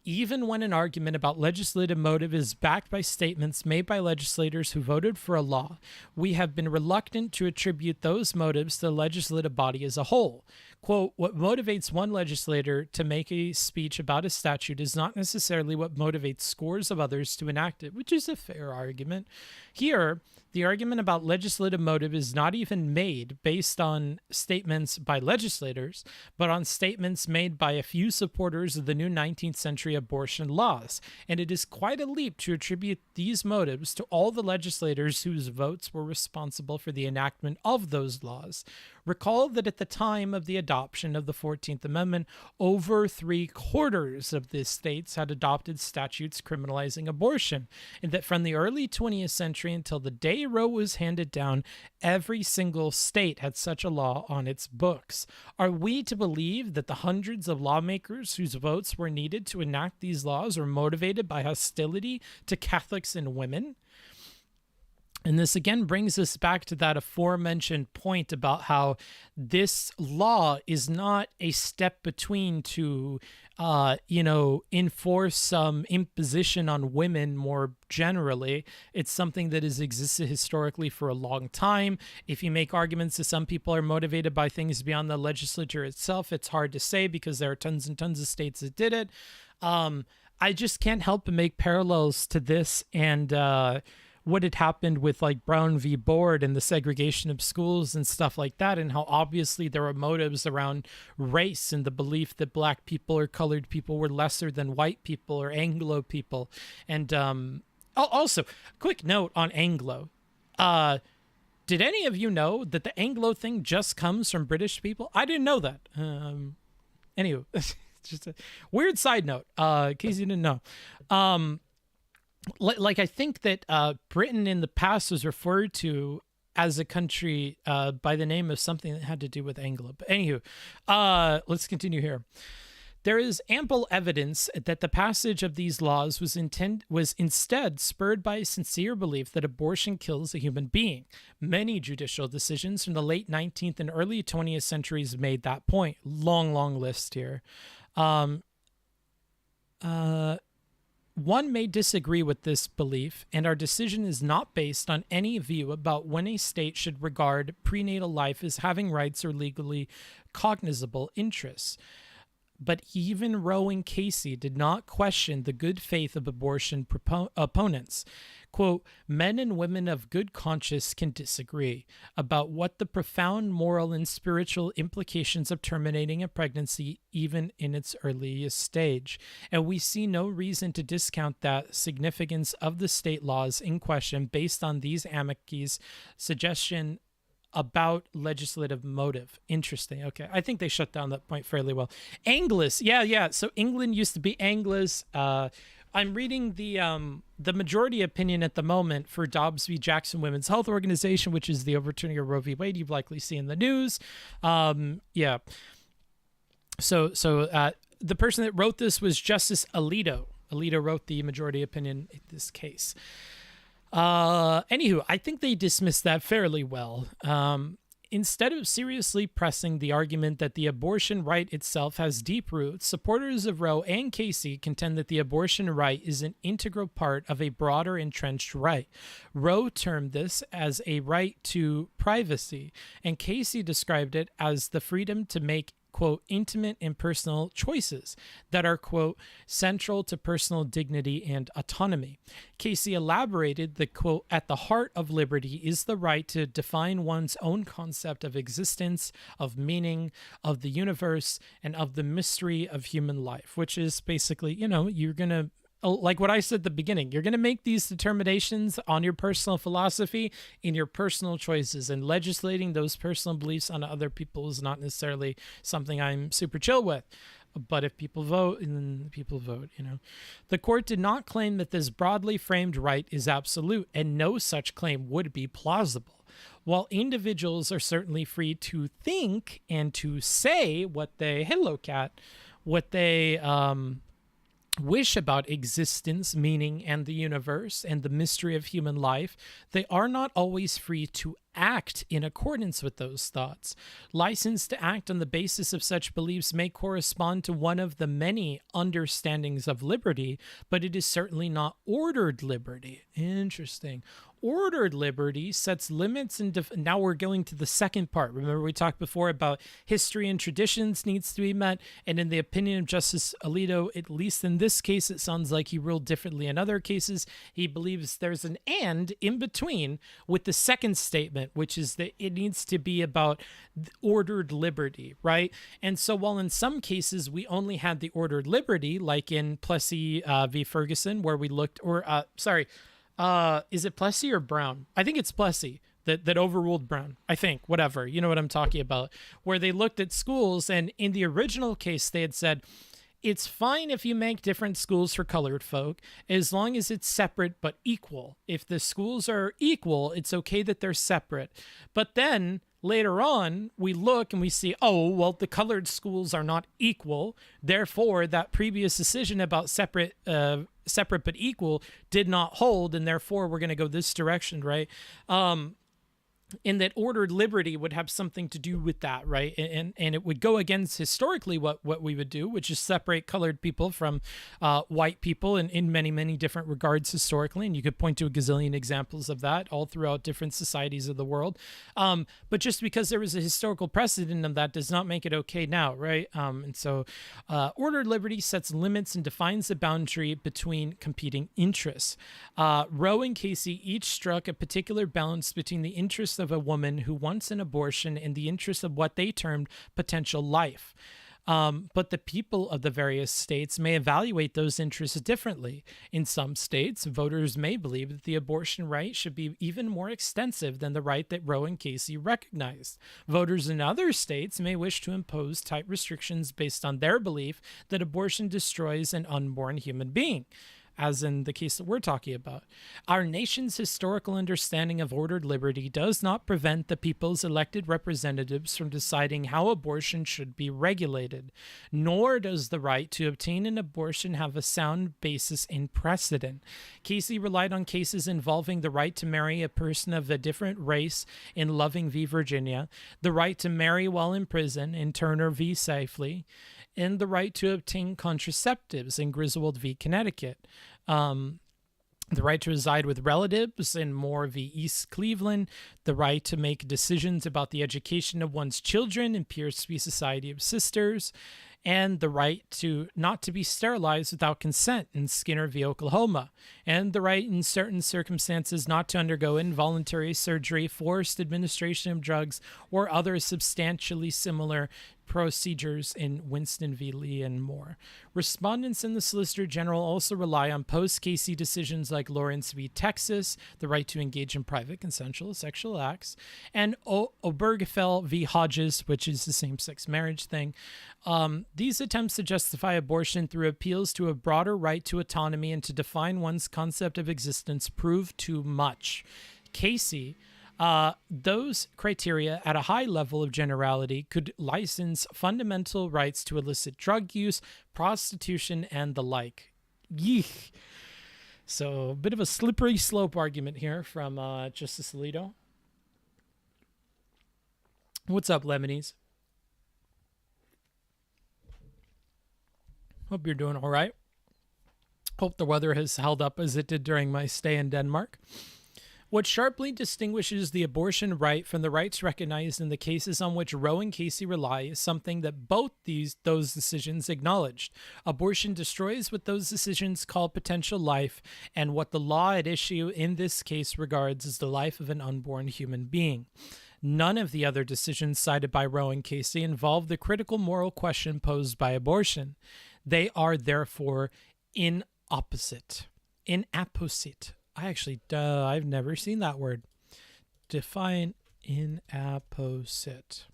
Even when an argument about legislative motive is backed by statements made by legislators who voted for a law, we have been reluctant to attribute those motives to the legislative body as a whole. Quote, what motivates one legislator to make a speech about a statute is not necessarily what motivates scores of others to enact it, which is a fair argument. Here, the argument about legislative motive is not even made based on statements by legislators, but on statements made by a few supporters of the new 19th century abortion laws. And it is quite a leap to attribute these motives to all the legislators whose votes were responsible for the enactment of those laws. Recall that at the time of the adoption of the 14th Amendment, over 3/4 of the states had adopted statutes criminalizing abortion, and that from the early 20th century until the day Roe was handed down, every single state had such a law on its books. Are we to believe that the hundreds of lawmakers whose votes were needed to enact these laws were motivated by hostility to Catholics and women? And this again brings us back to that aforementioned point about how this law is not a step between to, enforce some imposition on women more generally. It's something that has existed historically for a long time. If you make arguments that some people are motivated by things beyond the legislature itself, it's hard to say because there are tons and tons of states that did it. I just can't help but make parallels to this and, what had happened with like Brown v. Board and the segregation of schools and stuff like that, and how obviously there were motives around race and the belief that black people or colored people were lesser than white people or Anglo people. And also, quick note on Anglo. Did any of you know that the Anglo thing just comes from British people? I didn't know that. Anyway, just a weird side note, in case you didn't know. Like I think that Britain in the past was referred to as a country by the name of something that had to do with Anglo. But anywho, let's continue here. There is ample evidence that the passage of these laws was instead spurred by a sincere belief that abortion kills a human being. Many judicial decisions from the late 19th and early 20th centuries made that point. Long list here. One may disagree with this belief, and our decision is not based on any view about when a state should regard prenatal life as having rights or legally cognizable interests. But even Roe and Casey did not question the good faith of abortion opponents. Quote, men and women of good conscience can disagree about what the profound moral and spiritual implications of terminating a pregnancy, even in its earliest stage. And we see no reason to discount that significance of the state laws in question based on these amicis' suggestion about legislative motive. Interesting. Okay. I think they shut down that point fairly well. Anglis. Yeah. So England used to be Anglis. I'm reading the majority opinion at the moment for Dobbs v. Jackson Women's Health Organization, which is the overturning of Roe v. Wade. You've likely seen in the news. Yeah. So the person that wrote this was Justice Alito. Alito wrote the majority opinion in this case. Anywho, I think they dismissed that fairly well. Instead of seriously pressing the argument that the abortion right itself has deep roots, supporters of Roe and Casey contend that the abortion right is an integral part of a broader entrenched right. Roe termed this as a right to privacy, and Casey described it as the freedom to make, quote, intimate and personal choices that are, quote, central to personal dignity and autonomy. Casey elaborated that, quote, at the heart of liberty is the right to define one's own concept of existence, of meaning, of the universe, and of the mystery of human life, which is basically, you're going to, like what I said at the beginning, you're going to make these determinations on your personal philosophy in your personal choices, and legislating those personal beliefs on other people is not necessarily something I'm super chill with. But if people vote, then people vote, The court did not claim that this broadly framed right is absolute, and no such claim would be plausible. while individuals are certainly free to think and to say what they, hello cat, what they wish about existence, meaning, and the universe and the mystery of human life, they are not always free to act in accordance with those thoughts. License to act on the basis of such beliefs may correspond to one of the many understandings of liberty, but it is certainly not ordered liberty. Interesting. Ordered liberty sets limits and now we're going to the second part. Remember we talked before about history and traditions needs to be met, and in the opinion of Justice Alito, at least in this case, it sounds like he ruled differently in other cases. He believes there's an and in between with the second statement, which is that it needs to be about ordered liberty, right? And so while in some cases we only had the ordered liberty, like in Plessy v. Ferguson, where we looked, is it Plessy or Brown? I think it's Plessy that overruled Brown. I think, whatever. You know what I'm talking about. Where they looked at schools, and in the original case, they had said, it's fine if you make different schools for colored folk, as long as it's separate but equal. If the schools are equal, it's okay that they're separate. But then later on, we look and we see, oh, well, the colored schools are not equal. Therefore, that previous decision about separate but equal did not hold, and therefore we're going to go this direction, right? In that ordered liberty would have something to do with that, right? And it would go against historically what we would do, which is separate colored people from white people in many, many different regards historically. And you could point to a gazillion examples of that all throughout different societies of the world. But just because there was a historical precedent of that does not make it okay now, right? And so ordered liberty sets limits and defines the boundary between competing interests. Roe and Casey each struck a particular balance between the interests of a woman who wants an abortion and the interest of what they termed potential life. But the people of the various states may evaluate those interests differently. In some states, voters may believe that the abortion right should be even more extensive than the right that Roe and Casey recognized. Voters in other states may wish to impose tight restrictions based on their belief that abortion destroys an unborn human being, as in the case that we're talking about. Our nation's historical understanding of ordered liberty does not prevent the people's elected representatives from deciding how abortion should be regulated, nor does the right to obtain an abortion have a sound basis in precedent. Casey relied on cases involving the right to marry a person of a different race in Loving v. Virginia, the right to marry while in prison in Turner v. Safely, and the right to obtain contraceptives in Griswold v. Connecticut. The right to reside with relatives in Moore v. East Cleveland, the right to make decisions about the education of one's children in Pierce v. Society of Sisters, and the right to not to be sterilized without consent in Skinner v. Oklahoma, and the right in certain circumstances not to undergo involuntary surgery, forced administration of drugs, or other substantially similar procedures in Winston v. Lee and more. Respondents in the Solicitor General also rely on post-Casey decisions like Lawrence v. Texas, the right to engage in private consensual sexual acts, and Obergefell v. Hodges, which is the same-sex marriage thing. These attempts to justify abortion through appeals to a broader right to autonomy and to define one's concept of existence prove too much. Casey, those criteria at a high level of generality could license fundamental rights to illicit drug use, prostitution, and the like. Yeesh. So a bit of a slippery slope argument here from Justice Alito. What's up, Lemonies? Hope you're doing all right. Hope the weather has held up as it did during my stay in Denmark. What sharply distinguishes the abortion right from the rights recognized in the cases on which Roe and Casey rely is something that both those decisions acknowledged. Abortion destroys what those decisions call potential life, and what the law at issue in this case regards as the life of an unborn human being. None of the other decisions cited by Roe and Casey involve the critical moral question posed by abortion. They are therefore inapposite. I've never seen that word. Define inapposite.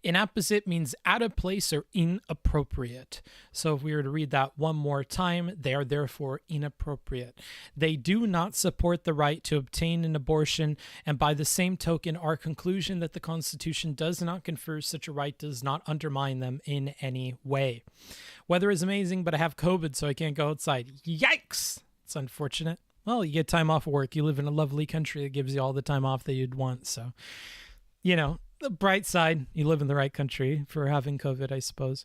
Inapposite means out of place or inappropriate. So if we were to read that one more time, they are therefore inappropriate. They do not support the right to obtain an abortion, and by the same token, our conclusion that the Constitution does not confer such a right does not undermine them in any way. Weather is amazing, but I have COVID, so I can't go outside. Yikes! It's unfortunate. Well, you get time off of work. You live in a lovely country that gives you all the time off that you'd want, so, you know, the bright side, you live in the right country for having COVID, I suppose.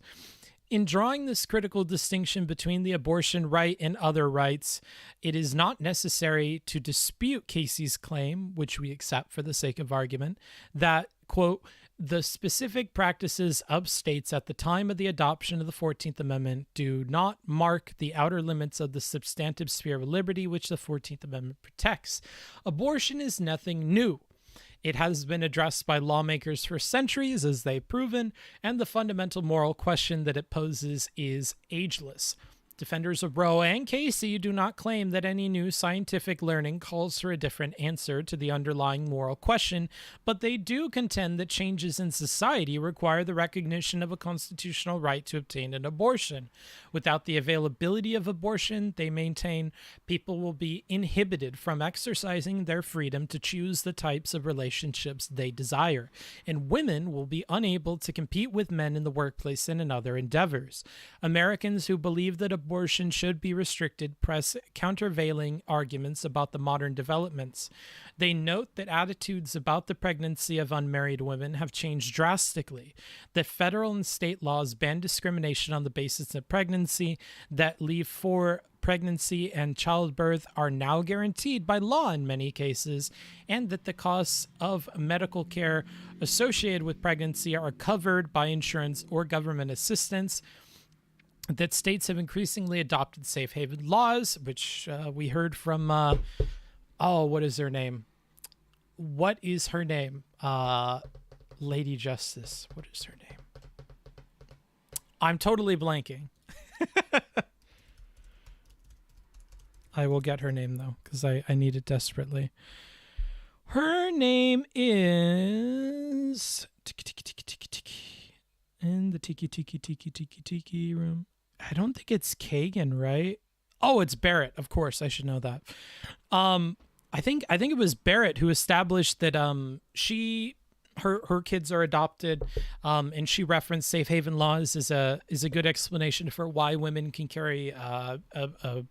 In drawing this critical distinction between the abortion right and other rights, it is not necessary to dispute Casey's claim, which we accept for the sake of argument, that, quote, the specific practices of states at the time of the adoption of the 14th Amendment do not mark the outer limits of the substantive sphere of liberty which the 14th Amendment protects. Abortion is nothing new. It has been addressed by lawmakers for centuries, as they've proven, and the fundamental moral question that it poses is ageless. Defenders of Roe and Casey do not claim that any new scientific learning calls for a different answer to the underlying moral question, but they do contend that changes in society require the recognition of a constitutional right to obtain an abortion. Without the availability of abortion, they maintain, people will be inhibited from exercising their freedom to choose the types of relationships they desire, and women will be unable to compete with men in the workplace and in other endeavors. Americans who believe that abortion should be restricted press countervailing arguments about the modern developments. They note that attitudes about the pregnancy of unmarried women have changed drastically, that federal and state laws ban discrimination on the basis of pregnancy, that leave for pregnancy and childbirth are now guaranteed by law in many cases, and that the costs of medical care associated with pregnancy are covered by insurance or government assistance, that states have increasingly adopted safe haven laws, which we heard from, what is her name? What is her name? Lady Justice. What is her name? I'm totally blanking. I will get her name, though, because I need it desperately. Her name is... In the tiki room. I don't think it's Kagan, right? Oh, it's Barrett. Of course, I should know that. I think it was Barrett who established that her kids are adopted, and she referenced safe haven laws is a good explanation for why women can carry a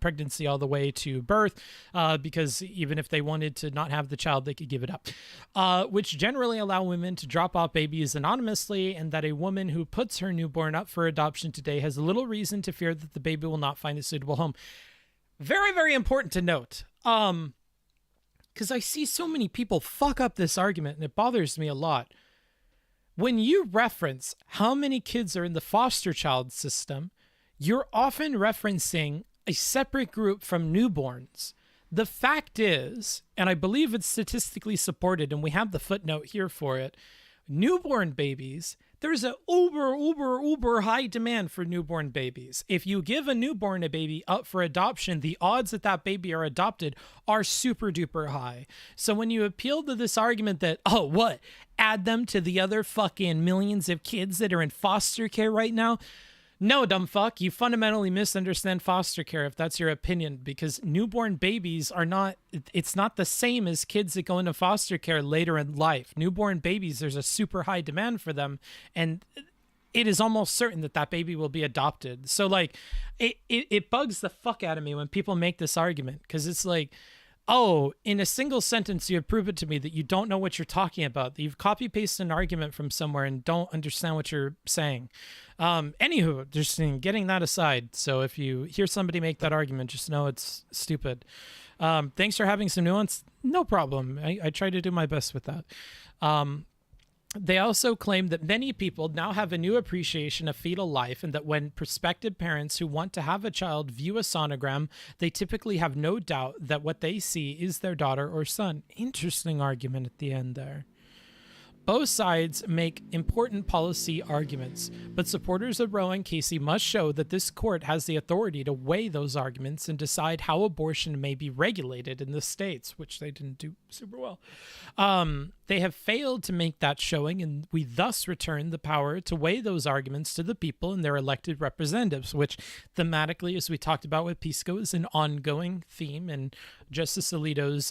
pregnancy all the way to birth, because even if they wanted to not have the child, they could give it up, which generally allow women to drop off babies anonymously, and that a woman who puts her newborn up for adoption today has little reason to fear that the baby will not find a suitable home. Very, very important to note. Because I see so many people fuck up this argument, and it bothers me a lot. When you reference how many kids are in the foster child system, you're often referencing a separate group from newborns. The fact is, and I believe it's statistically supported, and we have the footnote here for it, newborn babies, there's a uber high demand for newborn babies. If you give a newborn a baby up for adoption, the odds that that baby are adopted are super duper high. So when you appeal to this argument that, add them to the other fucking millions of kids that are in foster care right now, no, dumb fuck, you fundamentally misunderstand foster care if that's your opinion, because newborn babies it's not the same as kids that go into foster care later in life. Newborn babies, there's a super high demand for them, and it is almost certain that that baby will be adopted. So, like, it bugs the fuck out of me when people make this argument, because it's like, in a single sentence, you have proven to me that you don't know what you're talking about, that you've copy-pasted an argument from somewhere and don't understand what you're saying. Anywho, just getting that aside. So if you hear somebody make that argument, just know it's stupid. Thanks for having some nuance. No problem. I try to do my best with that. They also claim that many people now have a new appreciation of fetal life, and that when prospective parents who want to have a child view a sonogram, they typically have no doubt that what they see is their daughter or son. Interesting argument at the end there. Both sides make important policy arguments, but supporters of Roe and Casey must show that this court has the authority to weigh those arguments and decide how abortion may be regulated in the states, which they didn't do super well. They have failed to make that showing, and we thus return the power to weigh those arguments to the people and their elected representatives, which thematically, as we talked about with Pisco, is an ongoing theme. And Justice Alito's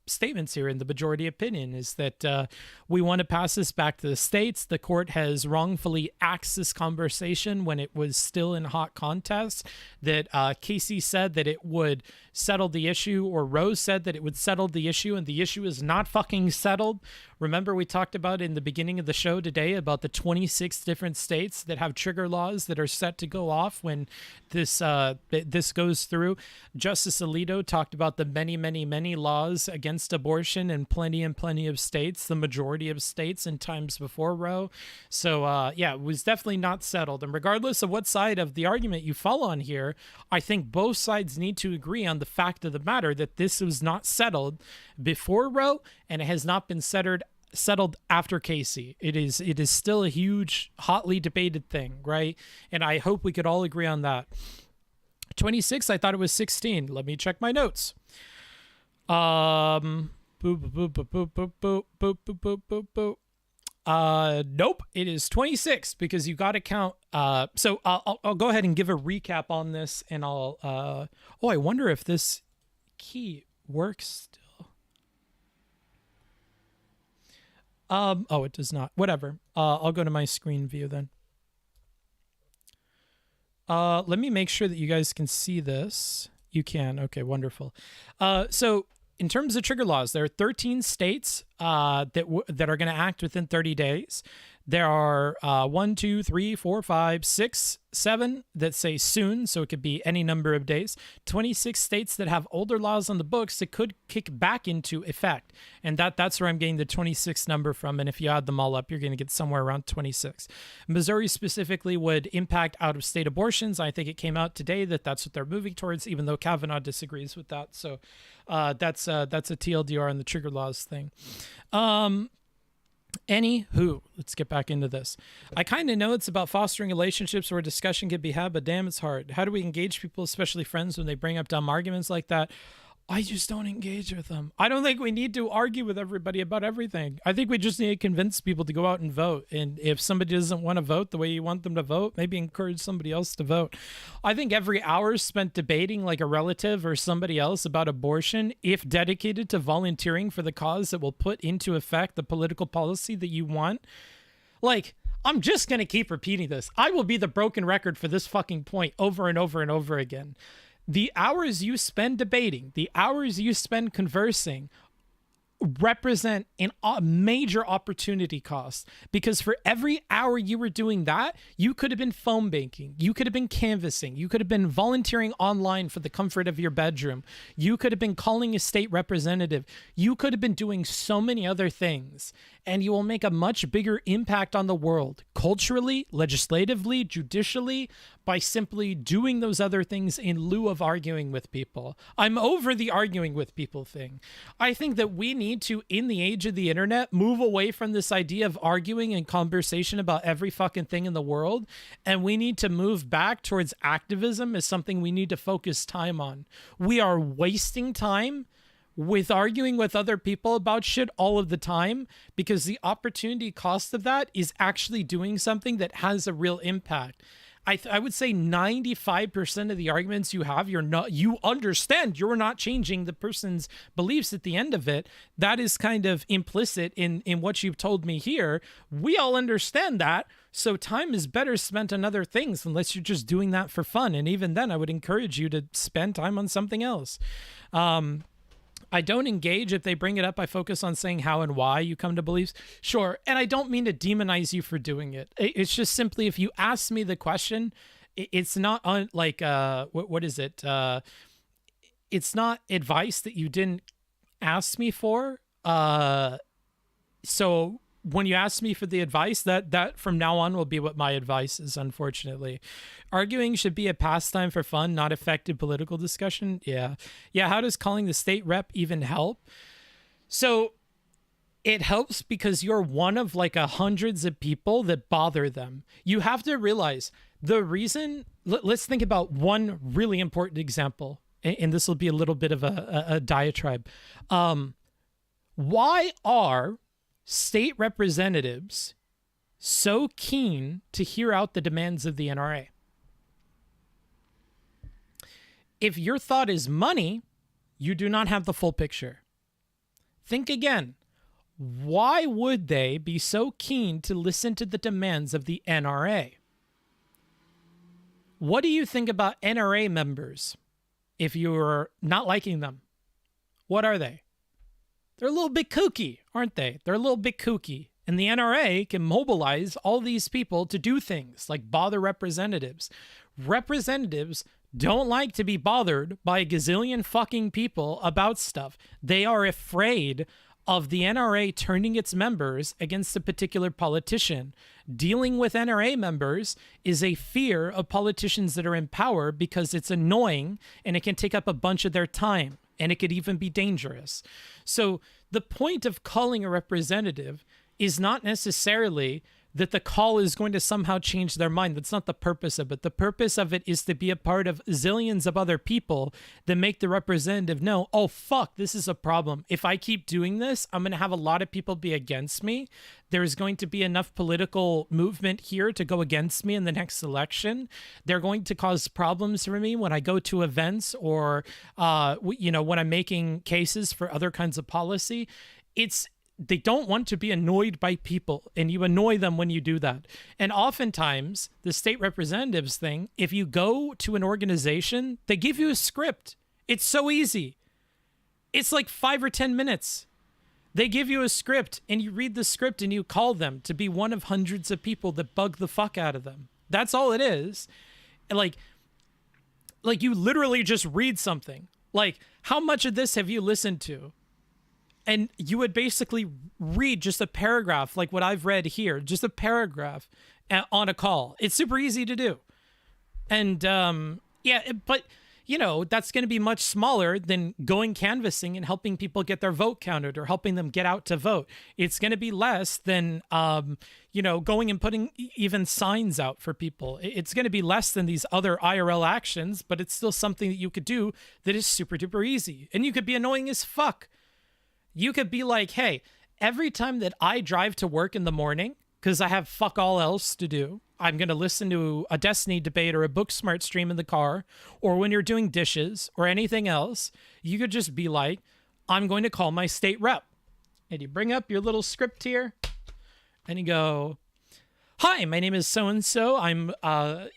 statements here in the majority opinion is that we want to pass this back to the states. The court has wrongfully axed this conversation when it was still in hot contest, that Casey said that it would settle the issue, or Rose said that it would settle the issue, and the issue is not fucking settled. Remember, we talked about in the beginning of the show today about the 26 different states that have trigger laws that are set to go off when this goes through. Justice Alito talked about the many laws against abortion in plenty of states, the majority of states in times before Roe. So yeah, it was definitely not settled. And regardless of what side of the argument you fall on here, I think both sides need to agree on the fact of the matter that this was not settled before Roe, and it has not been settled after Casey. It is still a huge, hotly debated thing, right? And I hope we could all agree on that. 26, I thought it was 16. Let me check my notes. Nope, it is 26 because you got to count. So I'll go ahead and give a recap on this, and I'll. Oh, I wonder if this key works still. Oh, it does not. Whatever. I'll go to my screen view then. Let me make sure that you guys can see this. You can. Okay, wonderful. So in terms of trigger laws, there are 13 states that are going to act within 30 days. There are 1, 2, 3, 4, 5, 6, 7 that say soon, so it could be any number of days. 26 states that have older laws on the books that could kick back into effect. And that's where I'm getting the 26 number from. And if you add them all up, you're going to get somewhere around 26. Missouri specifically would impact out-of-state abortions. I think it came out today that that's what they're moving towards, even though Kavanaugh disagrees with that. So that's a TLDR on the trigger laws thing. Anywho, let's get back into this. I kind of know it's about fostering relationships where discussion can be had, but damn, it's hard. How do we engage people, especially friends, when they bring up dumb arguments like that? I just don't engage with them. I don't think we need to argue with everybody about everything. I think we just need to convince people to go out and vote. And if somebody doesn't want to vote the way you want them to vote, maybe encourage somebody else to vote. I think every hour spent debating like a relative or somebody else about abortion, if dedicated to volunteering for the cause that will put into effect the political policy that you want, like, I'm just going to keep repeating this. I will be the broken record for this fucking point over and over and over again. The hours you spend debating, the hours you spend conversing represent a major opportunity cost, because for every hour you were doing that, you could have been phone banking, you could have been canvassing, you could have been volunteering online for the comfort of your bedroom, you could have been calling a state representative, you could have been doing so many other things, and you will make a much bigger impact on the world, culturally, legislatively, judicially, by simply doing those other things in lieu of arguing with people. I'm over the arguing with people thing. I think that we need to, in the age of the internet, move away from this idea of arguing and conversation about every fucking thing in the world, and we need to move back towards activism as something we need to focus time on. We are wasting time with arguing with other people about shit all of the time, because the opportunity cost of that is actually doing something that has a real impact. I would say 95% of the arguments you have, you understand you're not changing the person's beliefs at the end of it. That is kind of implicit in what you've told me here. We all understand that. So time is better spent on other things, unless you're just doing that for fun. And even then, I would encourage you to spend time on something else. I don't engage if they bring it up. I focus on saying how and why you come to beliefs. Sure. And I don't mean to demonize you for doing it. It's just simply, if you ask me the question, it's not what is it? It's not advice that you didn't ask me for. So when you ask me for the advice, that from now on will be what my advice is, unfortunately. Arguing should be a pastime for fun, not effective political discussion. Yeah. How does calling the state rep even help? So It helps because you're one of like hundreds of people that bother them. You have to realize the reason. Let's think about one really important example, and this will be a little bit of a diatribe. Why are state representatives so keen to hear out the demands of the NRA? If your thought is money, you do not have the full picture. Think again. Why would they be so keen to listen to the demands of the NRA? What do you think about NRA members if you're not liking them? What are they? They're a little bit kooky, aren't they? They're a little bit kooky. And the NRA can mobilize all these people to do things like bother representatives. Representatives don't like to be bothered by a gazillion fucking people about stuff. They are afraid of the NRA turning its members against a particular politician. Dealing with NRA members is a fear of politicians that are in power because it's annoying and it can take up a bunch of their time and it could even be dangerous. So the point of calling a representative is not necessarily that the call is going to somehow change their mind. That's not the purpose of it. The purpose of it is to be a part of zillions of other people that make the representative know, oh, fuck, this is a problem. If I keep doing this, I'm going to have a lot of people be against me. There's going to be enough political movement here to go against me in the next election. They're going to cause problems for me when I go to events or, when I'm making cases for other kinds of policy. They don't want to be annoyed by people, and you annoy them when you do that. And oftentimes, the state representatives thing, if you go to an organization, they give you a script. It's so easy. It's like 5 or 10 minutes. They give you a script, and you read the script, and you call them to be one of hundreds of people that bug the fuck out of them. That's all it is. And like you literally just read something. Like, how much of this have you listened to? And you would basically read just a paragraph like what I've read here, just a paragraph on a call. It's super easy to do. And but that's going to be much smaller than going canvassing and helping people get their vote counted or helping them get out to vote. It's going to be less than, going and putting even signs out for people. It's going to be less than these other IRL actions, but it's still something that you could do that is super duper easy. And you could be annoying as fuck. You could be like, hey, every time that I drive to work in the morning, because I have fuck all else to do, I'm going to listen to a Destiny debate or a Booksmart stream in the car, or when you're doing dishes or anything else, you could just be like, I'm going to call my state rep. And you bring up your little script here and you go, hi, my name is so-and-so. I'm, a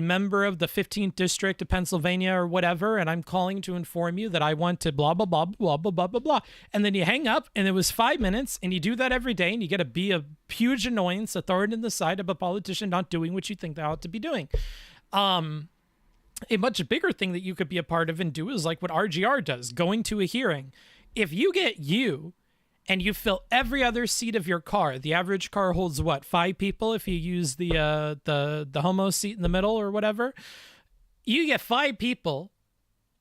member of the 15th District of Pennsylvania or whatever, and I'm calling to inform you that I want to blah, blah, blah, blah, blah, blah, blah, blah. And then you hang up, and it was 5 minutes, and you do that every day, and you get to be a huge annoyance, a thorn in the side of a politician not doing what you think they ought to be doing. A much bigger thing that you could be a part of and do is like what RGR does, going to a hearing. If you get and you fill every other seat of your car. The average car holds what, 5 people if you use the homo seat in the middle or whatever. You get 5 people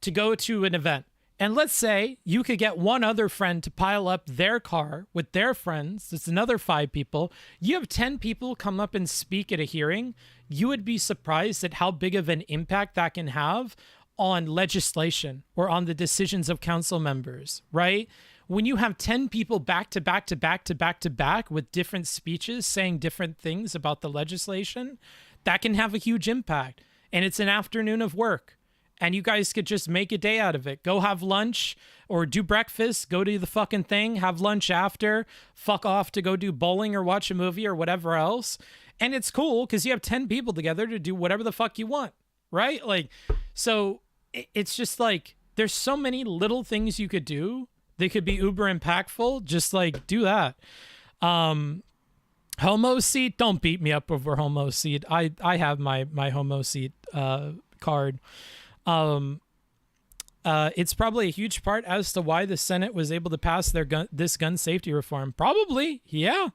to go to an event. And let's say you could get one other friend to pile up their car with their friends. It's another 5 people. You have 10 people come up and speak at a hearing. You would be surprised at how big of an impact that can have on legislation or on the decisions of council members, right? When you have 10 people back to back to back to back to back with different speeches saying different things about the legislation, that can have a huge impact. And it's an afternoon of work. And you guys could just make a day out of it. Go have lunch or do breakfast, go to the fucking thing, have lunch after, fuck off to go do bowling or watch a movie or whatever else. And it's cool because you have 10 people together to do whatever the fuck you want, right? Like, so it's just like, there's so many little things you could do. They could be uber impactful. Just like do that. Homo seat. Don't beat me up over homo seat. I have my homo seat card. It's probably a huge part as to why the Senate was able to pass this gun safety reform. Probably. Yeah.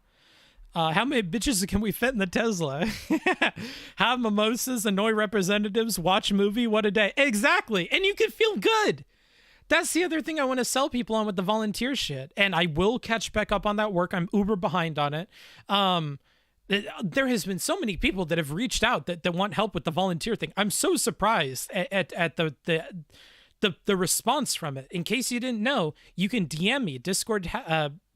How many bitches can we fit in the Tesla? Have mimosas, annoy representatives, watch a movie. What a day. Exactly. And you can feel good. That's the other thing I want to sell people on with the volunteer shit. And I will catch back up on that work. I'm uber behind on it. There has been so many people that have reached out that want help with the volunteer thing. I'm so surprised at the response from it. In case you didn't know, you can DM me, Discord,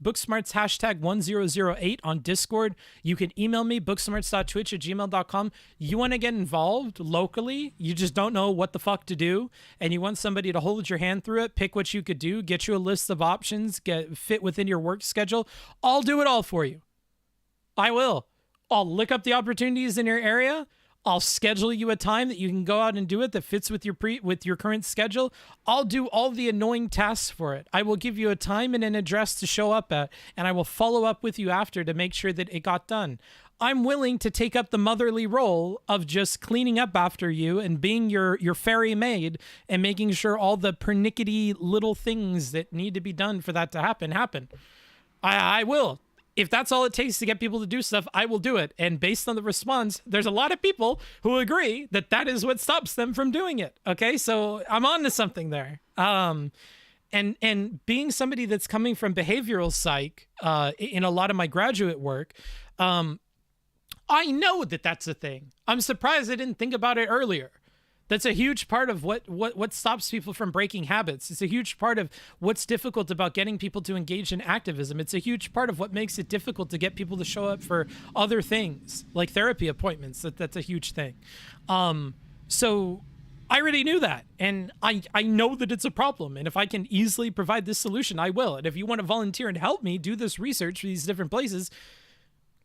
Booksmarts hashtag 1008 on Discord. You can email me, booksmarts.twitch@gmail.com. You want to get involved locally, you just don't know what the fuck to do, and you want somebody to hold your hand through it, pick what you could do, get you a list of options, get fit within your work schedule. I'll do it all for you. I will. I'll look up the opportunities in your area. I'll schedule you a time that you can go out and do it that fits with your current schedule. I'll do all the annoying tasks for it. I will give you a time and an address to show up at, and I will follow up with you after to make sure that it got done. I'm willing to take up the motherly role of just cleaning up after you and being your fairy maid and making sure all the pernickety little things that need to be done for that to happen. I will. If that's all it takes to get people to do stuff, I will do it. And based on the response, there's a lot of people who agree that that is what stops them from doing it. Okay, so I'm on to something there. And being somebody that's coming from behavioral psych in a lot of my graduate work, I know that that's a thing. I'm surprised I didn't think about it earlier. That's a huge part of what stops people from breaking habits. It's a huge part of what's difficult about getting people to engage in activism. It's a huge part of what makes it difficult to get people to show up for other things, like therapy appointments. That's a huge thing. So I already knew that, and I know that it's a problem. And if I can easily provide this solution, I will. And if you want to volunteer and help me do this research for these different places,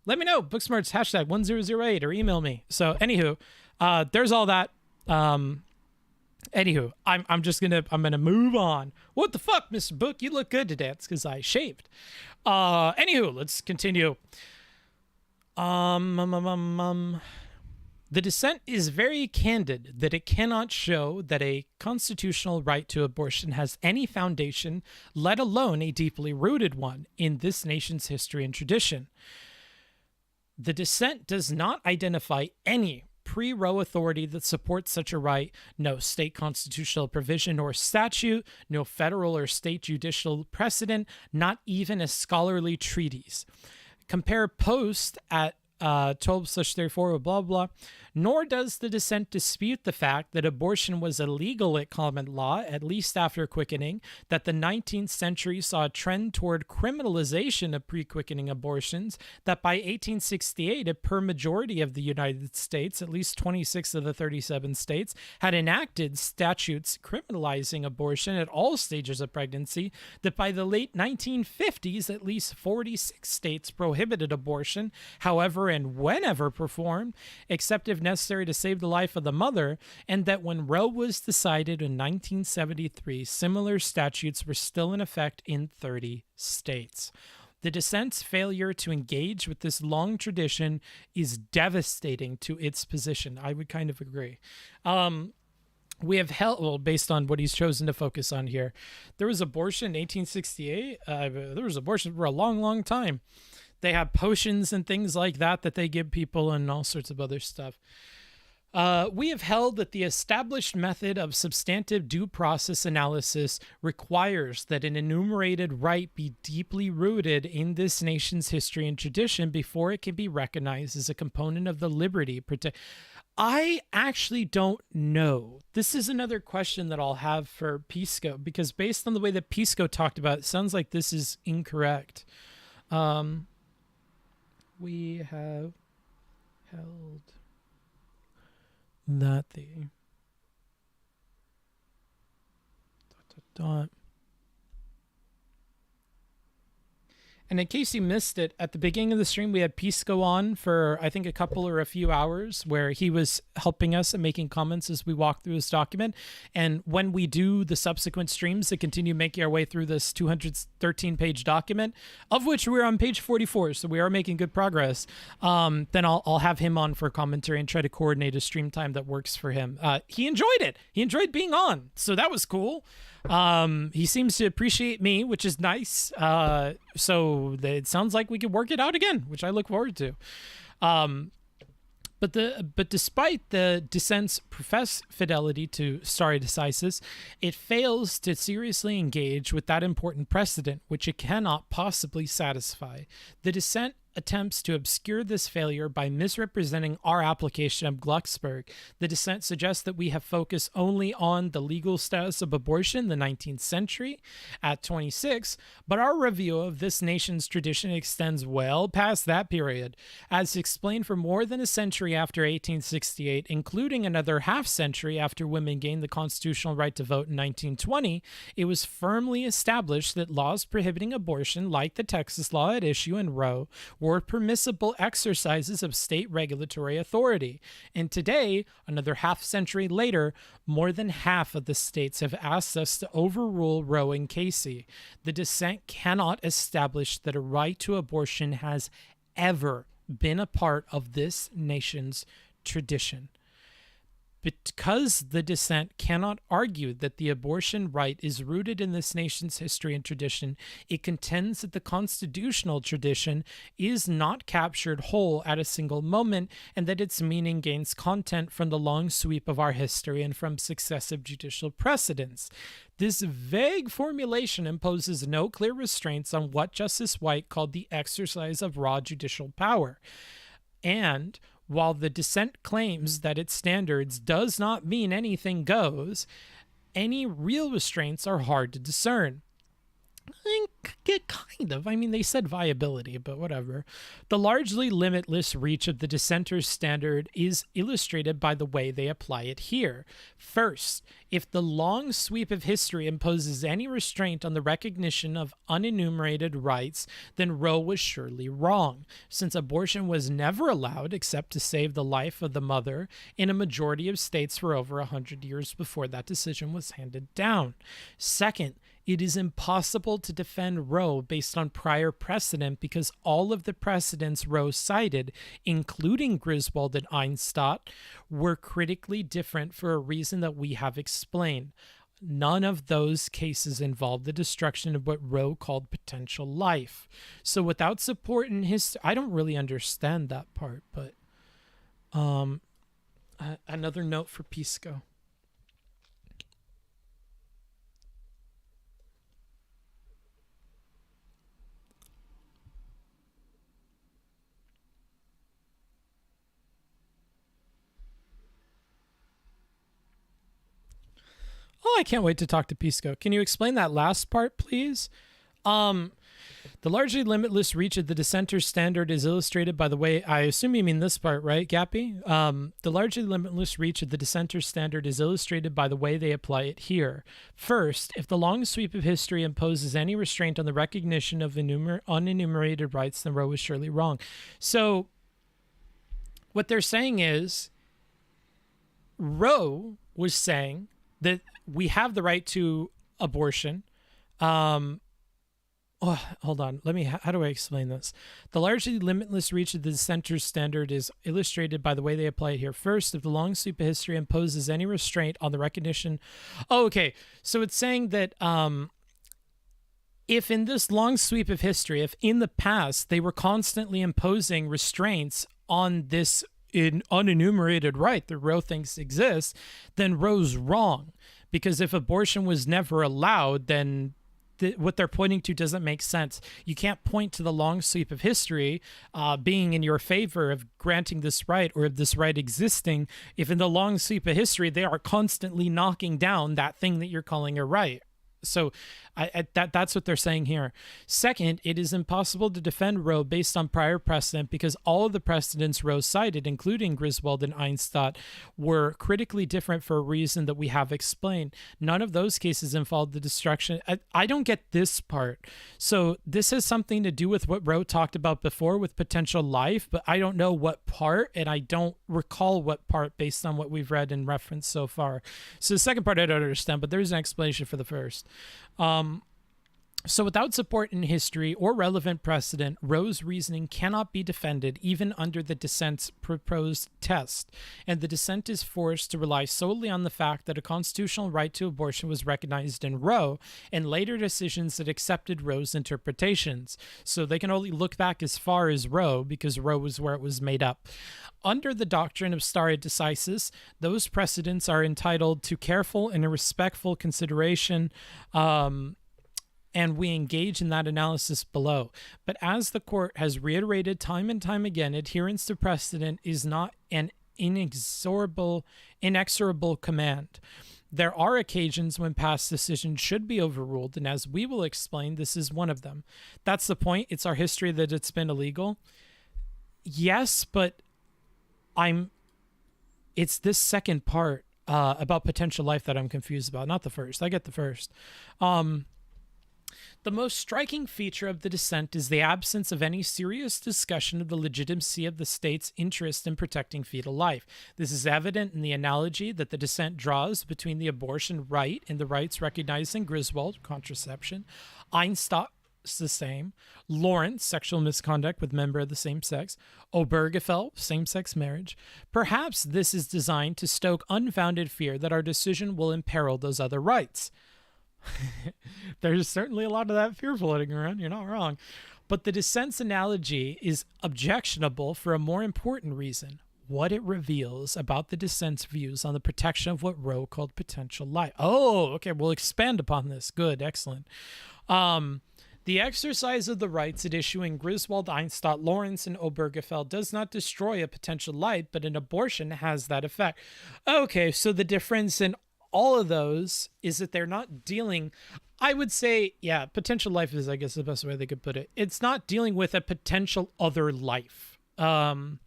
let me know. Booksmarts hashtag 1008 or email me. So anywho, there's all that. Anywho, I'm gonna move on. What the fuck, Mr. Book? You look good today. It's because I shaved. Anywho, let's continue. The dissent is very candid that it cannot show that a constitutional right to abortion has any foundation, let alone a deeply rooted one, in this nation's history and tradition. The dissent does not identify any pre-Roe authority that supports such a right, no state constitutional provision or statute, no federal or state judicial precedent, not even a scholarly treatise. Compare Post at 12/34, blah, blah. Nor does the dissent dispute the fact that abortion was illegal at common law, at least after quickening, that the 19th century saw a trend toward criminalization of pre-quickening abortions, that by 1868, a per majority of the United States, at least 26 of the 37 states, had enacted statutes criminalizing abortion at all stages of pregnancy, that by the late 1950s, at least 46 states prohibited abortion, however and whenever performed, except if necessary to save the life of the mother, and that when Roe was decided in 1973, similar statutes were still in effect in 30 states. The dissent's failure to engage with this long tradition is devastating to its position. I would kind of agree. We have held, well, based on what he's chosen to focus on here, there was abortion in 1868. There was abortion for a long, long time. They have potions and things like that they give people and all sorts of other stuff. We have held that the established method of substantive due process analysis requires that an enumerated right be deeply rooted in this nation's history and tradition before it can be recognized as a component of the liberty. I actually don't know. This is another question that I'll have for Pisco, because based on the way that Pisco talked about it, sounds like this is incorrect. We have held that the ... And in case you missed it, at the beginning of the stream, we had Pisco on for, I think, a couple or a few hours where he was helping us and making comments as we walk through this document. And when we do the subsequent streams to continue making our way through this 213-page document, of which we're on page 44, so we are making good progress, then I'll have him on for commentary and try to coordinate a stream time that works for him. He enjoyed it. He enjoyed being on, so that was cool. He seems to appreciate me, which is nice. So it sounds like we could work it out again, which I look forward to. But despite the dissent's professed fidelity to stare decisis, it fails to seriously engage with that important precedent, which it cannot possibly satisfy. The dissent attempts to obscure this failure by misrepresenting our application of Glucksberg. The dissent suggests that we have focused only on the legal status of abortion in the 19th century at 26, but our review of this nation's tradition extends well past that period. As explained for more than a century after 1868, including another half century after women gained the constitutional right to vote in 1920, it was firmly established that laws prohibiting abortion, like the Texas law at issue in Roe, were permissible exercises of state regulatory authority. And today, another half century later, more than half of the states have asked us to overrule Roe and Casey. The dissent cannot establish that a right to abortion has ever been a part of this nation's tradition. Because the dissent cannot argue that the abortion right is rooted in this nation's history and tradition, it contends that the constitutional tradition is not captured whole at a single moment, and that its meaning gains content from the long sweep of our history and from successive judicial precedents. This vague formulation imposes no clear restraints on what Justice White called the exercise of raw judicial power. And while the dissent claims that its standards does not mean anything goes, any real restraints are hard to discern. Kind of. I mean, they said viability, but whatever. The largely limitless reach of the dissenter's standard is illustrated by the way they apply it here. First, if the long sweep of history imposes any restraint on the recognition of unenumerated rights, then Roe was surely wrong, since abortion was never allowed except to save the life of the mother in a majority of states for over 100 years before that decision was handed down. Second, it is impossible to defend Roe based on prior precedent because all of the precedents Roe cited, including Griswold and Einstadt, were critically different for a reason that we have explained. None of those cases involved the destruction of what Roe called potential life. So without support in history, I don't really understand that part, but another note for Pisco. Oh, I can't wait to talk to Pisco. Can you explain that last part, please? The largely limitless reach of the dissenter's standard is illustrated by the way, I assume you mean this part, right, Gappy? The largely limitless reach of the dissenter's standard is illustrated by the way they apply it here. First, if the long sweep of history imposes any restraint on the recognition of unenumerated rights, then Roe was surely wrong. So what they're saying is Roe was saying that we have the right to abortion. Hold on. How do I explain this? The largely limitless reach of the dissenter's standard is illustrated by the way they apply it here. First, if the long sweep of history imposes any restraint on the recognition. Oh, okay. So it's saying that if in this long sweep of history, if in the past they were constantly imposing restraints on this unenumerated right that Roe thinks exists, then Roe's wrong. Because if abortion was never allowed, then what they're pointing to doesn't make sense. You can't point to the long sweep of history being in your favor of granting this right or of this right existing if in the long sweep of history they are constantly knocking down that thing that you're calling a right. So that's what they're saying here. Second, it is impossible to defend Roe based on prior precedent because all of the precedents Roe cited, including Griswold and Einstadt, were critically different for a reason that we have explained. None of those cases involved the destruction. I don't get this part. So this has something to do with what Roe talked about before with potential life, but I don't know what part, and I don't recall what part based on what we've read and referenced so far. So the second part I don't understand, but there's an explanation for the first. So without support in history or relevant precedent, Roe's reasoning cannot be defended even under the dissent's proposed test, and the dissent is forced to rely solely on the fact that a constitutional right to abortion was recognized in Roe and later decisions that accepted Roe's interpretations. So they can only look back as far as Roe because Roe was where it was made up. Under the doctrine of stare decisis, those precedents are entitled to careful and respectful consideration, and we engage in that analysis below. But as the court has reiterated time and time again, adherence to precedent is not an inexorable command. There are occasions when past decisions should be overruled, and as we will explain, this is one of them. That's the point. It's our history that it's been illegal. Yes, but it's this second part about potential life that I'm confused about, not the first. I get the first. The most striking feature of the dissent is the absence of any serious discussion of the legitimacy of the state's interest in protecting fetal life. This is evident in the analogy that the dissent draws between the abortion right and the rights recognized in Griswold, contraception, Einstein, the same, Lawrence, sexual misconduct with member of the same sex, Obergefell, same-sex marriage. Perhaps this is designed to stoke unfounded fear that our decision will imperil those other rights. There's certainly a lot of that fear floating around. You're not wrong. But the dissent's analogy is objectionable for a more important reason: what it reveals about the dissent's views on the protection of what Roe called potential life. Oh, okay. We'll expand upon this. Good. Excellent. The exercise of the rights at issue in Griswold, Einstein, Lawrence, and Obergefell does not destroy a potential life, but an abortion has that effect. Okay, so the difference in all of those is that they're not dealing, I would say, yeah, potential life is, I guess, the best way they could put it. It's not dealing with a potential other life. It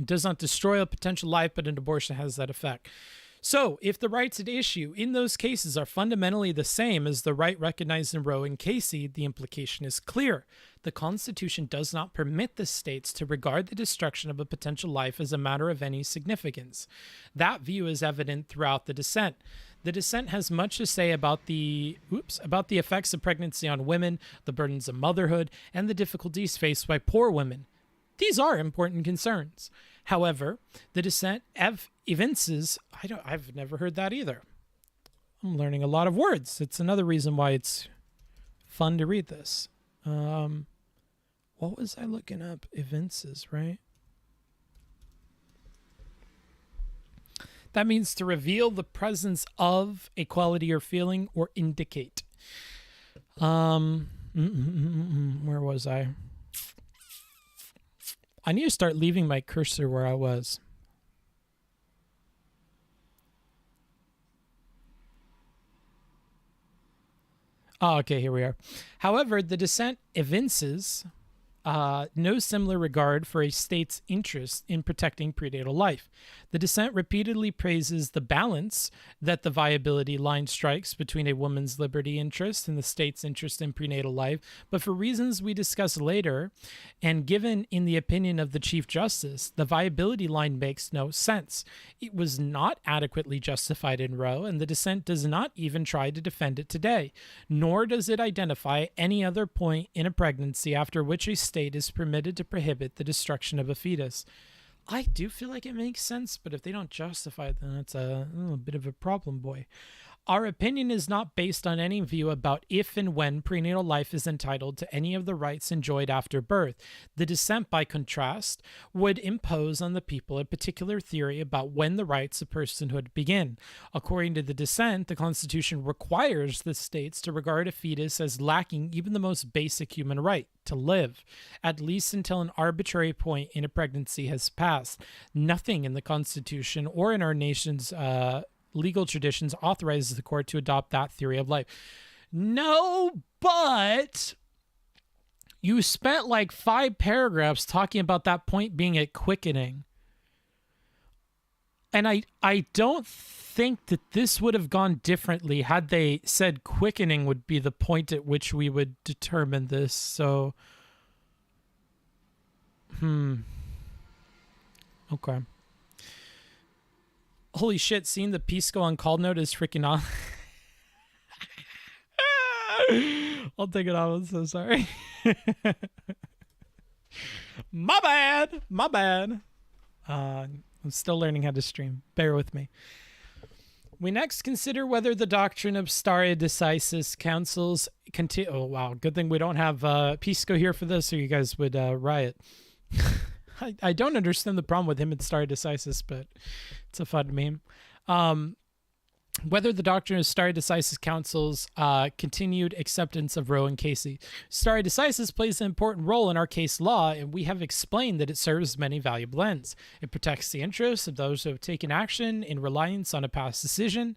does not destroy a potential life, but an abortion has that effect. So, if the rights at issue in those cases are fundamentally the same as the right recognized in Roe and Casey, the implication is clear. The Constitution does not permit the states to regard the destruction of a potential life as a matter of any significance. That view is evident throughout the dissent. The dissent has much to say about the effects of pregnancy on women, the burdens of motherhood, and the difficulties faced by poor women. These are important concerns. However, the dissent evinces, I've never heard that either. I'm learning a lot of words. It's another reason why it's fun to read this. What was I looking up? Evinces, right? That means to reveal the presence of a quality or feeling or indicate. Where was I? I need to start leaving my cursor where I was. Oh, okay, here we are. However, the dissent evinces no similar regard for a state's interest in protecting prenatal life. The dissent repeatedly praises the balance that the viability line strikes between a woman's liberty interest and the state's interest in prenatal life, but for reasons we discuss later, and given in the opinion of the Chief Justice, the viability line makes no sense. It was not adequately justified in Roe, and the dissent does not even try to defend it today, nor does it identify any other point in a pregnancy after which a state is permitted to prohibit the destruction of a fetus. I do feel like it makes sense, but if they don't justify it, then it's a bit of a problem, boy. Our opinion is not based on any view about if and when prenatal life is entitled to any of the rights enjoyed after birth. The dissent, by contrast, would impose on the people a particular theory about when the rights of personhood begin. According to the dissent, the Constitution requires the states to regard a fetus as lacking even the most basic human right, to live, at least until an arbitrary point in a pregnancy has passed. Nothing in the Constitution or in our nation's legal traditions authorizes the court to adopt that theory of life. No, but you spent like 5 paragraphs talking about that point being at quickening. And I don't think that this would have gone differently had they said quickening would be the point at which we would determine this. So, okay. Holy shit, seeing the Pisco on call note is freaking on. I'll take it off. I'm so sorry. My bad. My bad. I'm still learning how to stream. Bear with me. We next consider whether the doctrine of stare decisis counsels continue. Oh, wow. Good thing we don't have Pisco here for this, or you guys would riot. I don't understand the problem with him and stare decisis, but it's a fun meme. Whether the doctrine of stare decisis counsels continued acceptance of Roe and Casey. Stare decisis plays an important role in our case law, and we have explained that it serves many valuable ends. It protects the interests of those who have taken action in reliance on a past decision.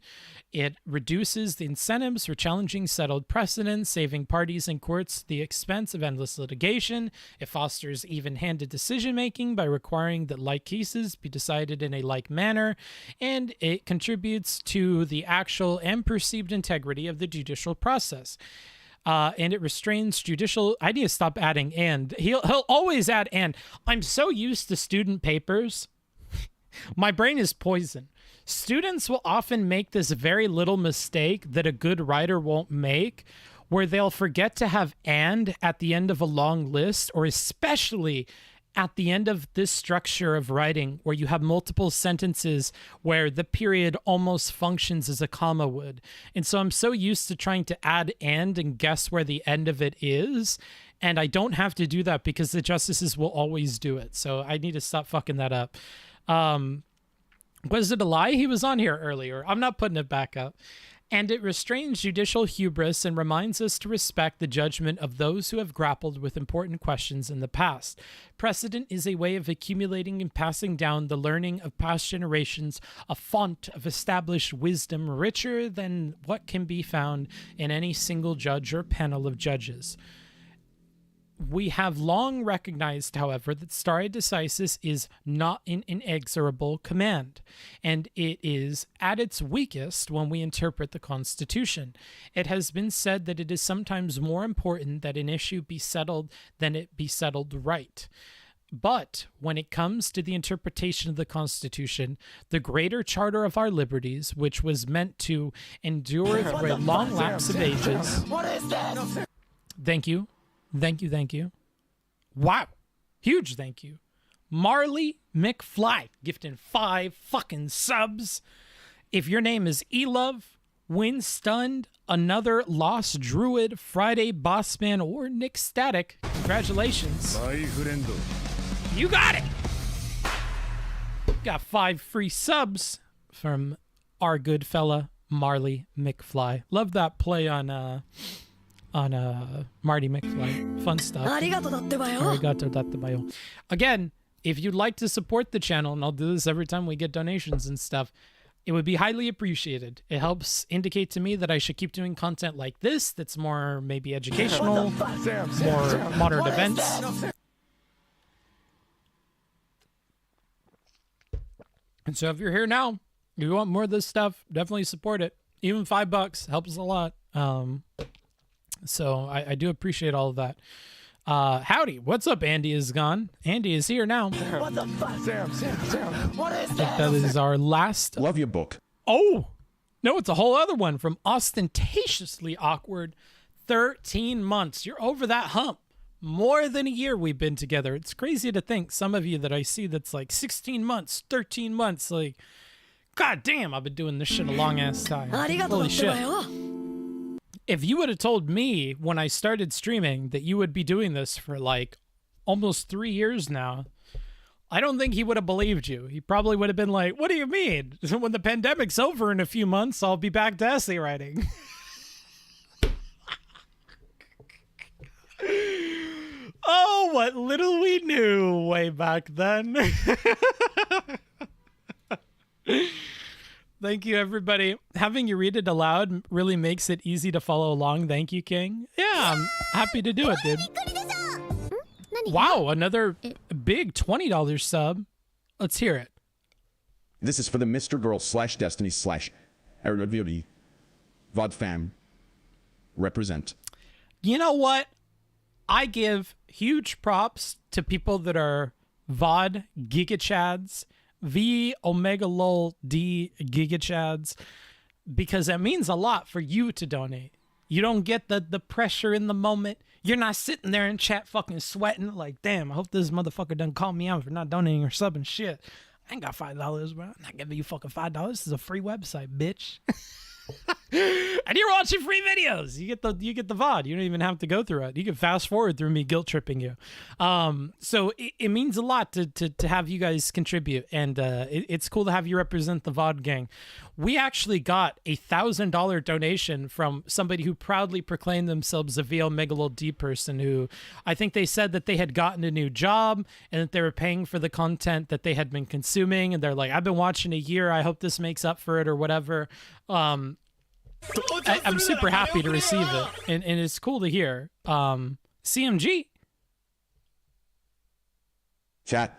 It reduces the incentives for challenging settled precedents, saving parties and courts the expense of endless litigation. It fosters even-handed decision-making by requiring that like cases be decided in a like manner, and it contributes to the actual and perceived integrity of the judicial process. And it restrains judicial... I need to stop adding and. He'll always add and. I'm so used to student papers. My brain is poison. Students will often make this very little mistake that a good writer won't make, where they'll forget to have and at the end of a long list, or especially at the end of this structure of writing where you have multiple sentences where the period almost functions as a comma would. And so I'm so used to trying to add and guess where the end of it is. And I don't have to do that because the justices will always do it. So I need to stop fucking that up. Was it a lie? He was on here earlier. I'm not putting it back up. And it restrains judicial hubris and reminds us to respect the judgment of those who have grappled with important questions in the past. Precedent is a way of accumulating and passing down the learning of past generations, a font of established wisdom richer than what can be found in any single judge or panel of judges. We have long recognized, however, that stare decisis is not an inexorable command, and it is at its weakest when we interpret the Constitution. It has been said that it is sometimes more important that an issue be settled than it be settled right. But when it comes to the interpretation of the Constitution, the greater charter of our liberties, which was meant to endure through a long lapse of ages... What is this? Thank you. Thank you, thank you. Wow. Huge thank you. Marley McFly gifting 5 fucking subs. If your name is Elove, Wind Stunned, Another Lost Druid, Friday Bossman, or Nick Static, congratulations. You got it. Got 5 free subs from our good fella, Marley McFly. Love that play on Marty McFly. Fun stuff. Arigato datte. Again, if you'd like to support the channel, and I'll do this every time we get donations and stuff, it would be highly appreciated. It helps indicate to me that I should keep doing content like this that's more maybe educational, more modern events. And so if you're here now, if you want more of this stuff, definitely support it. Even $5 helps a lot. So I do appreciate all of that. Howdy, what's up? Andy is gone. Andy is here now. What the fuck? Sam. What is I think that is our last. Love your book. Oh, no, it's a whole other one from Ostentatiously Awkward. 13 months. You're over that hump. More than a year we've been together. It's crazy to think some of you that I see that's like 16 months, 13 months. Like, god damn, I've been doing this shit a long ass time. Holy shit. If you would have told me when I started streaming that you would be doing this for like almost 3 years now, I don't think he would have believed you. He probably would have been like, what do you mean? When the pandemic's over in a few months, I'll be back to essay writing. Oh, what little we knew way back then. Thank you, everybody. Having you read it aloud really makes it easy to follow along. Thank you, King. Yeah, I'm happy to do it, dude. Wow, another big $20 sub. Let's hear it. This is for the Mr. Girl / Destiny / Erudivity VOD fam. Represent. You know what? I give huge props to people that are VOD gigachads, V Omega Lol D gigachads, because it means a lot for you to donate. You don't get the pressure in the moment. You're not sitting there in chat fucking sweating like, damn, I hope this motherfucker done call me out for not donating or subbing shit. I ain't got $5, bro. I'm not giving you fucking $5. This is a free website, bitch. And you're watching free videos. You get the VOD. You don't even have to go through it. You can fast forward through me guilt tripping you. So it means a lot to have you guys contribute, and it's cool to have you represent the VOD gang. We actually got a $1,000 donation from somebody who proudly proclaimed themselves a VO Megalol D person, who I think they said that they had gotten a new job and that they were paying for the content that they had been consuming, and they're like, I've been watching a year. I hope this makes up for it or whatever. I'm super happy to receive it, and it's cool to hear. CMG. Chat,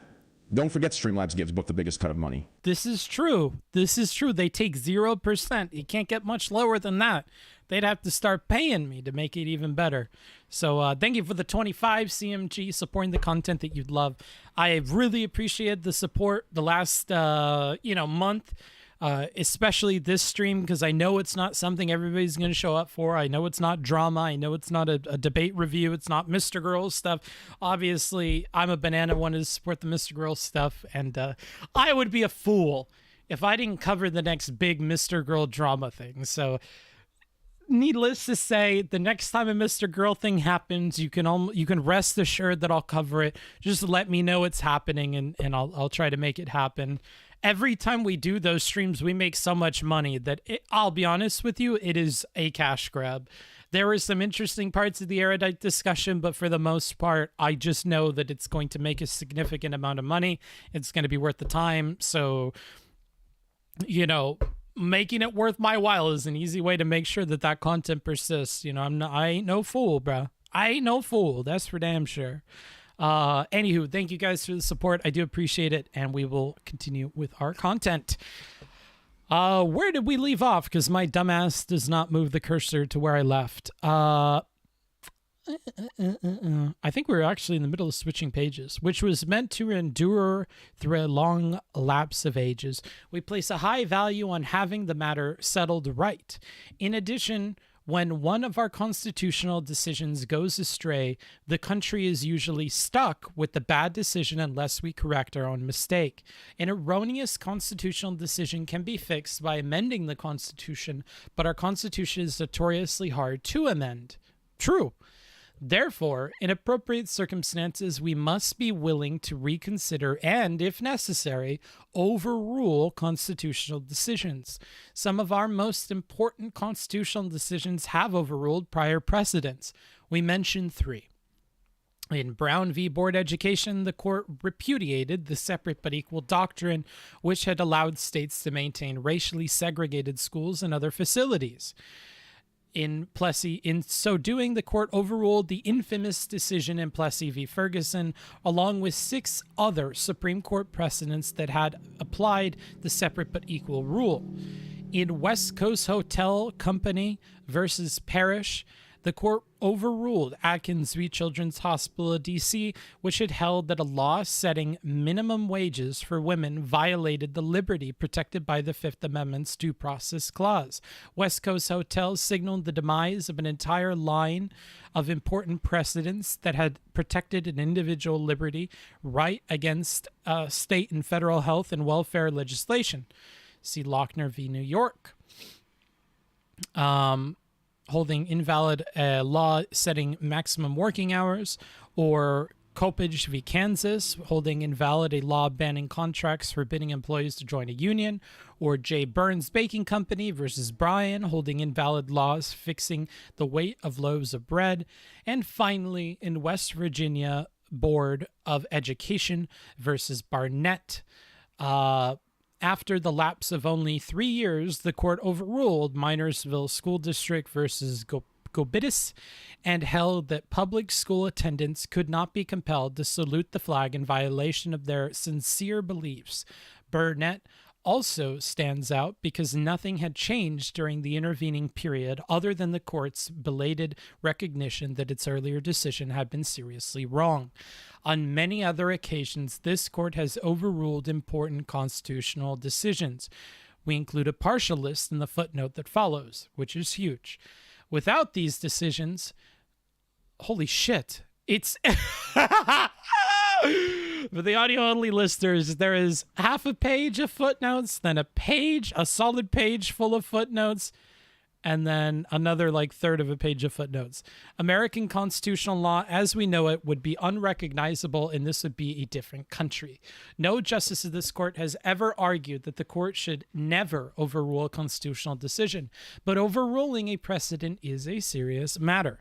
don't forget Streamlabs gives book the biggest cut of money. This is true. This is true. They take 0%. You can't get much lower than that. They'd have to start paying me to make it even better. So thank you for the 25 CMG, supporting the content that you'd love. I really appreciated the support the last month. Especially this stream, because I know it's not something everybody's going to show up for. I know it's not drama. I know it's not a debate review. It's not Mr. Girls stuff. Obviously, I'm a banana, wanted to support the Mr. Girls stuff, and I would be a fool if I didn't cover the next big Mr. Girl drama thing. So, needless to say, the next time a Mr. Girl thing happens, you can rest assured that I'll cover it. Just let me know it's happening, and I'll try to make it happen. Every time we do those streams, we make so much money that I'll be honest with you, it is a cash grab. There were some interesting parts of the erudite discussion, but for the most part, I just know that it's going to make a significant amount of money. It's going to be worth the time. So, making it worth my while is an easy way to make sure that content persists. I ain't no fool, bro. I ain't no fool. That's for damn sure. Anywho, thank you guys for the support. I do appreciate it, and we will continue with our content. Where did we leave off? Because my dumbass does not move the cursor to where I left. I think we were actually in the middle of switching pages, which was meant to endure through a long lapse of ages. We place a high value on having the matter settled right. In addition, when one of our constitutional decisions goes astray, the country is usually stuck with the bad decision unless we correct our own mistake. An erroneous constitutional decision can be fixed by amending the Constitution, but our Constitution is notoriously hard to amend. True. Therefore, in appropriate circumstances, we must be willing to reconsider and, if necessary, overrule constitutional decisions. Some of our most important constitutional decisions have overruled prior precedents. We mention 3. In Brown v. Board Education, the court repudiated the separate but equal doctrine, which had allowed states to maintain racially segregated schools and other facilities. In so doing, the court overruled the infamous decision in Plessy v. Ferguson, along with 6 other Supreme Court precedents that had applied the separate but equal rule. In West Coast Hotel Company versus Parrish, the court overruled Atkins v. Children's Hospital of D.C., which had held that a law setting minimum wages for women violated the liberty protected by the Fifth Amendment's Due Process Clause. West Coast Hotels signaled the demise of an entire line of important precedents that had protected an individual liberty right against state and federal health and welfare legislation. See Lochner v. New York. Holding invalid law setting maximum working hours, or Copage v. Kansas, holding invalid a law banning contracts forbidding employees to join a union, or J. Burns Baking Company versus Bryan, holding invalid laws fixing the weight of loaves of bread, and finally, in West Virginia Board of Education versus Barnett, after the lapse of only 3 years, the court overruled Minersville School District versus Gobitis and held that public school attendants could not be compelled to salute the flag in violation of their sincere beliefs. Burnett also stands out because nothing had changed during the intervening period other than the court's belated recognition that its earlier decision had been seriously wrong. On many other occasions, this court has overruled important constitutional decisions. We include a partial list in the footnote that follows, which is huge. Without these decisions, holy shit, it's... For the audio-only listeners, there is half a page of footnotes, then a solid page full of footnotes, and then another third of a page of footnotes. American constitutional law, as we know it, would be unrecognizable, and this would be a different country. No justice of this court has ever argued that the court should never overrule a constitutional decision, but overruling a precedent is a serious matter.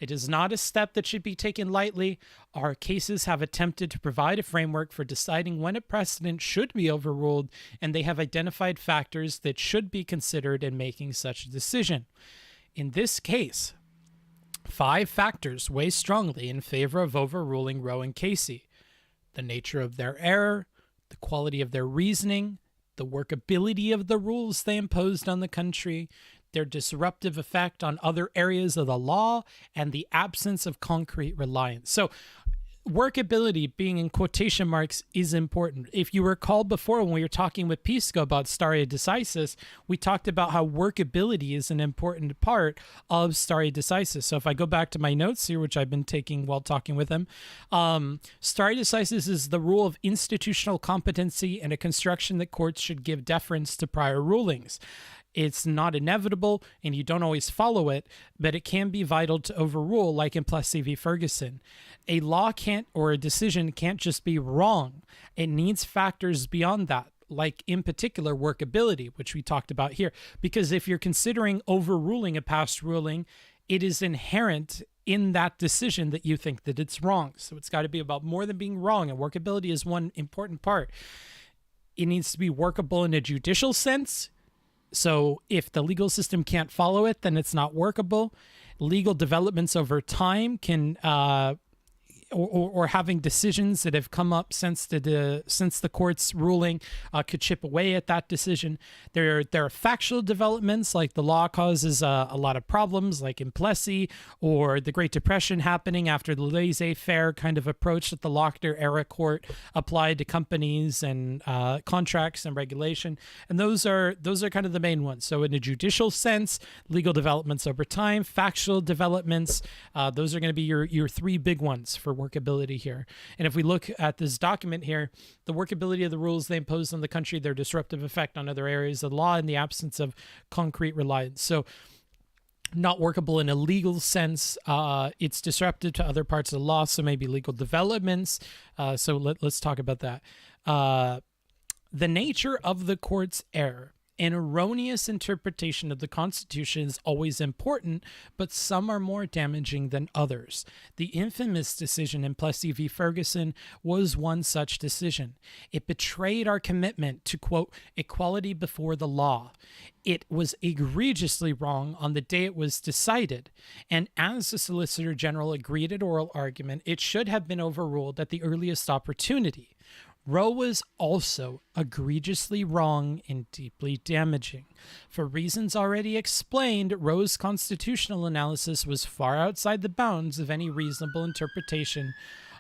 It is not a step that should be taken lightly. Our cases have attempted to provide a framework for deciding when a precedent should be overruled, and they have identified factors that should be considered in making such a decision. In this case, 5 factors weigh strongly in favor of overruling Roe and Casey: the nature of their error, the quality of their reasoning, the workability of the rules they imposed on the country, their disruptive effect on other areas of the law, and the absence of concrete reliance. So workability, being in quotation marks, is important. If you recall before when we were talking with Pisco about stare decisis, we talked about how workability is an important part of stare decisis. So if I go back to my notes here, which I've been taking while talking with him, stare decisis is the rule of institutional competency and a construction that courts should give deference to prior rulings. It's not inevitable, and you don't always follow it, but it can be vital to overrule, like in Plessy v. Ferguson. A law can't, or a decision can't just be wrong. It needs factors beyond that, like in particular workability, which we talked about here. Because if you're considering overruling a past ruling, it is inherent in that decision that you think that it's wrong. So it's got to be about more than being wrong, and workability is one important part. It needs to be workable in a judicial sense. So if the legal system can't follow it, then it's not workable. Legal developments over time can, or having decisions that have come up since the court's ruling could chip away at that decision. There are factual developments, like the law causes a lot of problems, like in Plessy, or the Great Depression happening after the laissez-faire kind of approach that the Lochner era court applied to companies and contracts and regulation. And those are kind of the main ones. So in a judicial sense, legal developments over time, factual developments, those are going to be your 3 big ones for workability here. And if we look at this document here, the workability of the rules they impose on the country, their disruptive effect on other areas of the law, and the absence of concrete reliance. So not workable in a legal sense, it's disruptive to other parts of the law, so maybe legal developments. So let's talk about that. The nature of the court's error. An erroneous interpretation of the Constitution is always important, but some are more damaging than others. The infamous decision in Plessy v. Ferguson was one such decision. It betrayed our commitment to, quote, equality before the law. It was egregiously wrong on the day it was decided, and as the Solicitor General agreed at oral argument, it should have been overruled at the earliest opportunity. Roe was also egregiously wrong and deeply damaging. For reasons already explained, Roe's constitutional analysis was far outside the bounds of any reasonable interpretation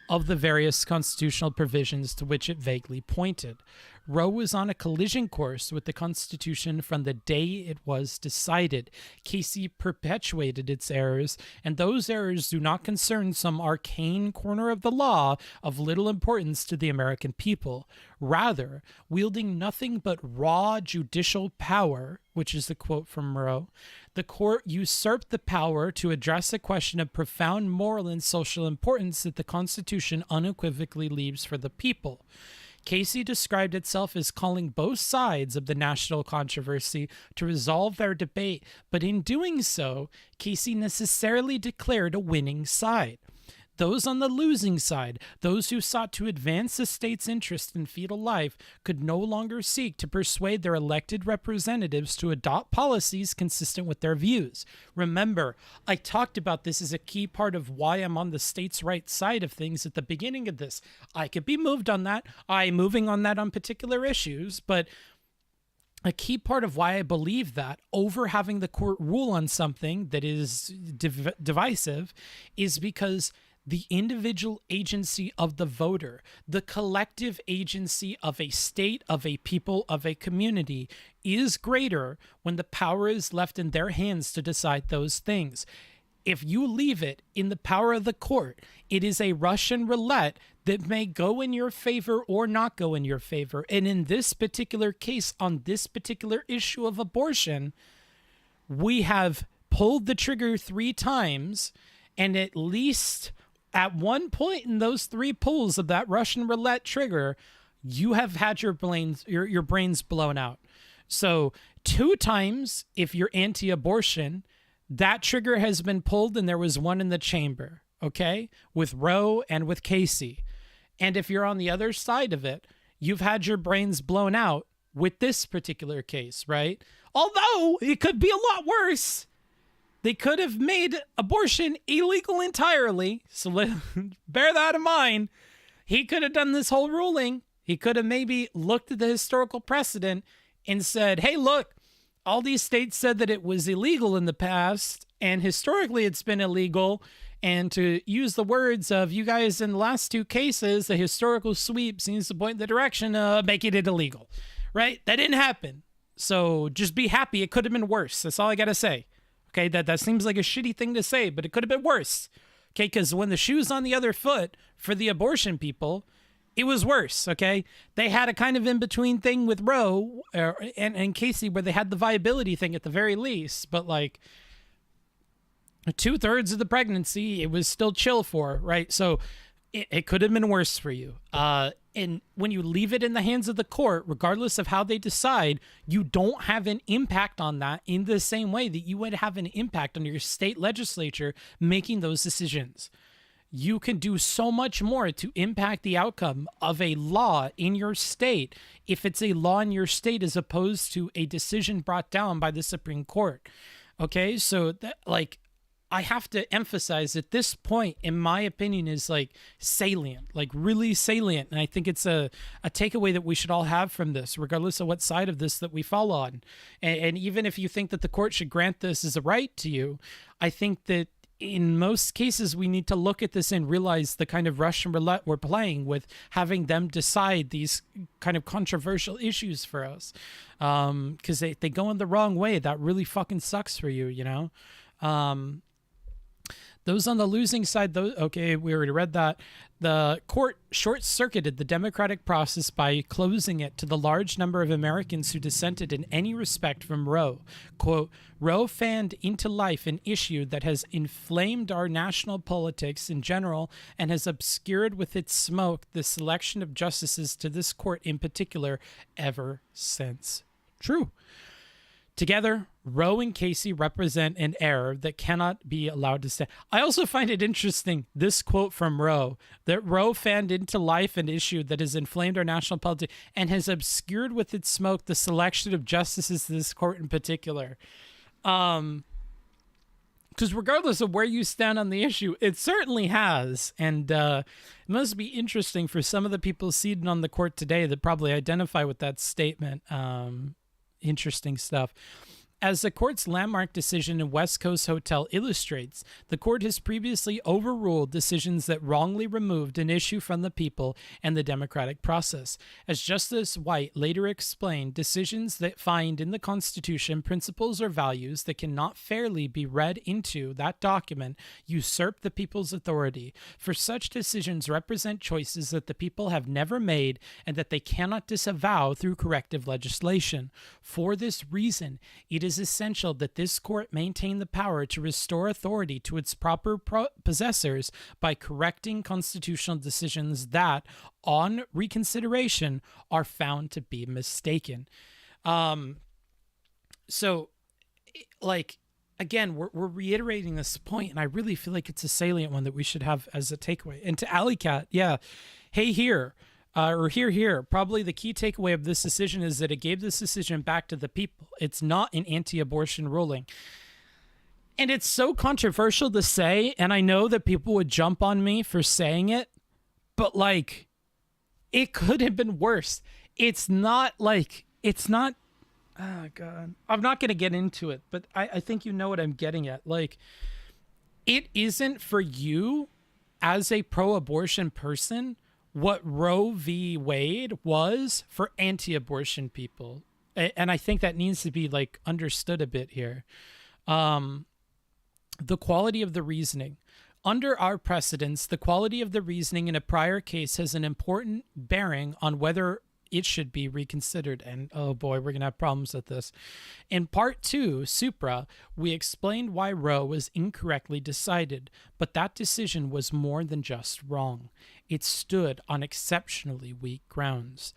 of the various constitutional provisions to which it vaguely pointed. Roe was on a collision course with the Constitution from the day it was decided. Casey perpetuated its errors, and those errors do not concern some arcane corner of the law of little importance to the American people. Rather, wielding nothing but raw judicial power, which is the quote from Roe, the court usurped the power to address a question of profound moral and social importance that the Constitution unequivocally leaves for the people. Casey described itself as calling both sides of the national controversy to resolve their debate, but in doing so, Casey necessarily declared a winning side. Those on the losing side, those who sought to advance the state's interest in fetal life, could no longer seek to persuade their elected representatives to adopt policies consistent with their views. Remember, I talked about this as a key part of why I'm on the states' right side of things at the beginning of this. I could be moved on that. I'm moving on that on particular issues, but a key part of why I believe that over having the court rule on something that is divisive is because the individual agency of the voter, the collective agency of a state, of a people, of a community is greater when the power is left in their hands to decide those things. If you leave it in the power of the court, it is a Russian roulette that may go in your favor or not go in your favor. And in this particular case, on this particular issue of abortion, we have pulled the trigger 3 times, and at least at one point in those 3 pulls of that Russian roulette trigger, you have had your brains blown out. So 2 times, if you're anti-abortion, that trigger has been pulled, and there was 1 in the chamber, okay, with Roe and with Casey. And if you're on the other side of it, you've had your brains blown out with this particular case, right? Although it could be a lot worse. They could have made abortion illegal entirely, so bear that in mind. He could have done this whole ruling. He could have maybe looked at the historical precedent and said, hey, look, all these states said that it was illegal in the past, and historically it's been illegal. And to use the words of you guys in the last 2 cases, the historical sweep seems to point in the direction of making it illegal, right? That didn't happen. So just be happy. It could have been worse. That's all I got to say. Okay, that seems like a shitty thing to say, but it could have been worse. Okay, because when the shoe's on the other foot for the abortion people, it was worse, okay? They had a kind of in-between thing with Roe and Casey where they had the viability thing at the very least, but like 2/3 of the pregnancy, it was still chill for, right? So it could have been worse for you. And when you leave it in the hands of the court, regardless of how they decide, you don't have an impact on that in the same way that you would have an impact on your state legislature making those decisions. You can do so much more to impact the outcome of a law in your state if it's a law in your state as opposed to a decision brought down by the Supreme Court. Okay, so that, like, I have to emphasize that this point, in my opinion, is like salient, like really salient. And I think it's a takeaway that we should all have from this, regardless of what side of this that we fall on. And even if you think that the court should grant this as a right to you, I think that in most cases, we need to look at this and realize the kind of Russian roulette we're playing with having them decide these kind of controversial issues for us. Because they go in the wrong way. That really fucking sucks for you, you know? Those on the losing side, okay, we already read that. The court short-circuited the democratic process by closing it to the large number of Americans who dissented in any respect from Roe. Quote, Roe fanned into life an issue that has inflamed our national politics in general and has obscured with its smoke the selection of justices to this court in particular ever since. True. Together, Roe and Casey represent an error that cannot be allowed to stand. I also find it interesting, this quote from Roe, that Roe fanned into life an issue that has inflamed our national politics and has obscured with its smoke the selection of justices to this court in particular. Because regardless of where you stand on the issue, it certainly has. And it must be interesting for some of the people seated on the court today that probably identify with that statement. Interesting stuff. As the court's landmark decision in West Coast Hotel illustrates, the court has previously overruled decisions that wrongly removed an issue from the people and the democratic process. As Justice White later explained, decisions that find in the Constitution principles or values that cannot fairly be read into that document usurp the people's authority. For such decisions represent choices that the people have never made and that they cannot disavow through corrective legislation. For this reason, it is essential that this court maintain the power to restore authority to its proper possessors by correcting constitutional decisions that, on reconsideration, are found to be mistaken. So, like, again, we're reiterating this point, and I really feel like it's a salient one that we should have as a takeaway. And to Alley Cat, yeah, hey, here. Or here. Probably the key takeaway of this decision is that it gave this decision back to the people. It's not an anti-abortion ruling. And it's so controversial to say, and I know that people would jump on me for saying it, but like, it could have been worse. Oh God. I'm not going to get into it, but I think you know what I'm getting at. Like, it isn't for you as a pro-abortion person, what Roe v. Wade was for anti-abortion people. And I think that needs to be like understood a bit here. The quality of the reasoning. Under our precedents, the quality of the reasoning in a prior case has an important bearing on whether it should be reconsidered. And oh boy, we're going to have problems with this. In part 2, Supra, we explained why Roe was incorrectly decided, but that decision was more than just wrong. It stood on exceptionally weak grounds.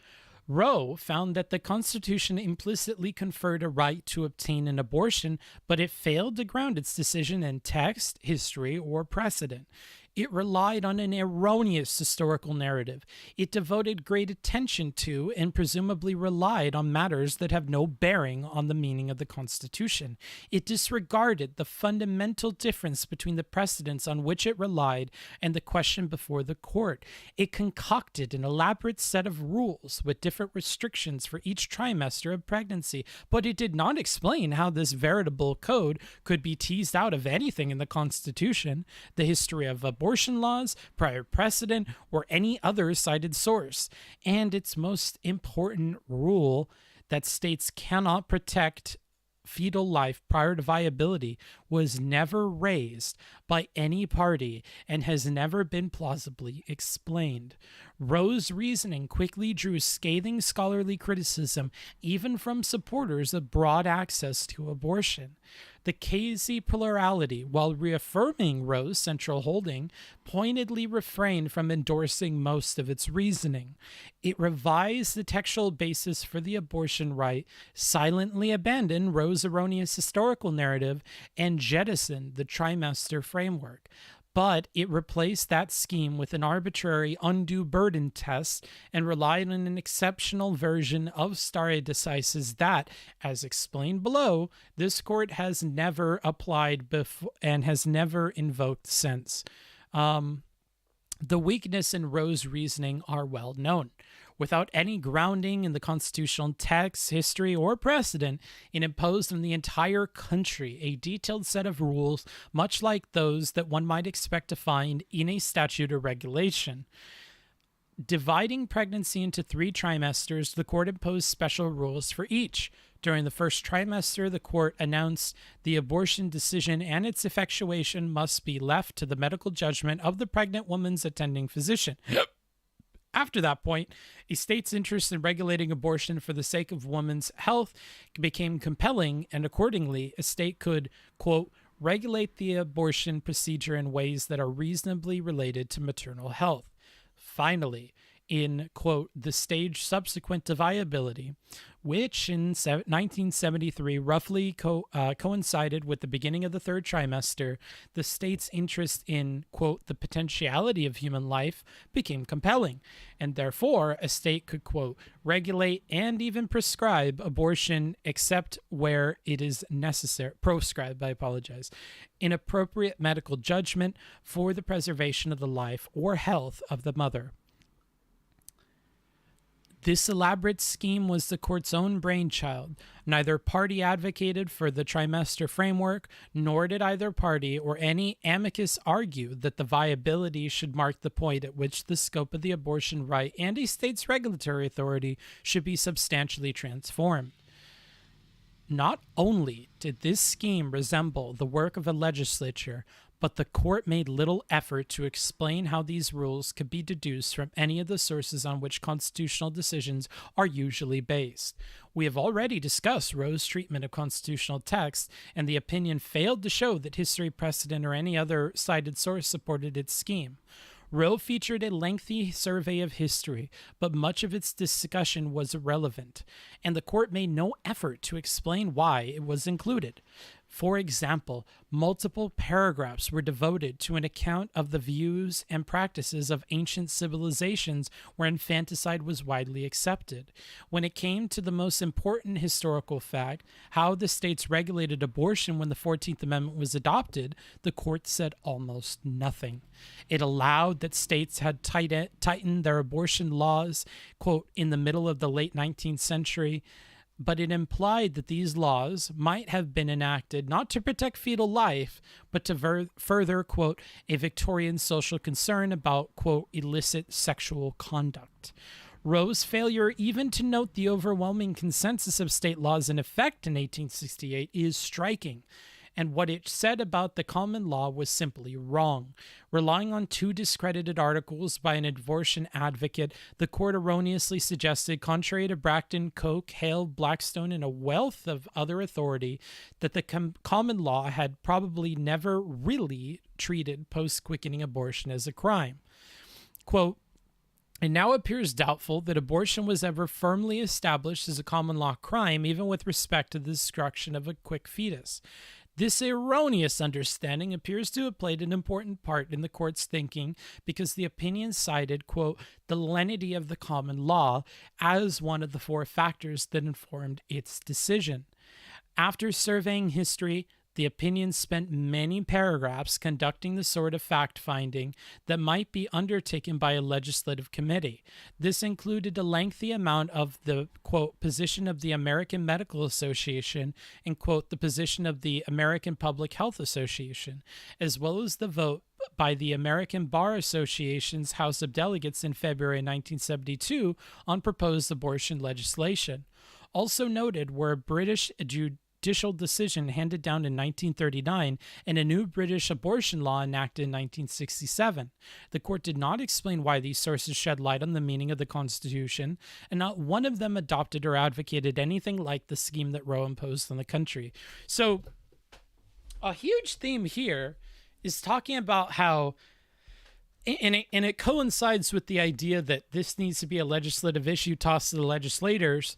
Roe found that the Constitution implicitly conferred a right to obtain an abortion, but it failed to ground its decision in text, history, or precedent. It relied on an erroneous historical narrative. It devoted great attention to and presumably relied on matters that have no bearing on the meaning of the Constitution. It disregarded the fundamental difference between the precedents on which it relied and the question before the court. It concocted an elaborate set of rules with different restrictions for each trimester of pregnancy, but it did not explain how this veritable code could be teased out of anything in the Constitution, the history of abortion laws, prior precedent, or any other cited source. And its most important rule that states cannot protect fetal life prior to viability was never raised by any party and has never been plausibly explained. Roe's reasoning quickly drew scathing scholarly criticism, even from supporters of broad access to abortion. The Casey plurality, while reaffirming Roe's central holding, pointedly refrained from endorsing most of its reasoning. It revised the textual basis for the abortion right, silently abandoned Roe's erroneous historical narrative, and jettisoned the trimester framework. But it replaced that scheme with an arbitrary undue burden test and relied on an exceptional version of stare decisis that, as explained below, this court has never applied before and has never invoked since. The weakness in Roe's reasoning are well known. Without any grounding in the constitutional text, history, or precedent, it imposed on the entire country a detailed set of rules, much like those that one might expect to find in a statute or regulation. Dividing pregnancy into 3 trimesters, the court imposed special rules for each. During the first trimester, the court announced the abortion decision and its effectuation must be left to the medical judgment of the pregnant woman's attending physician. After that point, a state's interest in regulating abortion for the sake of women's health became compelling, and accordingly, a state could, quote, regulate the abortion procedure in ways that are reasonably related to maternal health. Finally, in, quote, the stage subsequent to viability, which in 1973 roughly coincided with the beginning of the 3rd trimester, the state's interest in, quote, the potentiality of human life became compelling, and therefore a state could, quote, regulate and even prescribe abortion except where it is necessary, in appropriate medical judgment for the preservation of the life or health of the mother. This elaborate scheme was the court's own brainchild. Neither party advocated for the trimester framework, nor did either party or any amicus argue that the viability should mark the point at which the scope of the abortion right and a state's regulatory authority should be substantially transformed. Not only did this scheme resemble the work of a legislature, but the court made little effort to explain how these rules could be deduced from any of the sources on which constitutional decisions are usually based. We have already discussed Roe's treatment of constitutional text, and the opinion failed to show that history, precedent, or any other cited source supported its scheme. Roe featured a lengthy survey of history, but much of its discussion was irrelevant, and the court made no effort to explain why it was included. For example, multiple paragraphs were devoted to an account of the views and practices of ancient civilizations where infanticide was widely accepted. When it came to the most important historical fact, how the states regulated abortion when the 14th Amendment was adopted, the court said almost nothing. It allowed that states had tightened their abortion laws, quote, in the middle of the late 19th century, but it implied that these laws might have been enacted not to protect fetal life, but to further, quote, a Victorian social concern about, quote, illicit sexual conduct. Roe's failure even to note the overwhelming consensus of state laws in effect in 1868 is striking, and what it said about the common law was simply wrong. Relying on 2 discredited articles by an abortion advocate, the court erroneously suggested, contrary to Bracton, Coke, Hale, Blackstone, and a wealth of other authority, that the common law had probably never really treated post-quickening abortion as a crime. Quote, it now appears doubtful that abortion was ever firmly established as a common law crime, even with respect to the destruction of a quick fetus. This erroneous understanding appears to have played an important part in the court's thinking because the opinion cited, quote, the lenity of the common law as one of the 4 factors that informed its decision. After surveying history, the opinion spent many paragraphs conducting the sort of fact-finding that might be undertaken by a legislative committee. This included a lengthy amount of the, quote, position of the American Medical Association and, quote, the position of the American Public Health Association, as well as the vote by the American Bar Association's House of Delegates in February 1972 on proposed abortion legislation. Also noted were a British judicial decision handed down in 1939 and a new British abortion law enacted in 1967. The court did not explain why these sources shed light on the meaning of the Constitution, and not one of them adopted or advocated anything like the scheme that Roe imposed on the country. So, a huge theme here is talking about how, and it coincides with the idea that this needs to be a legislative issue tossed to the legislators.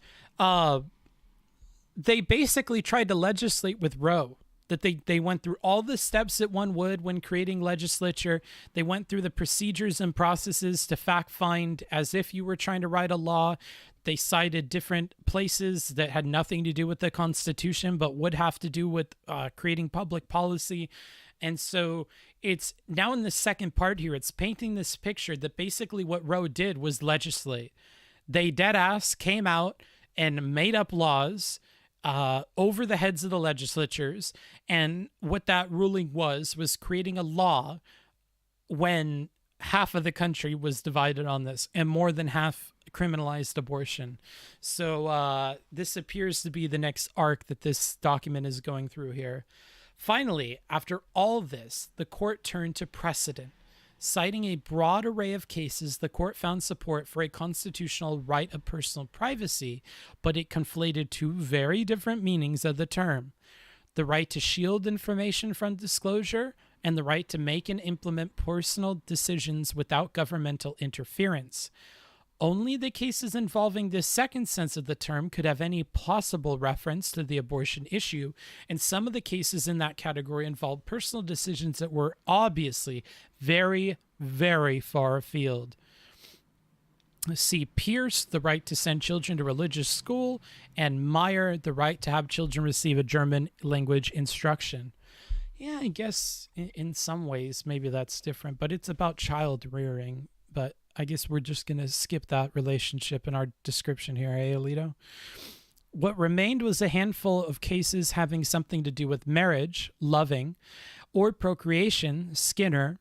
They basically tried to legislate with Roe, that they went through all the steps that one would when creating legislature. They went through the procedures and processes to fact find as if you were trying to write a law. They cited different places that had nothing to do with the Constitution, but would have to do with creating public policy. And so it's now in the second part here, it's painting this picture that basically what Roe did was legislate. They dead ass came out and made up laws over the heads of the legislatures, and what that ruling was creating a law when half of the country was divided on this, and more than half criminalized abortion. So this appears to be the next arc that this document is going through here. Finally, after all this, the court turned to precedent. Citing a broad array of cases, the court found support for a constitutional right of personal privacy, but it conflated 2 very different meanings of the term: the right to shield information from disclosure and the right to make and implement personal decisions without governmental interference. Only the cases involving this second sense of the term could have any possible reference to the abortion issue, and some of the cases in that category involved personal decisions that were obviously very, very far afield. See Pierce, the right to send children to religious school, and Meyer, the right to have children receive a German language instruction. Yeah, I guess in some ways maybe that's different, but it's about child rearing. But I guess we're just going to skip that relationship in our description here, eh, Alito? What remained was a handful of cases having something to do with marriage, loving, or procreation, Skinner,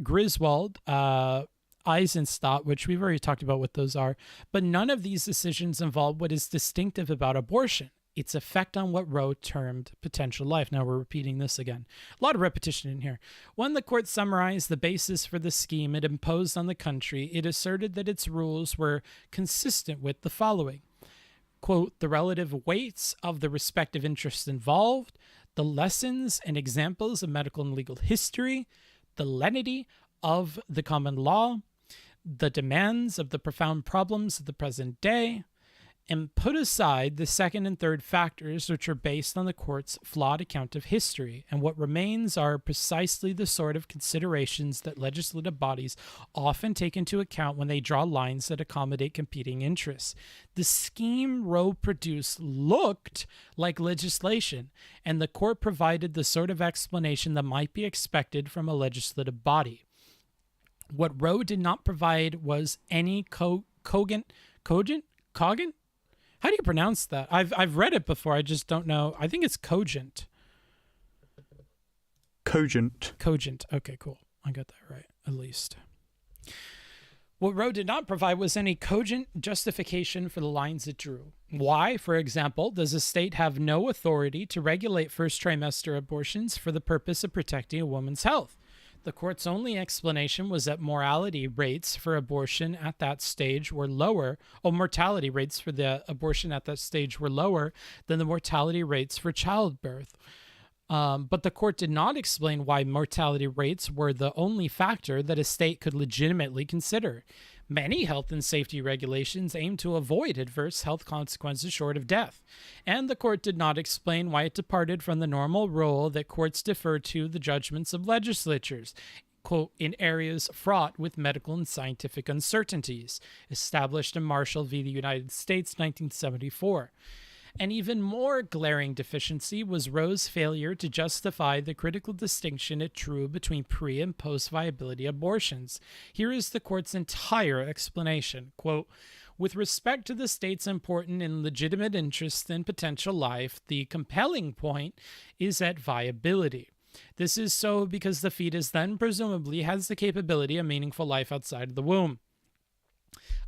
Griswold, Eisenstadt, which we've already talked about what those are, but none of these decisions involve what is distinctive about abortion: its effect on what Roe termed potential life. Now we're repeating this again. A lot of repetition in here. When the court summarized the basis for the scheme it imposed on the country, it asserted that its rules were consistent with the following: quote, the relative weights of the respective interests involved, the lessons and examples of medical and legal history, the lenity of the common law, the demands of the profound problems of the present day, and put aside the second and third factors, which are based on the court's flawed account of history, and what remains are precisely the sort of considerations that legislative bodies often take into account when they draw lines that accommodate competing interests. The scheme Roe produced looked like legislation, and the court provided the sort of explanation that might be expected from a legislative body. What Roe did not provide was any cogent How do you pronounce that? I've read it before. I just don't know. I think it's cogent. Cogent. Cogent. Okay, cool. I got that right, at least. What Roe did not provide was any cogent justification for the lines it drew. Why, for example, does a state have no authority to regulate first trimester abortions for the purpose of protecting a woman's health? The court's only explanation was that mortality rates for abortion at that stage were lower, or mortality rates for the abortion at that stage were lower than the mortality rates for childbirth. But the court did not explain why mortality rates were the only factor that a state could legitimately consider. Many health and safety regulations aim to avoid adverse health consequences short of death, and the court did not explain why it departed from the normal role that courts defer to the judgments of legislatures, quote, in areas fraught with medical and scientific uncertainties, established in Marshall v. the United States, 1974. An even more glaring deficiency was Roe's failure to justify the critical distinction it drew between pre- and post-viability abortions. Here is the court's entire explanation. Quote, with respect to the state's important and legitimate interest in potential life, the compelling point is at viability. This is so because the fetus then presumably has the capability of meaningful life outside of the womb.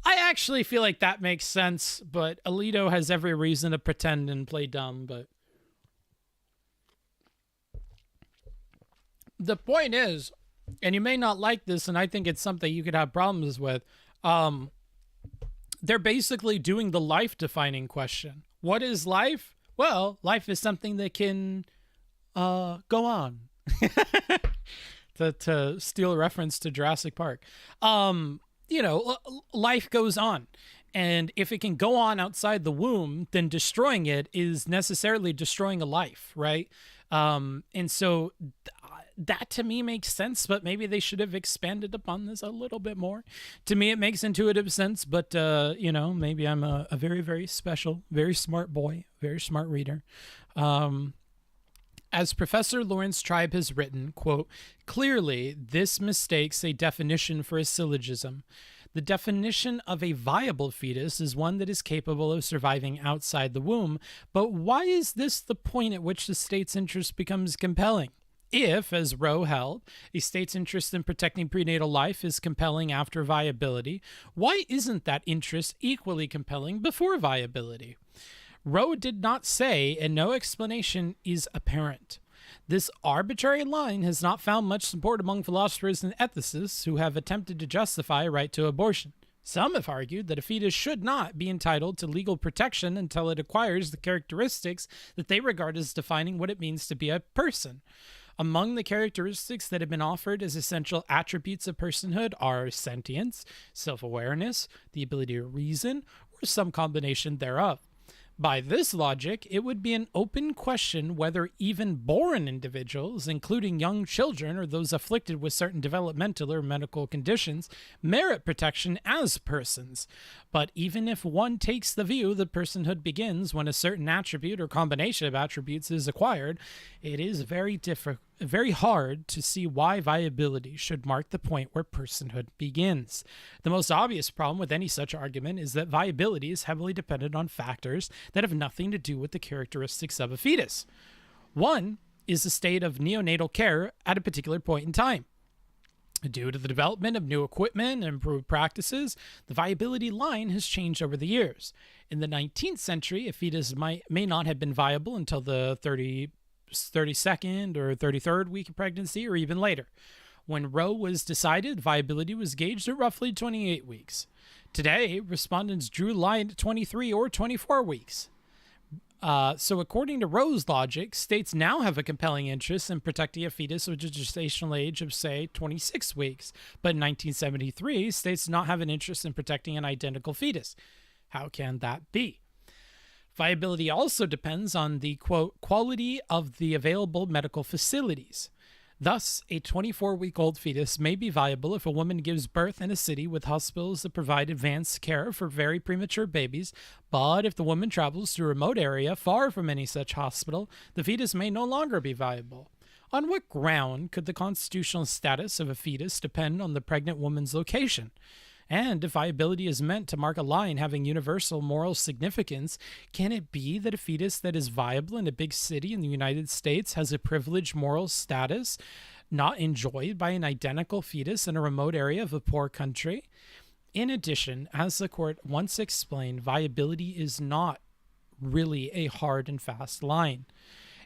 I actually feel like that makes sense, but Alito has every reason to pretend and play dumb, but the point is, and you may not like this, and I think it's something you could have problems with, they're basically doing the life-defining question. What is life? Well, life is something that can go on. to steal a reference to Jurassic Park. Life goes on. And if it can go on outside the womb, then destroying it is necessarily destroying a life, right? And so that to me makes sense, but maybe they should have expanded upon this a little bit more. To me, it makes intuitive sense, but, maybe I'm a very, very special, very smart boy, very smart reader. As Professor Lawrence Tribe has written, quote, clearly, this mistakes a definition for a syllogism. The definition of a viable fetus is one that is capable of surviving outside the womb, but why is this the point at which the state's interest becomes compelling? If, as Roe held, a state's interest in protecting prenatal life is compelling after viability, why isn't that interest equally compelling before viability? Roe did not say, and no explanation is apparent. This arbitrary line has not found much support among philosophers and ethicists who have attempted to justify a right to abortion. Some have argued that a fetus should not be entitled to legal protection until it acquires the characteristics that they regard as defining what it means to be a person. Among the characteristics that have been offered as essential attributes of personhood are sentience, self-awareness, the ability to reason, or some combination thereof. By this logic, it would be an open question whether even born individuals, including young children or those afflicted with certain developmental or medical conditions, merit protection as persons. But even if one takes the view that personhood begins when a certain attribute or combination of attributes is acquired, it is very hard to see why viability should mark the point where personhood begins. The most obvious problem with any such argument is that viability is heavily dependent on factors that have nothing to do with the characteristics of a fetus. One is the state of neonatal care at a particular point in time. Due to the development of new equipment and improved practices, the viability line has changed over the years. In the 19th century, a fetus may not have been viable until the 32nd or 33rd week of pregnancy or even later. When Roe was decided, viability was gauged at roughly 28 weeks. Today, respondents drew the line at 23 or 24 weeks. So according to Roe's logic, states now have a compelling interest in protecting a fetus with a gestational age of, say, 26 weeks. But in 1973, states did not have an interest in protecting an identical fetus. How can that be? Viability also depends on the, quote, quality of the available medical facilities. Thus, a 24-week-old fetus may be viable if a woman gives birth in a city with hospitals that provide advanced care for very premature babies, but if the woman travels to a remote area far from any such hospital, the fetus may no longer be viable. On what ground could the constitutional status of a fetus depend on the pregnant woman's location? And if viability is meant to mark a line having universal moral significance, can it be that a fetus that is viable in a big city in the United States has a privileged moral status not enjoyed by an identical fetus in a remote area of a poor country? In addition, as the court once explained, viability is not really a hard and fast line.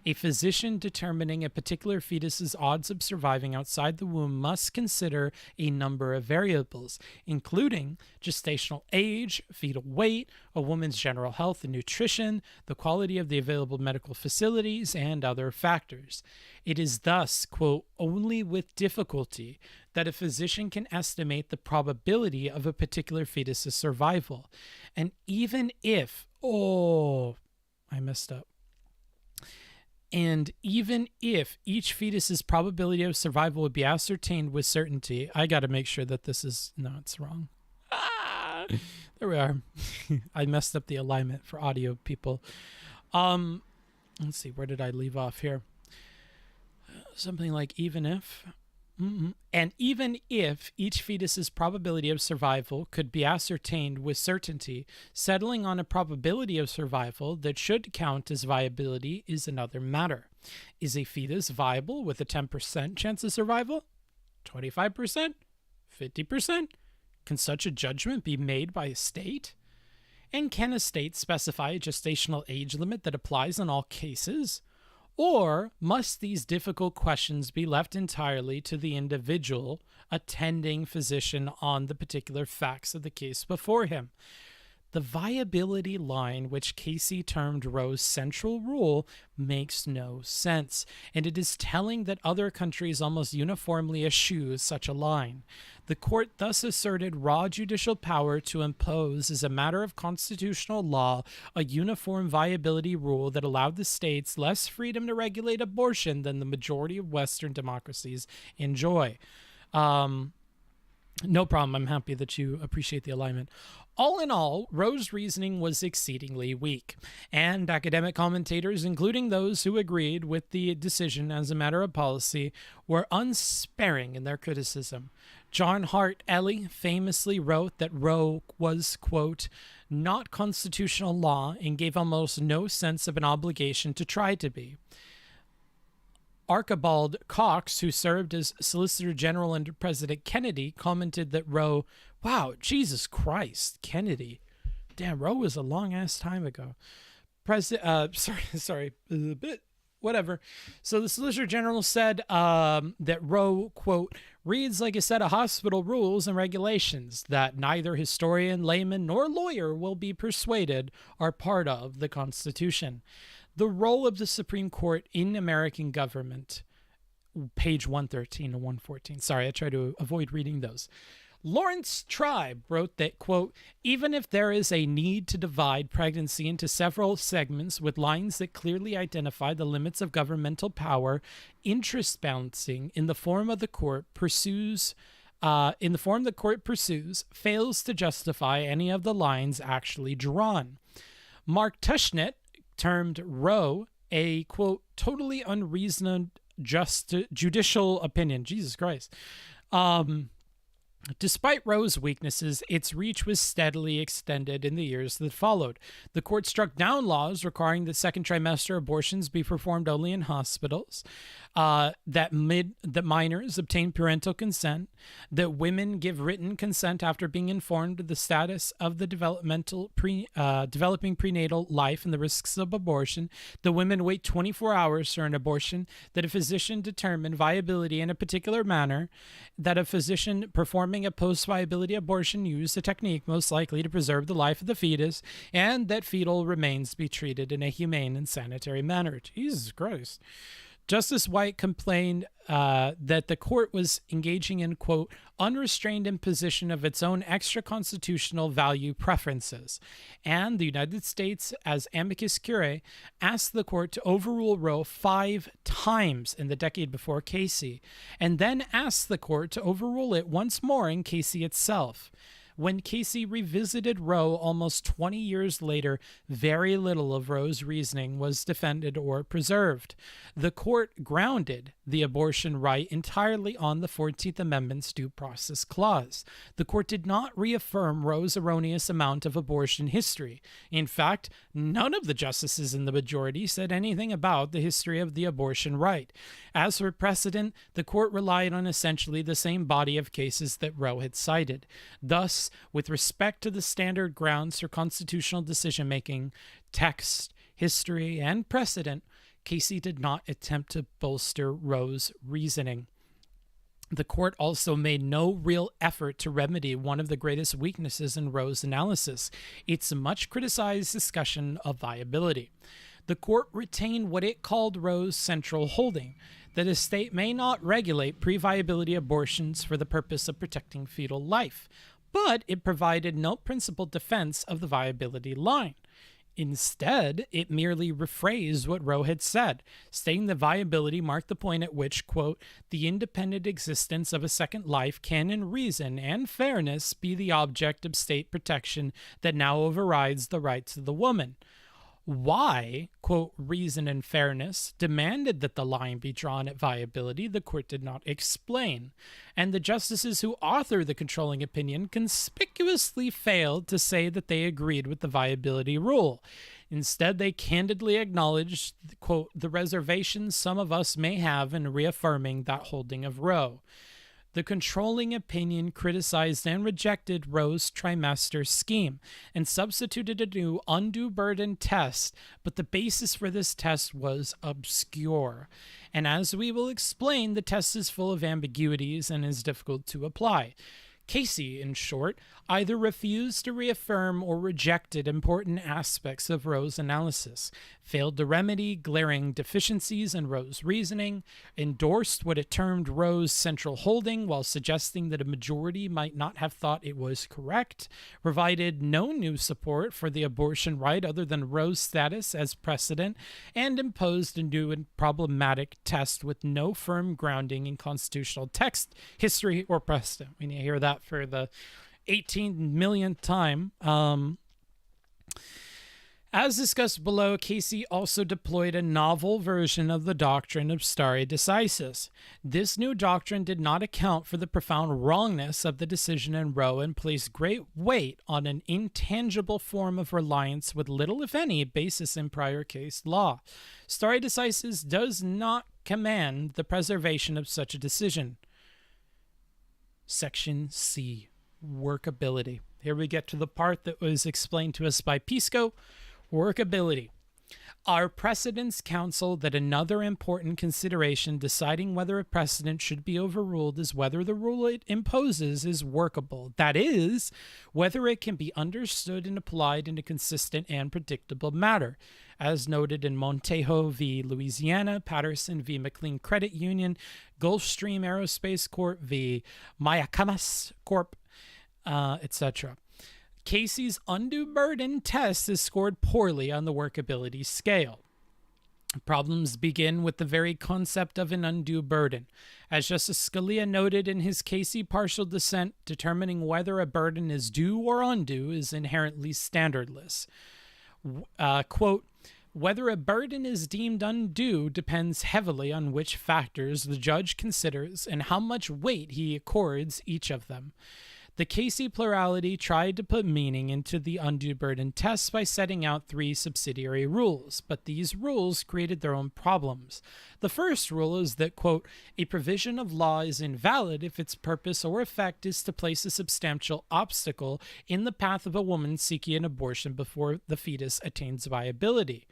A physician determining a particular fetus's odds of surviving outside the womb must consider a number of variables, including gestational age, fetal weight, a woman's general health and nutrition, the quality of the available medical facilities, and other factors. It is thus, quote, only with difficulty that a physician can estimate the probability of a particular fetus's survival. And even if, I messed up. And even if each fetus's probability of survival would be ascertained with certainty, I got to make sure that this is, no, it's wrong. There we are. I messed up the alignment for audio people. Let's see, where did I leave off here? Something like even if. And even if each fetus's probability of survival could be ascertained with certainty, settling on a probability of survival that should count as viability is another matter. Is a fetus viable with a 10% chance of survival? 25%? 50%? Can such a judgment be made by a state? And can a state specify a gestational age limit that applies in all cases? Or must these difficult questions be left entirely to the individual attending physician on the particular facts of the case before him? The viability line, which Casey termed Roe's central rule, makes no sense, and it is telling that other countries almost uniformly eschew such a line. The court thus asserted raw judicial power to impose, as a matter of constitutional law, a uniform viability rule that allowed the states less freedom to regulate abortion than the majority of Western democracies enjoy. No problem. I'm happy that you appreciate the alignment. All in all, Roe's reasoning was exceedingly weak, and academic commentators, including those who agreed with the decision as a matter of policy, were unsparing in their criticism. John Hart Ely famously wrote that Roe was, quote, not constitutional law and gave almost no sense of an obligation to try to be. Archibald Cox, who served as Solicitor General under President Kennedy, commented that Roe, wow, Jesus Christ, Kennedy. Damn, Roe was a long-ass time ago. Sorry, a bit, whatever. So the Solicitor General said that Roe, quote, reads like a set of hospital rules and regulations that neither historian, layman, nor lawyer will be persuaded are part of the Constitution. The role of the Supreme Court in American government, page 113 and 114. Sorry, I try to avoid reading those. Lawrence Tribe wrote that, quote, even if there is a need to divide pregnancy into several segments with lines that clearly identify the limits of governmental power, interest balancing in the form the court pursues fails to justify any of the lines actually drawn. Mark Tushnet termed Roe a, quote, totally unreasoned judicial opinion. Jesus Christ. Despite Roe's weaknesses, its reach was steadily extended in the years that followed. The court struck down laws requiring that second trimester abortions be performed only in hospitals, that minors obtain parental consent, that women give written consent after being informed of the status of the developing prenatal life and the risks of abortion, that women wait 24 hours for an abortion, that a physician determine viability in a particular manner, that a physician performing a post-viability abortion use a technique most likely to preserve the life of the fetus, and that fetal remains be treated in a humane and sanitary manner. Jesus Christ. Justice White complained that the court was engaging in, quote, unrestrained imposition of its own extra-constitutional value preferences. And the United States, as amicus curiae, asked the court to overrule Roe 5 times in the decade before Casey, and then asked the court to overrule it once more in Casey itself. When Casey revisited Roe almost 20 years later, very little of Roe's reasoning was defended or preserved. The court grounded the abortion right entirely on the 14th Amendment's Due Process Clause. The court did not reaffirm Roe's erroneous amount of abortion history. In fact, none of the justices in the majority said anything about the history of the abortion right. As for precedent, the court relied on essentially the same body of cases that Roe had cited. Thus, with respect to the standard grounds for constitutional decision-making, text, history, and precedent, Casey did not attempt to bolster Roe's reasoning. The court also made no real effort to remedy one of the greatest weaknesses in Roe's analysis, its much criticized discussion of viability. The court retained what it called Roe's central holding, that a state may not regulate pre-viability abortions for the purpose of protecting fetal life, but it provided no principled defense of the viability line. Instead, it merely rephrased what Roe had said, stating that viability marked the point at which, quote, the independent existence of a second life can in reason and fairness be the object of state protection that now overrides the rights of the woman. Why, quote, reason and fairness demanded that the line be drawn at viability, the court did not explain, and the justices who authored the controlling opinion conspicuously failed to say that they agreed with the viability rule. Instead, they candidly acknowledged, quote, the reservations some of us may have in reaffirming that holding of Roe. The controlling opinion criticized and rejected Roe's trimester scheme and substituted a new undue burden test, but the basis for this test was obscure. And as we will explain, the test is full of ambiguities and is difficult to apply. Casey, in short, either refused to reaffirm or rejected important aspects of Roe's analysis, failed to remedy glaring deficiencies in Roe's reasoning, endorsed what it termed Roe's central holding while suggesting that a majority might not have thought it was correct, provided no new support for the abortion right other than Roe's status as precedent, and imposed a new and problematic test with no firm grounding in constitutional text, history, or precedent. We need to hear that for the 18 millionth time. As discussed below, Casey also deployed a novel version of the doctrine of stare decisis. This new doctrine did not account for the profound wrongness of the decision in Roe and placed great weight on an intangible form of reliance with little, if any, basis in prior case law. Stare decisis does not command the preservation of such a decision. Section C, workability. Here we get to the part that was explained to us by Pisco. Workability. Our precedents counsel that another important consideration deciding whether a precedent should be overruled is whether the rule it imposes is workable. That is, whether it can be understood and applied in a consistent and predictable manner. As noted in Montejo v. Louisiana, Patterson v. McLean Credit Union, Gulfstream Aerospace Corp. v. Mayacamas Corp., etc. Casey's undue burden test is scored poorly on the workability scale. Problems begin with the very concept of an undue burden. As Justice Scalia noted in his Casey partial dissent, determining whether a burden is due or undue is inherently standardless. Quote, whether a burden is deemed undue depends heavily on which factors the judge considers and how much weight he accords each of them. The Casey plurality tried to put meaning into the undue burden test by setting out 3 subsidiary rules, but these rules created their own problems. The first rule is that, quote, a provision of law is invalid if its purpose or effect is to place a substantial obstacle in the path of a woman seeking an abortion before the fetus attains viability.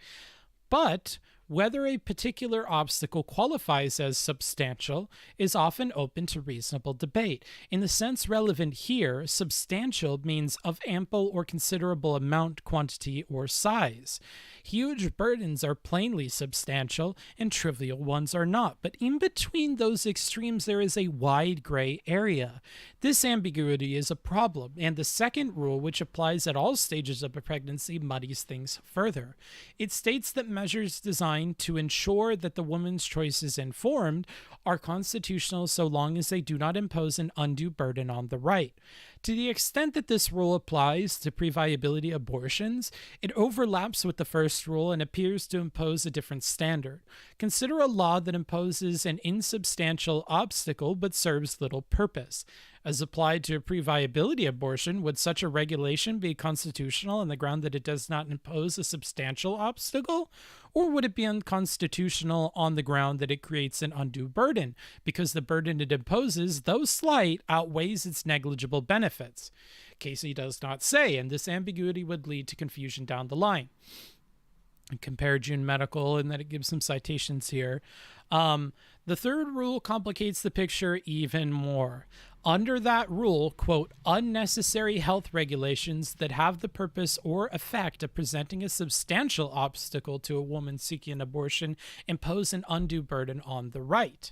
But whether a particular obstacle qualifies as substantial is often open to reasonable debate. In the sense relevant here, substantial means of ample or considerable amount, quantity, or size. Huge burdens are plainly substantial, and trivial ones are not, but in between those extremes there is a wide gray area. This ambiguity is a problem, and the second rule, which applies at all stages of a pregnancy, muddies things further. It states that measures designed designed to ensure that the woman's choice is informed are constitutional so long as they do not impose an undue burden on the right. To the extent that this rule applies to pre-viability abortions, it overlaps with the first rule and appears to impose a different standard. Consider a law that imposes an insubstantial obstacle but serves little purpose. As applied to a pre-viability abortion, would such a regulation be constitutional on the ground that it does not impose a substantial obstacle? Or would it be unconstitutional on the ground that it creates an undue burden, because the burden it imposes, though slight, outweighs its negligible benefits? Casey does not say, and this ambiguity would lead to confusion down the line. And compare June Medical, and that it gives some citations here. The third rule complicates the picture even more. Under that rule, quote, unnecessary health regulations that have the purpose or effect of presenting a substantial obstacle to a woman seeking an abortion impose an undue burden on the right.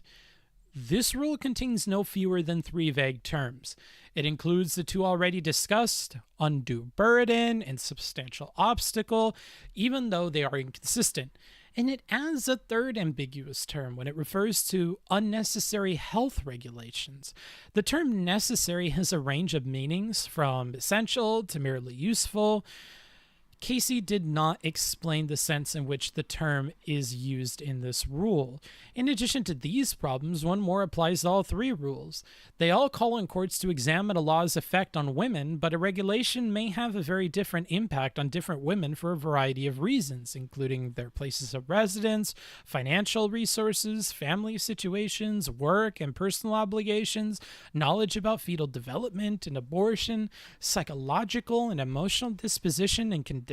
This rule contains no fewer than 3 vague terms. It includes the 2 already discussed, undue burden and substantial obstacle, even though they are inconsistent. And it adds a 3rd ambiguous term when it refers to unnecessary health regulations. The term necessary has a range of meanings from essential to merely useful. Casey did not explain the sense in which the term is used in this rule. In addition to these problems, one more applies to all 3 rules. They all call on courts to examine a law's effect on women, but a regulation may have a very different impact on different women for a variety of reasons, including their places of residence, financial resources, family situations, work and personal obligations, knowledge about fetal development and abortion, psychological and emotional disposition and condition,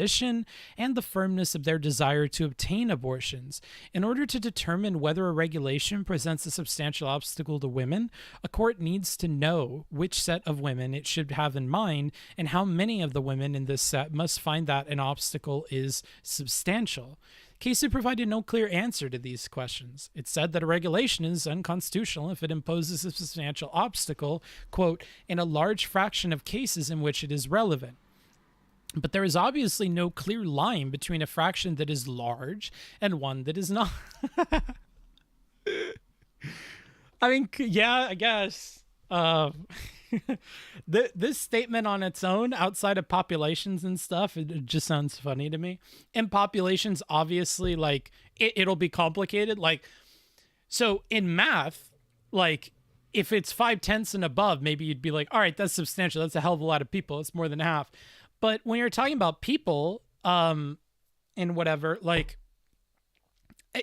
and the firmness of their desire to obtain abortions. In order to determine whether a regulation presents a substantial obstacle to women, a court needs to know which set of women it should have in mind and how many of the women in this set must find that an obstacle is substantial. Casey provided no clear answer to these questions. It said that a regulation is unconstitutional if it imposes a substantial obstacle, quote, in a large fraction of cases in which it is relevant. But there is obviously no clear line between a fraction that is large and one that is not. I mean, yeah, I guess. This statement on its own, outside of populations and stuff, it just sounds funny to me. In populations, obviously, like, it'll be complicated. Like, so in math, like, if it's 5/10 and above, maybe you'd be like, all right, that's substantial. That's a hell of a lot of people. It's more than half. But when you're talking about people, and whatever, like,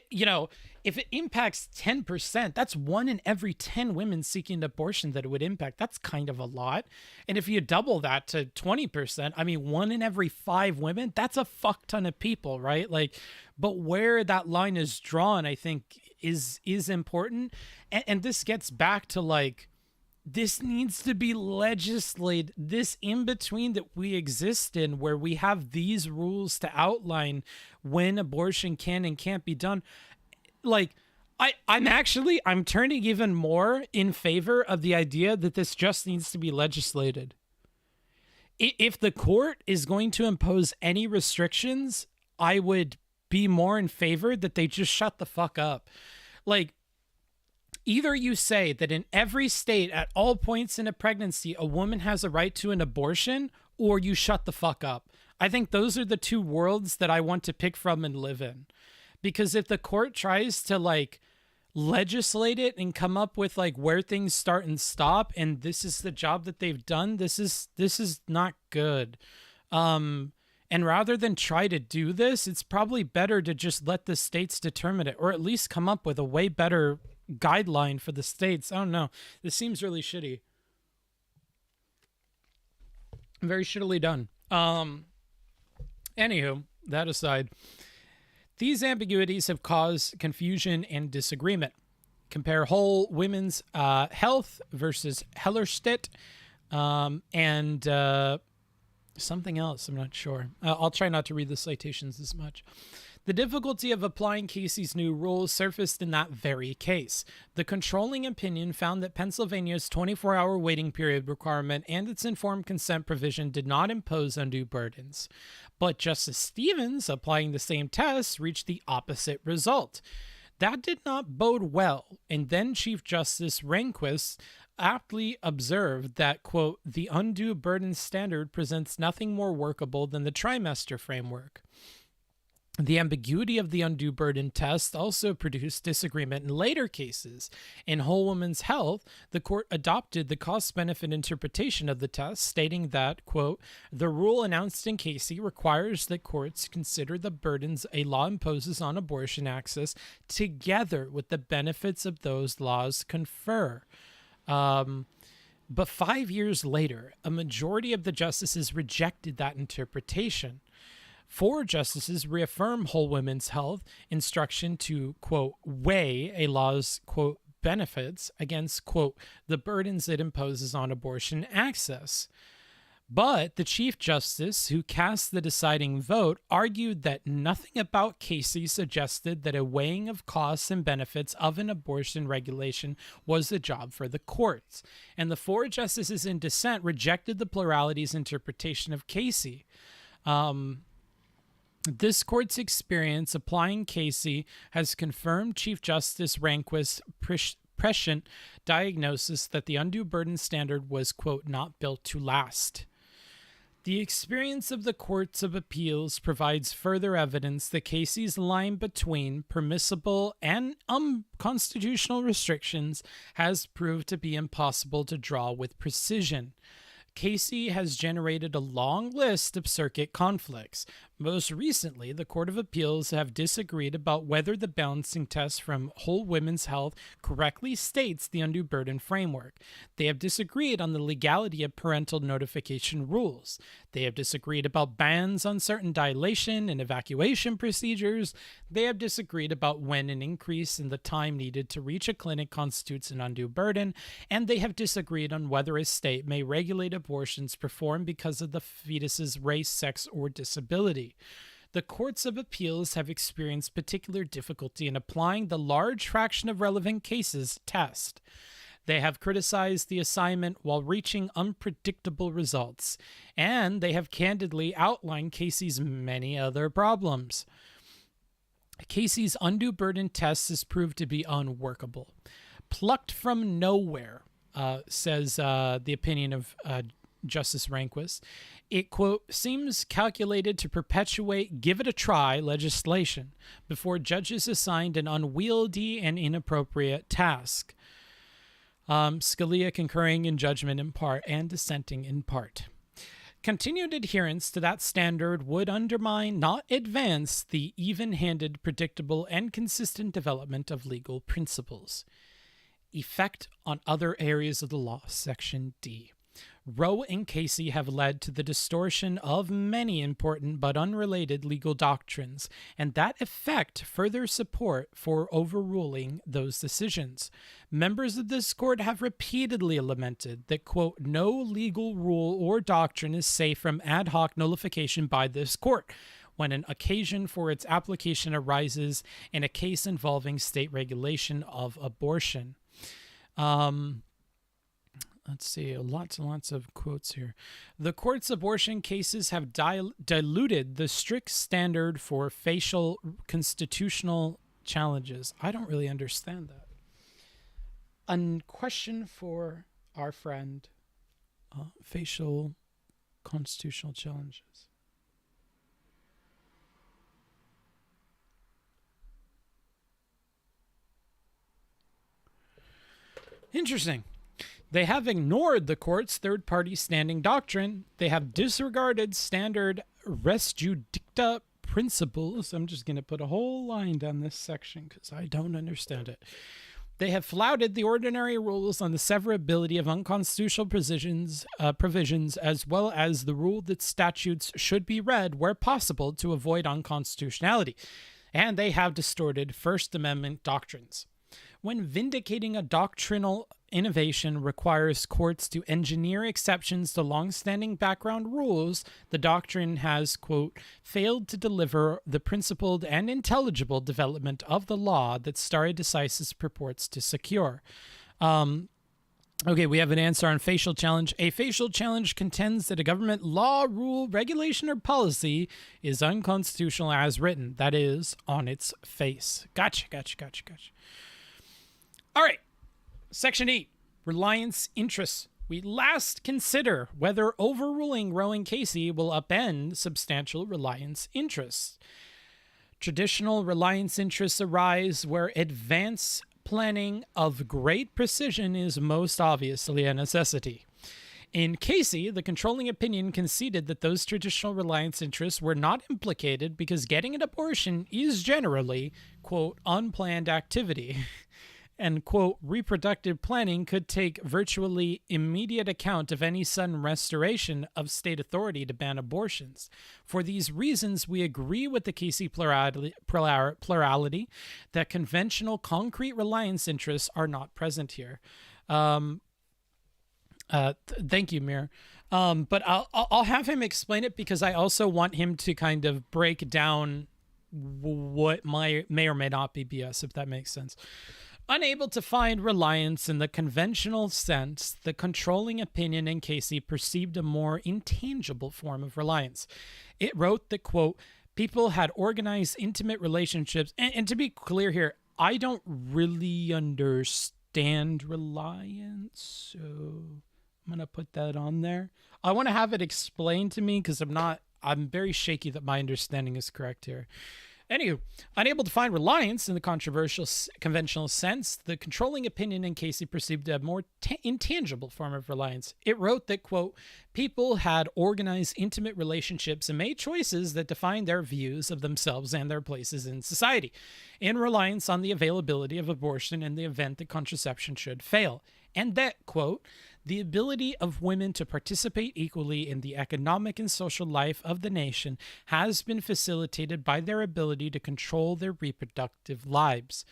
you know, if it impacts 10%, that's 1 in every 10 women seeking an abortion that it would impact. That's kind of a lot. And if you double that to 20%, I mean, 1 in every 5 women, that's a fuck ton of people, right? Like, but where that line is drawn, I think, is important. And this gets back to, like, this needs to be legislated. This in-between that we exist in, where we have these rules to outline when abortion can and can't be done. Like, I'm turning even more in favor of the idea that this just needs to be legislated. If the court is going to impose any restrictions, I would be more in favor that they just shut the fuck up. Like, either you say that in every state at all points in a pregnancy, a woman has a right to an abortion, or you shut the fuck up. I think those are the 2 worlds that I want to pick from and live in. Because if the court tries to, like, legislate it and come up with, like, where things start and stop, and this is the job that they've done, this is not good. And rather than try to do this, it's probably better to just let the states determine it, or at least come up with a way better guideline for the states. I don't know. This seems really shitty. Very shittily done. Anywho, that aside, these ambiguities have caused confusion and disagreement. Compare whole women's health versus Hellerstedt, and something else. I'm not sure. I'll try not to read the citations as much. The difficulty of applying Casey's new rules surfaced in that very case. The controlling opinion found that Pennsylvania's 24-hour waiting period requirement and its informed consent provision did not impose undue burdens. But Justice Stevens, applying the same test, reached the opposite result. That did not bode well, and then Chief Justice Rehnquist aptly observed that, quote, the undue burden standard presents nothing more workable than the trimester framework. The ambiguity of the undue burden test also produced disagreement in later cases. In Whole Woman's Health, the court adopted the cost-benefit interpretation of the test, stating that, quote, the rule announced in Casey requires that courts consider the burdens a law imposes on abortion access together with the benefits of those laws confer. But 5 years later, a majority of the justices rejected that interpretation. 4 justices reaffirm Whole Women's Health instruction to, quote, weigh a law's, quote, benefits against, quote, the burdens it imposes on abortion access. But the Chief Justice, who cast the deciding vote, argued that nothing about Casey suggested that a weighing of costs and benefits of an abortion regulation was a job for the courts. And the 4 justices in dissent rejected the plurality's interpretation of Casey. This court's experience applying Casey has confirmed Chief Justice Rehnquist's prescient diagnosis that the undue burden standard was, quote, not built to last. The experience of the courts of appeals provides further evidence that Casey's line between permissible and unconstitutional restrictions has proved to be impossible to draw with precision. Casey has generated a long list of circuit conflicts. Most recently, the Court of Appeals have disagreed about whether the balancing test from Whole Women's Health correctly states the undue burden framework. They have disagreed on the legality of parental notification rules. They have disagreed about bans on certain dilation and evacuation procedures. They have disagreed about when an increase in the time needed to reach a clinic constitutes an undue burden, and they have disagreed on whether a state may regulate abortions performed because of the fetus's race, sex, or disability. The courts of appeals have experienced particular difficulty in applying the large fraction of relevant cases test. They have criticized the assignment while reaching unpredictable results, and they have candidly outlined Casey's many other problems. Casey's undue burden test has proved to be unworkable. Plucked from nowhere, says the opinion of Justice Rehnquist, it, quote, seems calculated to perpetuate give it a try legislation before judges assigned an unwieldy and inappropriate task. Scalia concurring in judgment in part and dissenting in part. Continued adherence to that standard would undermine, not advance, the even-handed, predictable, and consistent development of legal principles. Effect on other areas of the law, Section D. Roe and Casey have led to the distortion of many important but unrelated legal doctrines, and that effect further support for overruling those decisions. Members of this court have repeatedly lamented that, quote, no legal rule or doctrine is safe from ad hoc nullification by this court when an occasion for its application arises in a case involving state regulation of abortion. Let's see, lots and lots of quotes here. The court's abortion cases have diluted the strict standard for facial constitutional challenges. I don't really understand that. A question for our friend, facial constitutional challenges. Interesting. They have ignored the court's third-party standing doctrine. They have disregarded standard res judicata principles. I'm just going to put a whole line down this section because I don't understand it. They have flouted the ordinary rules on the severability of unconstitutional provisions, as well as the rule that statutes should be read where possible to avoid unconstitutionality. And they have distorted First Amendment doctrines. When vindicating a doctrinal innovation requires courts to engineer exceptions to longstanding background rules, the doctrine has, quote, failed to deliver the principled and intelligible development of the law that stare decisis purports to secure. Okay, we have an answer on facial challenge. A facial challenge contends that a government law, rule, regulation, or policy is unconstitutional as written. That is, on its face. Gotcha. All right. Section 8, reliance interests. We last consider whether overruling Roe and Casey will upend substantial reliance interests. Traditional reliance interests arise where advance planning of great precision is most obviously a necessity. In Casey, the controlling opinion conceded that those traditional reliance interests were not implicated because getting an abortion is generally, quote, unplanned activity. And, quote, reproductive planning could take virtually immediate account of any sudden restoration of state authority to ban abortions. For these reasons, we agree with the Casey plurality that conventional concrete reliance interests are not present here. Thank you, Mir. But I'll have him explain it because I also want him to kind of break down what may or may not be BS, if that makes sense. Unable to find reliance in the conventional sense, the controlling opinion in Casey perceived a more intangible form of reliance. It wrote that, quote, people had organized intimate relationships. And to be clear here, I don't really understand reliance, so I'm going to put that on there. I want to have it explained to me because I'm very shaky that my understanding is correct here. Anywho, unable to find reliance in the controversial conventional sense, the controlling opinion in Casey perceived a more intangible form of reliance. It wrote that, quote, people had organized intimate relationships and made choices that defined their views of themselves and their places in society, in reliance on the availability of abortion in the event that contraception should fail. And that, quote, the ability of women to participate equally in the economic and social life of the nation has been facilitated by their ability to control their reproductive lives.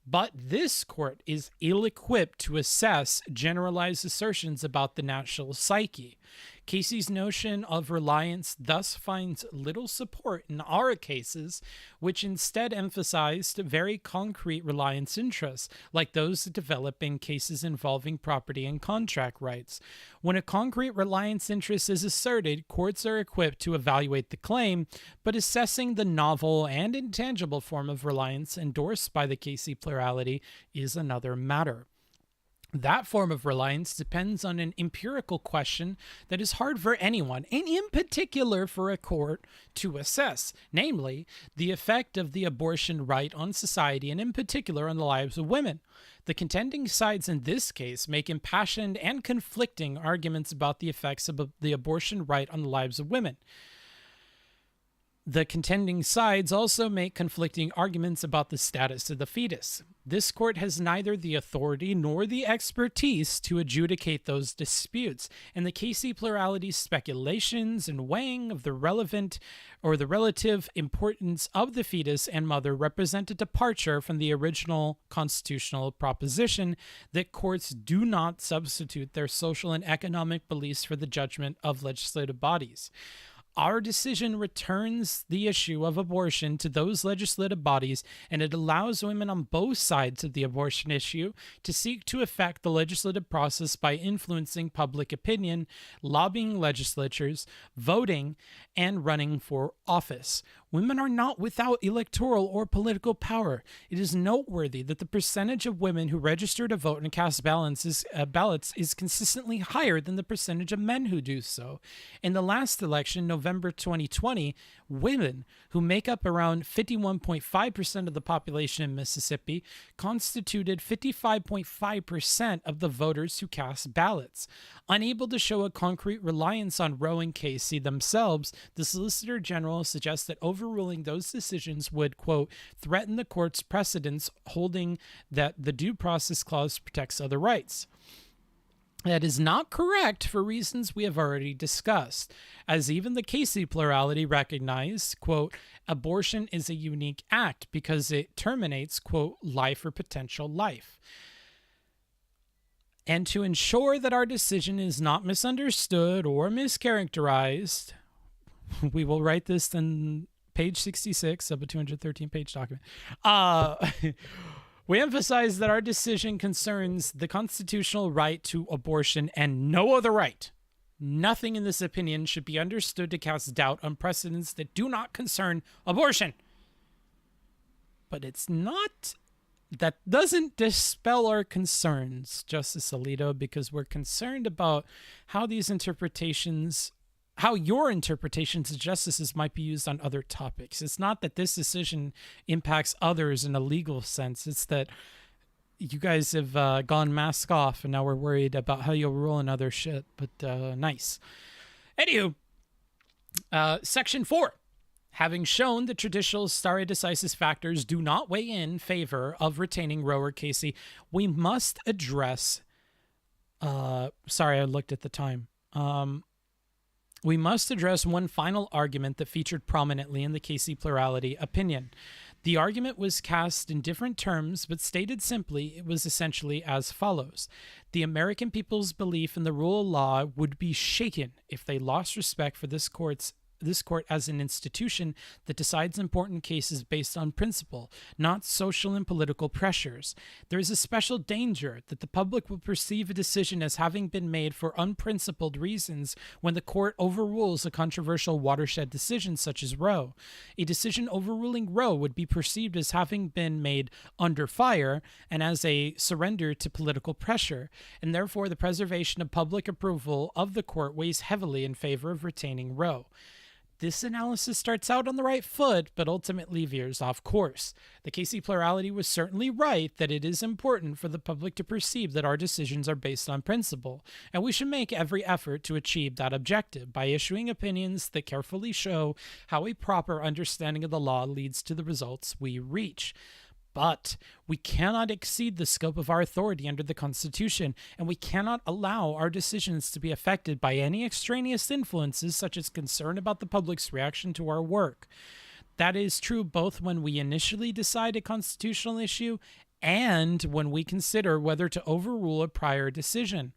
But this court is ill-equipped to assess generalized assertions about the national psyche. Casey's notion of reliance thus finds little support in our cases, which instead emphasized very concrete reliance interests, like those that develop in cases involving property and contract rights. When a concrete reliance interest is asserted, courts are equipped to evaluate the claim, but assessing the novel and intangible form of reliance endorsed by the Casey plurality is another matter. That form of reliance depends on an empirical question that is hard for anyone, and in particular for a court, to assess, namely, the effect of the abortion right on society and in particular on the lives of women. The contending sides in this case make impassioned and conflicting arguments about the effects of the abortion right on the lives of women. The contending sides also make conflicting arguments about the status of the fetus. This court has neither the authority nor the expertise to adjudicate those disputes, and the Casey plurality's speculations and weighing of the relevant or the relative importance of the fetus and mother represent a departure from the original constitutional proposition that courts do not substitute their social and economic beliefs for the judgment of legislative bodies. Our decision returns the issue of abortion to those legislative bodies, and it allows women on both sides of the abortion issue to seek to affect the legislative process by influencing public opinion, lobbying legislatures, voting, and running for office. Women are not without electoral or political power. It is noteworthy that the percentage of women who register to vote and cast ballots is consistently higher than the percentage of men who do so. In the last election, November 2020, women, who make up around 51.5% of the population in Mississippi, constituted 55.5% of the voters who cast ballots. Unable to show a concrete reliance on Roe and Casey themselves, the Solicitor General suggests that overruling those decisions would, quote, threaten the court's precedents holding that the Due Process Clause protects other rights. That is not correct for reasons we have already discussed, as even the Casey plurality recognized, quote, abortion is a unique act because it terminates, quote, life or potential life. And to ensure that our decision is not misunderstood or mischaracterized, we will write this in page 66 of a 213-page document. We emphasize that our decision concerns the constitutional right to abortion and no other right. Nothing in this opinion should be understood to cast doubt on precedents that do not concern abortion. But it's not... That doesn't dispel our concerns, Justice Alito, because we're concerned about how these interpretations, how your interpretations of justices might be used on other topics. It's not that this decision impacts others in a legal sense. It's that you guys have gone mask off, and now we're worried about how you'll rule in other shit. But nice. Anywho, Section 4. Having shown that traditional stare decisis factors do not weigh in favor of retaining Roe or Casey, we must address... sorry, I looked at the time. We must address one final argument that featured prominently in the Casey plurality opinion. The argument was cast in different terms, but stated simply, it was essentially as follows. The American people's belief in the rule of law would be shaken if they lost respect for this court as an institution that decides important cases based on principle, not social and political pressures. There is a special danger that the public will perceive a decision as having been made for unprincipled reasons when the court overrules a controversial watershed decision such as Roe. A decision overruling Roe would be perceived as having been made under fire and as a surrender to political pressure, and therefore the preservation of public approval of the court weighs heavily in favor of retaining Roe. This analysis starts out on the right foot, but ultimately veers off course. The Casey plurality was certainly right that it is important for the public to perceive that our decisions are based on principle, and we should make every effort to achieve that objective by issuing opinions that carefully show how a proper understanding of the law leads to the results we reach. But we cannot exceed the scope of our authority under the Constitution, and we cannot allow our decisions to be affected by any extraneous influences such as concern about the public's reaction to our work. That is true both when we initially decide a constitutional issue and when we consider whether to overrule a prior decision.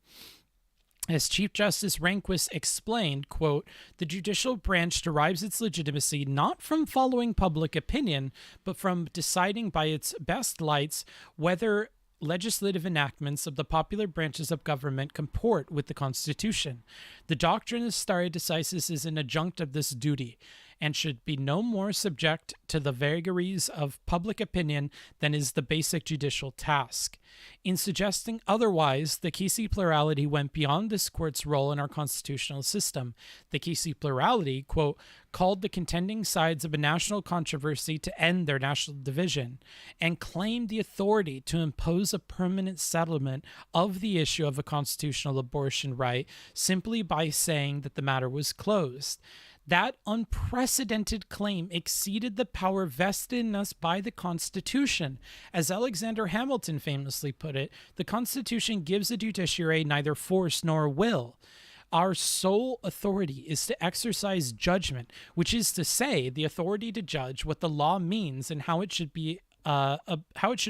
As Chief Justice Rehnquist explained, quote, the judicial branch derives its legitimacy not from following public opinion, but from deciding by its best lights whether legislative enactments of the popular branches of government comport with the Constitution. The doctrine of stare decisis is an adjunct of this duty, and should be no more subject to the vagaries of public opinion than is the basic judicial task. In suggesting otherwise, the Casey plurality went beyond this court's role in our constitutional system. The Casey plurality, quote, called the contending sides of a national controversy to end their national division, and claimed the authority to impose a permanent settlement of the issue of a constitutional abortion right simply by saying that the matter was closed. That unprecedented claim exceeded the power vested in us by the Constitution. As Alexander Hamilton famously put it, the Constitution gives the judiciary neither force nor will. Our sole authority is to exercise judgment, which is to say, the authority to judge what the law means and how it should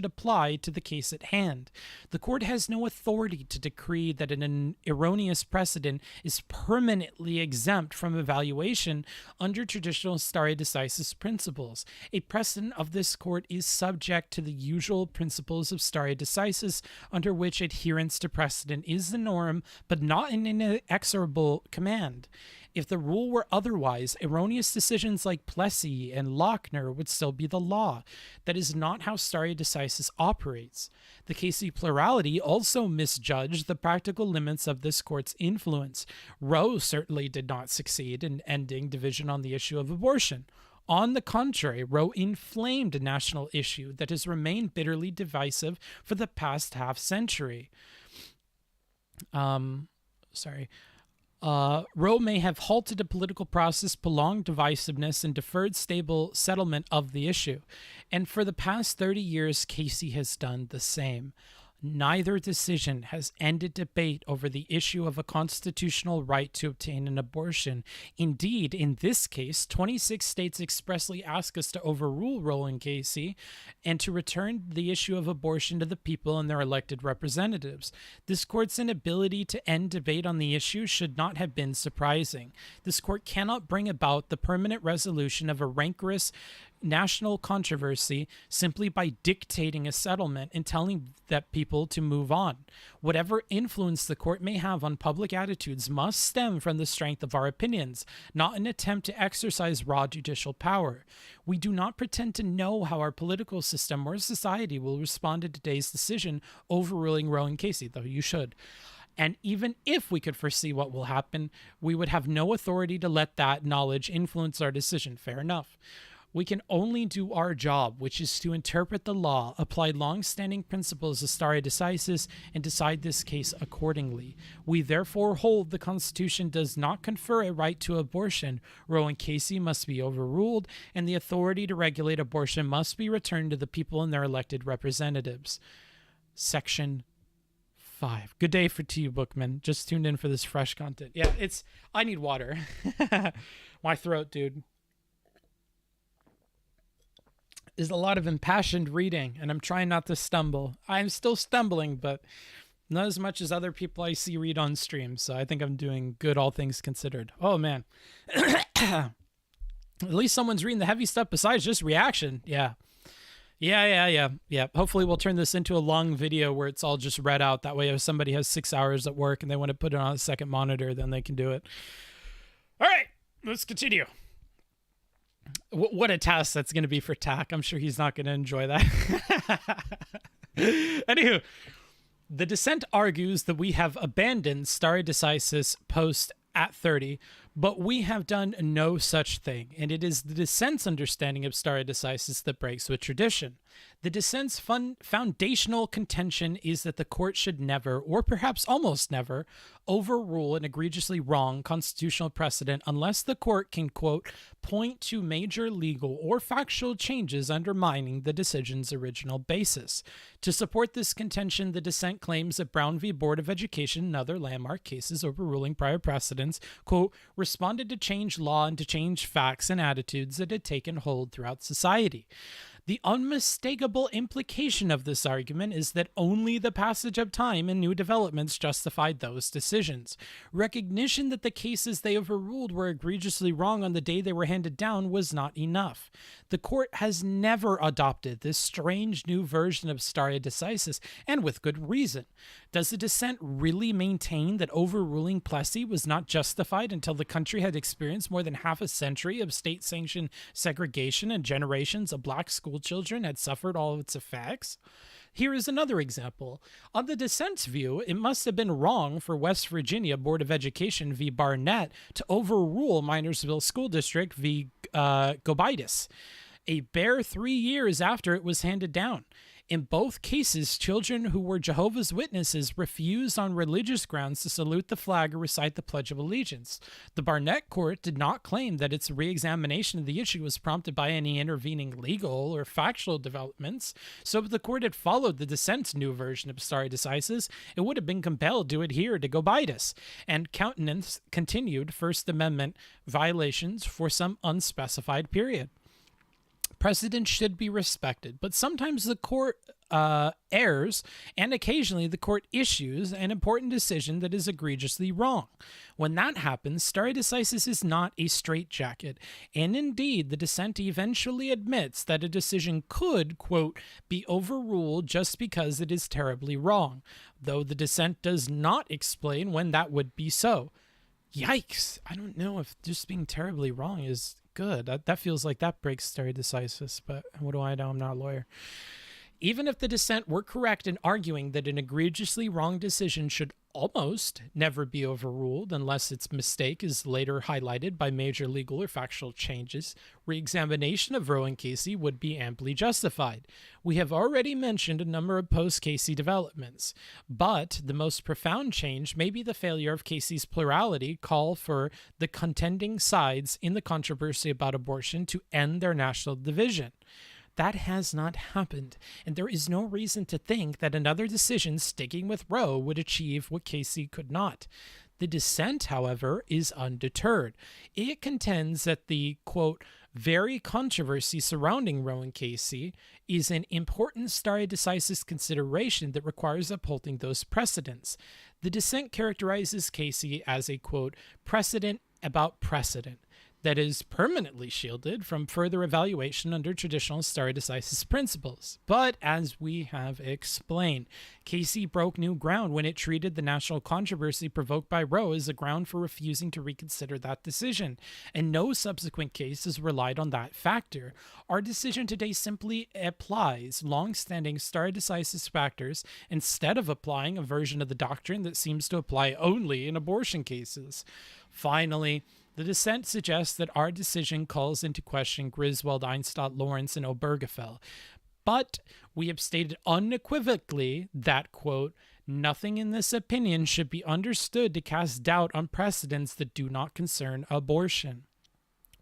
apply to the case at hand. The court has no authority to decree that an erroneous precedent is permanently exempt from evaluation under traditional stare decisis principles. A precedent of this court is subject to the usual principles of stare decisis, under which adherence to precedent is the norm, but not an inexorable command. If the rule were otherwise, erroneous decisions like Plessy and Lochner would still be the law. That is not how stare decisis operates. The Casey plurality also misjudged the practical limits of this court's influence. Roe certainly did not succeed in ending division on the issue of abortion. On the contrary, Roe inflamed a national issue that has remained bitterly divisive for the past half century. Roe may have halted a political process, prolonged divisiveness, and deferred stable settlement of the issue. And for the past 30 years, Casey has done the same. Neither decision has ended debate over the issue of a constitutional right to obtain an abortion. Indeed, in this case, 26 states expressly ask us to overrule Roe and Casey and to return the issue of abortion to the people and their elected representatives. This court's inability to end debate on the issue should not have been surprising. This court cannot bring about the permanent resolution of a rancorous national controversy simply by dictating a settlement and telling that people to move on. Whatever influence the court may have on public attitudes must stem from the strength of our opinions, not an attempt to exercise raw judicial power. We do not pretend to know how our political system or society will respond to today's decision overruling Roe and Casey, though you should. And even if we could foresee what will happen, we would have no authority to let that knowledge influence our decision. Fair enough. We can only do our job, which is to interpret the law, apply long-standing principles of stare decisis, and decide this case accordingly. We therefore hold the Constitution does not confer a right to abortion. Roe and Casey must be overruled, and the authority to regulate abortion must be returned to the people and their elected representatives. Section 5. Good day to you, Bookman. Just tuned in for this fresh content. Yeah, I need water. My throat, dude. Is a lot of impassioned reading, and I'm trying not to stumble. I'm still stumbling, but not as much as other people I see read on stream, so I think I'm doing good, all things considered. Oh, man. At least someone's reading the heavy stuff besides just reaction. Yeah. Hopefully we'll turn this into a long video where it's all just read out. That way if somebody has 6 hours at work and they want to put it on a second monitor, then they can do it. All right, let's continue. What a task that's going to be for Tack. I'm sure he's not going to enjoy that. Anywho, the dissent argues that we have abandoned stare decisis post at 30, but we have done no such thing, and it is the dissent's understanding of stare decisis that breaks with tradition. The dissent's foundational contention is that the court should never, or perhaps almost never, overrule an egregiously wrong constitutional precedent unless the court can, quote, point to major legal or factual changes undermining the decision's original basis. To support this contention, the dissent claims that Brown v. Board of Education and other landmark cases overruling prior precedents, quote, responded to change law and to change facts and attitudes that had taken hold throughout society. The unmistakable implication of this argument is that only the passage of time and new developments justified those decisions. Recognition that the cases they overruled were egregiously wrong on the day they were handed down was not enough. The court has never adopted this strange new version of stare decisis, and with good reason. Does the dissent really maintain that overruling Plessy was not justified until the country had experienced more than half a century of state-sanctioned segregation and generations of black school children had suffered all of its effects? Here is another example. On the dissent's view, it must have been wrong for West Virginia Board of Education v. Barnett to overrule Minersville School District v. Gobitis, a bare 3 years after it was handed down. In both cases, children who were Jehovah's Witnesses refused on religious grounds to salute the flag or recite the Pledge of Allegiance. The Barnett court did not claim that its re-examination of the issue was prompted by any intervening legal or factual developments, so if the court had followed the dissent's new version of stare decisis, it would have been compelled to adhere to Gobitis and countenance continued First Amendment violations for some unspecified period. Precedent should be respected, but sometimes the court errs, and occasionally the court issues an important decision that is egregiously wrong. When that happens, stare decisis is not a straitjacket, and indeed the dissent eventually admits that a decision could, quote, be overruled just because it is terribly wrong, though the dissent does not explain when that would be so. Yikes! I don't know if just being terribly wrong is good. That feels like that breaks stare decisis, but what do I know? I'm not a lawyer. Even if the dissent were correct in arguing that an egregiously wrong decision should almost never be overruled unless its mistake is later highlighted by major legal or factual changes, re-examination of Roe and Casey would be amply justified. We have already mentioned a number of post-Casey developments, but the most profound change may be the failure of Casey's plurality call for the contending sides in the controversy about abortion to end their national division. That has not happened, and there is no reason to think that another decision sticking with Roe would achieve what Casey could not. The dissent, however, is undeterred. It contends that the, quote, very controversy surrounding Roe and Casey is an important stare decisis consideration that requires upholding those precedents. The dissent characterizes Casey as a, quote, precedent about precedent that is permanently shielded from further evaluation under traditional stare decisis principles. But as we have explained, Casey broke new ground when it treated the national controversy provoked by Roe as a ground for refusing to reconsider that decision, and no subsequent case has relied on that factor. Our decision today simply applies long-standing stare decisis factors instead of applying a version of the doctrine that seems to apply only in abortion cases. Finally, the dissent suggests that our decision calls into question Griswold, Einstott, Lawrence, and Obergefell. But we have stated unequivocally that, quote, nothing in this opinion should be understood to cast doubt on precedents that do not concern abortion.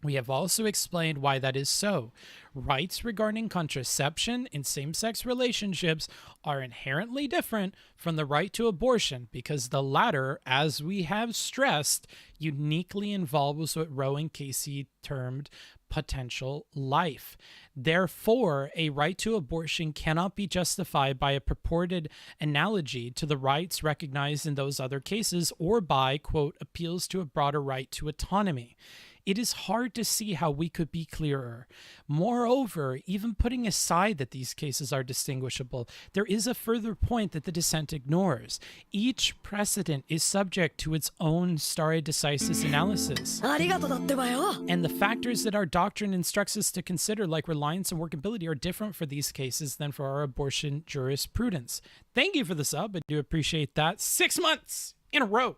We have also explained why that is so. Rights regarding contraception in same-sex relationships are inherently different from the right to abortion because the latter, as we have stressed, uniquely involves what Roe and Casey termed potential life. Therefore, a right to abortion cannot be justified by a purported analogy to the rights recognized in those other cases or by, quote, appeals to a broader right to autonomy. It is hard to see how we could be clearer. Moreover, even putting aside that these cases are distinguishable, there is a further point that the dissent ignores. Each precedent is subject to its own stare decisis analysis. And the factors that our doctrine instructs us to consider, like reliance and workability, are different for these cases than for our abortion jurisprudence. Thank you for the sub. I do appreciate that. 6 months in a row.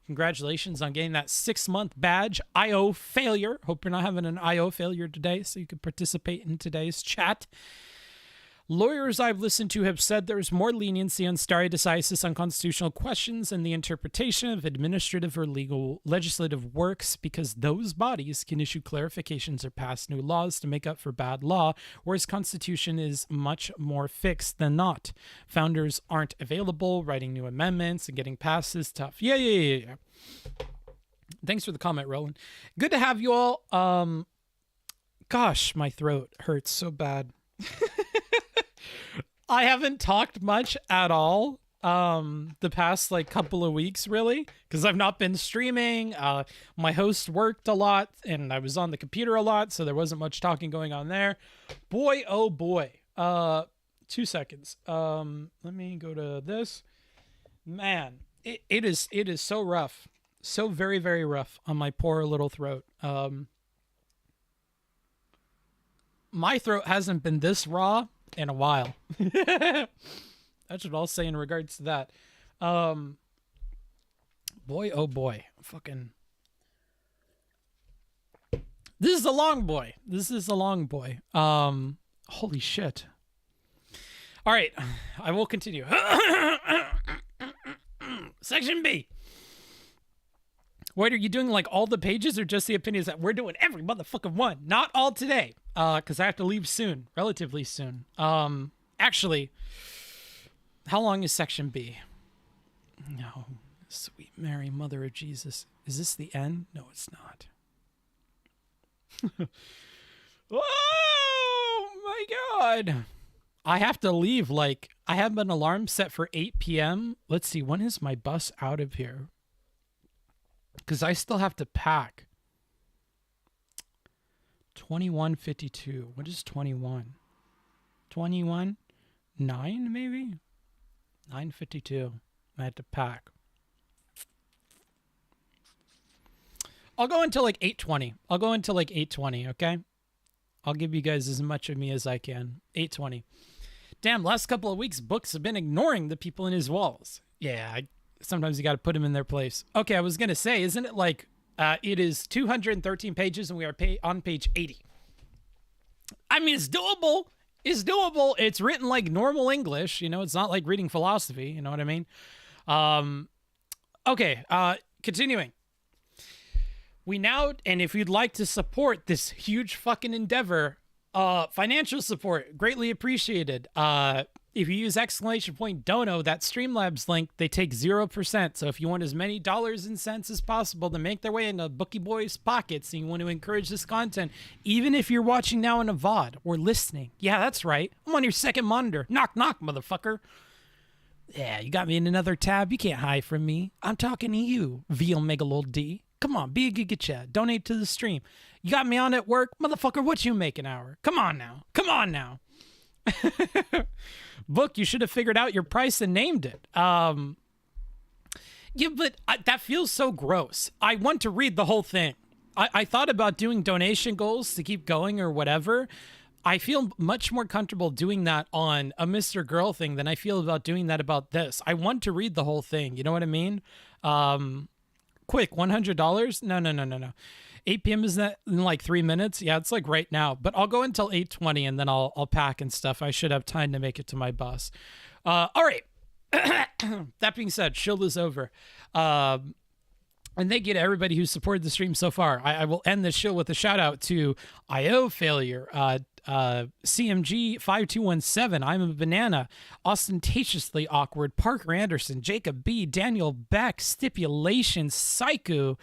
Congratulations on getting that 6-month badge. IO failure. Hope you're not having an IO failure today so you can participate in today's chat. Lawyers I've listened to have said there's more leniency on stare decisis on constitutional questions and the interpretation of administrative or legal legislative works because those bodies can issue clarifications or pass new laws to make up for bad law, whereas Constitution is much more fixed than not. Founders aren't available, writing new amendments and getting past is tough. Yeah. Thanks for the comment, Roland. Good to have you all. Gosh, my throat hurts so bad. I haven't talked much at all the past couple of weeks, really, because I've not been streaming. My host worked a lot and I was on the computer a lot, so there wasn't much talking going on there. Boy, oh boy. 2 seconds. Let me go to this. Man, it is so rough. So very, very rough on my poor little throat. My throat hasn't been this raw in a while. That's what I'll say in regards to that. Boy, oh boy. Fucking. This is a long boy. Holy shit. All right. I will continue. Section B. Wait, are you doing all the pages or just the opinions? That we're doing every motherfucking one? Not all today, because I have to leave soon, relatively soon. Actually, how long is section B? No, sweet Mary, Mother of Jesus. Is this the end? No, it's not. Oh my God. I have to leave. I have an alarm set for 8 p.m. Let's see, when is my bus out of here? Because I still have to pack. 21:52. What is 21? 21? 9 maybe? 9:52. I had to pack. I'll go until 8:20. I'll go until 8:20, okay? I'll give you guys as much of me as I can. 8:20. Damn, last couple of weeks, books have been ignoring the people in his walls. Yeah, sometimes you got to put them in their place. Okay, I was going to say, isn't it it is 213 pages and we are on page 80. I mean, it's doable. It's written like normal English. It's not like reading philosophy. You know what I mean? Okay, continuing. We now, and if you'd like to support this huge fucking endeavor, Financial support, greatly appreciated. If you use !dono, that Streamlabs link, they take 0%. So if you want as many dollars and cents as possible to make their way into Bookie Boy's pockets and you want to encourage this content, even if you're watching now in a VOD or listening, yeah, that's right. I'm on your second monitor. Knock, knock, motherfucker. Yeah, you got me in another tab. You can't hide from me. I'm talking to you, V Omega Lol D. Come on, be a Giga Chad. Donate to the stream. You got me on at work? Motherfucker, what you make an hour? Come on now. Come on now. Book, you should have figured out your price and named it. Yeah, but that feels so gross. I want to read the whole thing. I thought about doing donation goals to keep going or whatever. I feel much more comfortable doing that on a Mr. Girl thing than I feel about doing that about this. I want to read the whole thing. You know what I mean? Quick, $100? No. 8 p.m. is that in like 3 minutes? Yeah, it's like right now. But I'll go until 8:20 and then I'll pack and stuff. I should have time to make it to my bus. All right. That being said, shield is over. And thank you to everybody who supported the stream so far. I will end this show with a shout out to IO Failure, CMG 5217, I'm a Banana, Ostentatiously Awkward, Parker Anderson, Jacob B, Daniel Beck, Stipulation, Psycho,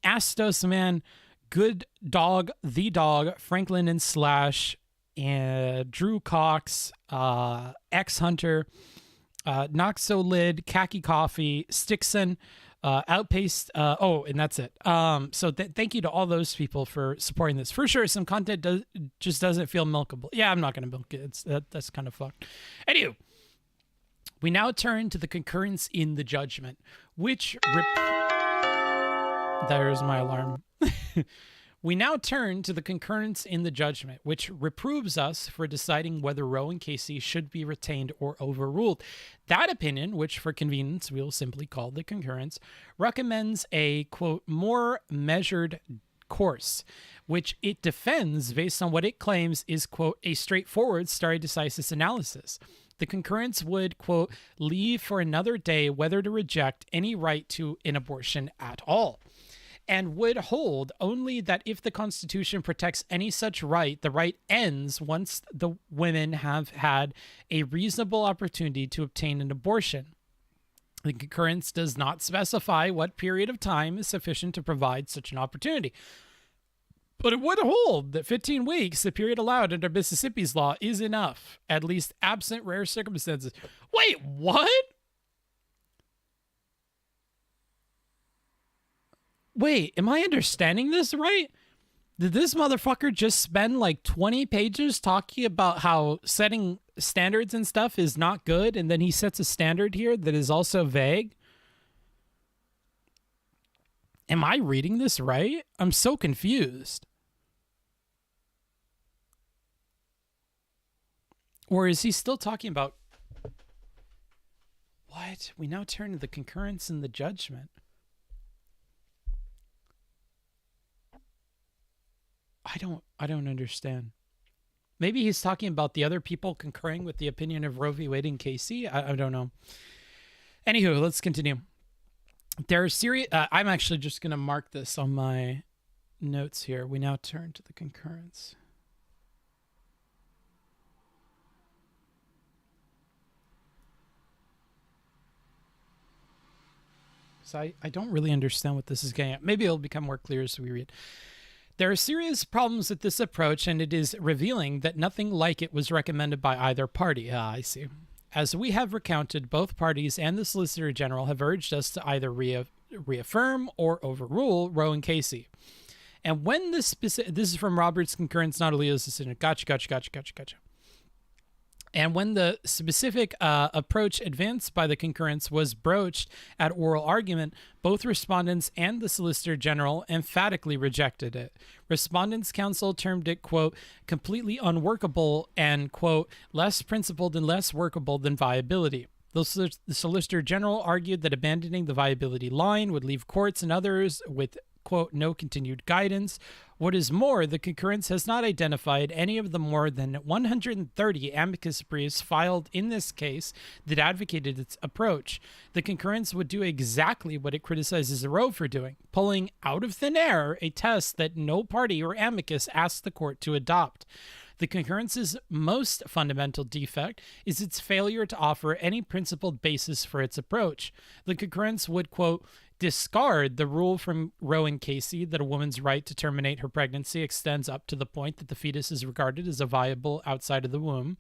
Astos Man, Good Dog, The Dog, Franklin and Slash, and Drew Cox, X Hunter, Noxolid, Khaki Coffee, Stixon, Outpaced, and that's it. So thank you to all those people for supporting this. For sure, some content just doesn't feel milkable. Yeah, I'm not going to milk it. That's kind of fucked. Anywho, we now turn to the concurrence in the judgment, which... There's my alarm. We now turn to the concurrence in the judgment, which reproves us for deciding whether Roe and Casey should be retained or overruled. That opinion, which for convenience we'll simply call the concurrence, recommends a, quote, more measured course, which it defends based on what it claims is, quote, a straightforward stare decisis analysis. The concurrence would, quote, leave for another day whether to reject any right to an abortion at all, and would hold only that if the Constitution protects any such right, the right ends once the women have had a reasonable opportunity to obtain an abortion. The concurrence does not specify what period of time is sufficient to provide such an opportunity. But it would hold that 15 weeks, the period allowed under Mississippi's law, is enough, at least absent rare circumstances. Wait, what? Wait, am I understanding this right? Did this motherfucker just spend like 20 pages talking about how setting standards and stuff is not good, and then he sets a standard here that is also vague? Am I reading this right? I'm so confused. Or is he still talking about... What? We now turn to the concurrence in the judgment. I don't understand. Maybe he's talking about the other people concurring with the opinion of Roe v. Wade and Casey. I don't know. Anywho, let's continue. There are serious... I'm actually just going to mark this on my notes here. We now turn to the concurrence. So I don't really understand what this is getting at. Maybe it'll become more clear as we read. There are serious problems with this approach, and it is revealing that nothing like it was recommended by either party. I see. As we have recounted, both parties and the Solicitor General have urged us to either reaffirm or overrule Roe and Casey. And when this is from Robert's concurrence, not Leo's decision. Gotcha. And when the specific approach advanced by the concurrence was broached at oral argument, both respondents and the Solicitor General emphatically rejected it. Respondents' counsel termed it, quote, completely unworkable and, quote, less principled and less workable than viability. The Solicitor General argued that abandoning the viability line would leave courts and others with, quote, no continued guidance. What is more, the concurrence has not identified any of the more than 130 amicus briefs filed in this case that advocated its approach. The concurrence would do exactly what it criticizes Roe for doing, pulling out of thin air a test that no party or amicus asked the court to adopt. The concurrence's most fundamental defect is its failure to offer any principled basis for its approach. The concurrence would, quote, discard the rule from Roe and Casey that a woman's right to terminate her pregnancy extends up to the point that the fetus is regarded as a viable outside of the womb.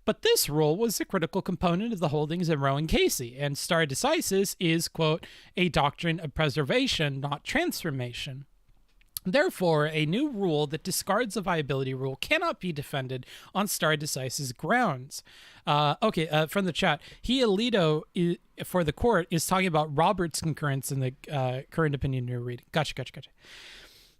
But this rule was a critical component of the holdings in Roe and Casey, and stare decisis is, quote, a doctrine of preservation, not transformation. Therefore, a new rule that discards the viability rule cannot be defended on stare decisis grounds. From the chat, Alito for the court is talking about Robert's concurrence in the current opinion you're reading. Gotcha.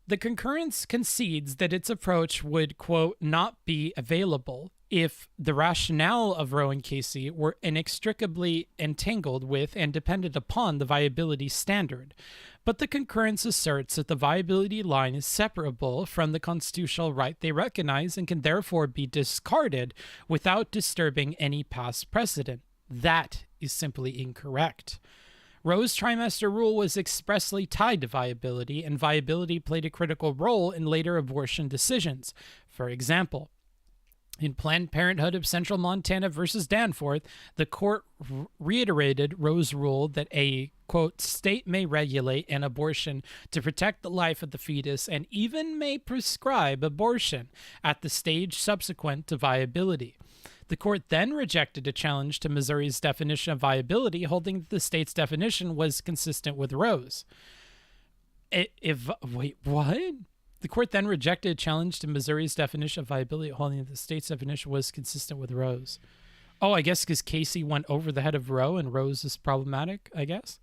The concurrence concedes that its approach would, quote, not be available if the rationale of Roe and Casey were inextricably entangled with and depended upon the viability standard. But the concurrence asserts that the viability line is separable from the constitutional right they recognize and can therefore be discarded without disturbing any past precedent. That is simply incorrect. Roe's trimester rule was expressly tied to viability, and viability played a critical role in later abortion decisions. For example, in Planned Parenthood of Central Montana versus Danforth, the court reiterated Roe's rule that a, quote, state may regulate an abortion to protect the life of the fetus and even may prescribe abortion at the stage subsequent to viability. The court then rejected a challenge to Missouri's definition of viability, holding that the state's definition was consistent with Roe's. Wait, what? The court then rejected a challenge to Missouri's definition of viability, holding that the state's definition was consistent with Roe's. Oh, I guess because Casey went over the head of Roe and Roe's is problematic, I guess.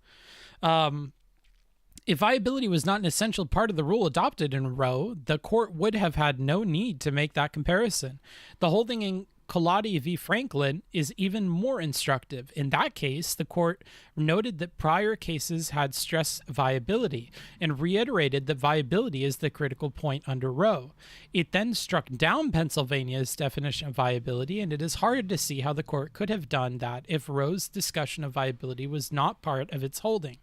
If viability was not an essential part of the rule adopted in Roe, the court would have had no need to make that comparison. The holding in Colati v. Franklin is even more instructive. In that case, the court noted that prior cases had stressed viability and reiterated that viability is the critical point under Roe. It then struck down Pennsylvania's definition of viability, and it is hard to see how the court could have done that if Roe's discussion of viability was not part of its holding.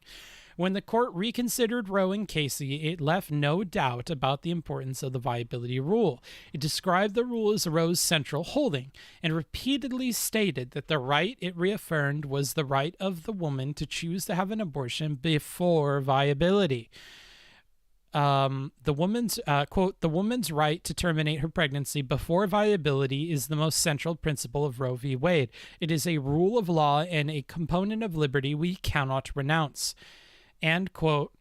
When the court reconsidered Roe and Casey, it left no doubt about the importance of the viability rule. It described the rule as Roe's central holding and repeatedly stated that the right it reaffirmed was the right of the woman to choose to have an abortion before viability. The woman's right to terminate her pregnancy before viability is the most central principle of Roe v. Wade. It is a rule of law and a component of liberty we cannot renounce. And, quote,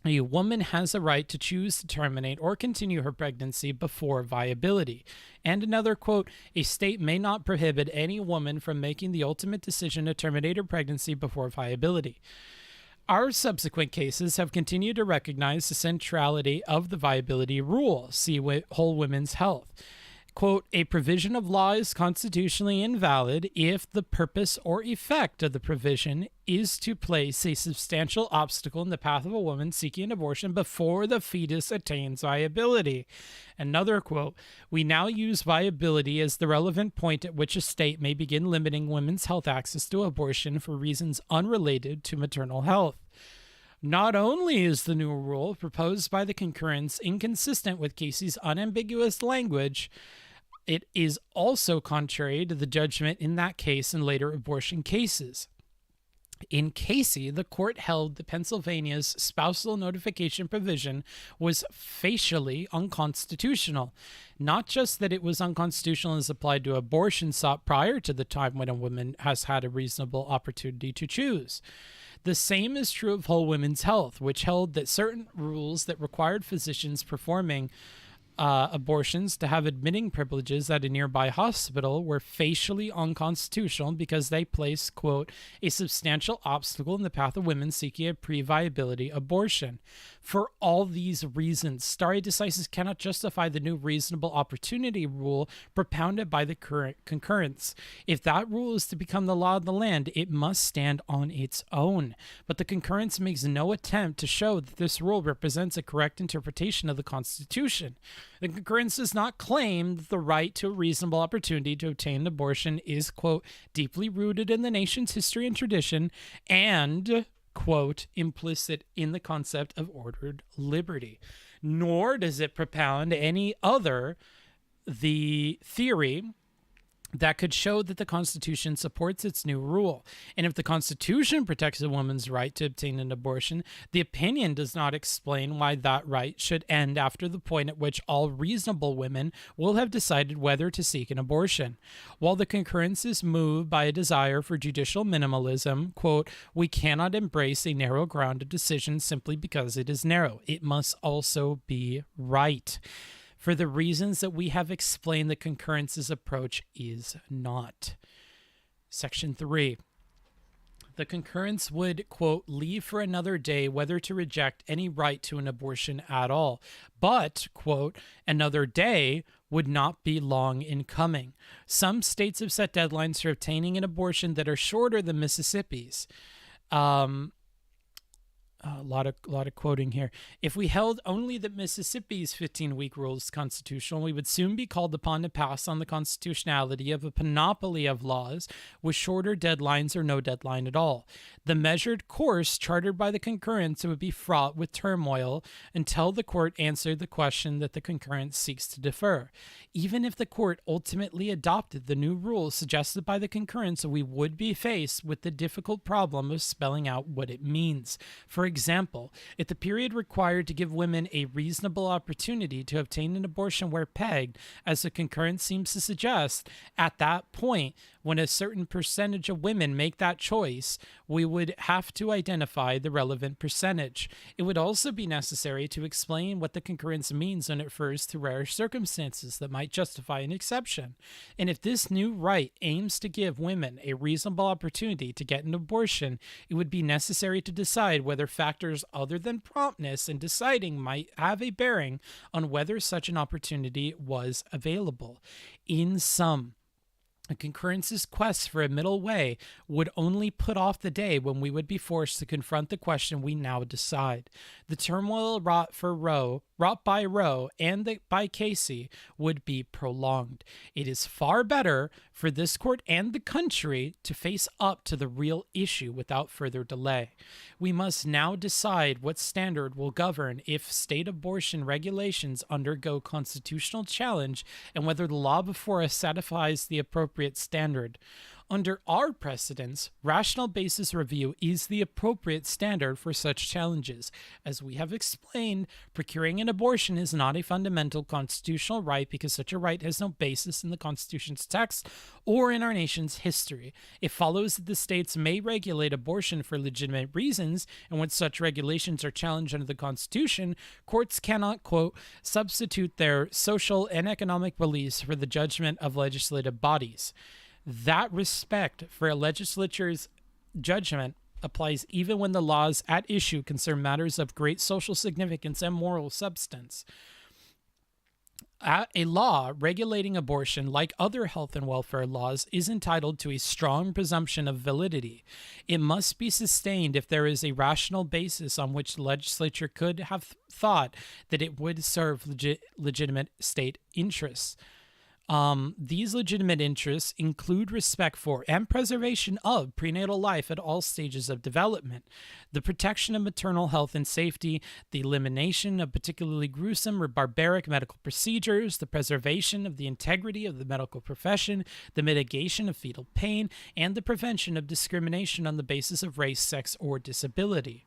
a woman has a right to choose to terminate or continue her pregnancy before viability. And another, quote, a state may not prohibit any woman from making the ultimate decision to terminate her pregnancy before viability. Our subsequent cases have continued to recognize the centrality of the viability rule. See Whole Women's Health. Quote, a provision of law is constitutionally invalid if the purpose or effect of the provision is to place a substantial obstacle in the path of a woman seeking an abortion before the fetus attains viability. Another quote, we now use viability as the relevant point at which a state may begin limiting women's health access to abortion for reasons unrelated to maternal health. Not only is the new rule proposed by the concurrence inconsistent with Casey's unambiguous language, it is also contrary to the judgment in that case and later abortion cases. In Casey, the court held that Pennsylvania's spousal notification provision was facially unconstitutional. Not just that it was unconstitutional as applied to abortion sought prior to the time when a woman has had a reasonable opportunity to choose. The same is true of Whole Women's Health, which held that certain rules that required physicians performing abortions to have admitting privileges at a nearby hospital were facially unconstitutional because they place, quote, a substantial obstacle in the path of women seeking a pre-viability abortion. For all these reasons, stare decisis cannot justify the new reasonable opportunity rule propounded by the current concurrence. If that rule is to become the law of the land, it must stand on its own. But the concurrence makes no attempt to show that this rule represents a correct interpretation of the Constitution. The concurrence does not claim that the right to a reasonable opportunity to obtain an abortion is, quote, deeply rooted in the nation's history and tradition and, quote, implicit in the concept of ordered liberty. Nor does it propound any other the theory that could show that the Constitution supports its new rule. And if the Constitution protects a woman's right to obtain an abortion, the opinion does not explain why that right should end after the point at which all reasonable women will have decided whether to seek an abortion. While the concurrence is moved by a desire for judicial minimalism, quote, we cannot embrace a narrow grounded decision simply because it is narrow. It must also be right. For the reasons that we have explained, the concurrence's approach is not. Section 3. The concurrence would, quote, leave for another day whether to reject any right to an abortion at all. But, quote, another day would not be long in coming. Some states have set deadlines for obtaining an abortion that are shorter than Mississippi's. A lot of quoting here. If we held only that Mississippi's 15-week rule is constitutional, we would soon be called upon to pass on the constitutionality of a panoply of laws with shorter deadlines or no deadline at all. The measured course chartered by the concurrence would be fraught with turmoil until the court answered the question that the concurrence seeks to defer. Even if the court ultimately adopted the new rules suggested by the concurrence, we would be faced with the difficult problem of spelling out what it means. For example, if the period required to give women a reasonable opportunity to obtain an abortion were pegged, as the concurrence seems to suggest, at that point, when a certain percentage of women make that choice, we would have to identify the relevant percentage. It would also be necessary to explain what the concurrence means when it refers to rare circumstances that might justify an exception. And if this new right aims to give women a reasonable opportunity to get an abortion, it would be necessary to decide whether factors other than promptness in deciding might have a bearing on whether such an opportunity was available. In sum, a concurrence's quest for a middle way would only put off the day when we would be forced to confront the question we now decide. The turmoil wrought by Roe and by Casey would be prolonged. It is far better for this court and the country to face up to the real issue without further delay. We must now decide what standard will govern if state abortion regulations undergo constitutional challenge and whether the law before us satisfies the appropriate standard. Under our precedents, rational basis review is the appropriate standard for such challenges. As we have explained, procuring an abortion is not a fundamental constitutional right because such a right has no basis in the Constitution's text or in our nation's history. It follows that the states may regulate abortion for legitimate reasons, and when such regulations are challenged under the Constitution, courts cannot, quote, substitute their social and economic beliefs for the judgment of legislative bodies. That respect for a legislature's judgment applies even when the laws at issue concern matters of great social significance and moral substance. A law regulating abortion, like other health and welfare laws, is entitled to a strong presumption of validity. It must be sustained if there is a rational basis on which the legislature could have thought that it would serve legitimate state interests. These legitimate interests include respect for and preservation of prenatal life at all stages of development, the protection of maternal health and safety, the elimination of particularly gruesome or barbaric medical procedures, the preservation of the integrity of the medical profession, the mitigation of fetal pain, and the prevention of discrimination on the basis of race, sex, or disability.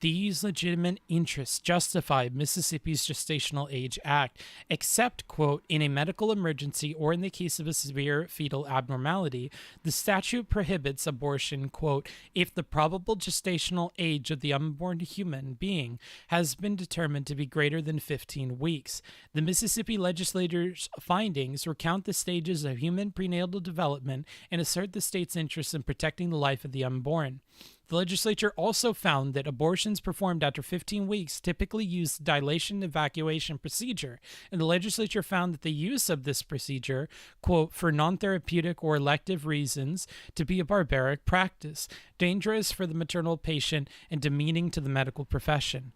These legitimate interests justify Mississippi's Gestational Age Act, except, quote, in a medical emergency or in the case of a severe fetal abnormality, the statute prohibits abortion, quote, if the probable gestational age of the unborn human being has been determined to be greater than 15 weeks. The Mississippi legislature's findings recount the stages of human prenatal development and assert the state's interest in protecting the life of the unborn. The legislature also found that abortions performed after 15 weeks typically use the dilation evacuation procedure, and the legislature found that the use of this procedure, quote, for non-therapeutic or elective reasons, to be a barbaric practice, dangerous for the maternal patient, and demeaning to the medical profession.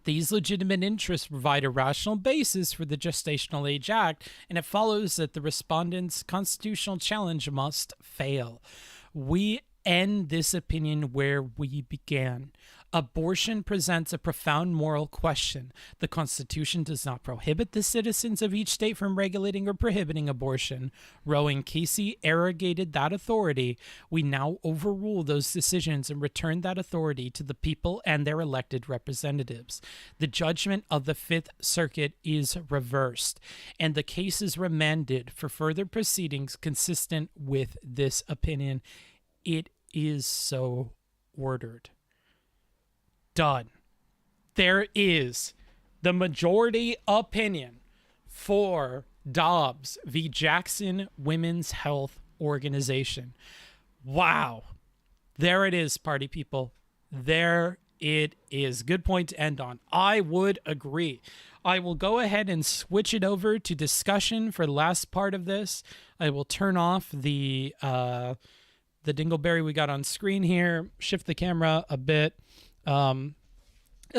These legitimate interests provide a rational basis for the Gestational Age Act, and it follows that the respondent's constitutional challenge must fail. We end this opinion where we began. Abortion presents a profound moral question. The Constitution does not prohibit the citizens of each state from regulating or prohibiting abortion. Roe and Casey arrogated that authority. We now overrule those decisions and return that authority to the people and their elected representatives. The judgment of the Fifth Circuit is reversed, and the case is remanded for further proceedings consistent with this opinion. It is so ordered. Done. There is the majority opinion for Dobbs v. Jackson Women's Health Organization. Wow. There it is, party people. There it is. Good point to end on. I would agree. I will go ahead and switch it over to discussion for the last part of this. I will turn off the dingleberry we got on screen here, shift the camera a bit. And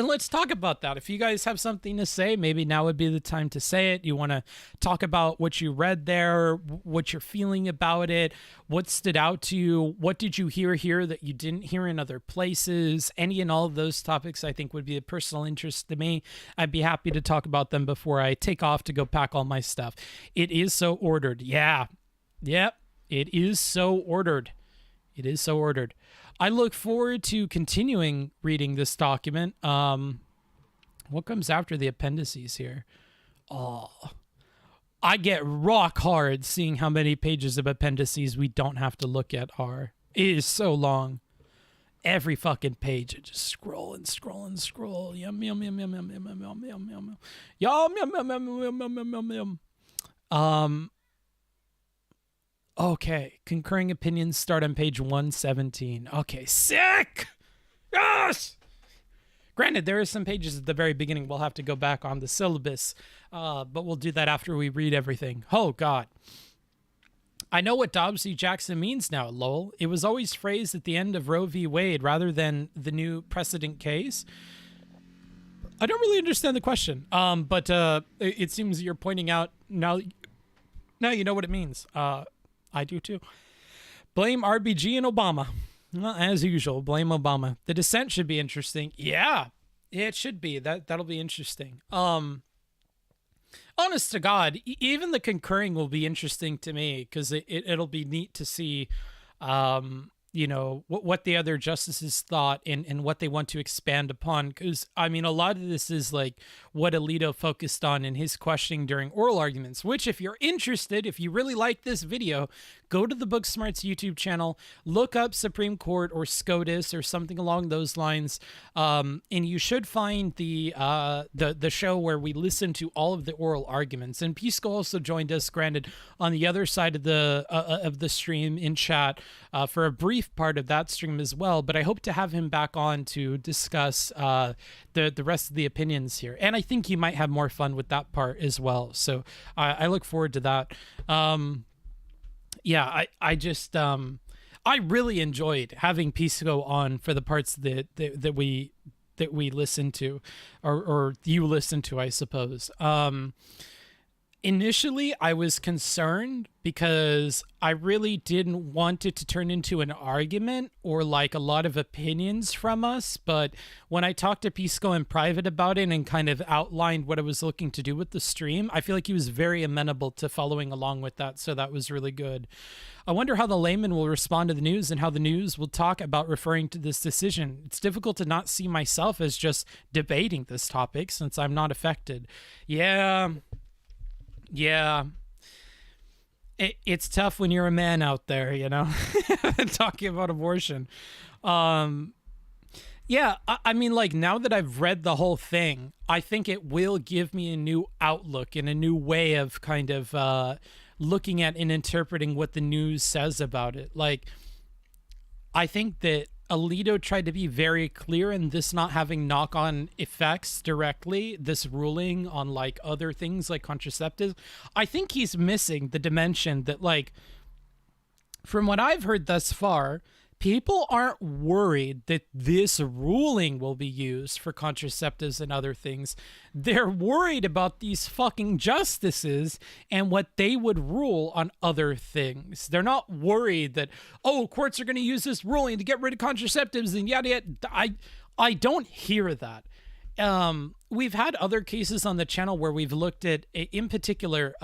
let's talk about that. If you guys have something to say, maybe now would be the time to say it. You want to talk about what you read there, what you're feeling about it, what stood out to you, what did you hear here that you didn't hear in other places? Any and all of those topics I think would be of personal interest to me. I'd be happy to talk about them before I take off to go pack all my stuff. It is so ordered. Yeah. Yep. It is so ordered. It is so ordered. I look forward to continuing reading this document. What comes after the appendices here? Oh, I get rock hard seeing how many pages of appendices we don't have to look at are. It is so long. Every fucking page, I just scroll and scroll and scroll. Yum, yum, yum, yum, yum, yum, yum, yum, yum, yum. Yum, yum, yum, yum, yum, yum, yum, yum. Okay, concurring opinions start on page 117. Okay, sick! Yes! Granted, there are some pages at the very beginning we'll have to go back on the syllabus, but we'll do that after we read everything. Oh, God. I know what Dobbs v. Jackson means now, lol. It was always phrased at the end of Roe v. Wade rather than the new precedent case. I don't really understand the question, but it seems you're pointing out now you know what it means. I do too. Blame RBG and Obama. Well, as usual, blame Obama. The dissent should be interesting. Yeah, it should be. That'll be interesting. Honest to God, even the concurring will be interesting to me because it'll be neat to see, what the other justices thought and what they want to expand upon. Because, I mean, a lot of this is like what Alito focused on in his questioning during oral arguments, which if you're interested, if you really like this video, go to the Booksmarts YouTube channel, look up Supreme Court or SCOTUS or something along those lines, and you should find the show where we listen to all of the oral arguments. And Pisco also joined us, granted, on the other side of the stream in chat for a brief part of that stream as well. But I hope to have him back on to discuss the rest of the opinions here, and I think he might have more fun with that part as well. So I look forward to that. Yeah, I just I really enjoyed having Pisco on for the parts that we listen to, or you listen to, I suppose. Initially, I was concerned because I really didn't want it to turn into an argument or like a lot of opinions from us. But when I talked to Pisco in private about it and kind of outlined what I was looking to do with the stream, I feel like he was very amenable to following along with that. So that was really good. I wonder how the layman will respond to the news and how the news will talk about referring to this decision. It's difficult to not see myself as just debating this topic since I'm not affected. Yeah. It's tough when you're a man out there, you know, talking about abortion. Yeah, I mean, like, now that I've read the whole thing, I think it will give me a new outlook and a new way of kind of looking at and interpreting what the news says about it. Like, I think that Alito tried to be very clear in this not having knock-on effects directly, this ruling on like other things like contraceptives. I think he's missing the dimension that, like, from what I've heard thus far, people aren't worried that this ruling will be used for contraceptives and other things. They're worried about these fucking justices and what they would rule on other things. They're not worried that, oh, courts are going to use this ruling to get rid of contraceptives and yada yada. I don't hear that. We've had other cases on the channel where we've looked at, in particular,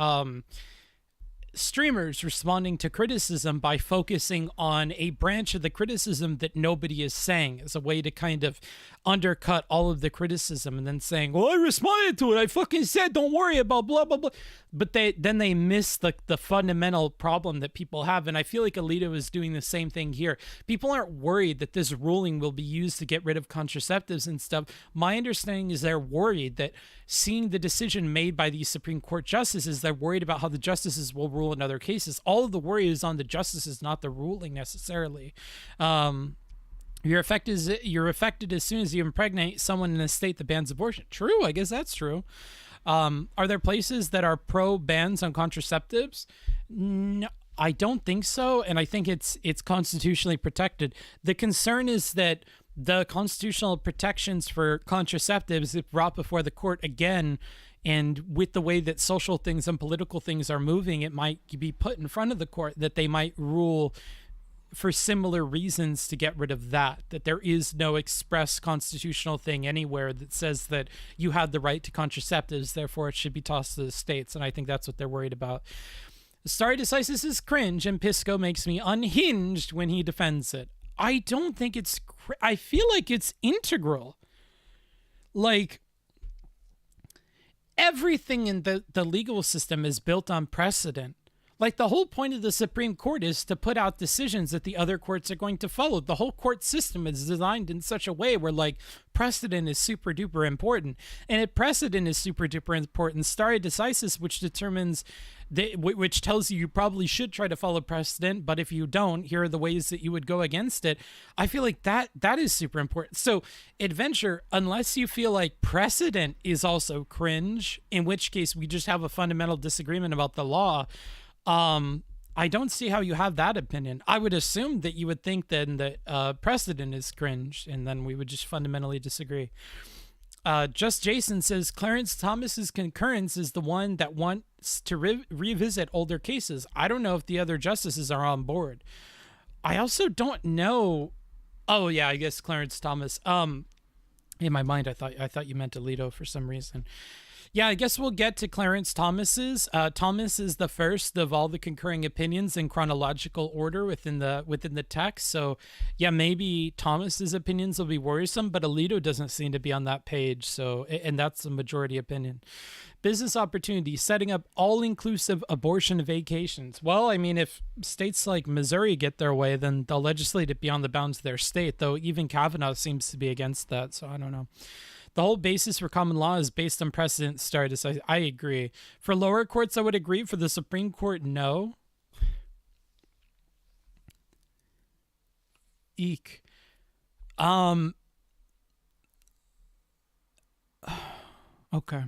streamers responding to criticism by focusing on a branch of the criticism that nobody is saying as a way to kind of undercut all of the criticism, and then saying, well, I responded to it. I fucking said, don't worry about blah, blah, blah. But then they miss the fundamental problem that people have. And I feel like Alito is doing the same thing here. People aren't worried that this ruling will be used to get rid of contraceptives and stuff. My understanding is they're worried that seeing the decision made by these Supreme Court justices, they're worried about how the justices will rule in other cases. All of the worry is on the justices, not the ruling necessarily. You're affected as soon as you impregnate someone in a state that bans abortion. True, I guess that's true. Are there places that are pro bans on contraceptives? No, I don't think so, and I think it's constitutionally protected. The concern is that the constitutional protections for contraceptives, if brought before the court again, and with the way that social things and political things are moving, it might be put in front of the court that they might rule for similar reasons to get rid of that there is no express constitutional thing anywhere that says that you have the right to contraceptives, therefore it should be tossed to the states. And I think that's what they're worried about. Stare decisis is cringe, and Pisco makes me unhinged when he defends it. I don't think it's I feel like it's integral. Like, everything in the legal system is built on precedent. Like, the whole point of the Supreme Court is to put out decisions that the other courts are going to follow. The whole court system is designed in such a way where, like, precedent is super duper important. And if precedent is super duper important, stare decisis, which determines, which tells you probably should try to follow precedent, but if you don't, here are the ways that you would go against it. I feel like that is super important. So, adventure, unless you feel like precedent is also cringe, in which case we just have a fundamental disagreement about the law, I don't see how you have that opinion. I would assume that you would think then that precedent is cringe, and then we would just fundamentally disagree. Just Jason says Clarence Thomas's concurrence is the one that wants to revisit older cases. I don't know if the other justices are on board. I also don't know. Oh yeah, I guess Clarence Thomas. In my mind, I thought you meant Alito for some reason. Yeah, I guess we'll get to Clarence Thomas's. Thomas is the first of all the concurring opinions in chronological order within the text. So, yeah, maybe Thomas's opinions will be worrisome, but Alito doesn't seem to be on that page. So, and that's the majority opinion. Business opportunity, setting up all-inclusive abortion vacations. Well, I mean, if states like Missouri get their way, then they'll legislate it beyond the bounds of their state, though even Kavanaugh seems to be against that, so I don't know. The whole basis for common law is based on precedent stare decisis. I agree. For lower courts, I would agree. For the Supreme Court, no. Eek. Okay.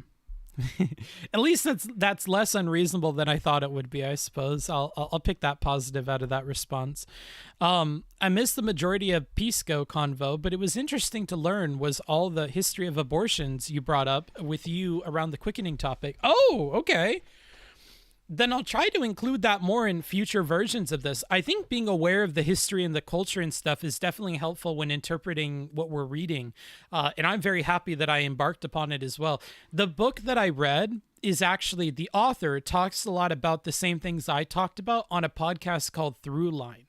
At least that's less unreasonable than I thought it would be, I suppose. I'll pick that positive out of that response. I missed the majority of Pisco convo, but it was interesting to learn was all the history of abortions you brought up with you around the quickening topic. Oh, okay. Then I'll try to include that more in future versions of this. I think being aware of the history and the culture and stuff is definitely helpful when interpreting what we're reading. And I'm very happy that I embarked upon it as well. The book that I read is actually, the author talks a lot about the same things I talked about on a podcast called Throughline.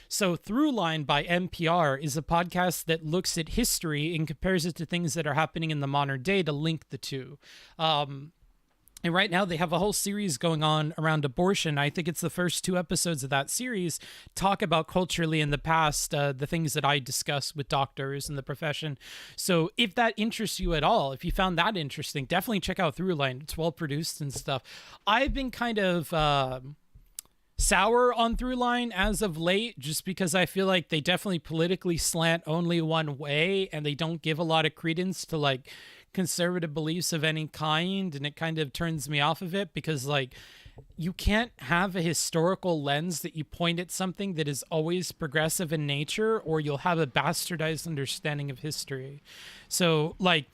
So Throughline by NPR is a podcast that looks at history and compares it to things that are happening in the modern day to link the two. And right now they have a whole series going on around abortion. I think it's the first 2 episodes of that series talk about culturally in the past, the things that I discuss with doctors in the profession. So if that interests you at all, if you found that interesting, definitely check out Throughline. It's well produced and stuff. I've been kind of sour on Throughline as of late, just because I feel like they definitely politically slant only one way, and they don't give a lot of credence to like conservative beliefs of any kind, and it kind of turns me off of it because like you can't have a historical lens that you point at something that is always progressive in nature, or you'll have a bastardized understanding of history. So like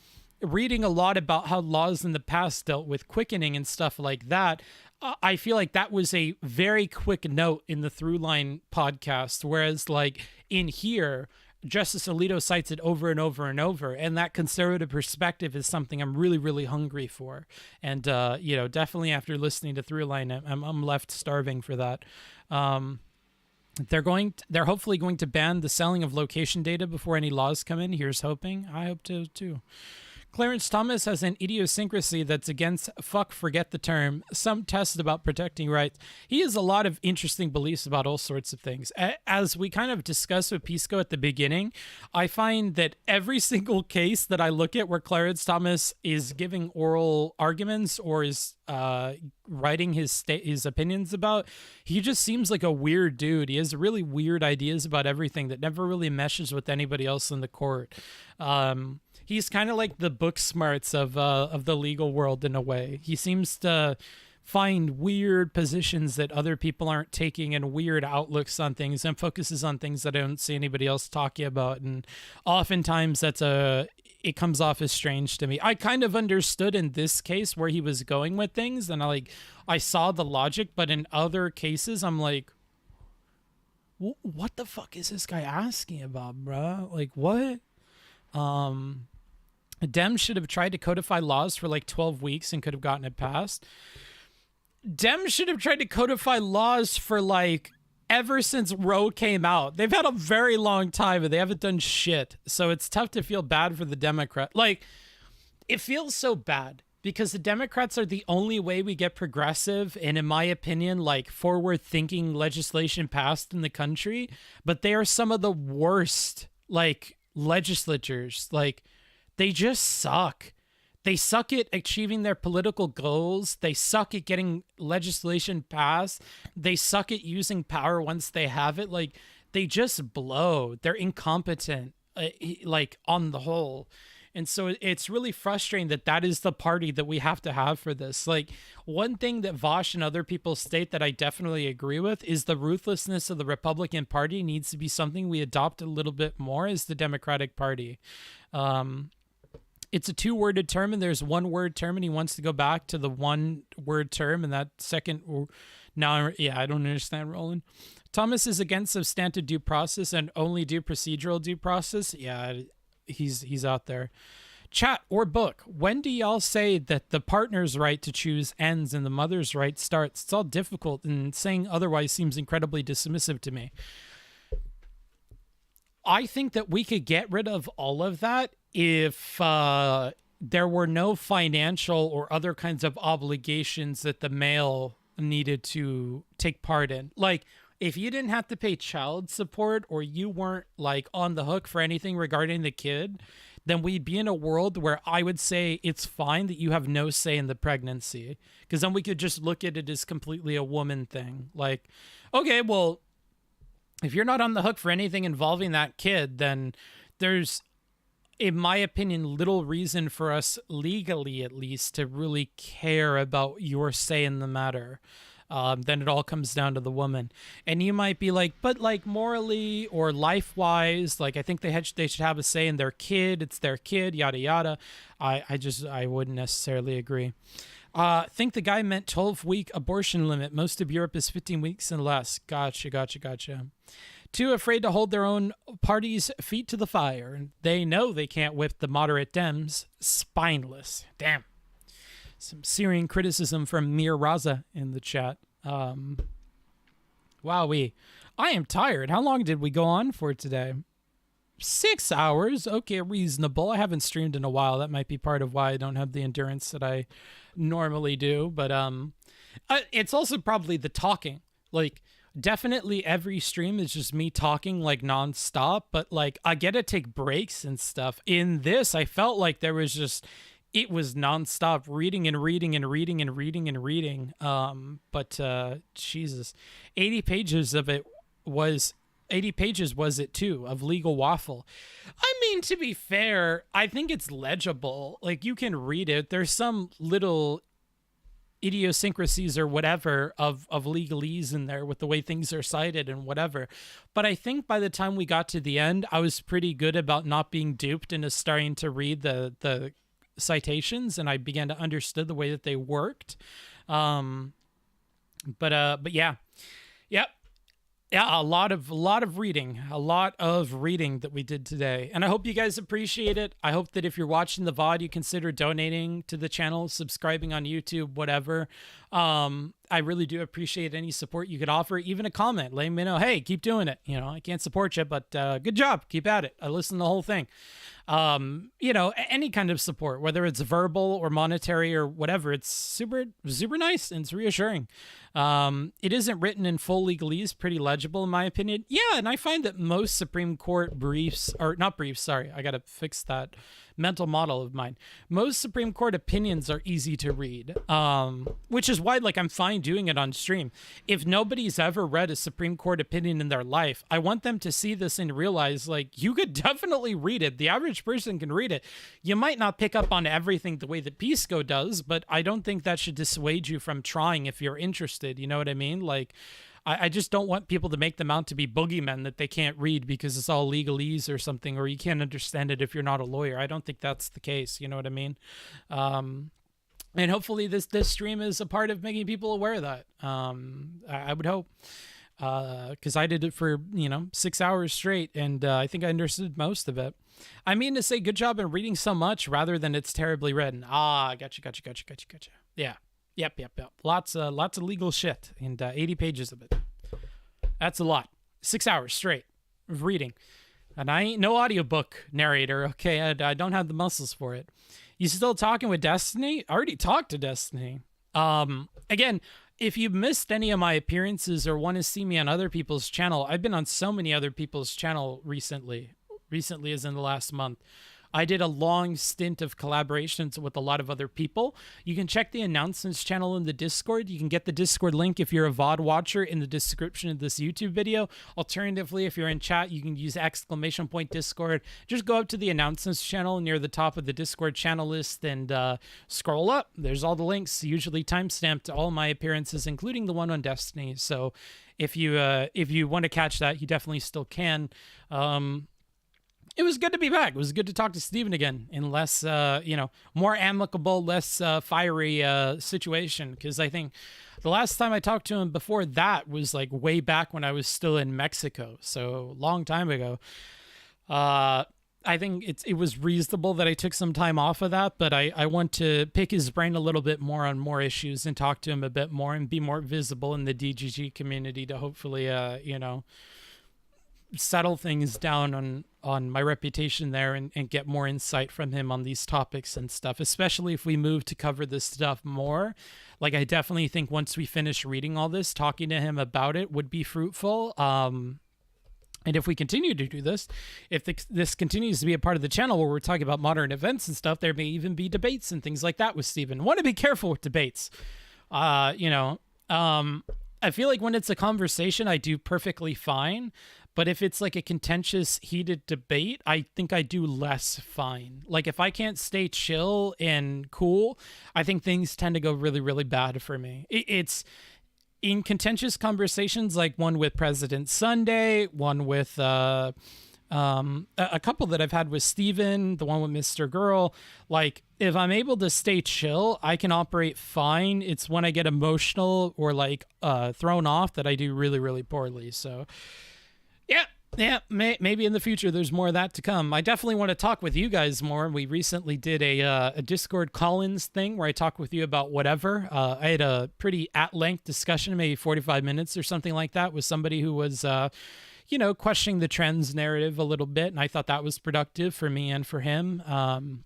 reading a lot about how laws in the past dealt with quickening and stuff like that, I feel like that was a very quick note in the Throughline podcast, whereas like in here Justice Alito cites it over and over and over, and that conservative perspective is something I'm really, really hungry for. And definitely after listening to Throughline, I'm left starving for that. They're hopefully going to ban the selling of location data before any laws come in. Here's hoping. I hope to too. Clarence Thomas has an idiosyncrasy that's against forget the term, some tests about protecting rights. He has a lot of interesting beliefs about all sorts of things. As we kind of discussed with Pisco at the beginning, I find that every single case that I look at where Clarence Thomas is giving oral arguments or is writing his opinions about, he just seems like a weird dude. He has really weird ideas about everything that never really meshes with anybody else in the court. He's kind of like the book smarts of the legal world in a way. He seems to find weird positions that other people aren't taking and weird outlooks on things and focuses on things that I don't see anybody else talking about. And oftentimes it comes off as strange to me. I kind of understood in this case where he was going with things, and I saw the logic, but in other cases I'm like, what the fuck is this guy asking about, bruh? Like, what? Dems should have tried to codify laws for like 12 weeks and could have gotten it passed. Dems should have tried to codify laws for like ever since Roe came out. They've had a very long time and they haven't done shit. So it's tough to feel bad for the Democrat. Like, it feels so bad because the Democrats are the only way we get progressive and, in my opinion, like forward-thinking legislation passed in the country. But they are some of the worst, like, legislatures. Like, they just suck. They suck at achieving their political goals. They suck at getting legislation passed. They suck at using power once they have it. Like, they just blow. They're incompetent, like, on the whole. And so it's really frustrating that is the party that we have to have for this. Like, one thing that Vosh and other people state that I definitely agree with is the ruthlessness of the Republican Party needs to be something we adopt a little bit more as the Democratic Party. It's a two-worded term, and there's one-word term, and he wants to go back to the one-word term, and that second... Now, yeah, I don't understand, Roland. Thomas is against substantive due process and only do procedural due process. Yeah, he's out there. Chat or book. When do y'all say that the partner's right to choose ends and the mother's right starts? It's all difficult, and saying otherwise seems incredibly dismissive to me. I think that we could get rid of all of that if there were no financial or other kinds of obligations that the male needed to take part in. Like, if you didn't have to pay child support or you weren't like on the hook for anything regarding the kid, then we'd be in a world where I would say it's fine that you have no say in the pregnancy, because then we could just look at it as completely a woman thing. Like, okay, well, if you're not on the hook for anything involving that kid, then there's, in my opinion, little reason for us, legally at least, to really care about your say in the matter. Then it all comes down to the woman. And you might be like, but like morally or life-wise, like I think they should have a say in their kid. It's their kid, yada, yada. I wouldn't necessarily agree. Think the guy meant 12-week abortion limit. Most of Europe is 15 weeks and less. Gotcha. Too afraid to hold their own party's feet to the fire. They know they can't whip the moderate Dems. Spineless. Damn. Some Syrian criticism from Mir Raza in the chat. Wowee. I am tired. How long did we go on for today? 6 hours. Okay, reasonable. I haven't streamed in a while. That might be part of why I don't have the endurance that I normally do. But it's also probably the talking. Like, definitely every stream is just me talking like nonstop. But like, I get to take breaks and stuff. In this, I felt like there was just... It was nonstop reading and reading and reading and reading and reading. But Jesus, 80 pages was it too, of legal waffle. I mean, to be fair, I think it's legible. Like, you can read it. There's some little idiosyncrasies or whatever of legalese in there with the way things are cited and whatever. But I think by the time we got to the end, I was pretty good about not being duped into starting to read the citations, and I began to understand the way that they worked. But yeah. Yep. Yeah, a lot of reading, that we did today, and I hope you guys appreciate it. I hope that if you're watching the VOD, you consider donating to the channel, subscribing on YouTube, whatever. I really do appreciate any support you could offer, even a comment, letting me know, hey, keep doing it. You know, I can't support you, but good job, keep at it. I listened to the whole thing. You know, any kind of support, whether it's verbal or monetary or whatever, it's super nice and it's reassuring. It isn't written in full legalese, pretty legible in my opinion. Yeah, and I find that most Supreme Court briefs, or not briefs, sorry, I gotta fix that mental model of mine. Most Supreme Court opinions are easy to read, which is why, like, I'm fine doing it on stream. If nobody's ever read a Supreme Court opinion in their life, I want them to see this and realize, like, you could definitely read it. The average person can read it. You might not pick up on everything the way that Pisco does, but I don't think that should dissuade you from trying if you're interested. You know what I mean? Like, I just don't want people to make them out to be boogeymen that they can't read because it's all legalese or something, or you can't understand it if you're not a lawyer. I don't think that's the case. You know what I mean? And hopefully this stream is a part of making people aware of that. I would hope, because I did it for, 6 hours straight, and I think I understood most of it. I mean to say good job in reading so much rather than it's terribly written. Gotcha. Yeah. Yep. Lots of legal shit, and 80 pages of it. That's a lot. 6 hours straight of reading. And I ain't no audiobook narrator, okay? I don't have the muscles for it. You still talking with Destiny? I already talked to Destiny. Again, if you missed any of my appearances or want to see me on other people's channel, I've been on so many other people's channel recently. Recently as in the last month. I did a long stint of collaborations with a lot of other people. You can check the announcements channel in the Discord. You can get the Discord link if you're a VOD watcher in the description of this YouTube video. Alternatively, if you're in chat, you can use !Discord. Just go up to the announcements channel near the top of the Discord channel list and scroll up. There's all the links, usually timestamped to all my appearances, including the one on Destiny. So if you want to catch that, you definitely still can. It was good to be back. It was good to talk to Steven again in less, more amicable, less fiery situation. Because I think the last time I talked to him before that was like way back when I was still in Mexico. So long time ago. I think it was reasonable that I took some time off of that, but I want to pick his brain a little bit more on more issues and talk to him a bit more and be more visible in the DGG community to hopefully, settle things down on my reputation there and get more insight from him on these topics and stuff, especially if we move to cover this stuff more. Like, I definitely think once we finish reading all this, talking to him about it would be fruitful. And if we continue to do this, if this continues to be a part of the channel where we're talking about modern events and stuff, there may even be debates and things like that with Steven. Want to be careful with debates. I feel like when it's a conversation, I do perfectly fine. But if it's like a contentious, heated debate, I think I do less fine. Like, if I can't stay chill and cool, I think things tend to go really, really bad for me. It's in contentious conversations, like one with President Sunday, one with a couple that I've had with Steven, the one with Mr. Girl. Like, if I'm able to stay chill, I can operate fine. It's when I get emotional or like thrown off that I do really, really poorly. So yeah, maybe in the future there's more of that to come. I definitely want to talk with you guys more. We recently did a Discord call-ins thing where I talk with you about whatever. I had a pretty at-length discussion, maybe 45 minutes or something like that, with somebody who was, questioning the trends narrative a little bit, and I thought that was productive for me and for him.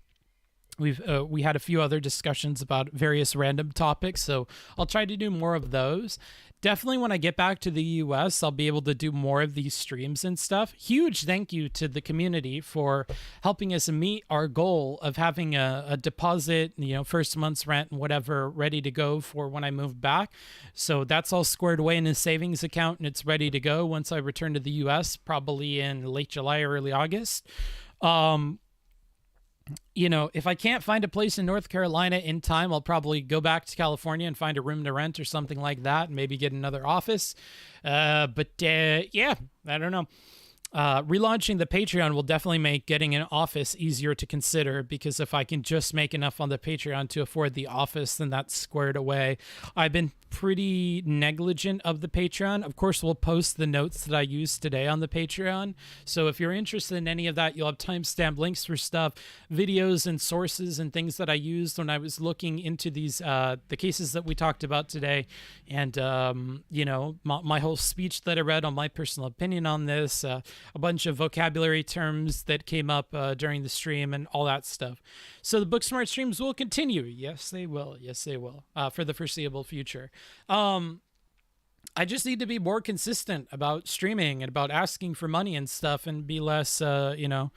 We had a few other discussions about various random topics, so I'll try to do more of those. Definitely when I get back to the US, I'll be able to do more of these streams and stuff. Huge thank you to the community for helping us meet our goal of having a deposit, first month's rent and whatever ready to go for when I move back. So that's all squared away in a savings account, and it's ready to go once I return to the US, probably in late July or early August. If I can't find a place in North Carolina in time, I'll probably go back to California and find a room to rent or something like that, and maybe get another office. Yeah, I don't know. relaunching the Patreon will definitely make getting an office easier to consider, because if I can just make enough on the Patreon to afford the office, then that's squared away. I've been pretty negligent of the Patreon. Of course, we'll post the notes that I used today on the Patreon. So if you're interested in any of that, you'll have timestamp links for stuff, videos and sources and things that I used when I was looking into these, the cases that we talked about today. And, you know, my whole speech that I read on my personal opinion on this, a bunch of vocabulary terms that came up during the stream and all that stuff. So the Booksmart streams will continue. Yes, they will. Yes, they will. For the foreseeable future. I just need to be more consistent about streaming and about asking for money and stuff, and be less, you know,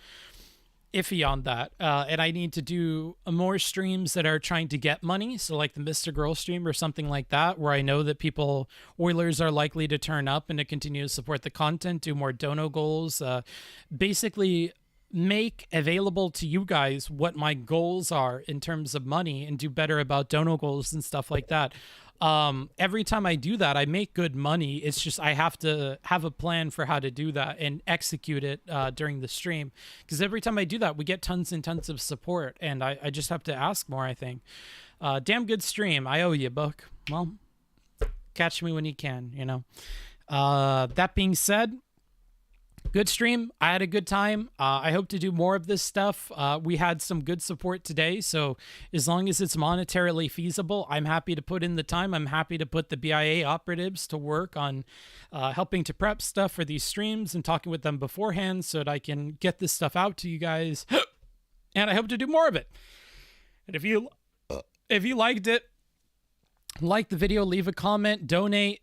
iffy on that. And I need to do more streams that are trying to get money. So like the Mr. Girl stream or something like that, where I know that Oilers are likely to turn up and to continue to support the content, do more dono goals, basically make available to you guys what my goals are in terms of money, and do better about dono goals and stuff like that. Every time I do that, I make good money. It's just I have to have a plan for how to do that and execute it during the stream, because every time I do that, we get tons and tons of support, and I just have to ask more, I think. Damn good stream. I owe you, Book. Well, catch me when you can, you know. That being said, good stream. I had a good time. I hope to do more of this stuff. We had some good support today, so as long as it's monetarily feasible, I'm happy to put in the time. I'm happy to put the BIA operatives to work on helping to prep stuff for these streams and talking with them beforehand so that I can get this stuff out to you guys. And I hope to do more of it. And if you liked it, like the video, leave a comment, donate,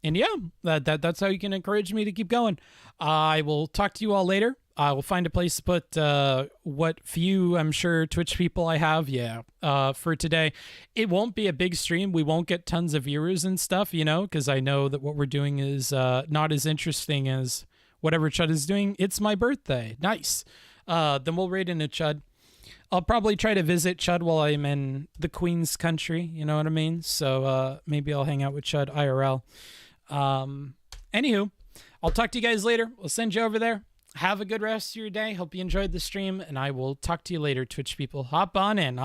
and yeah, that's how you can encourage me to keep going. I will talk to you all later. I will find a place to put what few, I'm sure, Twitch people I have, for today. It won't be a big stream. We won't get tons of viewers and stuff, you know, because I know that what we're doing is not as interesting as whatever Chud is doing. It's my birthday. Nice. Then we'll raid into Chud. I'll probably try to visit Chud while I'm in the Queen's country, you know what I mean? So maybe I'll hang out with Chud IRL. Anywho, I'll talk to you guys later. We'll send you over there. Have a good rest of your day. Hope you enjoyed the stream, and I will talk to you later, Twitch people. Hop on in.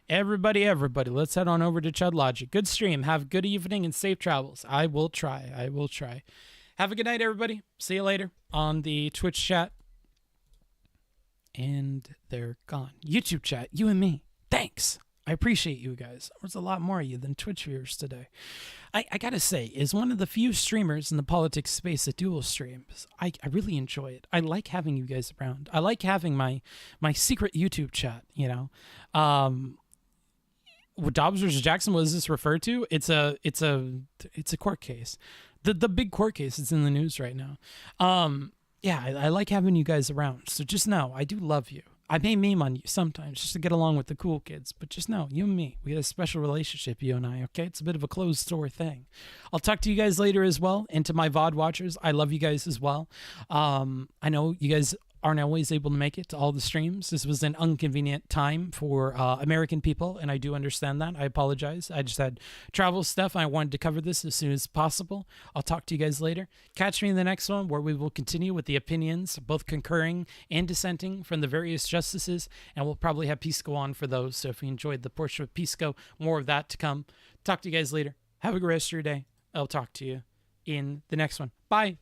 Everybody, let's head on over to Chud Logic. Good stream. Have a good evening and safe travels. I will try. Have a good night, everybody. See you later on the Twitch chat. And they're gone. YouTube chat, you and me. Thanks. I appreciate you guys. There's a lot more of you than Twitch viewers today. I gotta say, as one of the few streamers in the politics space that dual streams, I really enjoy it. I like having you guys around. I like having my secret YouTube chat, you know. What Dobbs versus Jackson was this referred to? It's a court case. The big court case is in the news right now. Yeah, I like having you guys around. So just know, I do love you. I may meme on you sometimes just to get along with the cool kids, but just know, you and me, we got a special relationship, you and I, okay? It's a bit of a closed door thing. I'll talk to you guys later as well, and to my VOD watchers, I love you guys as well. I know you guys aren't always able to make it to all the streams. This was an inconvenient time for American people, and I do understand that. I apologize. I just had travel stuff. I wanted to cover this as soon as possible. I'll talk to you guys later. Catch me in the next one, where we will continue with the opinions, both concurring and dissenting, from the various justices, and we'll probably have Pisco on for those. So if you enjoyed the portion of Pisco, more of that to come. Talk to you guys later. Have a good rest of your day. I'll talk to you in the next one. Bye.